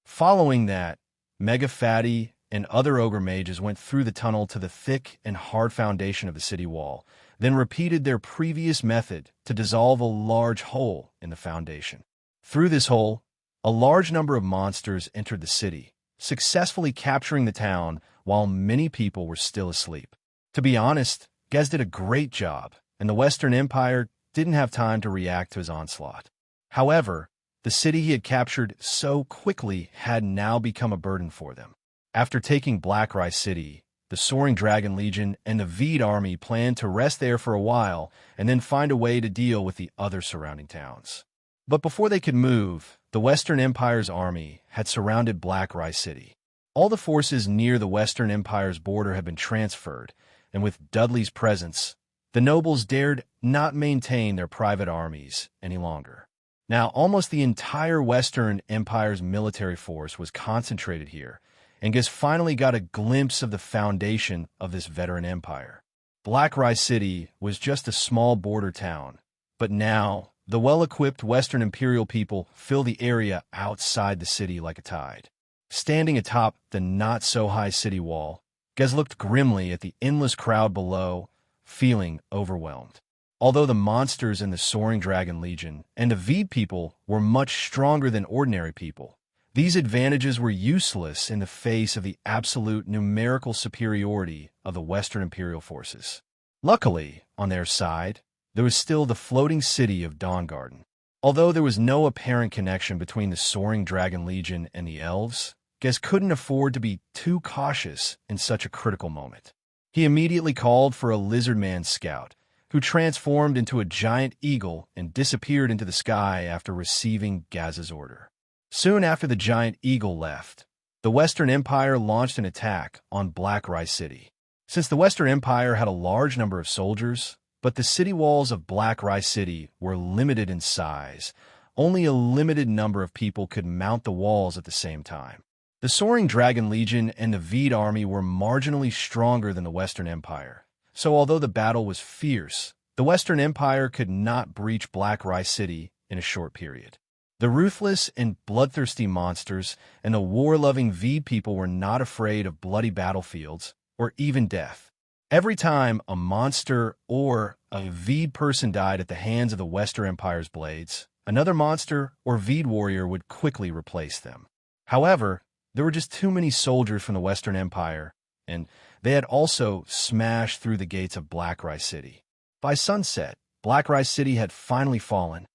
A: Following that, Mega Fatty and other ogre mages went through the tunnel to the thick and hard foundation of the city wall, then repeated their previous method to dissolve a large hole in the foundation. Through this hole, a large number of monsters entered the city, successfully capturing the town while many people were still asleep. To be honest, Gaz did a great job, and the Western Empire didn't have time to react to his onslaught. However, the city he had captured so quickly had now become a burden for them. After taking Black Rye City, the Soaring Dragon Legion and the Veed army planned to rest there for a while and then find a way to deal with the other surrounding towns. But before they could move, the Western Empire's army had surrounded Black Rye City. All the forces near the Western Empire's border had been transferred, and with Dudley's presence, the nobles dared not maintain their private armies any longer. Now, almost the entire Western Empire's military force was concentrated here, and Gaz finally got a glimpse of the foundation of this veteran empire. Black Rye City was just a small border town, but now the well-equipped Western Imperial people fill the area outside the city like a tide. Standing atop the not-so-high city wall, Gaz looked grimly at the endless crowd below, feeling overwhelmed. Although the monsters in the Soaring Dragon Legion and the Veed people were much stronger than ordinary people, these advantages were useless in the face of the absolute numerical superiority of the Western Imperial forces. Luckily, on their side, there was still the floating city of Dawngarden. Although there was no apparent connection between the soaring dragon legion and the elves, Gez couldn't afford to be too cautious in such a critical moment. He immediately called for a lizard-man scout, who transformed into a giant eagle and disappeared into the sky after receiving Gaz's order. Soon after the giant eagle left, the Western Empire launched an attack on Black Rice City. Since the Western Empire had a large number of soldiers, but the city walls of Black Rice City were limited in size, only a limited number of people could mount the walls at the same time. The Soaring Dragon Legion and the Veed army were marginally stronger than the Western Empire, so although the battle was fierce, the Western Empire could not breach Black Rice City in a short period. The ruthless and bloodthirsty monsters and the war-loving Veed people were not afraid of bloody battlefields or even death. Every time a monster or a Veed person died at the hands of the Western Empire's blades, another monster or Veed warrior would quickly replace them. However, there were just too many soldiers from the Western Empire, and they had also smashed through the gates of Black Rice City. By sunset, Black Rice City had finally fallen.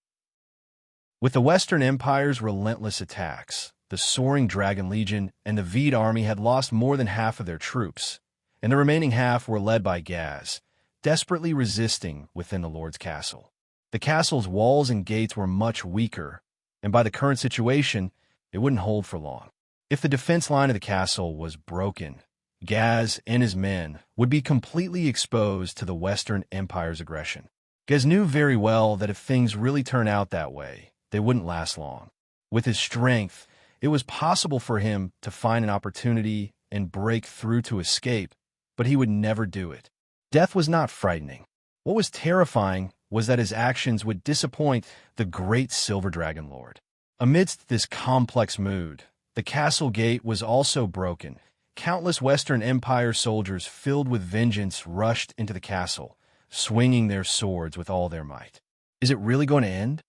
A: With the Western Empire's relentless attacks, the Soaring Dragon Legion and the Veed army had lost more than half of their troops, and the remaining half were led by Gaz, desperately resisting within the Lord's castle. The castle's walls and gates were much weaker, and by the current situation, it wouldn't hold for long. If the defense line of the castle was broken, Gaz and his men would be completely exposed to the Western Empire's aggression. Gaz knew very well that if things really turn out that way, they wouldn't last long. With his strength, it was possible for him to find an opportunity and break through to escape, but he would never do it. Death was not frightening. What was terrifying was that his actions would disappoint the great Silver Dragon Lord. Amidst this complex mood, the castle gate was also broken. Countless Western Empire soldiers filled with vengeance rushed into the castle, swinging their swords with all their might. Is it really going to end?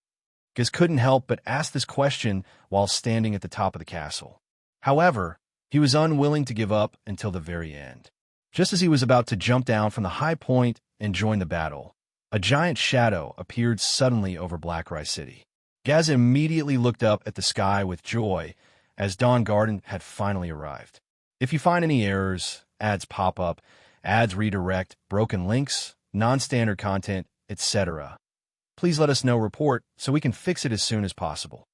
A: Gaz couldn't help but ask this question while standing at the top of the castle. However, he was unwilling to give up until the very end. Just as he was about to jump down from the high point and join the battle, a giant shadow appeared suddenly over Black Rice City. Gaz immediately looked up at the sky with joy as Dawn Garden had finally arrived. If you find any errors, ads pop up, ads redirect, broken links, non-standard content, etc., please let us know report so we can fix it as soon as possible.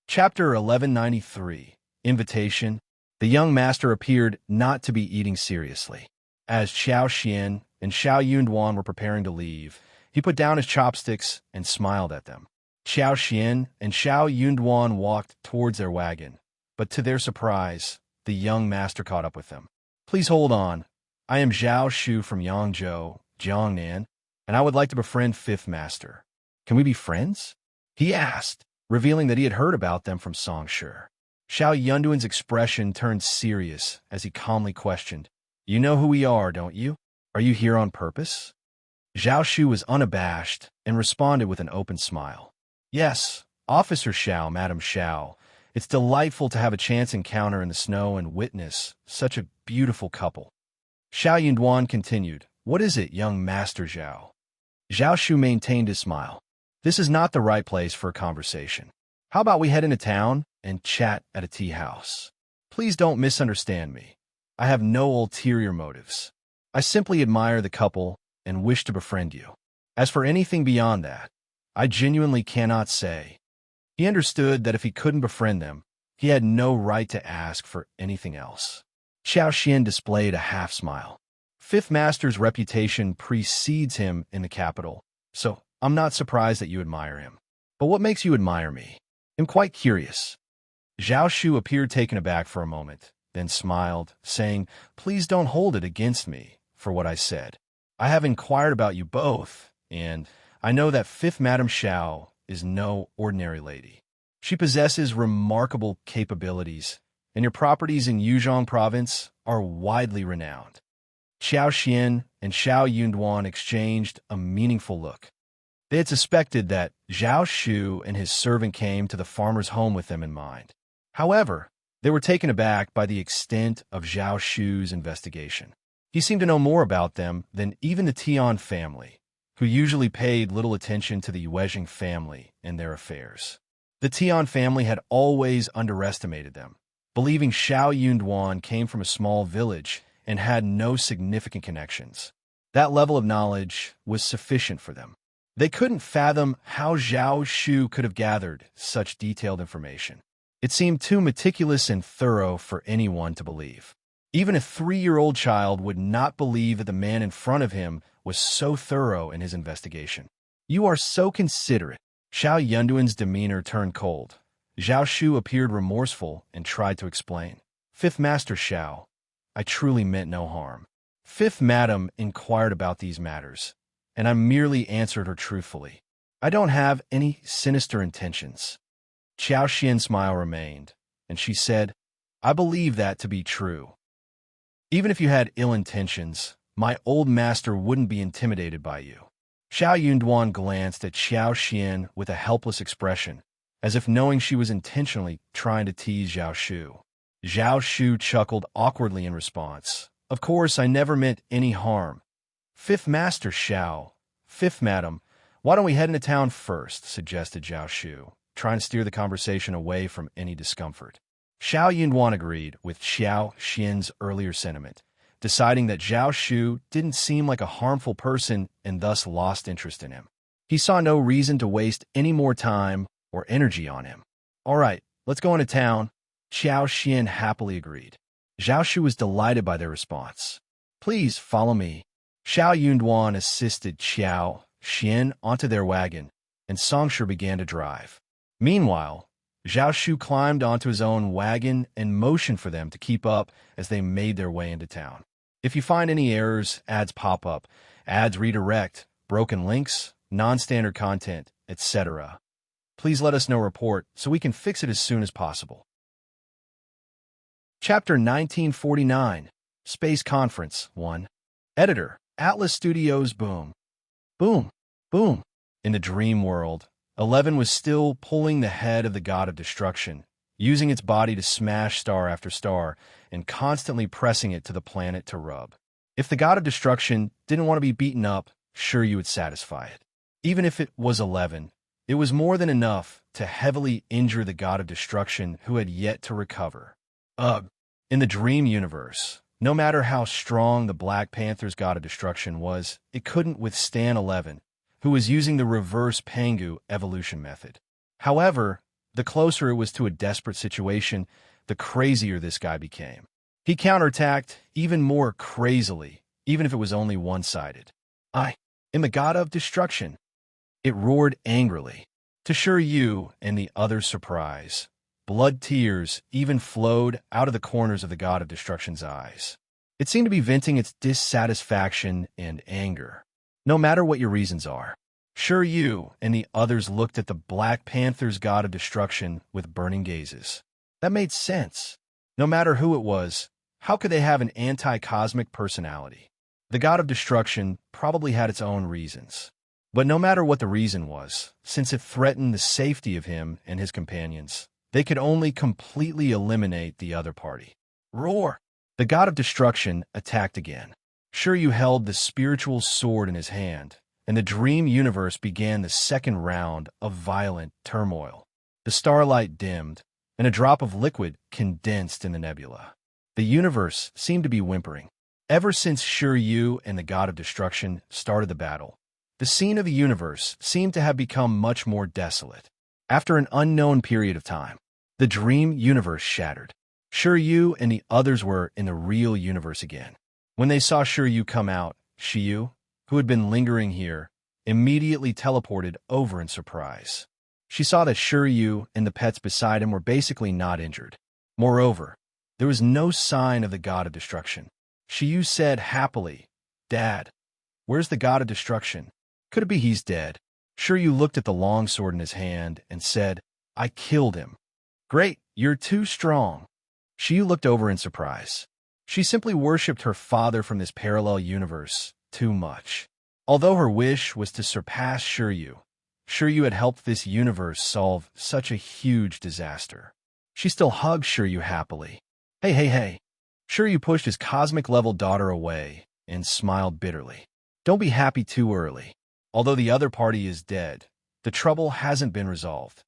A: Chapter 1193, Invitation. The young master appeared not to be eating seriously. As Xiao Xian and Xiao Yunduan were preparing to leave, he put down his chopsticks and smiled at them. Xiao Xian and Xiao Yunduan walked towards their wagon, but to their surprise, the young master caught up with them. Please hold on. I am Zhao Shu from Yangzhou, Jiangnan, and I would like to befriend Fifth Master. Can we be friends? He asked, revealing that he had heard about them from Song Shi. Xiao Yunduan's expression turned serious as he calmly questioned, You know who we are, don't you? Are you here on purpose? Zhao Shu was unabashed and responded with an open smile. Yes, Officer Xiao, Madam Xiao. It's delightful to have a chance encounter in the snow and witness such a beautiful couple. Xiao Yunduan continued, What is it, young Master Zhao? Zhao Shu maintained his smile. This is not the right place for a conversation. How about we head into town and chat at a tea house? Please don't misunderstand me. I have no ulterior motives. I simply admire the couple and wish to befriend you. As for anything beyond that, I genuinely cannot say. He understood that if he couldn't befriend them, he had no right to ask for anything else. Xiao Xian displayed a half-smile. Fifth Master's reputation precedes him in the capital, so I'm not surprised that you admire him. But what makes you admire me? I'm quite curious. Zhao Shu appeared taken aback for a moment, then smiled, saying, Please don't hold it against me for what I said. I have inquired about you both, and I know that Fifth Madam Xiao is no ordinary lady. She possesses remarkable capabilities, and your properties in Yuzhong province are widely renowned. Xiao Xian and Xiao Yunduan exchanged a meaningful look. They had suspected that Zhao Shu and his servant came to the farmer's home with them in mind. However, they were taken aback by the extent of Zhao Shu's investigation. He seemed to know more about them than even the Tian family, who usually paid little attention to the Yuezhing family and their affairs. The Tian family had always underestimated them, believing Xiao Yunduan came from a small village and had no significant connections. That level of knowledge was sufficient for them. They couldn't fathom how Zhao Shu could have gathered such detailed information. It seemed too meticulous and thorough for anyone to believe. Even a 3-year-old child would not believe that the man in front of him was so thorough in his investigation. "You are so considerate." Xiao Yunduan's demeanor turned cold. Zhao Shu appeared remorseful and tried to explain. "Fifth Master Xiao, I truly meant no harm. Fifth Madam inquired about these matters, and I merely answered her truthfully. I don't have any sinister intentions." Qiao Xian's smile remained, and she said, "I believe that to be true. Even if you had ill intentions, my old master wouldn't be intimidated by you." Xiao Yunduan glanced at Qiao Xian with a helpless expression, as if knowing she was intentionally trying to tease Zhao Shu. Zhao Shu chuckled awkwardly in response. "Of course, I never meant any harm. Fifth Master Xiao, Fifth Madam, why don't we head into town first?" suggested Zhao Shu, trying to steer the conversation away from any discomfort. Xiao Yunduan agreed with Qiao Xian's earlier sentiment, deciding that Zhao Shu didn't seem like a harmful person and thus lost interest in him. He saw no reason to waste any more time or energy on him. "All right, let's go into town." Qiao Xian happily agreed. Zhao Shu was delighted by their response. "Please follow me." Xiao Yunduan assisted Qiao Xian onto their wagon, and Songsher began to drive. Meanwhile, Zhao Shu climbed onto his own wagon and motioned for them to keep up as they made their way into town. If you find any errors, ads pop up, ads redirect, broken links, non-standard content, etc., please let us know report so we can fix it as soon as possible. Chapter 1949, Space Conference 1. Editor, Atlas Studios. Boom. Boom. Boom. In the dream world, 11 was still pulling the head of the god of destruction, using its body to smash star after star and constantly pressing it to the planet to rub. If the god of destruction didn't want to be beaten up, sure you would satisfy it. Even if it was 11, it was more than enough to heavily injure the god of destruction who had yet to recover. Ugh. In the dream universe, no matter how strong the Black Panther's god of destruction was, it couldn't withstand 11, who was using the reverse Pangu evolution method. However, the closer it was to a desperate situation, the crazier this guy became. He counterattacked even more crazily, even if it was only one-sided. "I am the god of destruction," it roared angrily. To Shiryu and the others' surprise, blood tears even flowed out of the corners of the god of destruction's eyes. It seemed to be venting its dissatisfaction and anger. No matter what your reasons are. Shiryu and the others looked at the Black Panther's god of destruction with burning gazes. That made sense. No matter who it was, how could they have an anti-cosmic personality? The god of destruction probably had its own reasons. But no matter what the reason was, since it threatened the safety of him and his companions, they could only completely eliminate the other party. Roar! The god of destruction attacked again. Shiryu held the spiritual sword in his hand, and the dream universe began the second round of violent turmoil. The starlight dimmed, and a drop of liquid condensed in the nebula. The universe seemed to be whimpering. Ever since Shiryu and the god of destruction started the battle, the scene of the universe seemed to have become much more desolate. After an unknown period of time, the dream universe shattered. Shiryu and the others were in the real universe again. When they saw Shiryu come out, Shiyu, who had been lingering here, immediately teleported over in surprise. She saw that Shiryu and the pets beside him were basically not injured. Moreover, there was no sign of the god of destruction. Shiyu said happily, "Dad, where's the god of destruction? Could it be he's dead?" Shiryu looked at the longsword in his hand and said, "I killed him." "Great, you're too strong." Shiyu looked over in surprise. She simply worshipped her father from this parallel universe too much. Although her wish was to surpass Shiryu, Shiryu had helped this universe solve such a huge disaster. She still hugged Shiryu happily. Hey. Shiryu pushed his cosmic-level daughter away and smiled bitterly. "Don't be happy too early. Although the other party is dead, the trouble hasn't been resolved.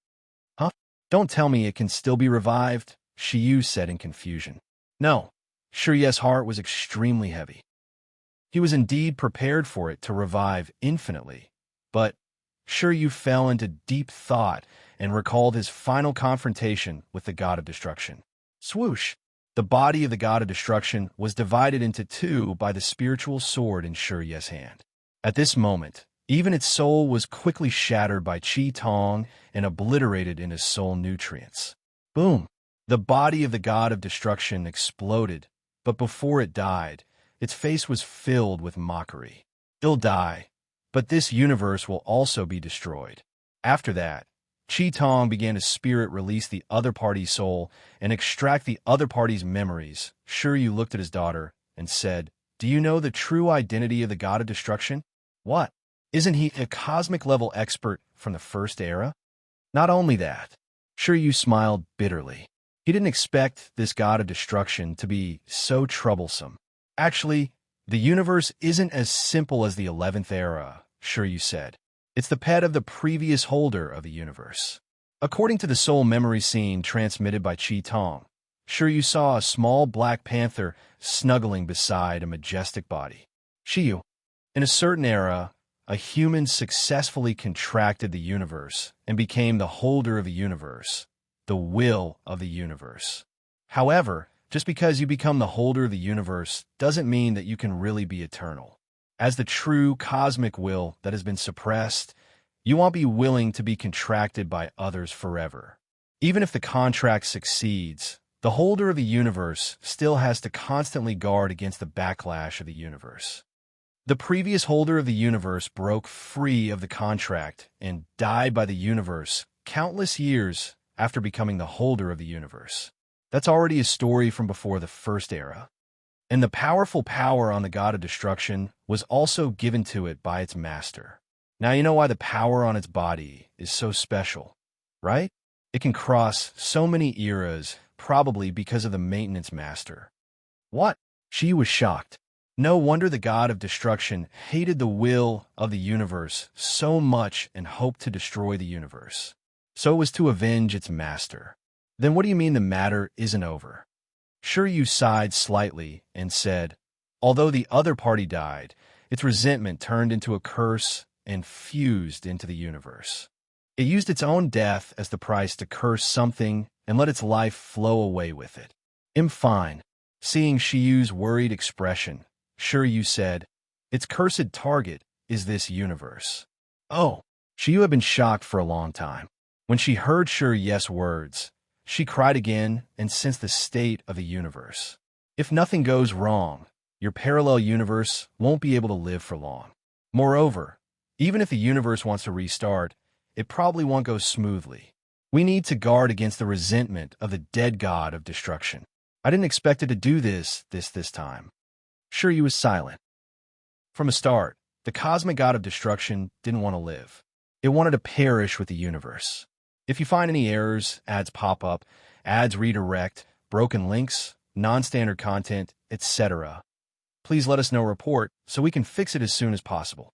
A: Huh? Don't tell me it can still be revived, Shiyu said in confusion. No. Shiryu's heart was extremely heavy. He was indeed prepared for it to revive infinitely, but Shiryu fell into deep thought and recalled his final confrontation with the god of destruction. Swoosh! The body of the god of destruction was divided into two by the spiritual sword in Shiryu's hand. At this moment, even its soul was quickly shattered by Qi Tong and obliterated into soul nutrients. Boom! The body of the god of destruction exploded, but before it died, its face was filled with mockery. It'll die, but this universe will also be destroyed. After that, Qi Tong began to spirit release the other party's soul and extract the other party's memories. Shiryu looked at his daughter and said, "Do you know the true identity of the god of destruction?" "What? Isn't he a cosmic-level expert from the first era?" "Not only that." Shiryu smiled bitterly. He didn't expect this god of destruction to be so troublesome. "Actually, the universe isn't as simple as the 11th era," Shiryu said. "It's the pet of the previous holder of the universe." According to the soul memory scene transmitted by Qi Tong, Shiryu saw a small black panther snuggling beside a majestic body. Shiyu. In a certain era, a human successfully contracted the universe and became the holder of the universe, the will of the universe. However, just because you become the holder of the universe doesn't mean that you can really be eternal. As the true cosmic will that has been suppressed, you won't be willing to be contracted by others forever. Even if the contract succeeds, the holder of the universe still has to constantly guard against the backlash of the universe. The previous holder of the universe broke free of the contract and died by the universe countless years after becoming the holder of the universe. That's already a story from before the first era. And the powerful power on the god of destruction was also given to it by its master. Now you know why the power on its body is so special, right? It can cross so many eras, probably because of the maintenance master. What? She was shocked. No wonder the god of destruction hated the will of the universe so much and hoped to destroy the universe. So it was to avenge its master. Then what do you mean the matter isn't over? Shiryu sighed slightly and said, although the other party died, its resentment turned into a curse and fused into the universe. It used its own death as the price to curse something and let its life flow away with it. I'm fine. Seeing Shiyu's worried expression, Shiryu said, its cursed target is this universe. Oh, Shiyu had been shocked for a long time. When she heard Shiryu's words, she cried again and sensed the state of the universe. If nothing goes wrong, your parallel universe won't be able to live for long. Moreover, even if the universe wants to restart, it probably won't go smoothly. We need to guard against the resentment of the dead god of destruction. I didn't expect it to do this time. Shiryu was silent. From the start, the cosmic god of destruction didn't want to live. It wanted to perish with the universe. If you find any errors, ads pop up, ads redirect, broken links, non-standard content, etc., please let us know report so we can fix it as soon as possible.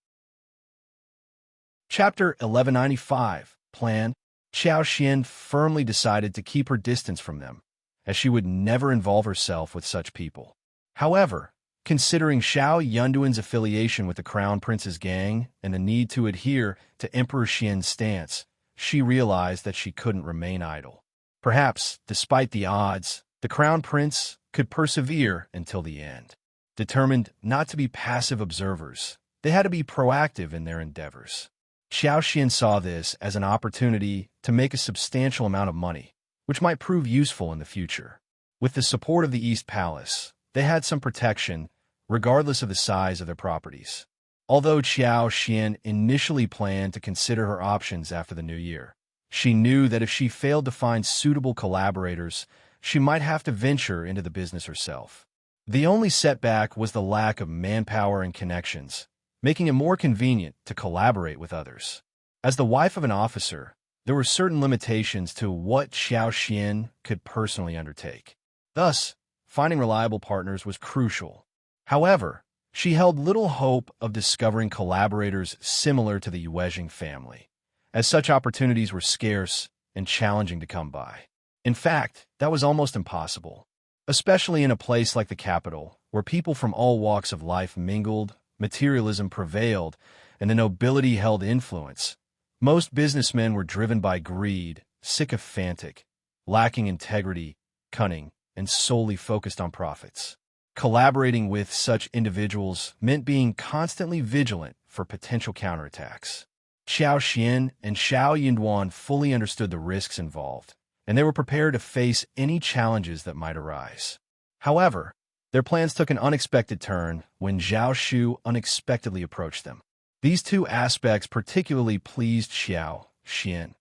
A: Chapter 1195, Plan. Xiao Xian firmly decided to keep her distance from them, as she would never involve herself with such people. However, considering Xiao Yunduan's affiliation with the Crown Prince's gang and the need to adhere to Emperor Xian's stance, she realized that she couldn't remain idle. Perhaps, despite the odds, the Crown Prince could persevere until the end. Determined not to be passive observers, they had to be proactive in their endeavors. Xiao Xian saw this as an opportunity to make a substantial amount of money, which might prove useful in the future. With the support of the East Palace, they had some protection, regardless of the size of their properties. Although Xiao Xian initially planned to consider her options after the new year, she knew that if she failed to find suitable collaborators, she might have to venture into the business herself. The only setback was the lack of manpower and connections, making it more convenient to collaborate with others. As the wife of an officer, there were certain limitations to what Xiao Xian could personally undertake. Thus, finding reliable partners was crucial. However, She held little hope of discovering collaborators similar to the Yuezhing family, as such opportunities were scarce and challenging to come by. In fact, that was almost impossible, especially in a place like the capital, where people from all walks of life mingled, materialism prevailed, and the nobility held influence. Most businessmen were driven by greed, sycophantic, lacking integrity, cunning, and solely focused on profits. Collaborating with such individuals meant being constantly vigilant for potential counterattacks. Xiao Xian and Xiao Yunduan fully understood the risks involved, and they were prepared to face any challenges that might arise. However, their plans took an unexpected turn when Zhao Shu unexpectedly approached them. These two aspects particularly pleased Xiao Xian.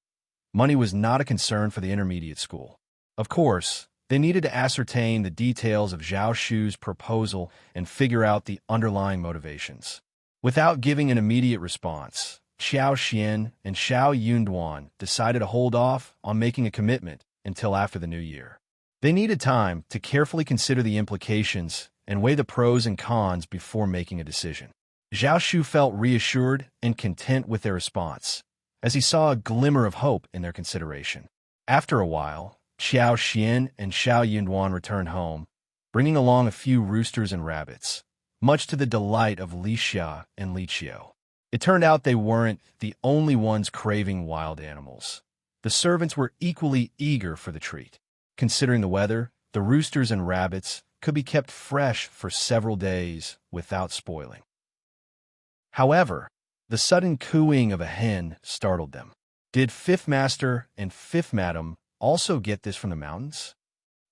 A: Money was not a concern for the intermediate school. Of course, they needed to ascertain the details of Zhao Shu's proposal and figure out the underlying motivations. Without giving an immediate response, Xiao Xian and Xiao Yunduan decided to hold off on making a commitment until after the new year. They needed time to carefully consider the implications and weigh the pros and cons before making a decision. Zhao Shu felt reassured and content with their response, as he saw a glimmer of hope in their consideration. After a while, Xiao Xian and Xiao Yunduan returned home, bringing along a few roosters and rabbits, much to the delight of Li Xia and Li Qiu. It turned out they weren't the only ones craving wild animals. The servants were equally eager for the treat. Considering the weather, the roosters and rabbits could be kept fresh for several days without spoiling. However, the sudden cooing of a hen startled them. Did Fifth Master and Fifth Madam also get this from the mountains?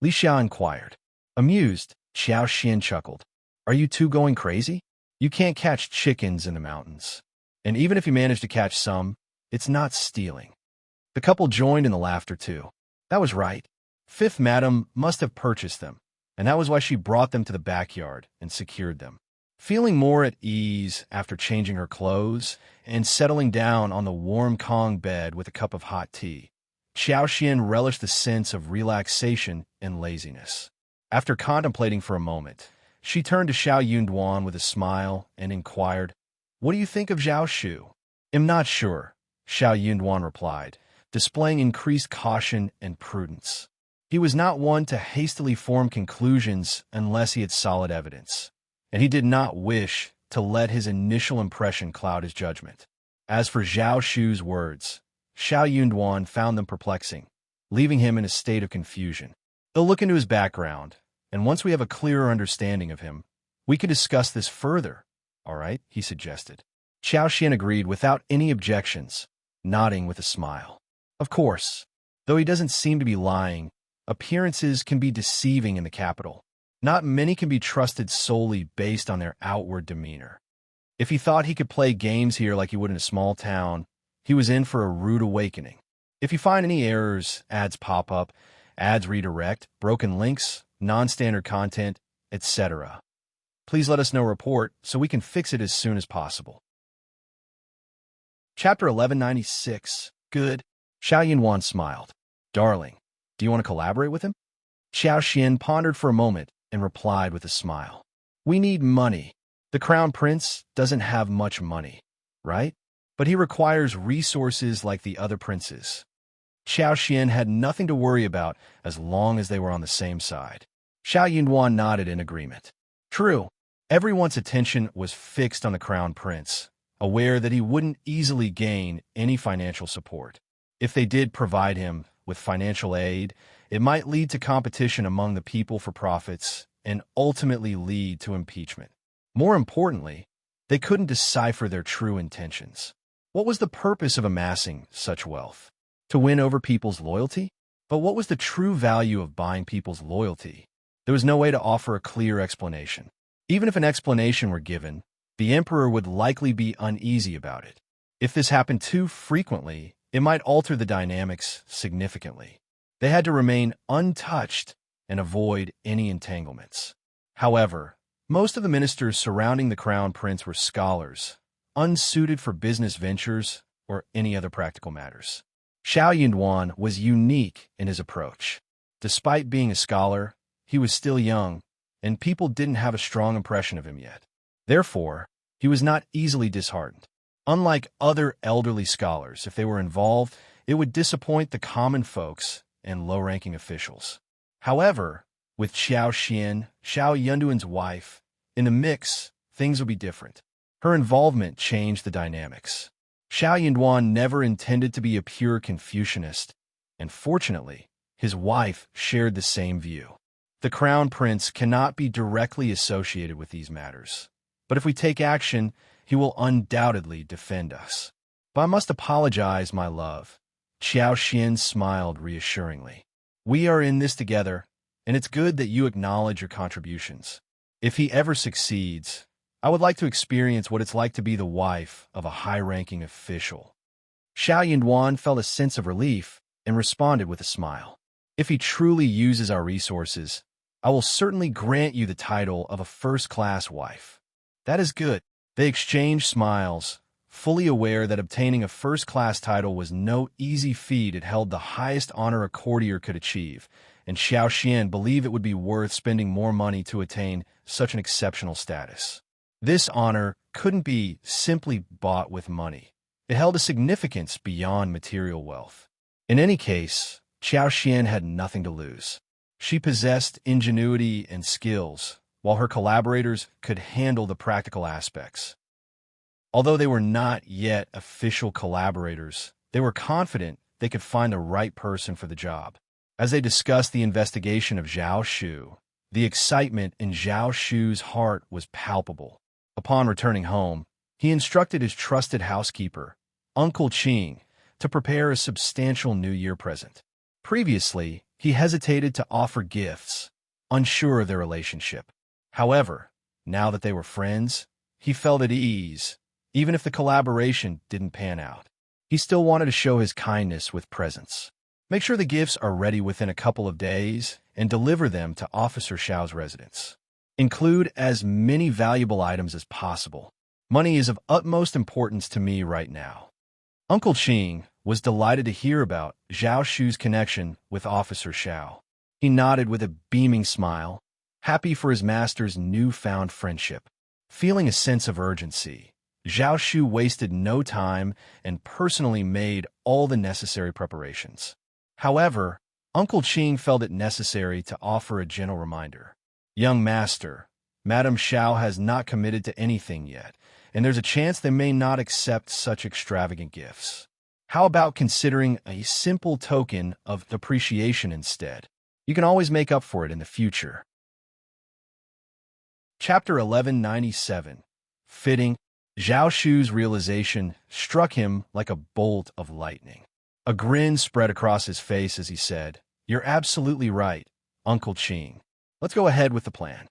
A: Li Xia inquired. Amused, Xiao Xian chuckled. Are you two going crazy? You can't catch chickens in the mountains. And even if you manage to catch some, it's not stealing. The couple joined in the laughter too. That was right. Fifth Madam must have purchased them, and that was why she brought them to the backyard and secured them. Feeling more at ease after changing her clothes and settling down on the warm Kong bed with a cup of hot tea, Xiao Xian relished the sense of relaxation and laziness. After contemplating for a moment, she turned to Xiao Yunduan with a smile and inquired, What do you think of Zhao Shu? Am not sure, Xiao Yunduan replied, displaying increased caution and prudence. He was not one to hastily form conclusions unless he had solid evidence, and he did not wish to let his initial impression cloud his judgment. As for Zhao Shu's words, Xiao Yunduan found them perplexing, leaving him in a state of confusion. They'll look into his background, and once we have a clearer understanding of him, we can discuss this further, all right, he suggested. Xiao Xian agreed without any objections, nodding with a smile. Of course, though he doesn't seem to be lying, appearances can be deceiving in the capital. Not many can be trusted solely based on their outward demeanor. If he thought he could play games here like he would in a small town, he was in for a rude awakening. If you find any errors, ads pop up, ads redirect, broken links, non-standard content, etc., please let us know report so we can fix it as soon as possible. Chapter 1196. Good. Xiao Yunduan smiled. Darling, do you want to collaborate with him? Xiao Xian pondered for a moment and replied with a smile. We need money. The Crown Prince doesn't have much money, right? But he requires resources like the other princes. Xiao Xian had nothing to worry about as long as they were on the same side. Xiao Yunduan nodded in agreement. True, everyone's attention was fixed on the Crown Prince, aware that he wouldn't easily gain any financial support. If they did provide him with financial aid, it might lead to competition among the people for profits and ultimately lead to impeachment. More importantly, they couldn't decipher their true intentions. What was the purpose of amassing such wealth? To win over people's loyalty? But what was the true value of buying people's loyalty? There was no way to offer a clear explanation. Even if an explanation were given, the emperor would likely be uneasy about it. If this happened too frequently, it might alter the dynamics significantly. They had to remain untouched and avoid any entanglements. However, most of the ministers surrounding the Crown Prince were scholars, unsuited for business ventures or any other practical matters. Xiao Yunduan was unique in his approach. Despite being a scholar, he was still young, and people didn't have a strong impression of him yet. Therefore, he was not easily disheartened. Unlike other elderly scholars, if they were involved, it would disappoint the common folks and low-ranking officials. However, with Xiao Xian, Xiao Yunduan's wife, in the mix, things would be different. Her involvement changed the dynamics. Xiao Yunduan never intended to be a pure Confucianist, and fortunately, his wife shared the same view. The crown prince cannot be directly associated with these matters, but if we take action, he will undoubtedly defend us. But I must apologize, my love. Xiao Xian smiled reassuringly. We are in this together, and it's good that you acknowledge your contributions. If he ever succeeds, I would like to experience what it's like to be the wife of a high-ranking official. Xiao Yunduan felt a sense of relief and responded with a smile. If he truly uses our resources, I will certainly grant you the title of a first-class wife. That is good. They exchanged smiles, fully aware that obtaining a first-class title was no easy feat. It held the highest honor a courtier could achieve, and Xiao Xian believed it would be worth spending more money to attain such an exceptional status. This honor couldn't be simply bought with money. It held a significance beyond material wealth. In any case, Xiao Xian had nothing to lose. She possessed ingenuity and skills, while her collaborators could handle the practical aspects. Although they were not yet official collaborators, they were confident they could find the right person for the job. As they discussed the investigation of Zhao Shu, the excitement in Zhao Shu's heart was palpable. Upon returning home, he instructed his trusted housekeeper, Uncle Qing, to prepare a substantial New Year present. Previously, he hesitated to offer gifts, unsure of their relationship. However, now that they were friends, he felt at ease, even if the collaboration didn't pan out. He still wanted to show his kindness with presents. Make sure the gifts are ready within a couple of days and deliver them to Officer Xiao's residence. Include as many valuable items as possible. Money is of utmost importance to me right now. Uncle Qing was delighted to hear about Zhao Shu's connection with Officer Xiao. He nodded with a beaming smile, happy for his master's newfound friendship. Feeling a sense of urgency, Zhao Shu wasted no time and personally made all the necessary preparations. However, Uncle Qing felt it necessary to offer a gentle reminder. Young master, Madame Xiao has not committed to anything yet, and there's a chance they may not accept such extravagant gifts. How about considering a simple token of appreciation instead? You can always make up for it in the future. Chapter 1197. Fitting. Zhao Shu's realization struck him like a bolt of lightning. A grin spread across his face as he said, "You're absolutely right, Uncle Qing. Let's go ahead with the plan."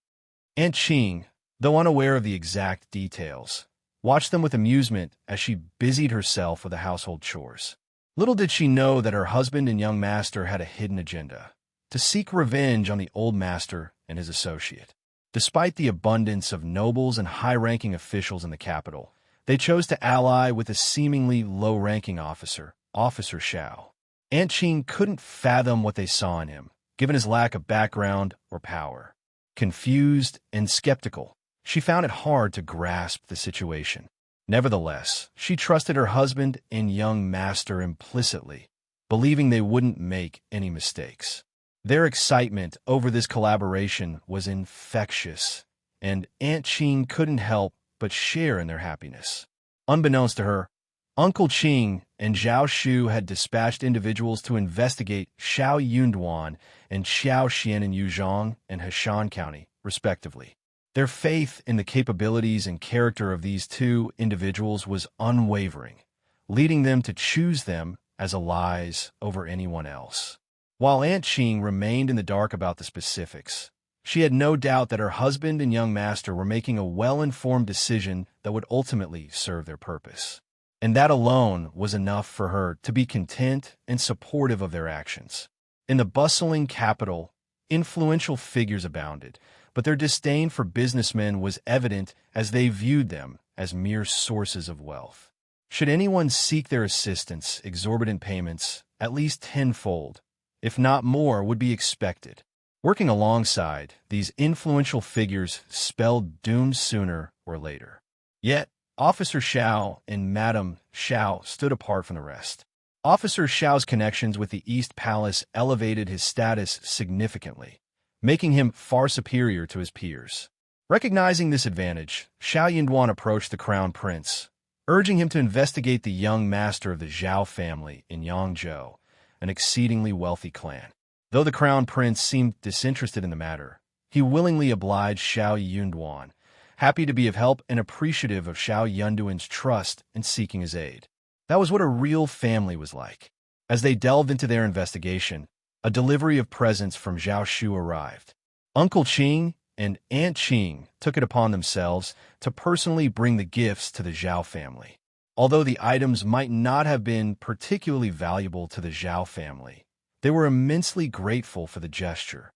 A: Aunt Qing, though unaware of the exact details, watched them with amusement as she busied herself with the household chores. Little did she know that her husband and young master had a hidden agenda, to seek revenge on the old master and his associate. Despite the abundance of nobles and high-ranking officials in the capital, they chose to ally with a seemingly low-ranking officer, Officer Xiao. Aunt Qing couldn't fathom what they saw in him, given his lack of background or power. Confused and skeptical, she found it hard to grasp the situation. Nevertheless, she trusted her husband and young master implicitly, believing they wouldn't make any mistakes. Their excitement over this collaboration was infectious, and Aunt Qing couldn't help but share in their happiness. Unbeknownst to her, Uncle Qing and Zhao Shu had dispatched individuals to investigate Xiao Yunduan and Xiao Xian in Yuzhong and Heshan County, respectively. Their faith in the capabilities and character of these two individuals was unwavering, leading them to choose them as allies over anyone else. While Aunt Qing remained in the dark about the specifics, she had no doubt that her husband and young master were making a well-informed decision that would ultimately serve their purpose. And that alone was enough for her to be content and supportive of their actions. In the bustling capital, influential figures abounded, but their disdain for businessmen was evident as they viewed them as mere sources of wealth. Should anyone seek their assistance, exorbitant payments, at least tenfold, if not more, would be expected. Working alongside, these influential figures spelled doom sooner or later. Yet, Officer Xiao and Madame Xiao stood apart from the rest. Officer Xiao's connections with the East Palace elevated his status significantly, making him far superior to his peers. Recognizing this advantage, Xiao Yinduan approached the Crown Prince, urging him to investigate the young master of the Zhao family in Yangzhou, an exceedingly wealthy clan. Though the Crown Prince seemed disinterested in the matter, he willingly obliged Xiao Yunduan, happy to be of help and appreciative of Xiao Yunduan's trust in seeking his aid. That was what a real family was like. As they delved into their investigation, a delivery of presents from Zhao Shu arrived. Uncle Qing and Aunt Qing took it upon themselves to personally bring the gifts to the Zhao family. Although the items might not have been particularly valuable to the Zhao family, they were immensely grateful for the gesture.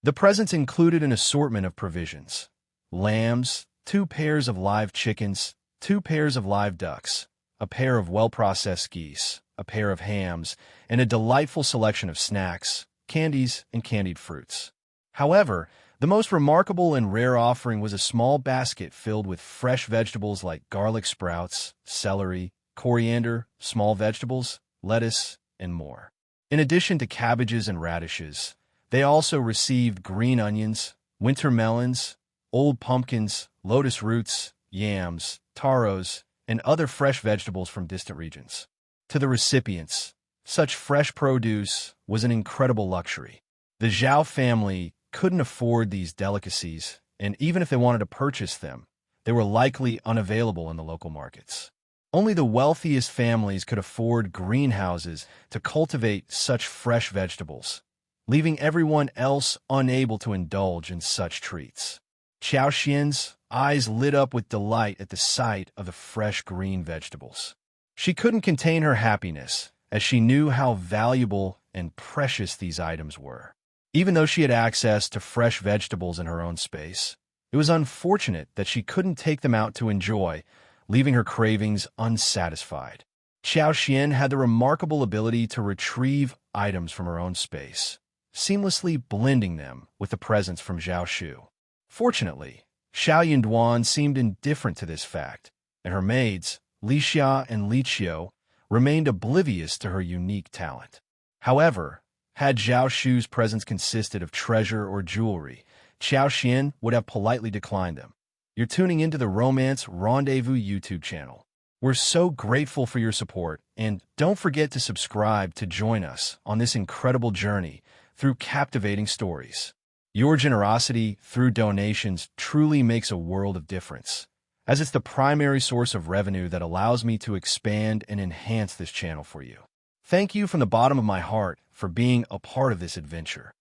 A: The presents included an assortment of provisions: lambs, 2 pairs of live chickens, 2 pairs of live ducks, a pair of well-processed geese, a pair of hams, and a delightful selection of snacks, candies, and candied fruits. However, the most remarkable and rare offering was a small basket filled with fresh vegetables like garlic sprouts, celery, coriander, small vegetables, lettuce, and more. In addition to cabbages and radishes, they also received green onions, winter melons, old pumpkins, lotus roots, yams, taros, and other fresh vegetables from distant regions. To the recipients, such fresh produce was an incredible luxury. The Zhao family couldn't afford these delicacies, and even if they wanted to purchase them, they were likely unavailable in the local markets. Only the wealthiest families could afford greenhouses to cultivate such fresh vegetables, leaving everyone else unable to indulge in such treats. Qiao Xian's eyes lit up with delight at the sight of the fresh green vegetables. She couldn't contain her happiness, as she knew how valuable and precious these items were. Even though she had access to fresh vegetables in her own space, it was unfortunate that she couldn't take them out to enjoy, leaving her cravings unsatisfied. Qiao Xian had the remarkable ability to retrieve items from her own space, seamlessly blending them with the presents from Zhao Shu. Fortunately, Xiao Yunduan seemed indifferent to this fact, and her maids, Li Xia and Li Qiu, remained oblivious to her unique talent. However, had Zhao Shu's presents consisted of treasure or jewelry, Qiao Xian would have politely declined them. You're tuning into the Romance Rendezvous YouTube channel. We're so grateful for your support, and don't forget to subscribe to join us on this incredible journey through captivating stories. Your generosity through donations truly makes a world of difference, as it's the primary source of revenue that allows me to expand and enhance this channel for you. Thank you from the bottom of my heart for being a part of this adventure.